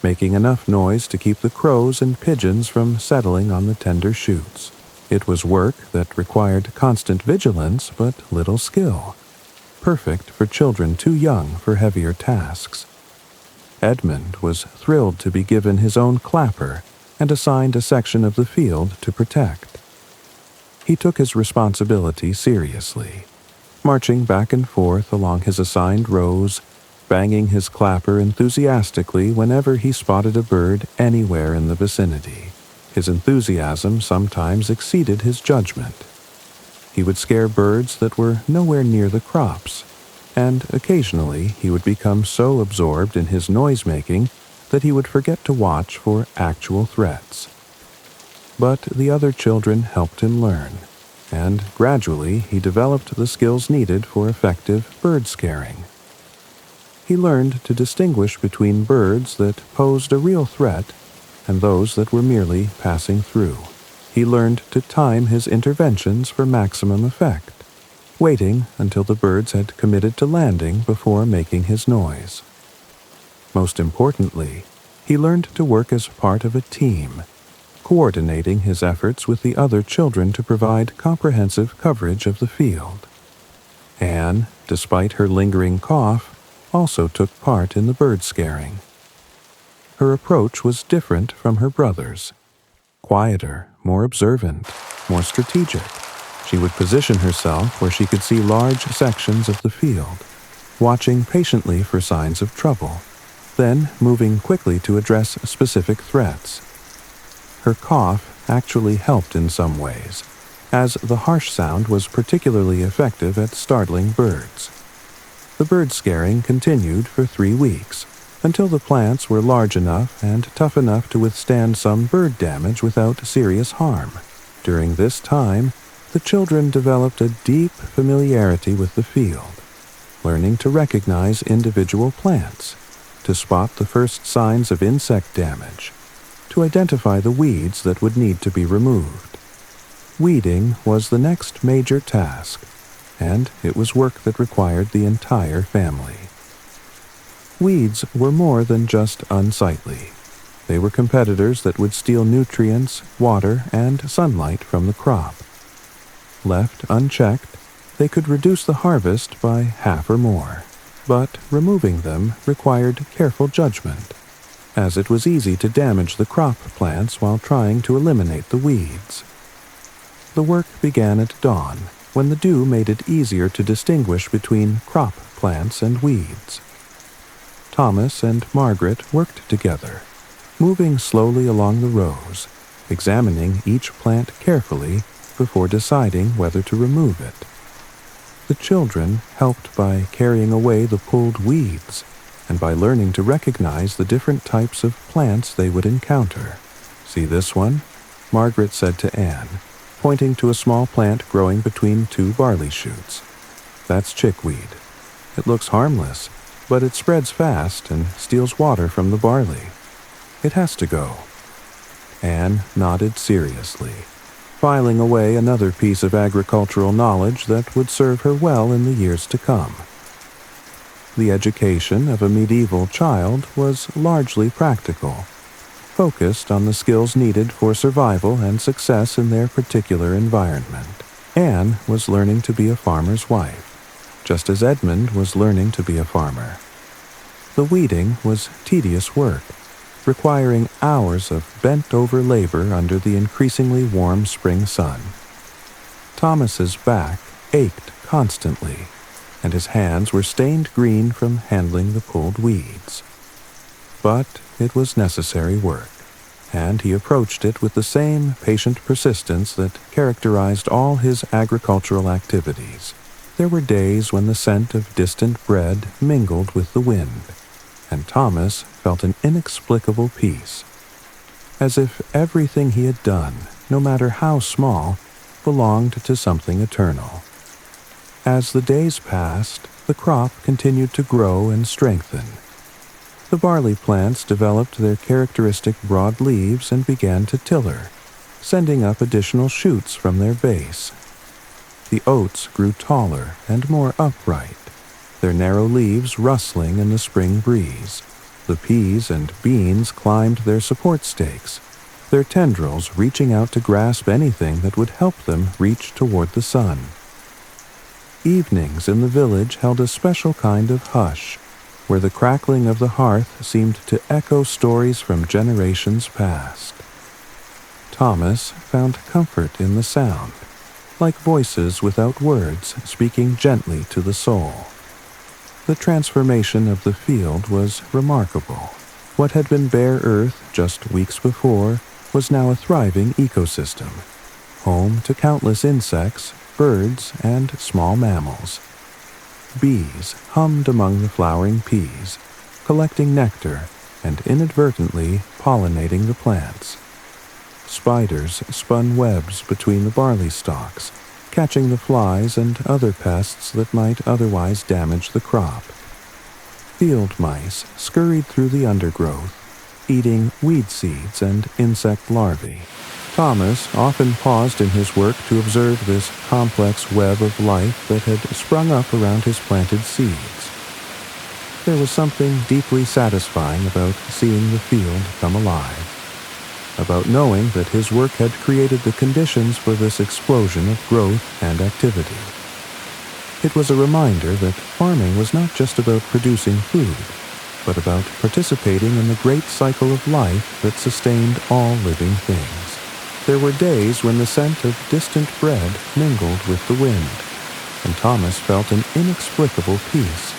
making enough noise to keep the crows and pigeons from settling on the tender shoots. It was work that required constant vigilance but little skill, perfect for children too young for heavier tasks. Edmund was thrilled to be given his own clapper and assigned a section of the field to protect. He took his responsibility seriously, marching back and forth along his assigned rows, banging his clapper enthusiastically whenever he spotted a bird anywhere in the vicinity. His enthusiasm sometimes exceeded his judgment. He would scare birds that were nowhere near the crops, and occasionally he would become so absorbed in his noise-making that he would forget to watch for actual threats. But the other children helped him learn, and gradually he developed the skills needed for effective bird scaring. He learned to distinguish between birds that posed a real threat and those that were merely passing through. He learned to time his interventions for maximum effect, waiting until the birds had committed to landing before making his noise. Most importantly, he learned to work as part of a team, coordinating his efforts with the other children to provide comprehensive coverage of the field. Anne, despite her lingering cough, also took part in the bird scaring. Her approach was different from her brother's. Quieter, more observant, more strategic. She would position herself where she could see large sections of the field, watching patiently for signs of trouble, then moving quickly to address specific threats. Her cough actually helped in some ways, as the harsh sound was particularly effective at startling birds. The bird scaring continued for 3 weeks, until the plants were large enough and tough enough to withstand some bird damage without serious harm. During this time, the children developed a deep familiarity with the field, learning to recognize individual plants, to spot the first signs of insect damage, to identify the weeds that would need to be removed. Weeding was the next major task, and it was work that required the entire family. Weeds were more than just unsightly. They were competitors that would steal nutrients, water, and sunlight from the crop. Left unchecked, they could reduce the harvest by half or more, but removing them required careful judgment, as it was easy to damage the crop plants while trying to eliminate the weeds. The work began at dawn, when the dew made it easier to distinguish between crop plants and weeds. Thomas and Margaret worked together, moving slowly along the rows, examining each plant carefully before deciding whether to remove it. The children helped by carrying away the pulled weeds and by learning to recognize the different types of plants they would encounter. "See this one?" Margaret said to Anne, pointing to a small plant growing between 2 barley shoots. "That's chickweed. It looks harmless, but it spreads fast and steals water from the barley. It has to go." Anne nodded seriously, filing away another piece of agricultural knowledge that would serve her well in the years to come. The education of a medieval child was largely practical, focused on the skills needed for survival and success in their particular environment. Anne was learning to be a farmer's wife, just as Edmund was learning to be a farmer. The weeding was tedious work, requiring hours of bent-over labor under the increasingly warm spring sun. Thomas's back ached constantly, and his hands were stained green from handling the pulled weeds. But it was necessary work, and he approached it with the same patient persistence that characterized all his agricultural activities. There were days when the scent of distant bread mingled with the wind, and Thomas felt an inexplicable peace, as if everything he had done, no matter how small, belonged to something eternal. As the days passed, the crop continued to grow and strengthen. The barley plants developed their characteristic broad leaves and began to tiller, sending up additional shoots from their base. The oats grew taller and more upright, their narrow leaves rustling in the spring breeze. The peas and beans climbed their support stakes, their tendrils reaching out to grasp anything that would help them reach toward the sun. Evenings in the village held a special kind of hush, where the crackling of the hearth seemed to echo stories from generations past. Thomas found comfort in the sound, like voices without words speaking gently to the soul. The transformation of the field was remarkable. What had been bare earth just weeks before was now a thriving ecosystem, home to countless insects, birds, and small mammals. Bees hummed among the flowering peas, collecting nectar and inadvertently pollinating the plants. Spiders spun webs between the barley stalks, catching the flies and other pests that might otherwise damage the crop. Field mice scurried through the undergrowth, eating weed seeds and insect larvae. Thomas often paused in his work to observe this complex web of life that had sprung up around his planted seeds. There was something deeply satisfying about seeing the field come alive. about knowing that his work had created the conditions for this explosion of growth and activity. It was a reminder that farming was not just about producing food, but about participating in the great cycle of life that sustained all living things. There were days when the scent of distant bread mingled with the wind, and Thomas felt an inexplicable peace,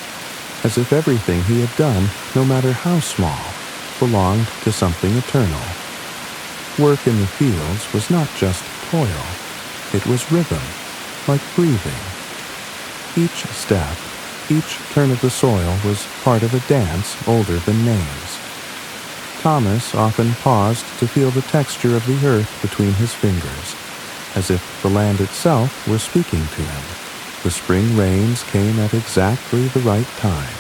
as if everything he had done, no matter how small, belonged to something eternal. Work in the fields was not just toil, it was rhythm, like breathing. Each step, each turn of the soil was part of a dance older than names. Thomas often paused to feel the texture of the earth between his fingers, as if the land itself were speaking to him. The spring rains came at exactly the right time,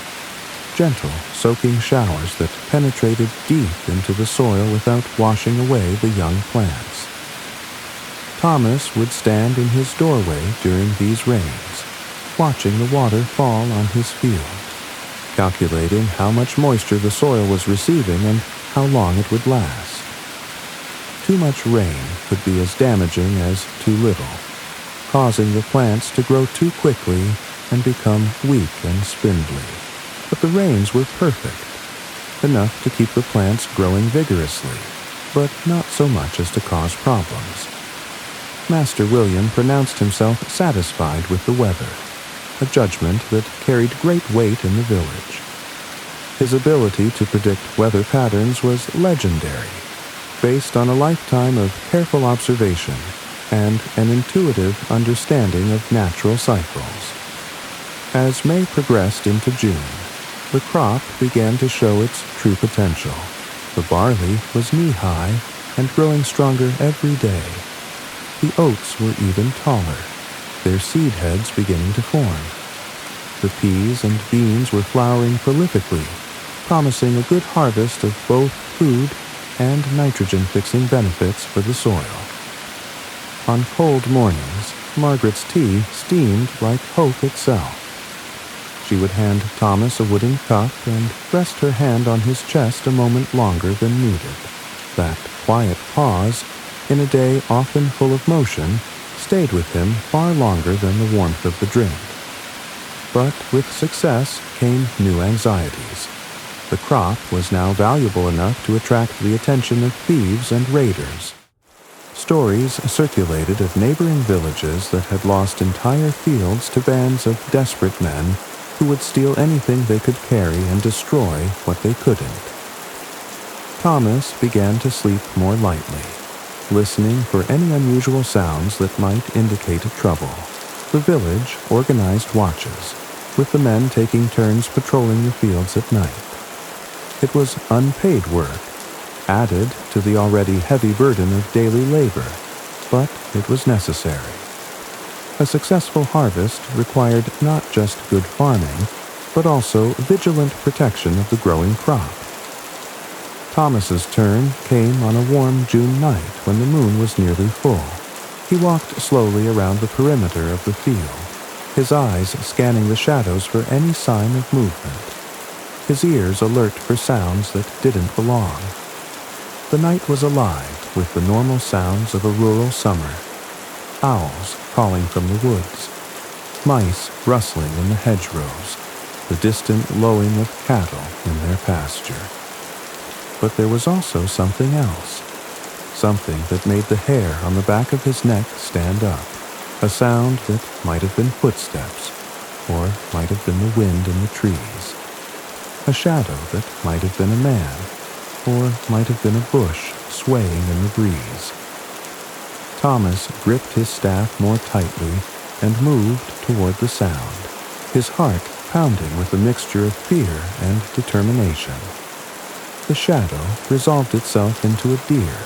gentle, soaking showers that penetrated deep into the soil without washing away the young plants. Thomas would stand in his doorway during these rains, watching the water fall on his field, calculating how much moisture the soil was receiving and how long it would last. Too much rain could be as damaging as too little, causing the plants to grow too quickly and become weak and spindly. But the rains were perfect, enough to keep the plants growing vigorously, but not so much as to cause problems. Master William pronounced himself satisfied with the weather, a judgment that carried great weight in the village. His ability to predict weather patterns was legendary, based on a lifetime of careful observation and an intuitive understanding of natural cycles. As May progressed into June, the crop began to show its true potential. The barley was knee-high and growing stronger every day. The oats were even taller, their seed heads beginning to form. The peas and beans were flowering prolifically, promising a good harvest of both food and nitrogen-fixing benefits for the soil. On cold mornings, Margaret's tea steamed like hope itself. She would hand Thomas a wooden cup and rest her hand on his chest a moment longer than needed. That quiet pause, in a day often full of motion, stayed with him far longer than the warmth of the drink. But with success came new anxieties. The crop was now valuable enough to attract the attention of thieves and raiders. Stories circulated of neighboring villages that had lost entire fields to bands of desperate men who would steal anything they could carry and destroy what they couldn't. Thomas began to sleep more lightly, listening for any unusual sounds that might indicate a trouble. The village organized watches, with the men taking turns patrolling the fields at night. It was unpaid work, added to the already heavy burden of daily labor, but it was necessary. A successful harvest required not just good farming, but also vigilant protection of the growing crop. Thomas's turn came on a warm June night when the moon was nearly full. He walked slowly around the perimeter of the field, his eyes scanning the shadows for any sign of movement, his ears alert for sounds that didn't belong. The night was alive with the normal sounds of a rural summer. Owls calling from the woods, mice rustling in the hedgerows, the distant lowing of cattle in their pasture. But there was also something else, something that made the hair on the back of his neck stand up, a sound that might have been footsteps, or might have been the wind in the trees, a shadow that might have been a man, or might have been a bush swaying in the breeze. Thomas gripped his staff more tightly and moved toward the sound, his heart pounding with a mixture of fear and determination. The shadow resolved itself into a deer,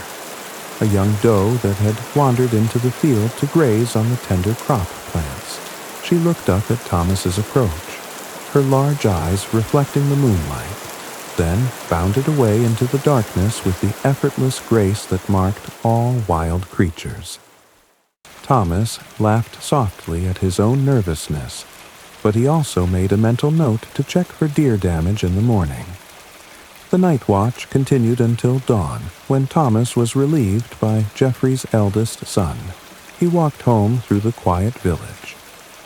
a young doe that had wandered into the field to graze on the tender crop plants. She looked up at Thomas's approach, her large eyes reflecting the moonlight, then bounded away into the darkness with the effortless grace that marked all wild creatures. Thomas laughed softly at his own nervousness, but he also made a mental note to check for deer damage in the morning. The night watch continued until dawn, when Thomas was relieved by Geoffrey's eldest son. He walked home through the quiet village,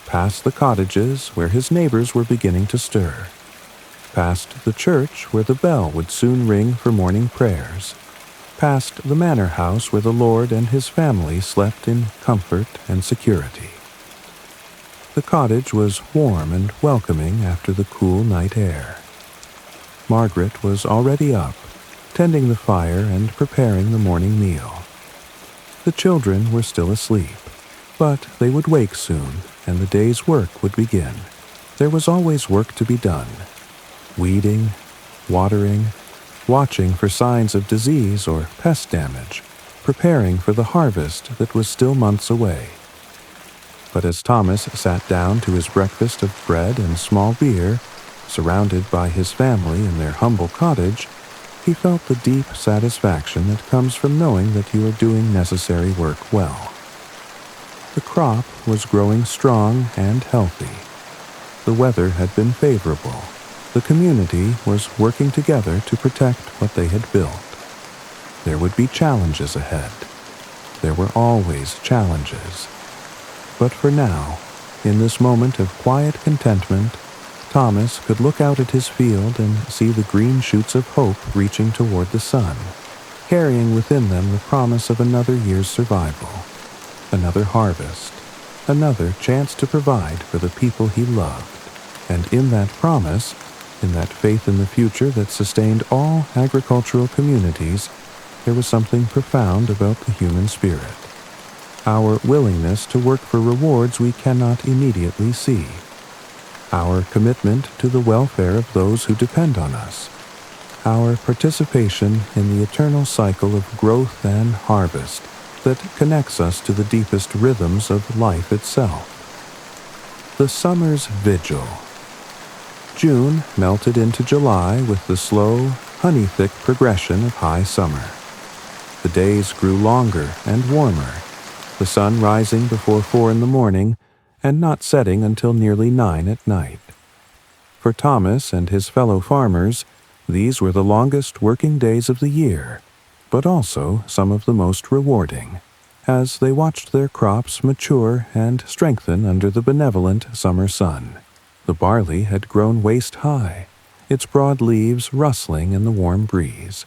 past the cottages where his neighbors were beginning to stir, past the church where the bell would soon ring for morning prayers, past the manor house where the lord and his family slept in comfort and security. The cottage was warm and welcoming after the cool night air. Margaret was already up, tending the fire and preparing the morning meal. The children were still asleep, but they would wake soon, and the day's work would begin. There was always work to be done: weeding, watering, watching for signs of disease or pest damage, preparing for the harvest that was still months away. But as Thomas sat down to his breakfast of bread and small beer, surrounded by his family in their humble cottage, he felt the deep satisfaction that comes from knowing that you are doing necessary work well. The crop was growing strong and healthy. The weather had been favorable. The community was working together to protect what they had built. There would be challenges ahead. There were always challenges. But for now, in this moment of quiet contentment, Thomas could look out at his field and see the green shoots of hope reaching toward the sun, carrying within them the promise of another year's survival, another harvest, another chance to provide for the people he loved. And in that promise, in that faith in the future that sustained all agricultural communities, there was something profound about the human spirit. Our willingness to work for rewards we cannot immediately see. Our commitment to the welfare of those who depend on us. Our participation in the eternal cycle of growth and harvest that connects us to the deepest rhythms of life itself. The summer's vigil. June melted into July with the slow, honey-thick progression of high summer. The days grew longer and warmer, the sun rising before 4 in the morning and not setting until nearly 9 at night. For Thomas and his fellow farmers, these were the longest working days of the year, but also some of the most rewarding, as they watched their crops mature and strengthen under the benevolent summer sun. The barley had grown waist-high, its broad leaves rustling in the warm breeze,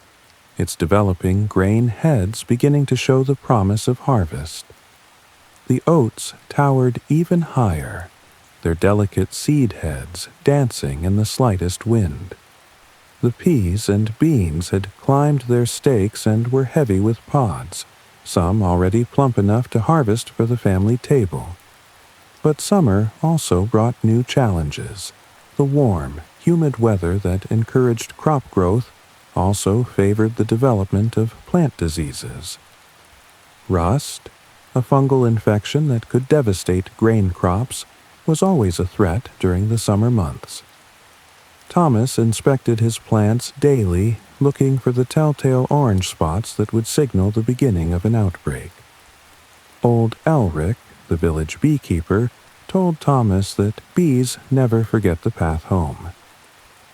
its developing grain heads beginning to show the promise of harvest. The oats towered even higher, their delicate seed heads dancing in the slightest wind. The peas and beans had climbed their stakes and were heavy with pods, some already plump enough to harvest for the family table. But summer also brought new challenges. The warm, humid weather that encouraged crop growth also favored the development of plant diseases. Rust, a fungal infection that could devastate grain crops, was always a threat during the summer months. Thomas inspected his plants daily, looking for the telltale orange spots that would signal the beginning of an outbreak. Old Elric, the village beekeeper, told Thomas that bees never forget the path home.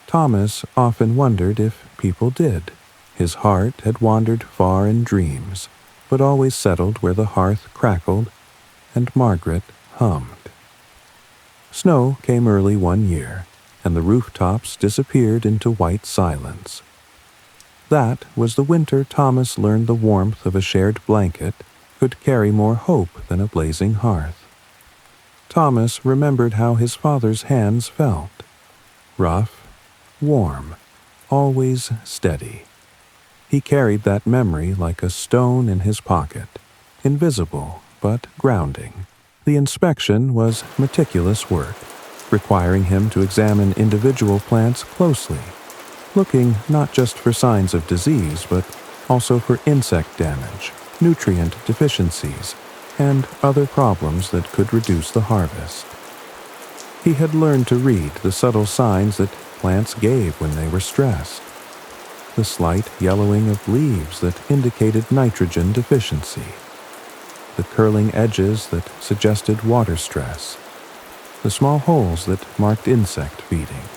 Thomas often wondered if people did. His heart had wandered far in dreams, but always settled where the hearth crackled and Margaret hummed. Snow came early one year, and the rooftops disappeared into white silence. That was the winter Thomas learned the warmth of a shared blanket could carry more hope than a blazing hearth. Thomas remembered how his father's hands felt: rough, warm, always steady. He carried that memory like a stone in his pocket, invisible but grounding. The inspection was meticulous work, requiring him to examine individual plants closely, looking not just for signs of disease but also for insect damage, nutrient deficiencies, and other problems that could reduce the harvest. He had learned to read the subtle signs that plants gave when they were stressed. The slight yellowing of leaves that indicated nitrogen deficiency, the curling edges that suggested water stress, the small holes that marked insect feeding.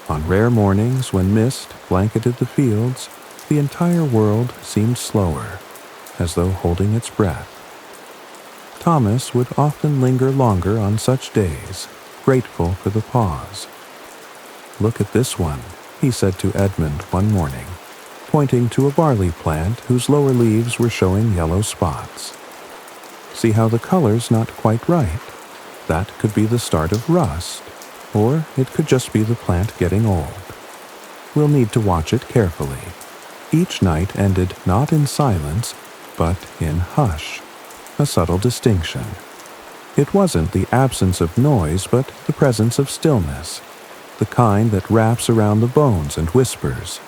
On rare mornings when mist blanketed the fields, the entire world seemed slower, as though holding its breath. Thomas would often linger longer on such days, grateful for the pause. "Look at this one," he said to Edmund one morning, pointing to a barley plant whose lower leaves were showing yellow spots. "See how the color's not quite right? That could be the start of rust, or it could just be the plant getting old. We'll need to watch it carefully." Each night ended not in silence, but in hush, a subtle distinction. It wasn't the absence of noise, but the presence of stillness, the kind that wraps around the bones and whispers,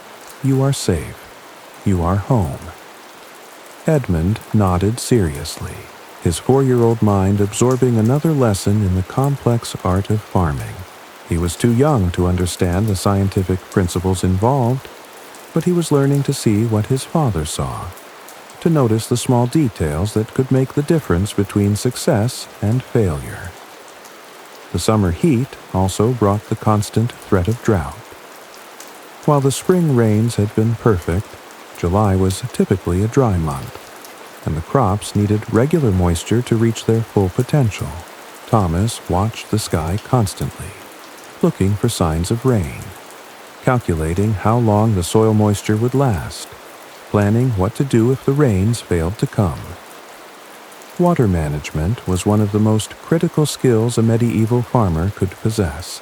"You are safe. You are home." Edmund nodded seriously, his 4-year-old mind absorbing another lesson in the complex art of farming. He was too young to understand the scientific principles involved, but he was learning to see what his father saw, to notice the small details that could make the difference between success and failure. The summer heat also brought the constant threat of drought. While the spring rains had been perfect, July was typically a dry month, and the crops needed regular moisture to reach their full potential. Thomas watched the sky constantly, looking for signs of rain, calculating how long the soil moisture would last, planning what to do if the rains failed to come. Water management was one of the most critical skills a medieval farmer could possess.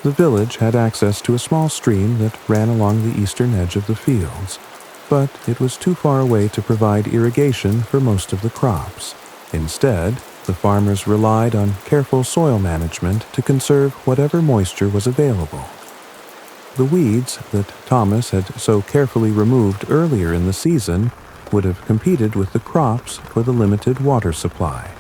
The village had access to a small stream that ran along the eastern edge of the fields, but it was too far away to provide irrigation for most of the crops. Instead, the farmers relied on careful soil management to conserve whatever moisture was available. The weeds that Thomas had so carefully removed earlier in the season would have competed with the crops for the limited water supply.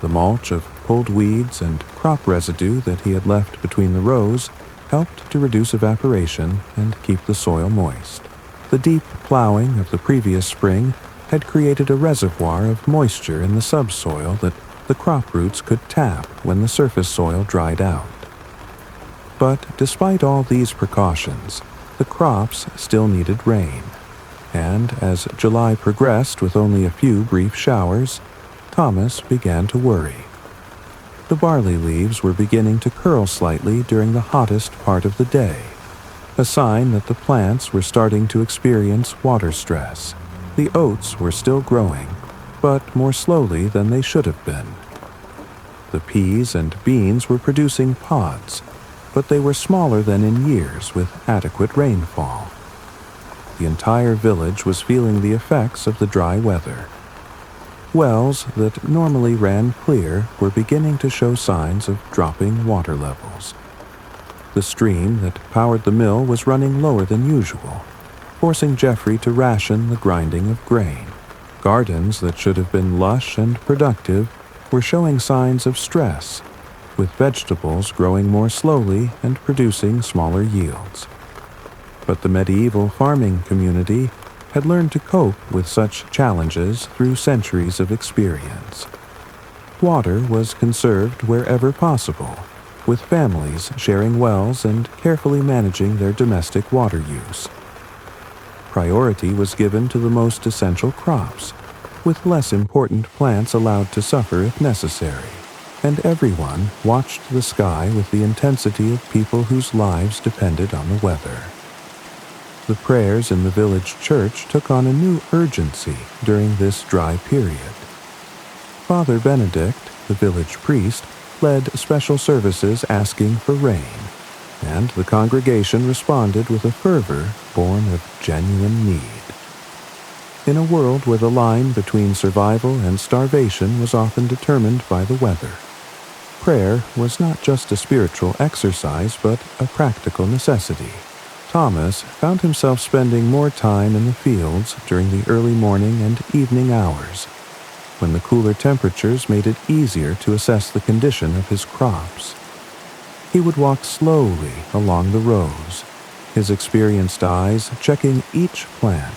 The mulch of pulled weeds and crop residue that he had left between the rows helped to reduce evaporation and keep the soil moist. The deep plowing of the previous spring had created a reservoir of moisture in the subsoil that the crop roots could tap when the surface soil dried out. But despite all these precautions, the crops still needed rain, and as July progressed with only a few brief showers, Thomas began to worry. The barley leaves were beginning to curl slightly during the hottest part of the day, a sign that the plants were starting to experience water stress. The oats were still growing, but more slowly than they should have been. The peas and beans were producing pods, but they were smaller than in years with adequate rainfall. The entire village was feeling the effects of the dry weather. Wells that normally ran clear were beginning to show signs of dropping water levels. The stream that powered the mill was running lower than usual, forcing Geoffrey to ration the grinding of grain. Gardens that should have been lush and productive were showing signs of stress, with vegetables growing more slowly and producing smaller yields. But the medieval farming community had learned to cope with such challenges through centuries of experience. Water was conserved wherever possible, with families sharing wells and carefully managing their domestic water use. Priority was given to the most essential crops, with less important plants allowed to suffer if necessary, and everyone watched the sky with the intensity of people whose lives depended on the weather. The prayers in the village church took on a new urgency during this dry period. Father Benedict, the village priest, led special services asking for rain, and the congregation responded with a fervor born of genuine need. In a world where the line between survival and starvation was often determined by the weather, prayer was not just a spiritual exercise but a practical necessity. Thomas found himself spending more time in the fields during the early morning and evening hours, when the cooler temperatures made it easier to assess the condition of his crops. He would walk slowly along the rows, his experienced eyes checking each plant,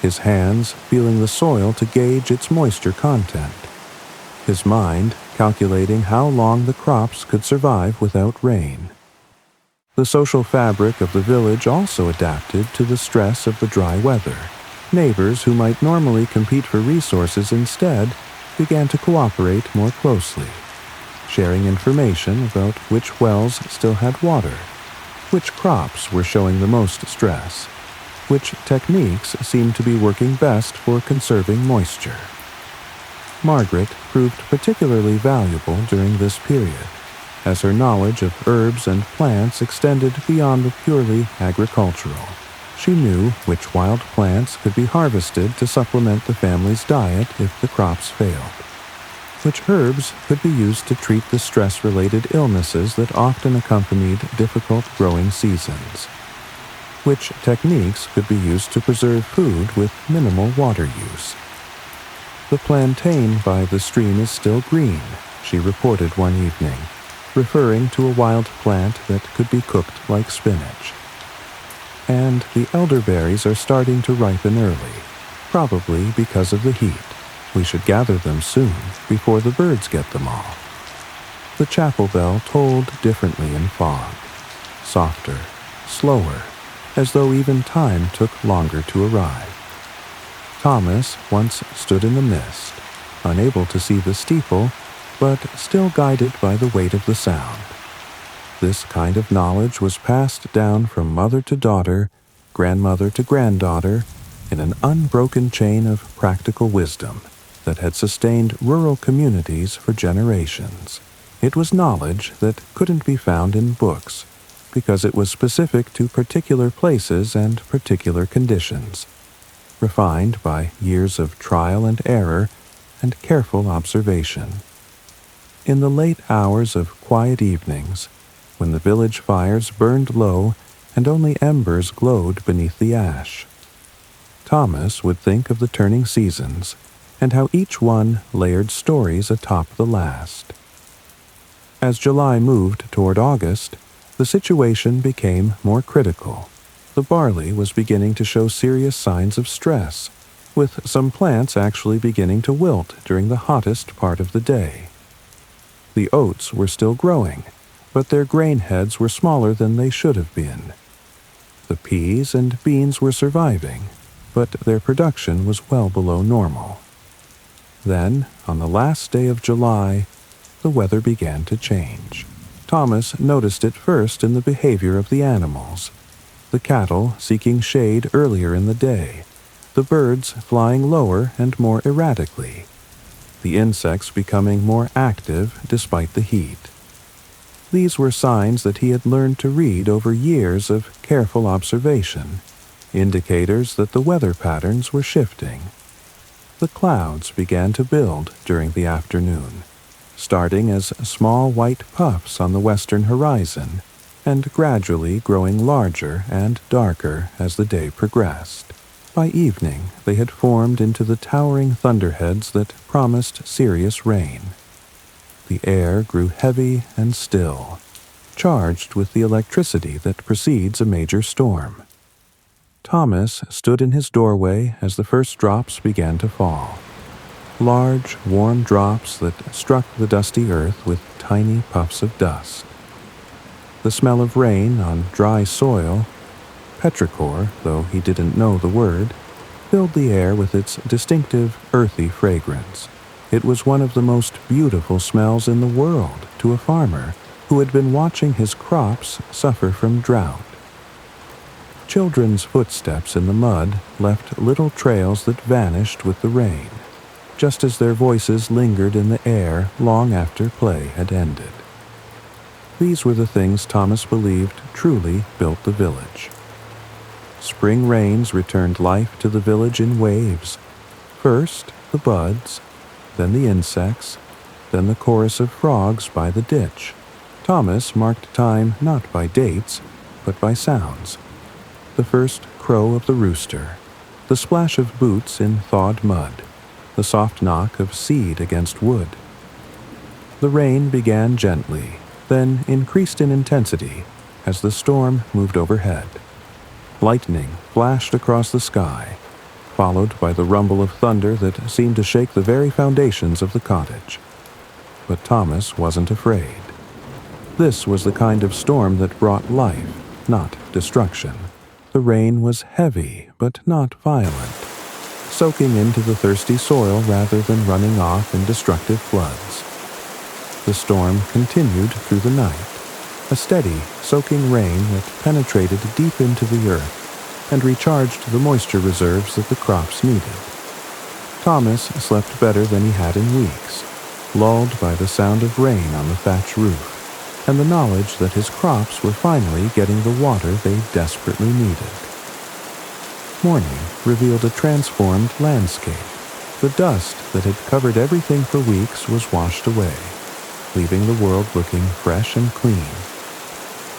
his hands feeling the soil to gauge its moisture content, his mind calculating how long the crops could survive without rain. The social fabric of the village also adapted to the stress of the dry weather. Neighbors who might normally compete for resources instead began to cooperate more closely, sharing information about which wells still had water, which crops were showing the most stress, which techniques seemed to be working best for conserving moisture. Margaret proved particularly valuable during this period, as her knowledge of herbs and plants extended beyond the purely agricultural. She knew which wild plants could be harvested to supplement the family's diet if the crops failed, which herbs could be used to treat the stress-related illnesses that often accompanied difficult growing seasons, which techniques could be used to preserve food with minimal water use. "The plantain by the stream is still green," she reported one evening, referring to a wild plant that could be cooked like spinach. "And the elderberries are starting to ripen early, probably because of the heat. We should gather them soon, before the birds get them all." The chapel bell tolled differently in fog, softer, slower, as though even time took longer to arrive. Thomas once stood in the mist, unable to see the steeple, but still guided by the weight of the sound. This kind of knowledge was passed down from mother to daughter, grandmother to granddaughter, in an unbroken chain of practical wisdom that had sustained rural communities for generations. It was knowledge that couldn't be found in books, because it was specific to particular places and particular conditions, refined by years of trial and error and careful observation. In the late hours of quiet evenings, when the village fires burned low and only embers glowed beneath the ash, Thomas would think of the turning seasons and how each one layered stories atop the last. As July moved toward August, the situation became more critical. The barley was beginning to show serious signs of stress, with some plants actually beginning to wilt during the hottest part of the day. The oats were still growing, but their grain heads were smaller than they should have been. The peas and beans were surviving, but their production was well below normal. Then, on the last day of July, the weather began to change. Thomas noticed it first in the behavior of the animals. The cattle seeking shade earlier in the day, the birds flying lower and more erratically, the insects becoming more active despite the heat. These were signs that he had learned to read over years of careful observation, indicators that the weather patterns were shifting. The clouds began to build during the afternoon, starting as small white puffs on the western horizon and gradually growing larger and darker as the day progressed. By evening, they had formed into the towering thunderheads that promised serious rain. The air grew heavy and still, charged with the electricity that precedes a major storm. Thomas stood in his doorway as the first drops began to fall. Large, warm drops that struck the dusty earth with tiny puffs of dust. The smell of rain on dry soil, petrichor, though he didn't know the word, filled the air with its distinctive, earthy fragrance. It was one of the most beautiful smells in the world to a farmer who had been watching his crops suffer from drought. Children's footsteps in the mud left little trails that vanished with the rain, just as their voices lingered in the air long after play had ended. These were the things Thomas believed truly built the village. Spring rains returned life to the village in waves. First, the buds, then the insects, then the chorus of frogs by the ditch. Thomas marked time not by dates, but by sounds. The first crow of the rooster, the splash of boots in thawed mud, the soft knock of seed against wood. The rain began gently, then increased in intensity as the storm moved overhead. Lightning flashed across the sky, followed by the rumble of thunder that seemed to shake the very foundations of the cottage. But Thomas wasn't afraid. This was the kind of storm that brought life, not destruction. The rain was heavy, but not violent, soaking into the thirsty soil rather than running off in destructive floods. The storm continued through the night, a steady, soaking rain that penetrated deep into the earth and recharged the moisture reserves that the crops needed. Thomas slept better than he had in weeks, lulled by the sound of rain on the thatch roof and the knowledge that his crops were finally getting the water they desperately needed. Morning revealed a transformed landscape. The dust that had covered everything for weeks was washed away, leaving the world looking fresh and clean.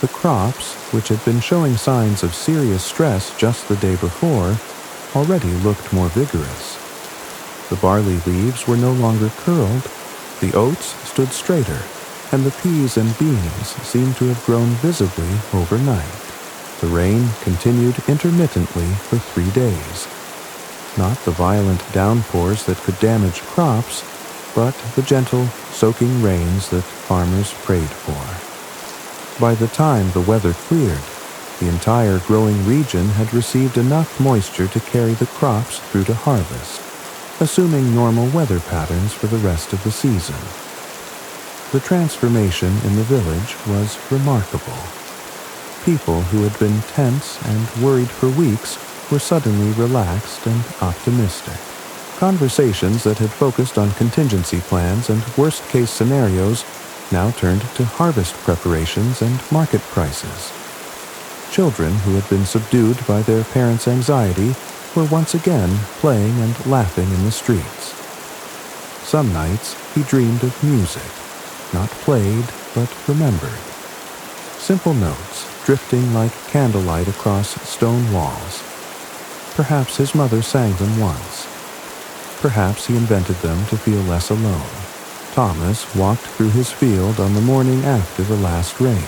The crops, which had been showing signs of serious stress just the day before, already looked more vigorous. The barley leaves were no longer curled, the oats stood straighter, and the peas and beans seemed to have grown visibly overnight. The rain continued intermittently for 3 days. Not the violent downpours that could damage crops, but the gentle, soaking rains that farmers prayed for. By the time the weather cleared, the entire growing region had received enough moisture to carry the crops through to harvest, assuming normal weather patterns for the rest of the season. The transformation in the village was remarkable. People who had been tense and worried for weeks were suddenly relaxed and optimistic. Conversations that had focused on contingency plans and worst-case scenarios now turned to harvest preparations and market prices. Children who had been subdued by their parents' anxiety were once again playing and laughing in the streets. Some nights he dreamed of music, not played but remembered. Simple notes drifting like candlelight across stone walls. Perhaps his mother sang them once. Perhaps he invented them to feel less alone. Thomas walked through his field on the morning after the last rain,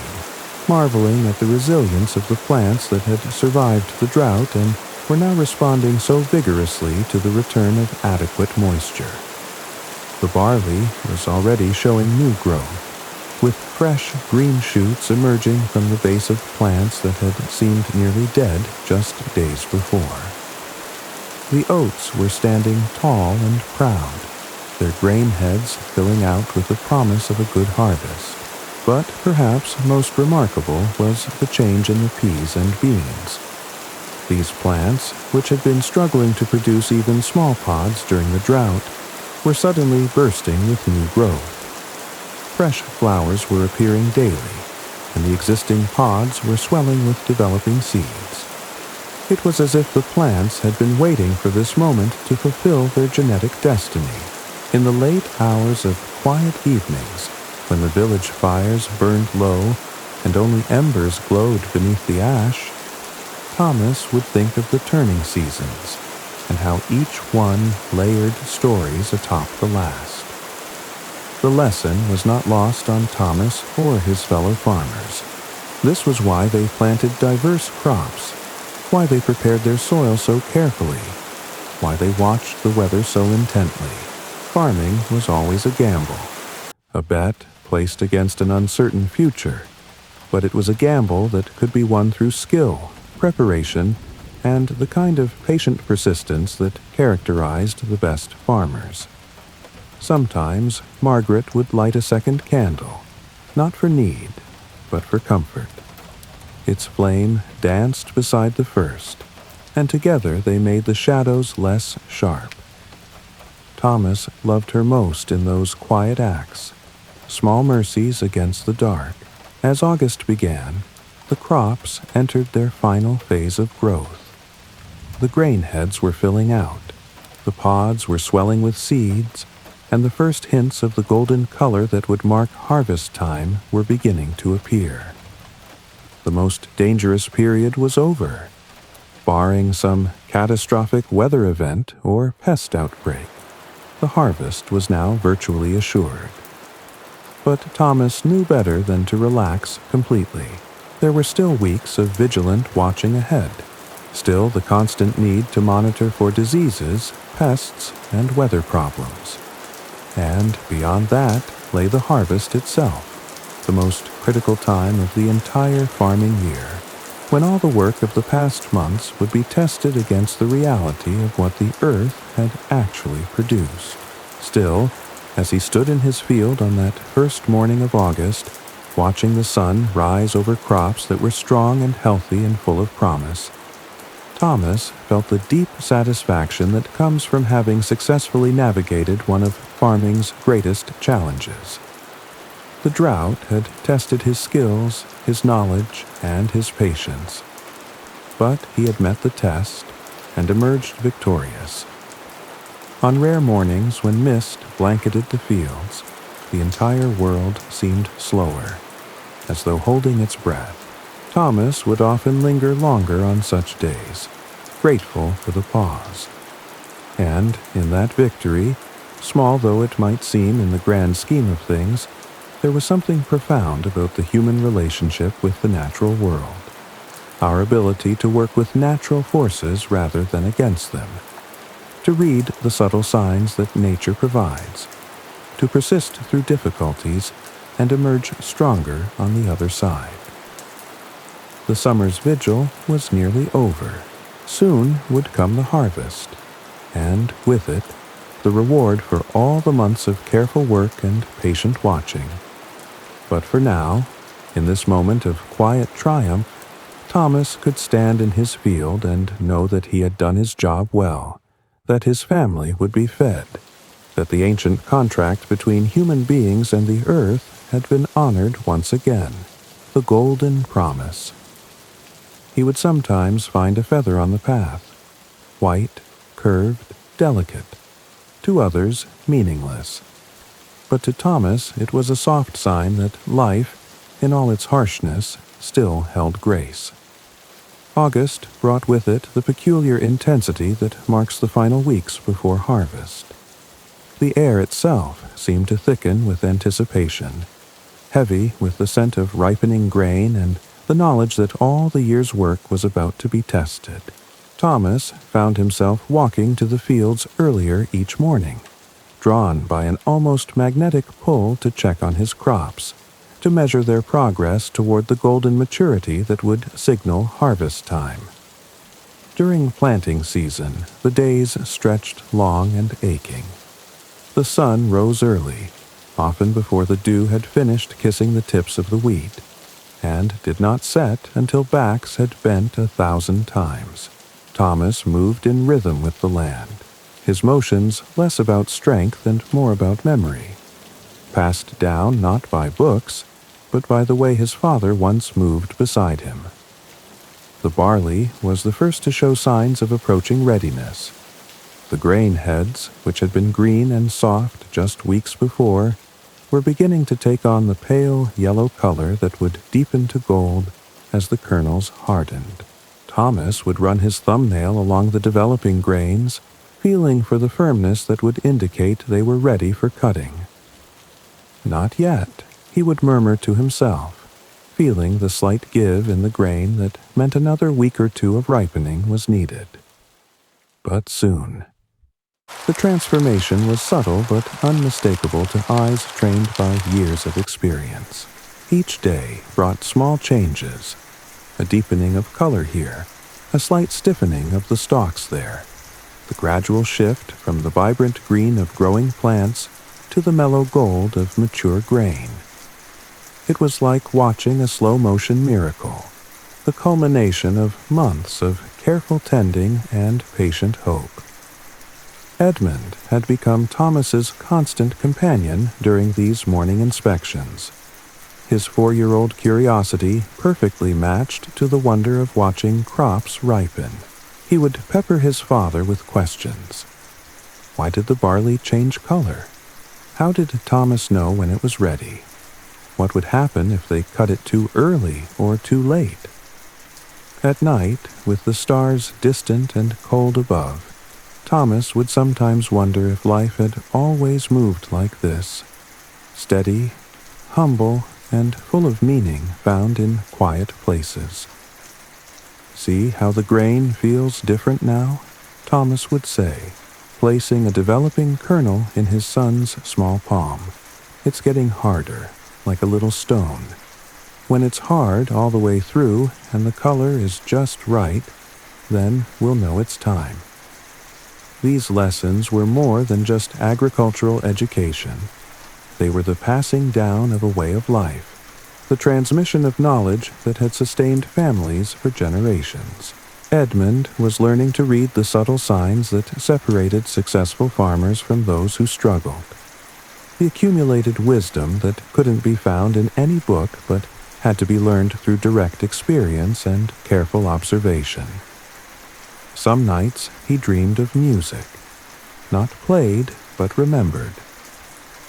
marveling at the resilience of the plants that had survived the drought and were now responding so vigorously to the return of adequate moisture. The barley was already showing new growth, with fresh green shoots emerging from the base of plants that had seemed nearly dead just days before. The oats were standing tall and proud, their grain heads filling out with the promise of a good harvest. But perhaps most remarkable was the change in the peas and beans. These plants, which had been struggling to produce even small pods during the drought, were suddenly bursting with new growth. Fresh flowers were appearing daily, and the existing pods were swelling with developing seeds. It was as if the plants had been waiting for this moment to fulfill their genetic destiny. In the late hours of quiet evenings, when the village fires burned low and only embers glowed beneath the ash, Thomas would think of the turning seasons and how each one layered stories atop the last. The lesson was not lost on Thomas or his fellow farmers. This was why they planted diverse crops, why they prepared their soil so carefully, why they watched the weather so intently. Farming was always a gamble, a bet placed against an uncertain future, but it was a gamble that could be won through skill, preparation, and the kind of patient persistence that characterized the best farmers. Sometimes Margaret would light a second candle, not for need, but for comfort. Its flame danced beside the first, and together they made the shadows less sharp. Thomas loved her most in those quiet acts, small mercies against the dark. As August began, the crops entered their final phase of growth. The grain heads were filling out, the pods were swelling with seeds, and the first hints of the golden color that would mark harvest time were beginning to appear. The most dangerous period was over. Barring some catastrophic weather event or pest outbreak, the harvest was now virtually assured. But Thomas knew better than to relax completely. There were still weeks of vigilant watching ahead, still the constant need to monitor for diseases, pests, and weather problems. And beyond that lay the harvest itself. the most critical time of the entire farming year, when all the work of the past months would be tested against the reality of what the earth had actually produced. Still, as he stood in his field on that first morning of August, watching the sun rise over crops that were strong and healthy and full of promise, Thomas felt the deep satisfaction that comes from having successfully navigated one of farming's greatest challenges. The drought had tested his skills, his knowledge, and his patience, but he had met the test and emerged victorious. On rare mornings when mist blanketed the fields, the entire world seemed slower, as though holding its breath. Thomas would often linger longer on such days, grateful for the pause. And in that victory, small though it might seem in the grand scheme of things, there was something profound about the human relationship with the natural world, our ability to work with natural forces rather than against them, to read the subtle signs that nature provides, to persist through difficulties and emerge stronger on the other side. The summer's vigil was nearly over. Soon would come the harvest, and with it, the reward for all the months of careful work and patient watching. But for now, in this moment of quiet triumph, Thomas could stand in his field and know that he had done his job well, that his family would be fed, that the ancient contract between human beings and the earth had been honored once again, the golden promise. He would sometimes find a feather on the path, white, curved, delicate, to others meaningless. But to Thomas it was a soft sign that life, in all its harshness, still held grace. August brought with it the peculiar intensity that marks the final weeks before harvest. The air itself seemed to thicken with anticipation, heavy with the scent of ripening grain and the knowledge that all the year's work was about to be tested. Thomas found himself walking to the fields earlier each morning, drawn by an almost magnetic pull to check on his crops, to measure their progress toward the golden maturity that would signal harvest time. During planting season, the days stretched long and aching. The sun rose early, often before the dew had finished kissing the tips of the wheat, and did not set until backs had bent 1,000 times. Thomas moved in rhythm with the land, his motions less about strength and more about memory, passed down not by books, but by the way his father once moved beside him. The barley was the first to show signs of approaching readiness. The grain heads, which had been green and soft just weeks before, were beginning to take on the pale yellow color that would deepen to gold as the kernels hardened. Thomas would run his thumbnail along the developing grains, feeling for the firmness that would indicate they were ready for cutting. Not yet, he would murmur to himself, feeling the slight give in the grain that meant another week or two of ripening was needed. But soon. The transformation was subtle but unmistakable to eyes trained by years of experience. Each day brought small changes, a deepening of color here, a slight stiffening of the stalks there, the gradual shift from the vibrant green of growing plants to the mellow gold of mature grain. It was like watching a slow-motion miracle, the culmination of months of careful tending and patient hope. Edmund had become Thomas's constant companion during these morning inspections, his 4-year-old curiosity perfectly matched to the wonder of watching crops ripen. He would pepper his father with questions. Why did the barley change color? How did Thomas know when it was ready? What would happen if they cut it too early or too late? At night, with the stars distant and cold above, Thomas would sometimes wonder if life had always moved like this, steady, humble, and full of meaning found in quiet places. See how the grain feels different now, Thomas would say, placing a developing kernel in his son's small palm. It's getting harder, like a little stone. When it's hard all the way through and the color is just right, then we'll know it's time. These lessons were more than just agricultural education. They were the passing down of a way of life, the transmission of knowledge that had sustained families for generations. Edmund was learning to read the subtle signs that separated successful farmers from those who struggled. The accumulated wisdom that couldn't be found in any book but had to be learned through direct experience and careful observation. Some nights he dreamed of music, not played but remembered.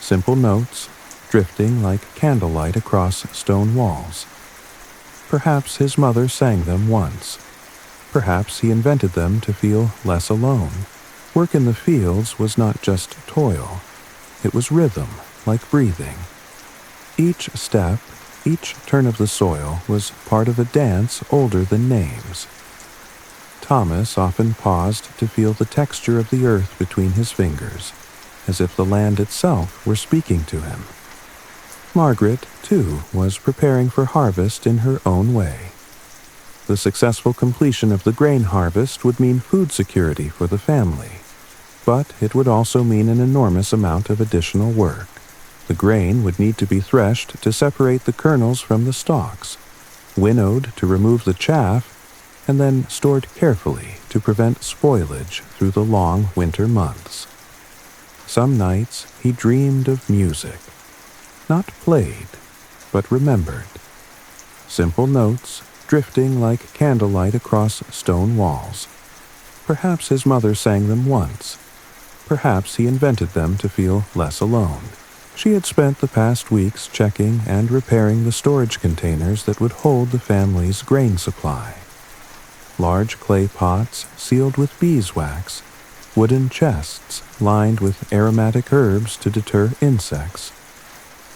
Simple notes, drifting like candlelight across stone walls. Perhaps his mother sang them once. Perhaps he invented them to feel less alone. Work in the fields was not just toil. It was rhythm, like breathing. Each step, each turn of the soil was part of a dance older than names. Thomas often paused to feel the texture of the earth between his fingers, as if the land itself were speaking to him. Margaret, too, was preparing for harvest in her own way. The successful completion of the grain harvest would mean food security for the family, but it would also mean an enormous amount of additional work. The grain would need to be threshed to separate the kernels from the stalks, winnowed to remove the chaff, and then stored carefully to prevent spoilage through the long winter months. Some nights he dreamed of music, not played, but remembered. Simple notes drifting like candlelight across stone walls. Perhaps his mother sang them once. Perhaps he invented them to feel less alone. She had spent the past weeks checking and repairing the storage containers that would hold the family's grain supply. Large clay pots sealed with beeswax, wooden chests lined with aromatic herbs to deter insects,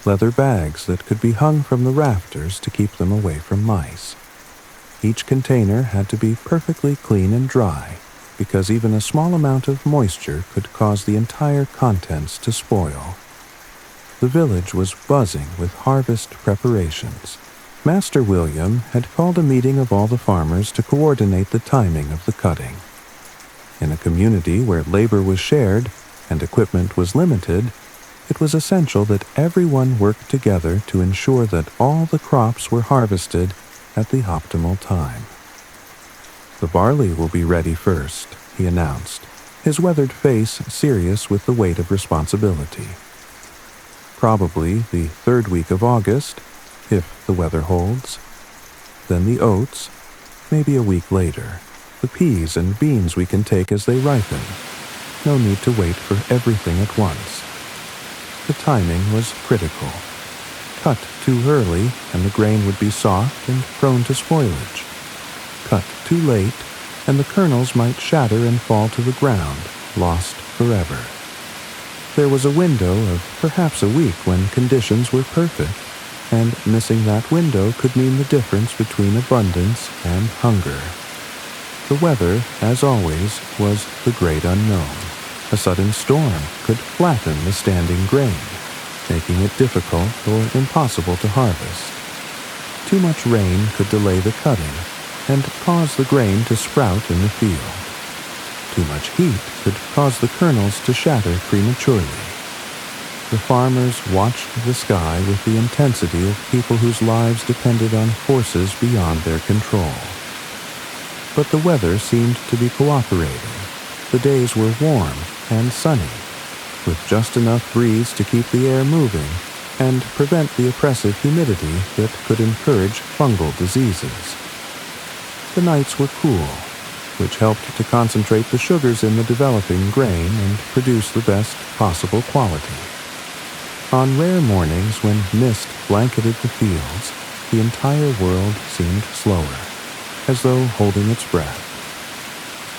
leather bags that could be hung from the rafters to keep them away from mice. Each container had to be perfectly clean and dry, because even a small amount of moisture could cause the entire contents to spoil. The village was buzzing with harvest preparations. Master William had called a meeting of all the farmers to coordinate the timing of the cutting. In a community where labor was shared and equipment was limited, it was essential that everyone work together to ensure that all the crops were harvested at the optimal time. "The barley will be ready first," he announced, his weathered face serious with the weight of responsibility. "Probably the third week of August, if the weather holds. Then the oats, maybe a week later. The peas and beans we can take as they ripen. No need to wait for everything at once." The timing was critical. Cut too early, and the grain would be soft and prone to spoilage. Cut too late, and the kernels might shatter and fall to the ground, lost forever. There was a window of perhaps a week when conditions were perfect, and missing that window could mean the difference between abundance and hunger. The weather, as always, was the great unknown. A sudden storm could flatten the standing grain, making it difficult or impossible to harvest. Too much rain could delay the cutting and cause the grain to sprout in the field. Too much heat could cause the kernels to shatter prematurely. The farmers watched the sky with the intensity of people whose lives depended on forces beyond their control. But the weather seemed to be cooperating. The days were warm and sunny, with just enough breeze to keep the air moving and prevent the oppressive humidity that could encourage fungal diseases. The nights were cool, which helped to concentrate the sugars in the developing grain and produce the best possible quality. On rare mornings when mist blanketed the fields, the entire world seemed slower, as though holding its breath.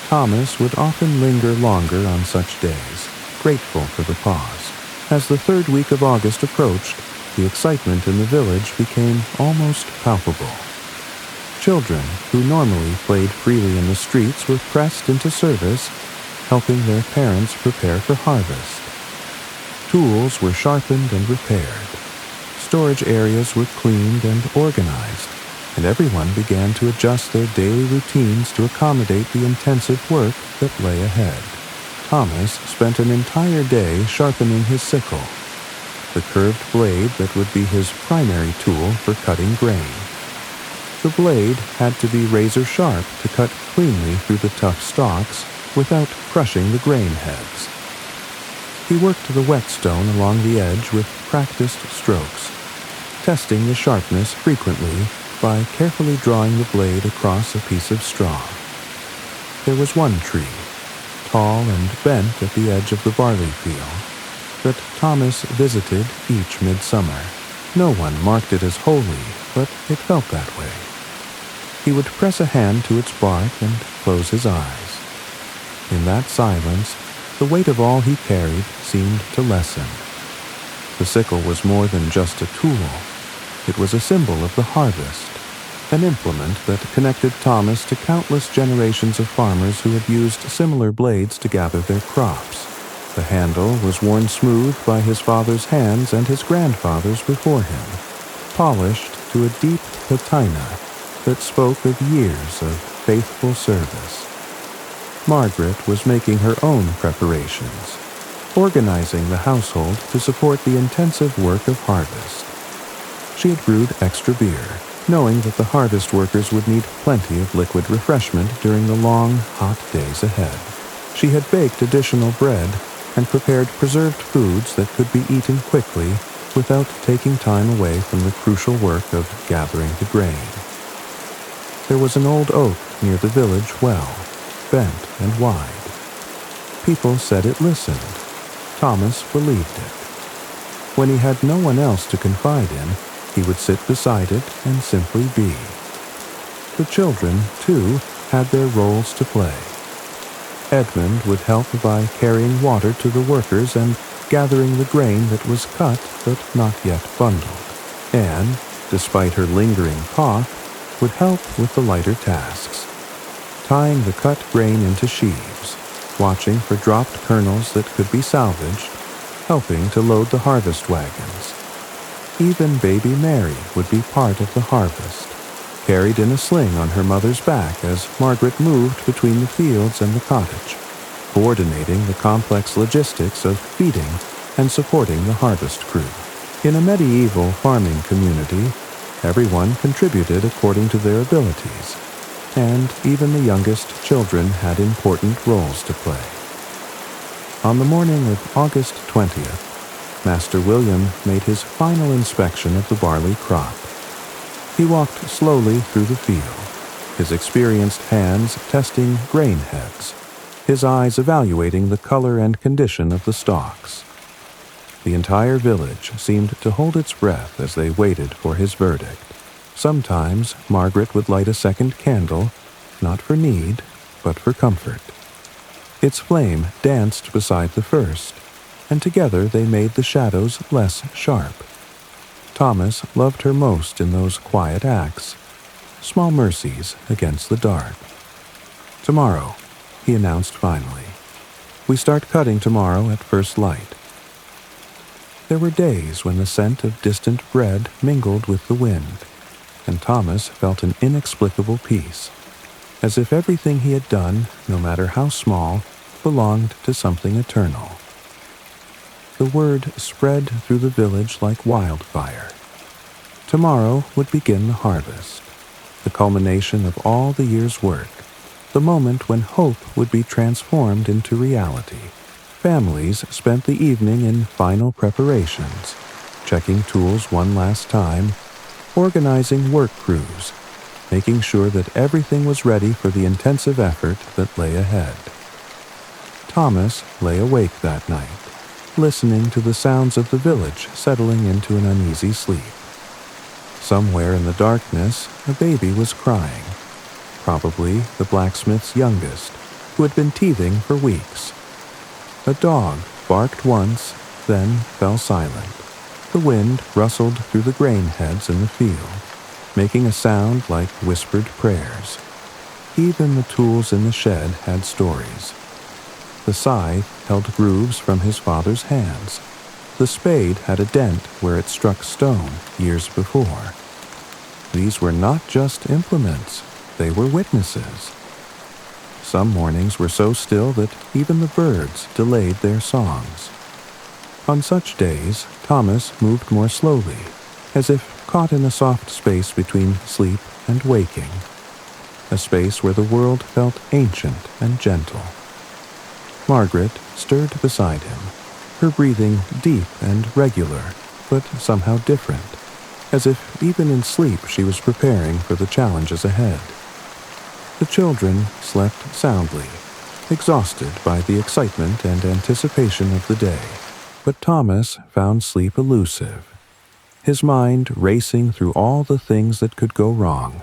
Thomas would often linger longer on such days, grateful for the pause. As the third week of August approached, the excitement in the village became almost palpable. Children who normally played freely in the streets were pressed into service, helping their parents prepare for harvest. Tools were sharpened and repaired. Storage areas were cleaned and organized, and everyone began to adjust their daily routines to accommodate the intensive work that lay ahead. Thomas spent an entire day sharpening his sickle, the curved blade that would be his primary tool for cutting grain. The blade had to be razor sharp to cut cleanly through the tough stalks without crushing the grain heads. He worked the whetstone along the edge with practiced strokes, testing the sharpness frequently by carefully drawing the blade across a piece of straw. There was one tree, tall and bent at the edge of the barley field, that Thomas visited each midsummer. No one marked it as holy, but it felt that way. He would press a hand to its bark and close his eyes. In that silence, the weight of all he carried seemed to lessen. The sickle was more than just a tool. It was a symbol of the harvest, an implement that connected Thomas to countless generations of farmers who had used similar blades to gather their crops. The handle was worn smooth by his father's hands and his grandfather's before him, polished to a deep patina that spoke of years of faithful service. Margaret was making her own preparations, organizing the household to support the intensive work of harvest. She had brewed extra beer, knowing that the harvest workers would need plenty of liquid refreshment during the long, hot days ahead. She had baked additional bread and prepared preserved foods that could be eaten quickly without taking time away from the crucial work of gathering the grain. There was an old oak near the village well, bent and wide. People said it listened. Thomas believed it. When he had no one else to confide in, he would sit beside it and simply be. The children, too, had their roles to play. Edmund would help by carrying water to the workers and gathering the grain that was cut but not yet bundled. Anne, despite her lingering cough, would help with the lighter tasks, tying the cut grain into sheaves, watching for dropped kernels that could be salvaged, helping to load the harvest wagons. Even baby Mary would be part of the harvest, carried in a sling on her mother's back as Margaret moved between the fields and the cottage, coordinating the complex logistics of feeding and supporting the harvest crew. In a medieval farming community, everyone contributed according to their abilities, and even the youngest children had important roles to play. On the morning of August 20th, Master William made his final inspection of the barley crop. He walked slowly through the field, his experienced hands testing grain heads, his eyes evaluating the color and condition of the stalks. The entire village seemed to hold its breath as they waited for his verdict. Sometimes Margaret would light a second candle, not for need, but for comfort. Its flame danced beside the first, and together they made the shadows less sharp. Thomas loved her most in those quiet acts, small mercies against the dark. "Tomorrow," he announced finally. "We start cutting tomorrow at first light." There were days when the scent of distant bread mingled with the wind, and Thomas felt an inexplicable peace, as if everything he had done, no matter how small, belonged to something eternal. The word spread through the village like wildfire. Tomorrow would begin the harvest, the culmination of all the year's work, the moment when hope would be transformed into reality. Families spent the evening in final preparations, checking tools one last time, organizing work crews, making sure that everything was ready for the intensive effort that lay ahead. Thomas lay awake that night, listening to the sounds of the village settling into an uneasy sleep. Somewhere in the darkness, a baby was crying, probably the blacksmith's youngest, who had been teething for weeks. A dog barked once, then fell silent. The wind rustled through the grain heads in the field, making a sound like whispered prayers. Even the tools in the shed had stories. The scythe held grooves from his father's hands, The spade had a dent where it struck stone years before. These were not just implements, they were witnesses. Some mornings were so still that even the birds delayed their songs. On such days, Thomas moved more slowly, as if caught in a soft space between sleep and waking, a space where the world felt ancient and gentle. Margaret stirred beside him, her breathing deep and regular, but somehow different, as if even in sleep she was preparing for the challenges ahead. The children slept soundly, exhausted by the excitement and anticipation of the day, but Thomas found sleep elusive, his mind racing through all the things that could go wrong,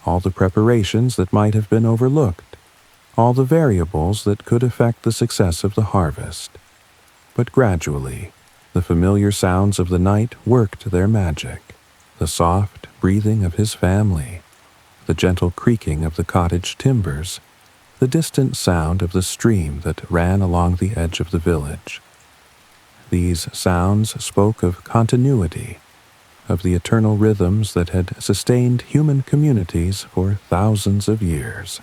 all the preparations that might have been overlooked, all the variables that could affect the success of the harvest. But gradually, the familiar sounds of the night worked their magic, the soft breathing of his family, the gentle creaking of the cottage timbers, the distant sound of the stream that ran along the edge of the village. These sounds spoke of continuity, of the eternal rhythms that had sustained human communities for thousands of years.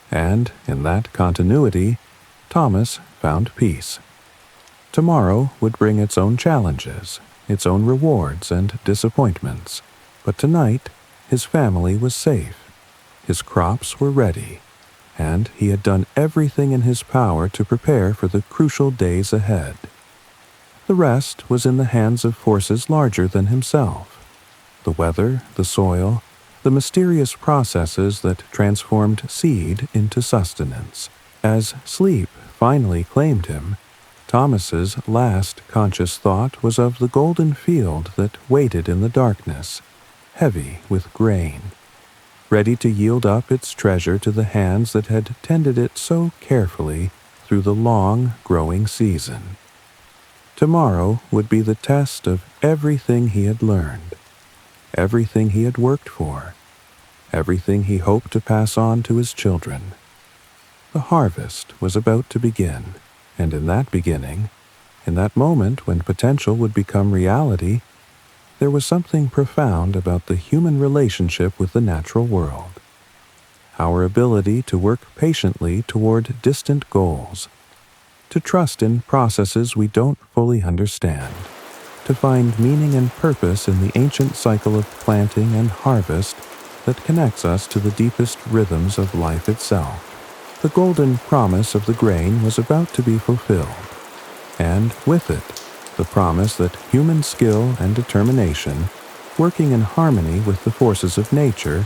And in that continuity, Thomas found peace. Tomorrow would bring its own challenges, its own rewards and disappointments, but tonight his family was safe, his crops were ready, and he had done everything in his power to prepare for the crucial days ahead. The rest was in the hands of forces larger than himself. The weather, the soil, the mysterious processes that transformed seed into sustenance. As sleep finally claimed him, Thomas's last conscious thought was of the golden field that waited in the darkness, heavy with grain, ready to yield up its treasure to the hands that had tended it so carefully through the long growing season. Tomorrow would be the test of everything he had learned, everything he had worked for, everything he hoped to pass on to his children. The harvest was about to begin, and in that beginning, in that moment when potential would become reality, there was something profound about the human relationship with the natural world. Our ability to work patiently toward distant goals, to trust in processes we don't fully understand, to find meaning and purpose in the ancient cycle of planting and harvest that connects us to the deepest rhythms of life itself. The golden promise of the grain was about to be fulfilled, and with it, the promise that human skill and determination, working in harmony with the forces of nature,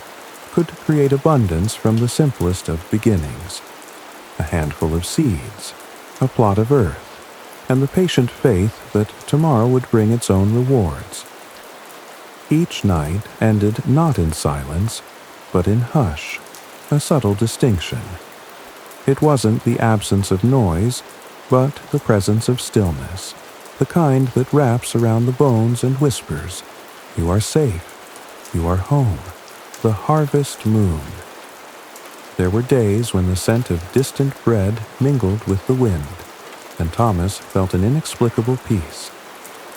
could create abundance from the simplest of beginnings, a handful of seeds, a plot of earth, and the patient faith that tomorrow would bring its own rewards. Each night ended not in silence, but in hush, a subtle distinction. It wasn't the absence of noise, but the presence of stillness, the kind that wraps around the bones and whispers, "You are safe, you are home," the harvest moon. There were days when the scent of distant bread mingled with the wind, and Thomas felt an inexplicable peace,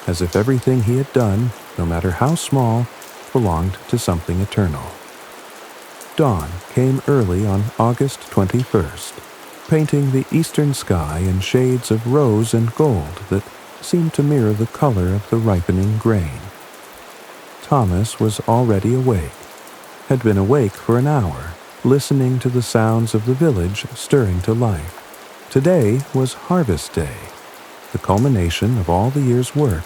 as if everything he had done, no matter how small, belonged to something eternal. Dawn came early on August 21st, painting the eastern sky in shades of rose and gold that seemed to mirror the color of the ripening grain. Thomas was already awake, had been awake for an hour, listening to the sounds of the village stirring to life. Today was harvest day, the culmination of all the year's work,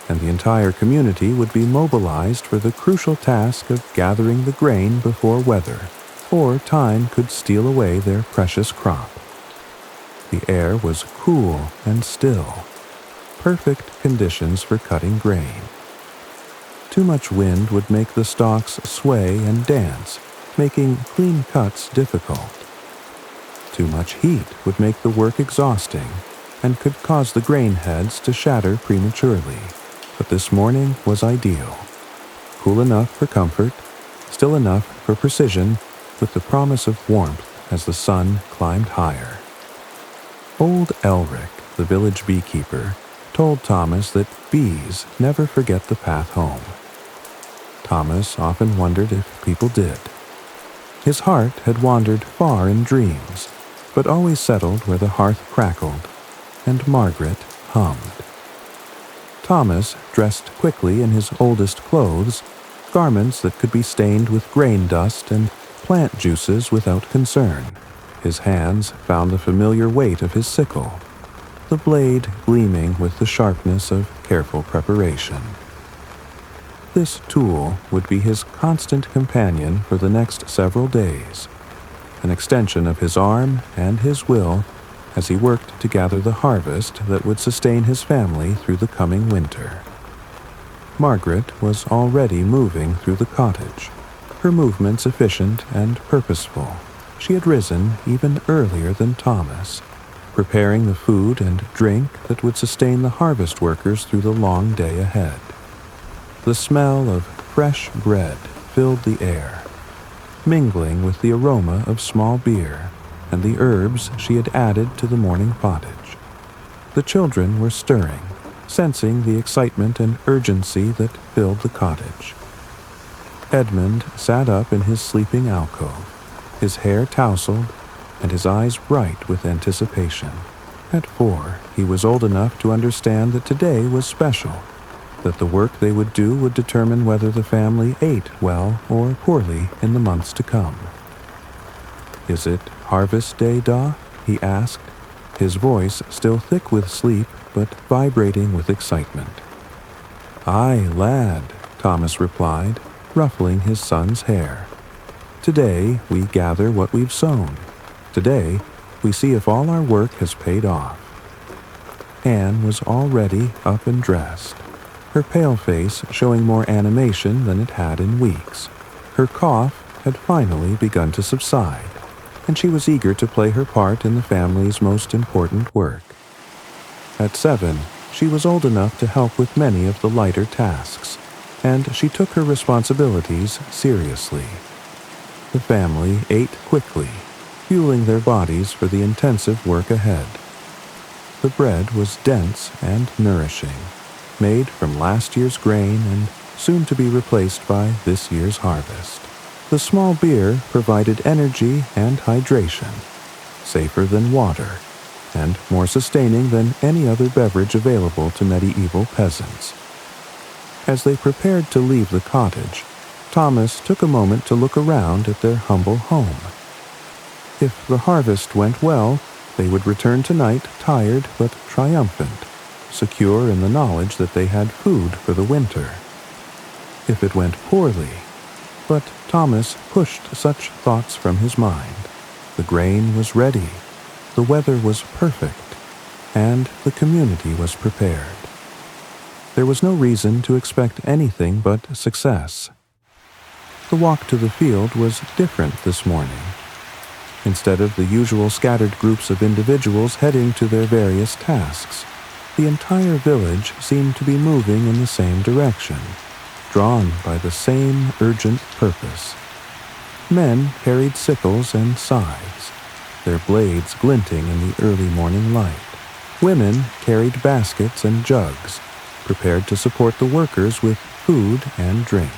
and the entire community would be mobilized for the crucial task of gathering the grain before weather, or time could steal away their precious crop. The air was cool and still, perfect conditions for cutting grain. Too much wind would make the stalks sway and dance, making clean cuts difficult. Too much heat would make the work exhausting and could cause the grain heads to shatter prematurely. But this morning was ideal. Cool enough for comfort, still enough for precision, with the promise of warmth as the sun climbed higher. Old Elric, the village beekeeper, told Thomas that bees never forget the path home. Thomas often wondered if people did. His heart had wandered far in dreams, but always settled where the hearth crackled and Margaret hummed. Thomas dressed quickly in his oldest clothes, garments that could be stained with grain dust and plant juices without concern. His hands found the familiar weight of his sickle, the blade gleaming with the sharpness of careful preparation. This tool would be his constant companion for the next several days, an extension of his arm and his will as he worked to gather the harvest that would sustain his family through the coming winter. Margaret was already moving through the cottage, her movements efficient and purposeful. She had risen even earlier than Thomas, preparing the food and drink that would sustain the harvest workers through the long day ahead. The smell of fresh bread filled the air, mingling with the aroma of small beer and the herbs she had added to the morning pottage. The children were stirring, sensing the excitement and urgency that filled the cottage. Edmund sat up in his sleeping alcove, his hair tousled and his eyes bright with anticipation. At 4, he was old enough to understand that today was special, that the work they would do would determine whether the family ate well or poorly in the months to come. "Is it harvest day, Da?" he asked, his voice still thick with sleep but vibrating with excitement. "Aye, lad," Thomas replied, ruffling his son's hair. "Today we gather what we've sown. Today we see if all our work has paid off." Anne was already up and dressed, her pale face showing more animation than it had in weeks. Her cough had finally begun to subside, and she was eager to play her part in the family's most important work. At 7, she was old enough to help with many of the lighter tasks, and she took her responsibilities seriously. The family ate quickly, fueling their bodies for the intensive work ahead. The bread was dense and nourishing, made from last year's grain and soon to be replaced by this year's harvest. The small beer provided energy and hydration, safer than water, and more sustaining than any other beverage available to medieval peasants. As they prepared to leave the cottage, Thomas took a moment to look around at their humble home. If the harvest went well, they would return tonight tired but triumphant, secure in the knowledge that they had food for the winter. If it went poorly, but Thomas pushed such thoughts from his mind. The grain was ready, the weather was perfect, and the community was prepared. There was no reason to expect anything but success. The walk to the field was different this morning. Instead of the usual scattered groups of individuals heading to their various tasks, the entire village seemed to be moving in the same direction, drawn by the same urgent purpose. Men carried sickles and scythes, their blades glinting in the early morning light. Women carried baskets and jugs, prepared to support the workers with food and drink.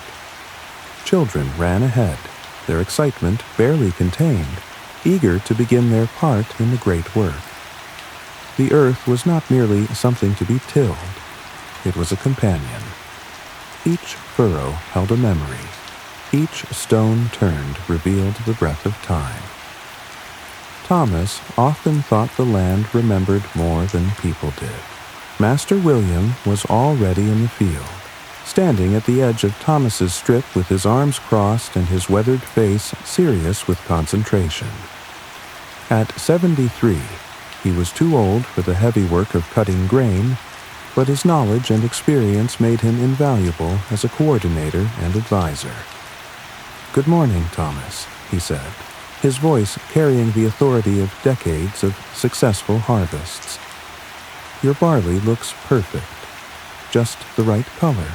Children ran ahead, their excitement barely contained, eager to begin their part in the great work. The earth was not merely something to be tilled, it was a companion. Each furrow held a memory, each stone turned revealed the breath of time. Thomas often thought the land remembered more than people did. Master William was already in the field, standing at the edge of Thomas's strip with his arms crossed and his weathered face serious with concentration. At 73, he was too old for the heavy work of cutting grain, but his knowledge and experience made him invaluable as a coordinator and advisor. "Good morning, Thomas," he said, his voice carrying the authority of decades of successful harvests. "Your barley looks perfect, just the right color,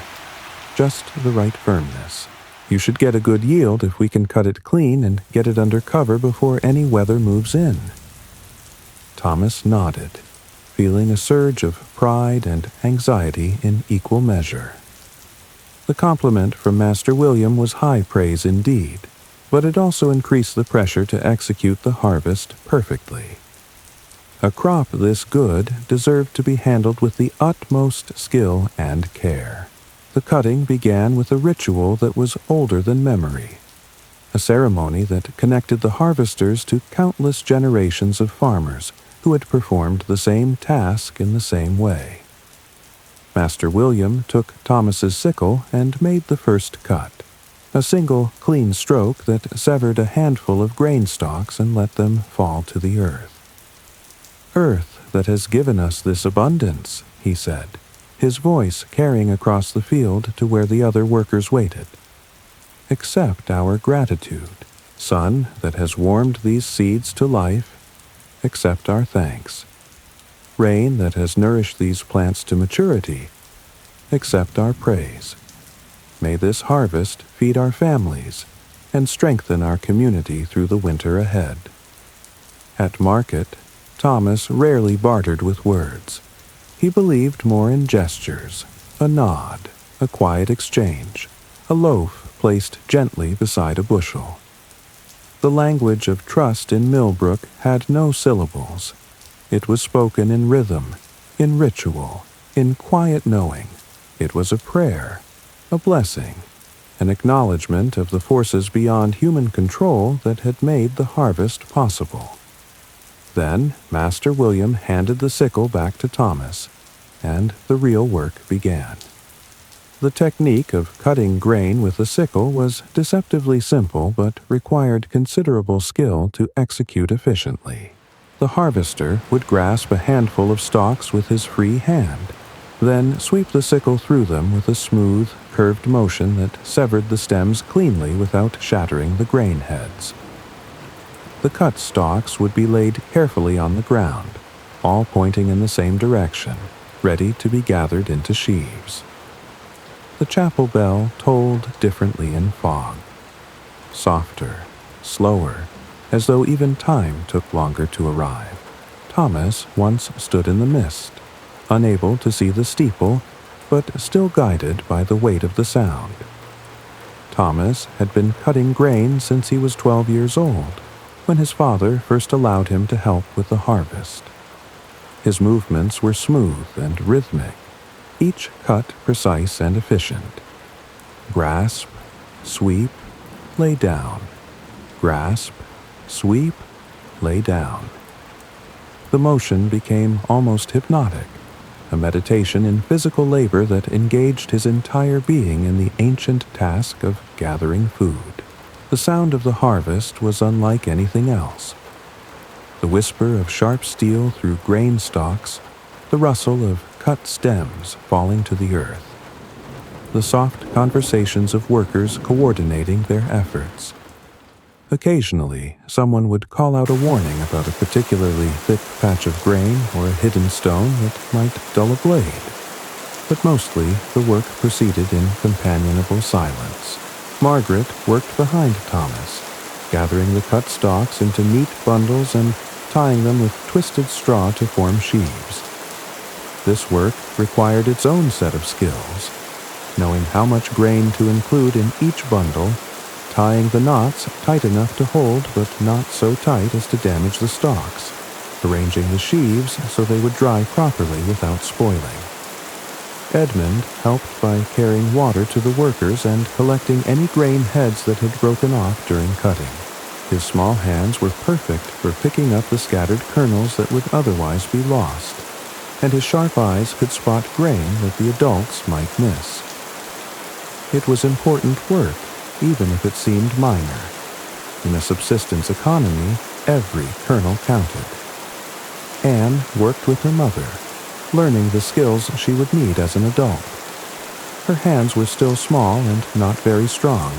just the right firmness. You should get a good yield if we can cut it clean and get it under cover before any weather moves in." Thomas nodded. feeling a surge of pride and anxiety in equal measure. The compliment from Master William was high praise indeed, but it also increased the pressure to execute the harvest perfectly. A crop this good deserved to be handled with the utmost skill and care. The cutting began with a ritual that was older than memory, a ceremony that connected the harvesters to countless generations of farmers who had performed the same task in the same way. Master William took Thomas's sickle and made the first cut, a single clean stroke that severed a handful of grain stalks and let them fall to the earth. "Earth that has given us this abundance," he said, his voice carrying across the field to where the other workers waited. "Accept our gratitude. Sun that has warmed these seeds to life, accept our thanks. Rain that has nourished these plants to maturity, accept our praise. May this harvest feed our families and strengthen our community through the winter ahead." At market, Thomas rarely bartered with words. He believed more in gestures, a nod, a quiet exchange, a loaf placed gently beside a bushel. The language of trust in Millbrook had no syllables. It was spoken in rhythm, in ritual, in quiet knowing. It was a prayer, a blessing, an acknowledgement of the forces beyond human control that had made the harvest possible. Then Master William handed the sickle back to Thomas, and the real work began. The technique of cutting grain with a sickle was deceptively simple but required considerable skill to execute efficiently. The harvester would grasp a handful of stalks with his free hand, then sweep the sickle through them with a smooth, curved motion that severed the stems cleanly without shattering the grain heads. The cut stalks would be laid carefully on the ground, all pointing in the same direction, ready to be gathered into sheaves. The chapel bell tolled differently in fog, softer, slower, as though even time took longer to arrive. Thomas once stood in the mist, unable to see the steeple, but still guided by the weight of the sound. Thomas had been cutting grain since he was 12 years old, when his father first allowed him to help with the harvest. His movements were smooth and rhythmic, each cut precise and efficient. Grasp, sweep, lay down. Grasp, sweep, lay down. The motion became almost hypnotic, a meditation in physical labor that engaged his entire being in the ancient task of gathering food. The sound of the harvest was unlike anything else. The whisper of sharp steel through grain stalks, the rustle of cut stems falling to the earth, the soft conversations of workers coordinating their efforts. Occasionally, someone would call out a warning about a particularly thick patch of grain or a hidden stone that might dull a blade, but mostly the work proceeded in companionable silence. Margaret worked behind Thomas, gathering the cut stalks into neat bundles and tying them with twisted straw to form sheaves. This work required its own set of skills, knowing how much grain to include in each bundle, tying the knots tight enough to hold but not so tight as to damage the stalks, arranging the sheaves so they would dry properly without spoiling. Edmund helped by carrying water to the workers and collecting any grain heads that had broken off during cutting. His small hands were perfect for picking up the scattered kernels that would otherwise be lost, and his sharp eyes could spot grain that the adults might miss. It was important work, even if it seemed minor. In a subsistence economy, every kernel counted. Anne worked with her mother, learning the skills she would need as an adult. Her hands were still small and not very strong,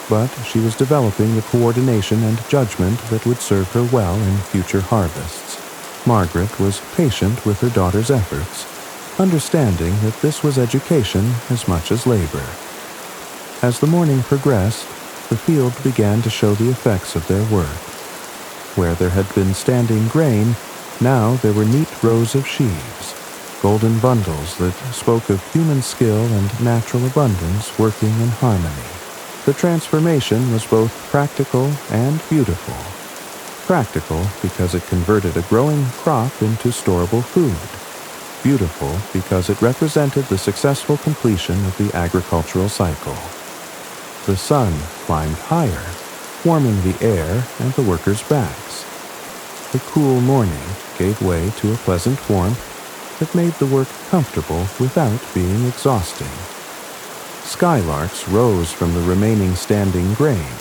but she was developing the coordination and judgment that would serve her well in future harvests. Margaret was patient with her daughter's efforts, understanding that this was education as much as labor. As the morning progressed, the field began to show the effects of their work. Where there had been standing grain, Now there were neat rows of sheaves, golden bundles that spoke of human skill and natural abundance working in harmony. The transformation was both practical and beautiful. Practical because it converted a growing crop into storable food. Beautiful because it represented the successful completion of the agricultural cycle. The sun climbed higher, warming the air and the workers' backs. The cool morning gave way to a pleasant warmth that made the work comfortable without being exhausting. Skylarks rose from the remaining standing grain,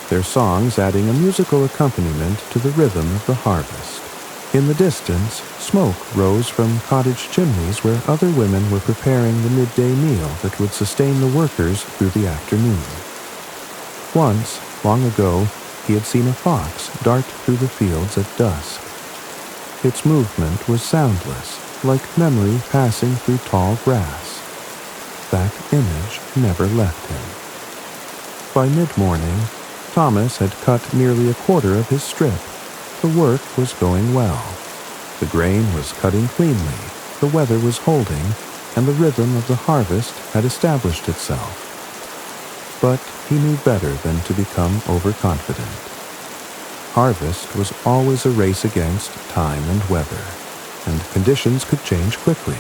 their songs adding a musical accompaniment to the rhythm of the harvest. In the distance, smoke rose from cottage chimneys where other women were preparing the midday meal that would sustain the workers through the afternoon. Once, long ago, he had seen a fox dart through the fields at dusk. Its movement was soundless, like memory passing through tall grass. That image never left him. By mid-morning, Thomas had cut nearly a quarter of his strip. The work was going well. The grain was cutting cleanly, the weather was holding, and the rhythm of the harvest had established itself. But he knew better than to become overconfident. Harvest was always a race against time and weather, and conditions could change quickly.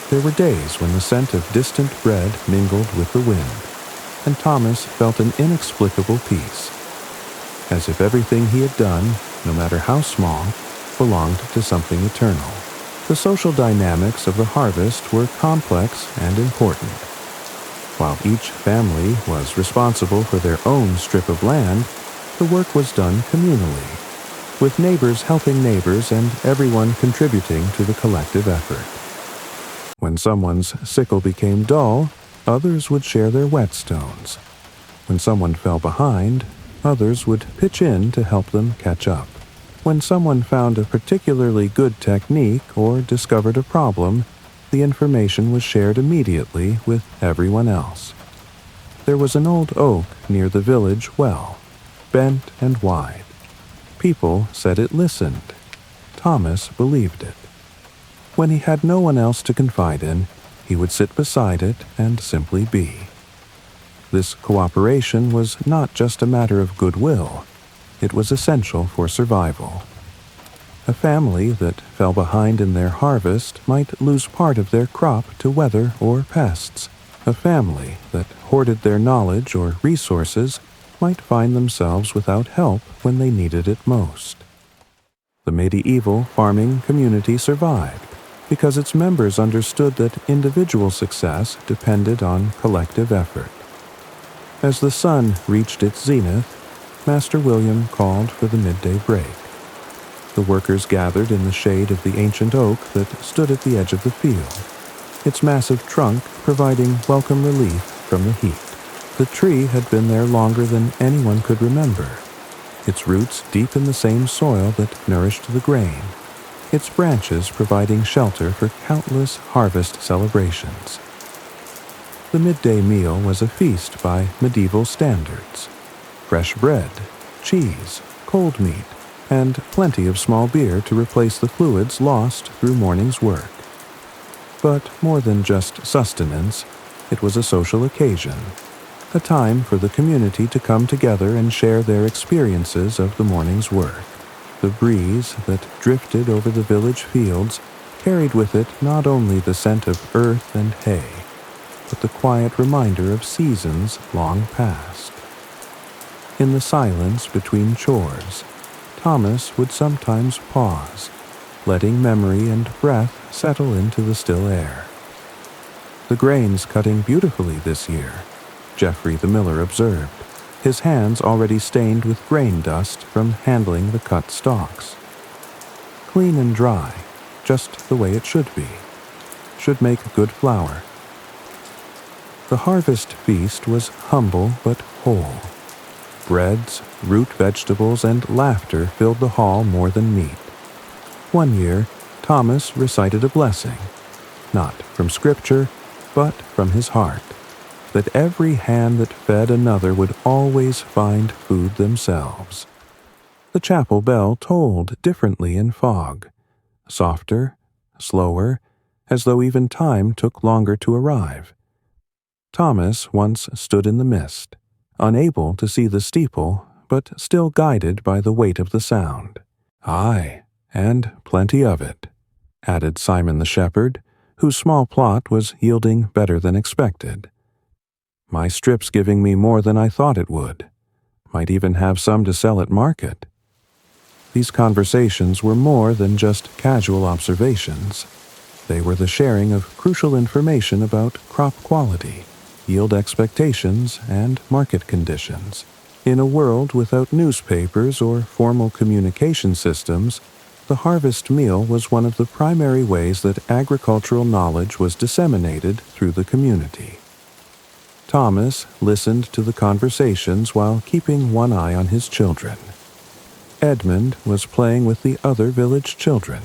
There were days when the scent of distant bread mingled with the wind, and Thomas felt an inexplicable peace, as if everything he had done, no matter how small, belonged to something eternal. The social dynamics of the harvest were complex and important. While each family was responsible for their own strip of land, the work was done communally, with neighbors helping neighbors and everyone contributing to the collective effort. When someone's sickle became dull, others would share their whetstones. When someone fell behind, others would pitch in to help them catch up. When someone found a particularly good technique or discovered a problem, the information was shared immediately with everyone else. There was an old oak near the village well, bent and wide. People said it listened. Thomas believed it. When he had no one else to confide in, he would sit beside it and simply be. This cooperation was not just a matter of goodwill. It was essential for survival. A family that fell behind in their harvest might lose part of their crop to weather or pests. A family that hoarded their knowledge or resources might find themselves without help when they needed it most. The medieval farming community survived because its members understood that individual success depended on collective effort. As the sun reached its zenith, Master William called for the midday break. The workers gathered in the shade of the ancient oak that stood at the edge of the field, its massive trunk providing welcome relief from the heat. The tree had been there longer than anyone could remember, its roots deep in the same soil that nourished the grain, its branches providing shelter for countless harvest celebrations. The midday meal was a feast by medieval standards. Fresh bread, cheese, cold meat, and plenty of small beer to replace the fluids lost through morning's work. But more than just sustenance, it was a social occasion, a time for the community to come together and share their experiences of the morning's work. The breeze that drifted over the village fields carried with it not only the scent of earth and hay, but the quiet reminder of seasons long past. In the silence between chores, Thomas would sometimes pause, letting memory and breath settle into the still air. "The grain's cutting beautifully this year," Geoffrey the miller observed, his hands already stained with grain dust from handling the cut stalks. Clean and dry, just the way it should be. Should make good flour. The harvest feast was humble but whole. Breads, root vegetables, and laughter filled the hall more than meat. One year, Thomas recited a blessing, not from Scripture, but from his heart, that every hand that fed another would always find food themselves. The chapel bell tolled differently in fog, softer, slower, as though even time took longer to arrive. Thomas once stood in the mist, unable to see the steeple, but still guided by the weight of the sound. "Aye, and plenty of it," added Simon the shepherd, whose small plot was yielding better than expected. "My strip's giving me more than I thought it would. Might even have some to sell at market." These conversations were more than just casual observations. They were the sharing of crucial information about crop quality, yield expectations, and market conditions. In a world without newspapers or formal communication systems, the harvest meal was one of the primary ways that agricultural knowledge was disseminated through the community. Thomas listened to the conversations while keeping one eye on his children. Edmund was playing with the other village children,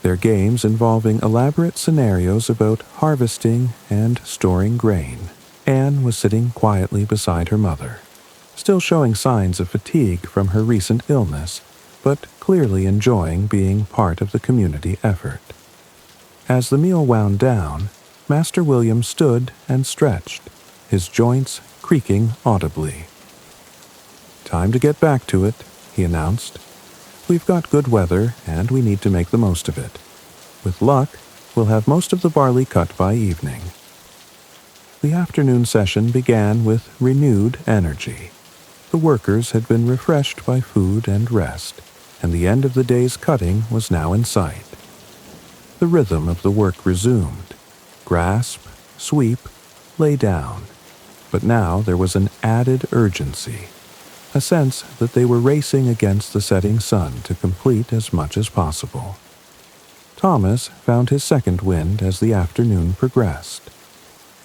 their games involving elaborate scenarios about harvesting and storing grain. Anne was sitting quietly beside her mother, still showing signs of fatigue from her recent illness, but clearly enjoying being part of the community effort. As the meal wound down, Master William stood and stretched, his joints creaking audibly. "Time to get back to it," he announced. "We've got good weather, and we need to make the most of it. With luck, we'll have most of the barley cut by evening." The afternoon session began with renewed energy. The workers had been refreshed by food and rest, and the end of the day's cutting was now in sight. The rhythm of the work resumed. Grasp, sweep, lay down. But now there was an added urgency, a sense that they were racing against the setting sun to complete as much as possible. Thomas found his second wind as the afternoon progressed.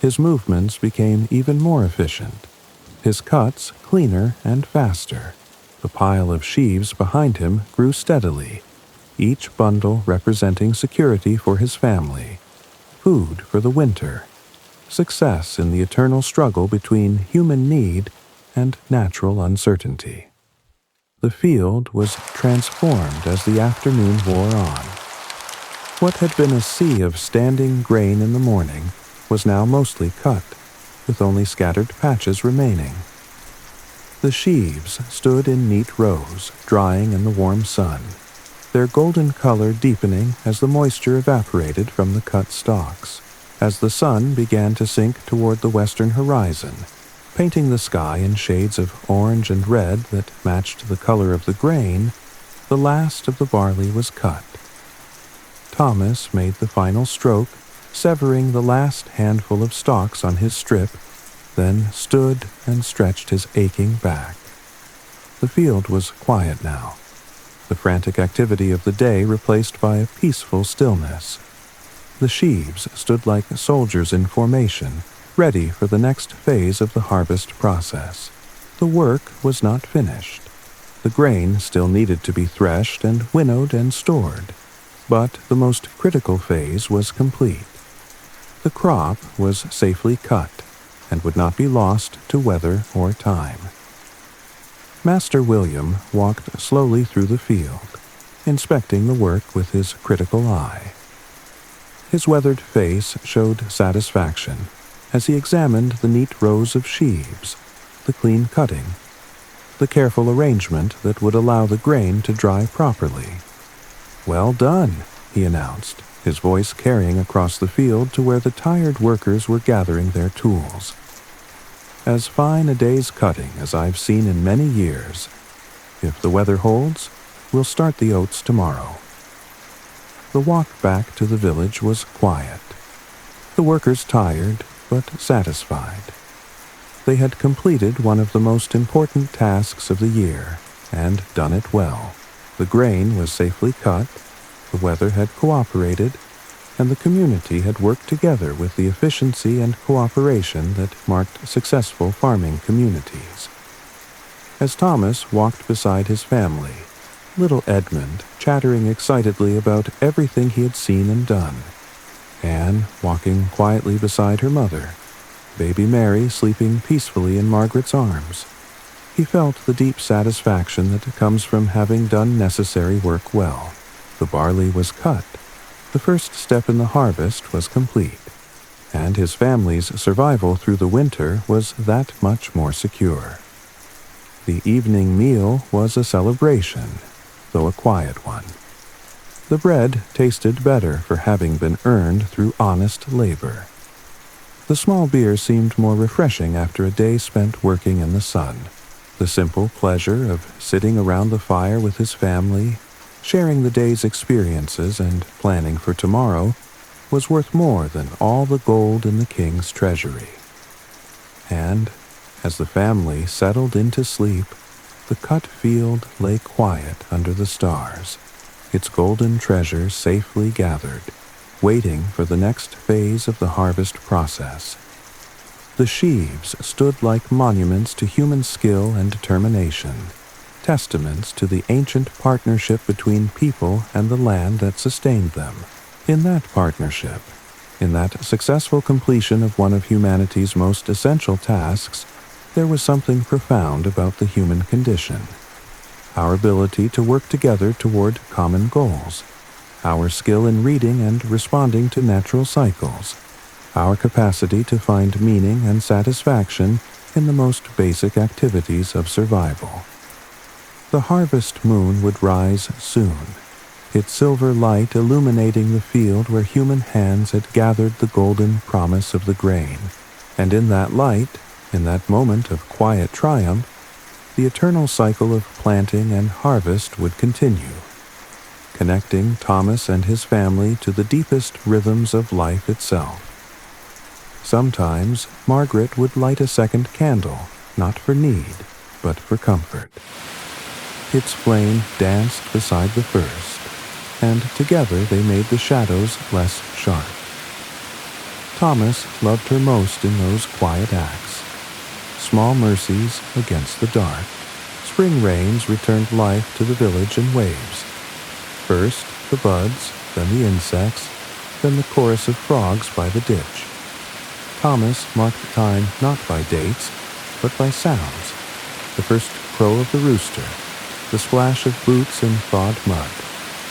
His movements became even more efficient, his cuts cleaner and faster. The pile of sheaves behind him grew steadily, each bundle representing security for his family, food for the winter, success in the eternal struggle between human need and natural uncertainty. The field was transformed as the afternoon wore on. What had been a sea of standing grain in the morning was now mostly cut, with only scattered patches remaining. The sheaves stood in neat rows, drying in the warm sun, their golden color deepening as the moisture evaporated from the cut stalks. As the sun began to sink toward the western horizon, painting the sky in shades of orange and red that matched the color of the grain, the last of the barley was cut. Thomas made the final stroke, severing the last handful of stalks on his strip, then stood and stretched his aching back. The field was quiet now, the frantic activity of the day replaced by a peaceful stillness. The sheaves stood like soldiers in formation, ready for the next phase of the harvest process. The work was not finished. The grain still needed to be threshed and winnowed and stored, but the most critical phase was complete. The crop was safely cut and would not be lost to weather or time. Master William walked slowly through the field, inspecting the work with his critical eye. His weathered face showed satisfaction as he examined the neat rows of sheaves, the clean cutting, the careful arrangement that would allow the grain to dry properly. "Well done," he announced, his voice carrying across the field to where the tired workers were gathering their tools. "As fine a day's cutting as I've seen in many years. If the weather holds, we'll start the oats tomorrow." The walk back to the village was quiet. The workers tired, but satisfied. They had completed one of the most important tasks of the year, and done it well. The grain was safely cut, the weather had cooperated, and the community had worked together with the efficiency and cooperation that marked successful farming communities. As Thomas walked beside his family, little Edmund chattering excitedly about everything he had seen and done, Anne walking quietly beside her mother, baby Mary sleeping peacefully in Margaret's arms, He felt the deep satisfaction that comes from having done necessary work well. The barley was cut. The first step in the harvest was complete, and his family's survival through the winter was that much more secure. The evening meal was a celebration, though a quiet one. The bread tasted better for having been earned through honest labor. The small beer seemed more refreshing after a day spent working in the sun. The simple pleasure of sitting around the fire with his family, sharing the day's experiences and planning for tomorrow, was worth more than all the gold in the king's treasury. And, as the family settled into sleep, the cut field lay quiet under the stars, its golden treasure safely gathered, waiting for the next phase of the harvest process. The sheaves stood like monuments to human skill and determination, testaments to the ancient partnership between people and the land that sustained them. In that partnership, in that successful completion of one of humanity's most essential tasks, there was something profound about the human condition. Our ability to work together toward common goals, our skill in reading and responding to natural cycles, our capacity to find meaning and satisfaction in the most basic activities of survival. The harvest moon would rise soon, its silver light illuminating the field where human hands had gathered the golden promise of the grain, and in that light, in that moment of quiet triumph, the eternal cycle of planting and harvest would continue, connecting Thomas and his family to the deepest rhythms of life itself. Sometimes Margaret would light a second candle, not for need, but for comfort. Its flame danced beside the first, and together they made the shadows less sharp. Thomas loved her most in those quiet acts. Small mercies against the dark. Spring rains returned life to the village in waves. First the buds, then the insects, then the chorus of frogs by the ditch. Thomas marked time not by dates, but by sounds. The first crow of the rooster, the splash of boots in thawed mud,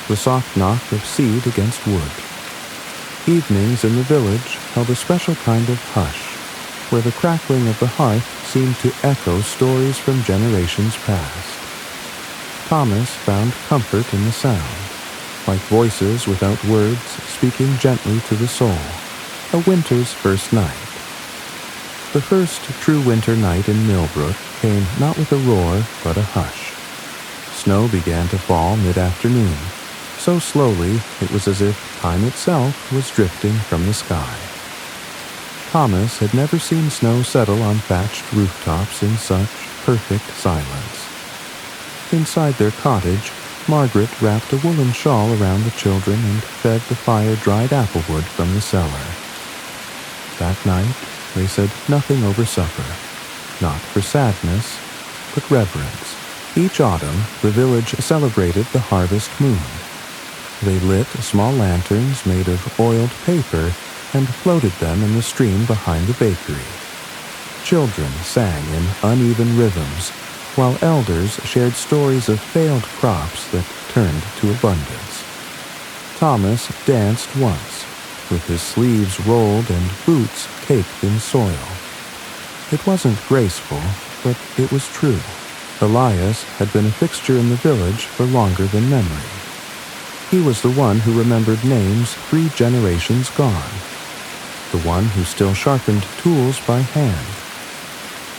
the soft knock of seed against wood. Evenings in the village held a special kind of hush, where the crackling of the hearth seemed to echo stories from generations past. Thomas found comfort in the sound, like voices without words speaking gently to the soul. A winter's first night. The first true winter night in Millbrook came not with a roar, but a hush. Snow began to fall mid-afternoon, so slowly it was as if time itself was drifting from the sky. Thomas had never seen snow settle on thatched rooftops in such perfect silence. Inside their cottage, Margaret wrapped a woolen shawl around the children and fed the fire-dried applewood from the cellar. That night, they said nothing over supper, not for sadness, but reverence. Each autumn, the village celebrated the harvest moon. They lit small lanterns made of oiled paper and floated them in the stream behind the bakery. Children sang in uneven rhythms, while elders shared stories of failed crops that turned to abundance. Thomas danced once, with his sleeves rolled and boots caked in soil. It wasn't graceful, but it was true. Elias had been a fixture in the village for longer than memory. He was the one who remembered names 3 generations gone, the one who still sharpened tools by hand.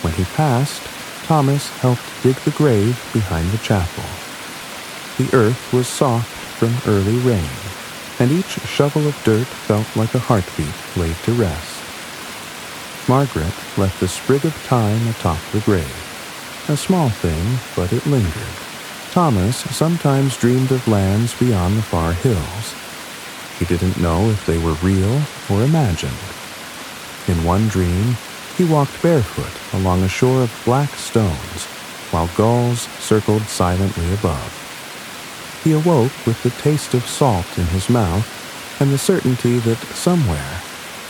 When he passed, Thomas helped dig the grave behind the chapel. The earth was soft from early rain, and each shovel of dirt felt like a heartbeat laid to rest. Margaret left a sprig of thyme atop the grave. A small thing, but it lingered. Thomas sometimes dreamed of lands beyond the far hills. He didn't know if they were real or imagined. In one dream, he walked barefoot along a shore of black stones, while gulls circled silently above. He awoke with the taste of salt in his mouth and the certainty that somewhere,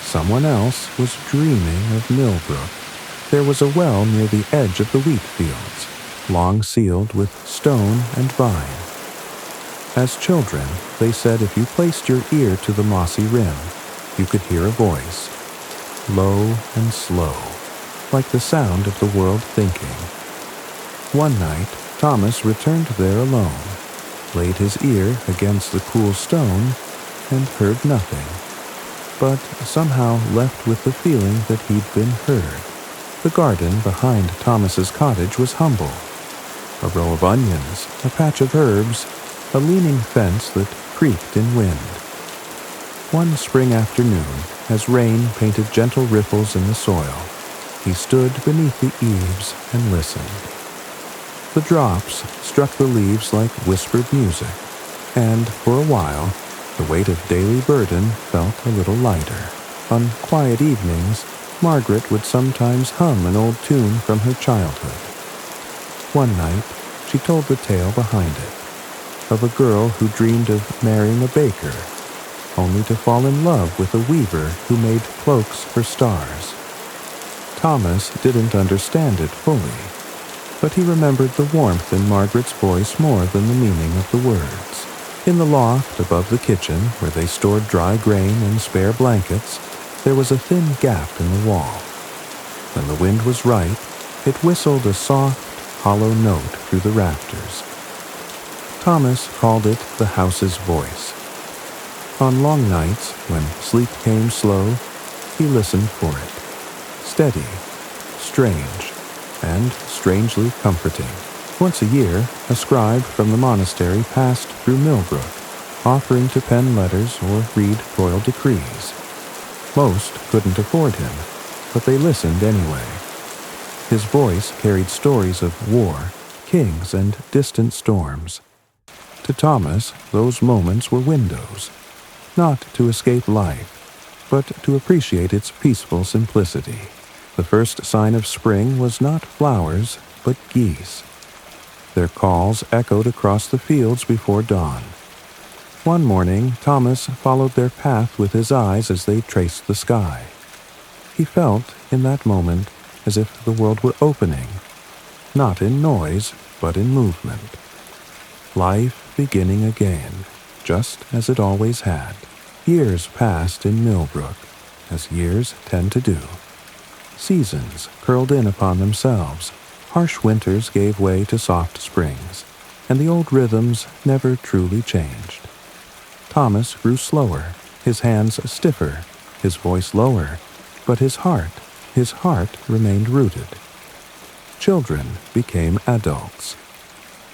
someone else was dreaming of Millbrook. There was a well near the edge of the wheat fields, long sealed with stone and vine. As children, they said if you placed your ear to the mossy rim, you could hear a voice, low and slow, like the sound of the world thinking. One night, Thomas returned there alone, laid his ear against the cool stone, and heard nothing, but somehow left with the feeling that he'd been heard. The garden behind Thomas's cottage was humble. A row of onions, a patch of herbs, a leaning fence that creaked in wind. One spring afternoon, as rain painted gentle ripples in the soil, he stood beneath the eaves and listened. The drops struck the leaves like whispered music, and for a while, the weight of daily burden felt a little lighter. On quiet evenings, Margaret would sometimes hum an old tune from her childhood. One night, she told the tale behind it, of a girl who dreamed of marrying a baker, only to fall in love with a weaver who made cloaks for stars. Thomas didn't understand it fully, but he remembered the warmth in Margaret's voice more than the meaning of the words. In the loft above the kitchen, where they stored dry grain and spare blankets, there was a thin gap in the wall. When the wind was right, it whistled a soft, hollow note through the rafters. Thomas called it the house's voice. On long nights, when sleep came slow, he listened for it. Steady, strange, and strangely comforting. Once a year, a scribe from the monastery passed through Millbrook, offering to pen letters or read royal decrees. Most couldn't afford him, but they listened anyway. His voice carried stories of war, kings, and distant storms. To Thomas, those moments were windows, not to escape life, but to appreciate its peaceful simplicity. The first sign of spring was not flowers, but geese. Their calls echoed across the fields before dawn. One morning, Thomas followed their path with his eyes as they traced the sky. He felt, in that moment, as if the world were opening, not in noise, but in movement. Life beginning again, just as it always had. Years passed in Millbrook, as years tend to do. Seasons curled in upon themselves. Harsh winters gave way to soft springs, and the old rhythms never truly changed. Thomas grew slower, his hands stiffer, his voice lower, but his heart remained rooted. Children became adults.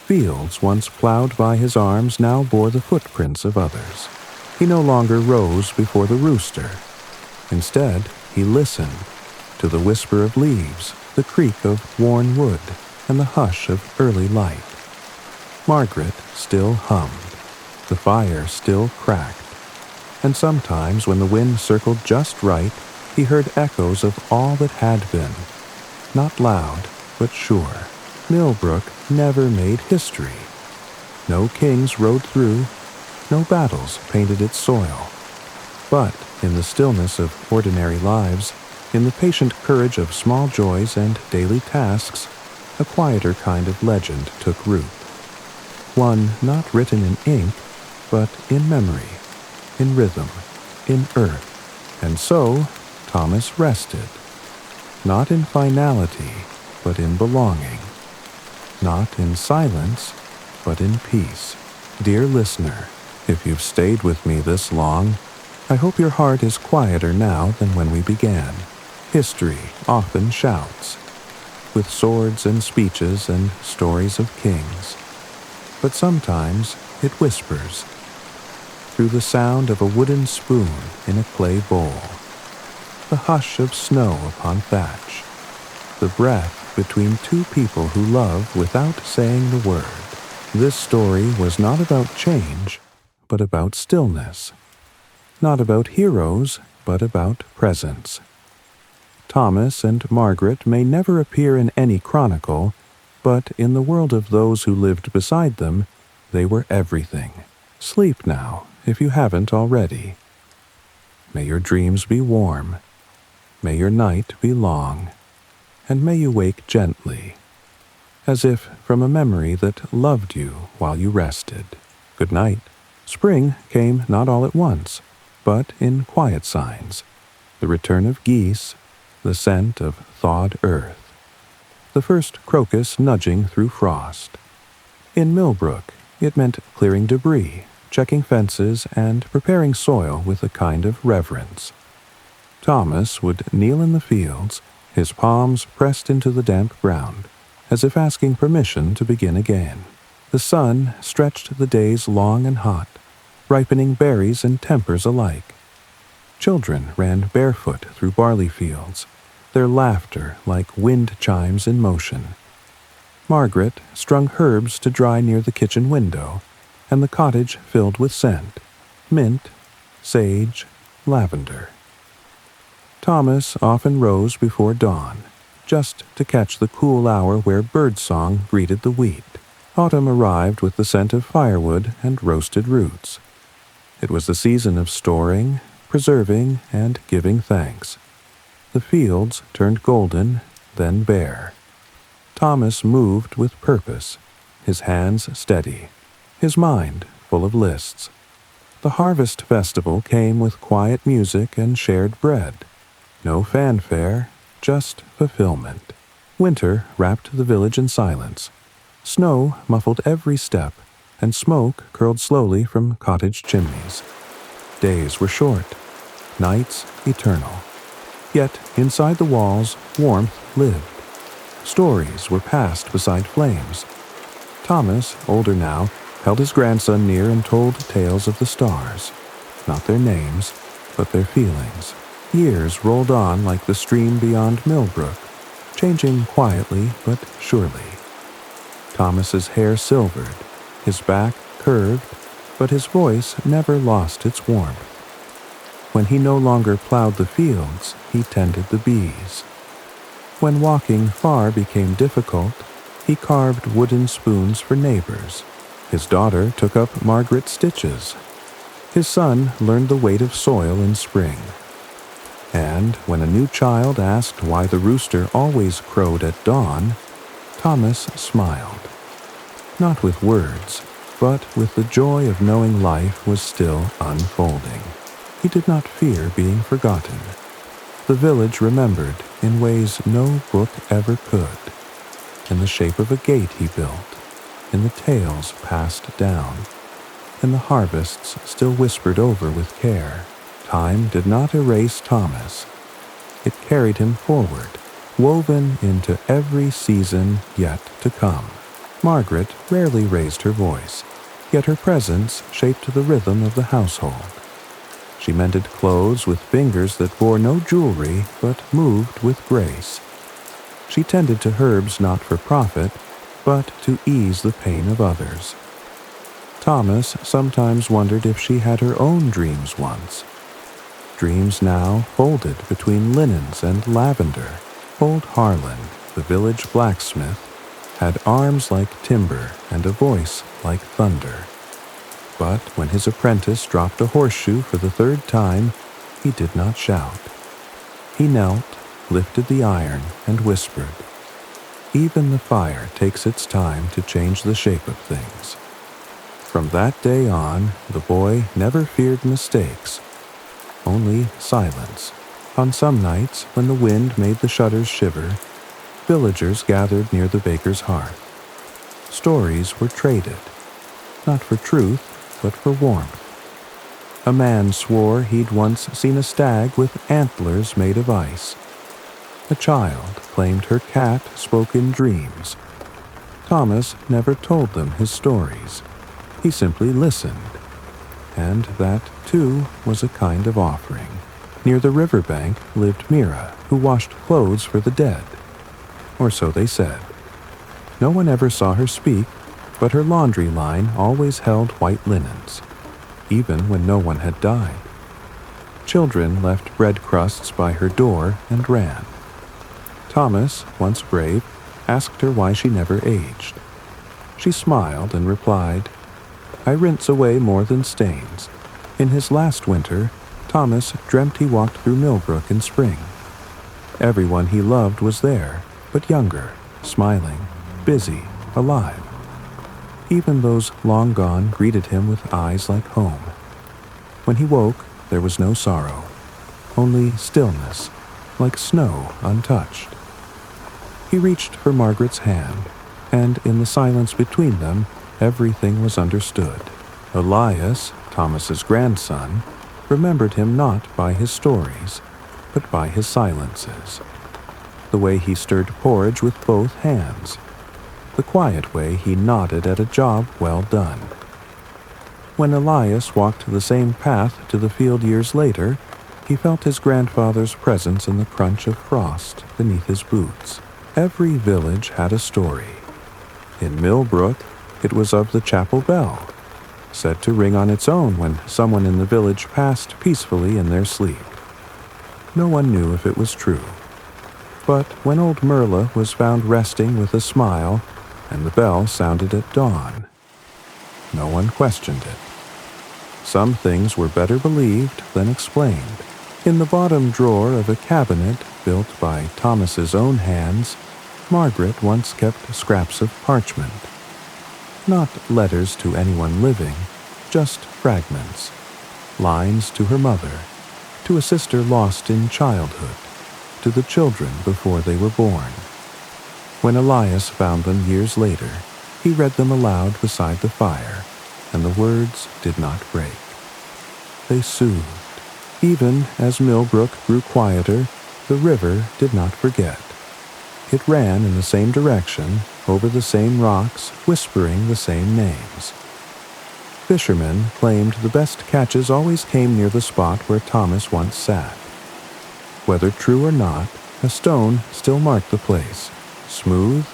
Fields once plowed by his arms now bore the footprints of others. He no longer rose before the rooster. Instead, he listened to the whisper of leaves, the creak of worn wood, and the hush of early light. Margaret still hummed. The fire still cracked. And sometimes, when the wind circled just right, he heard echoes of all that had been. Not loud, but sure. Millbrook never made history. No kings rode through, no battles painted its soil. But in the stillness of ordinary lives, in the patient courage of small joys and daily tasks, a quieter kind of legend took root. One not written in ink, but in memory, in rhythm, in earth. And so Thomas rested, not in finality, but in belonging. Not in silence, but in peace. Dear listener, if you've stayed with me this long, I hope your heart is quieter now than when we began. History often shouts, with swords and speeches and stories of kings. But sometimes it whispers, through the sound of a wooden spoon in a clay bowl, the hush of snow upon thatch, the breath between two people who love without saying the word. This story was not about change, but about stillness. Not about heroes, but about presence. Thomas and Margaret may never appear in any chronicle, but in the world of those who lived beside them, they were everything. Sleep now, if you haven't already. May your dreams be warm. May your night be long. and may you wake gently, as if from a memory that loved you while you rested. Good night. Spring came not all at once, but in quiet signs. The return of geese, the scent of thawed earth, the first crocus nudging through frost. In Millbrook, it meant clearing debris, checking fences, and preparing soil with a kind of reverence. Thomas would kneel in the fields, his palms pressed into the damp ground, as if asking permission to begin again. The sun stretched the days long and hot, ripening berries and tempers alike. Children ran barefoot through barley fields, their laughter like wind chimes in motion. Margaret strung herbs to dry near the kitchen window, and the cottage filled with scent, mint, sage, lavender. Thomas often rose before dawn, just to catch the cool hour where birdsong greeted the wheat. Autumn arrived with the scent of firewood and roasted roots. It was the season of storing, preserving, and giving thanks. The fields turned golden, then bare. Thomas moved with purpose, his hands steady, his mind full of lists. The harvest festival came with quiet music and shared bread. No fanfare, just fulfillment. Winter wrapped the village in silence. Snow muffled every step, and smoke curled slowly from cottage chimneys. Days were short, nights eternal. Yet inside the walls, warmth lived. Stories were passed beside flames. Thomas, older now, held his grandson near and told tales of the stars. Not their names, but their feelings. Years rolled on like the stream beyond Millbrook, changing quietly but surely. Thomas's hair silvered, his back curved, but his voice never lost its warmth. When he no longer plowed the fields, he tended the bees. When walking far became difficult, he carved wooden spoons for neighbors. His daughter took up Margaret's stitches. His son learned the weight of soil in spring. And when a new child asked why the rooster always crowed at dawn, Thomas smiled. Not with words, but with the joy of knowing life was still unfolding. He did not fear being forgotten. The village remembered in ways no book ever could. In the shape of a gate he built, in the tales passed down, in the harvests still whispered over with care. Time did not erase Thomas. It carried him forward, woven into every season yet to come. Margaret rarely raised her voice, yet her presence shaped the rhythm of the household. She mended clothes with fingers that bore no jewelry but moved with grace. She tended to herbs not for profit, but to ease the pain of others. Thomas sometimes wondered if she had her own dreams once. Dreams now folded between linens and lavender. Old Harlan, the village blacksmith, had arms like timber and a voice like thunder. But when his apprentice dropped a horseshoe for the third time, he did not shout. He knelt, lifted the iron, and whispered, "Even the fire takes its time to change the shape of things." From that day on, the boy never feared mistakes, only silence. On some nights, when the wind made the shutters shiver, villagers gathered near the baker's hearth. Stories were traded, not for truth, but for warmth. A man swore he'd once seen a stag with antlers made of ice. A child claimed her cat spoke in dreams. Thomas never told them his stories. He simply listened. And that, too, was a kind of offering. Near the riverbank lived Mira, who washed clothes for the dead. Or so they said. No one ever saw her speak, but her laundry line always held white linens, even when no one had died. Children left bread crusts by her door and ran. Thomas, once brave, asked her why she never aged. She smiled and replied, "I rinse away more than stains." In his last winter, Thomas dreamt he walked through Millbrook in spring. Everyone he loved was there, but younger, smiling, busy, alive. Even those long gone greeted him with eyes like home. When he woke, there was no sorrow, only stillness, like snow untouched. He reached for Margaret's hand, and in the silence between them, everything was understood. Elias, Thomas's grandson, remembered him not by his stories, but by his silences. The way he stirred porridge with both hands, the quiet way he nodded at a job well done. When Elias walked the same path to the field years later, he felt his grandfather's presence in the crunch of frost beneath his boots. Every village had a story. In Millbrook, it was of the chapel bell, said to ring on its own when someone in the village passed peacefully in their sleep. No one knew if it was true. But when old Merla was found resting with a smile, and the bell sounded at dawn, no one questioned it. Some things were better believed than explained. In the bottom drawer of a cabinet built by Thomas's own hands, Margaret once kept scraps of parchment. Not letters to anyone living, just fragments. Lines to her mother, to a sister lost in childhood, to the children before they were born. When Elias found them years later, he read them aloud beside the fire, and the words did not break. They soothed. Even as Millbrook grew quieter, the river did not forget. It ran in the same direction, over the same rocks, whispering the same names. Fishermen claimed the best catches always came near the spot where Thomas once sat. Whether true or not, a stone still marked the place, smooth,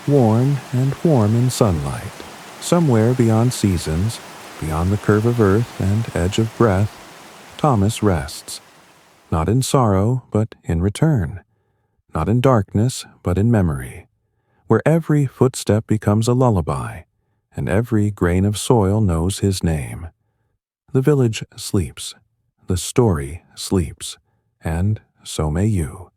worn, and warm in sunlight. Somewhere beyond seasons, beyond the curve of earth and edge of breath, Thomas rests, not in sorrow, but in return, not in darkness, but in memory, where every footstep becomes a lullaby, and every grain of soil knows his name. The village sleeps, the story sleeps, and so may you.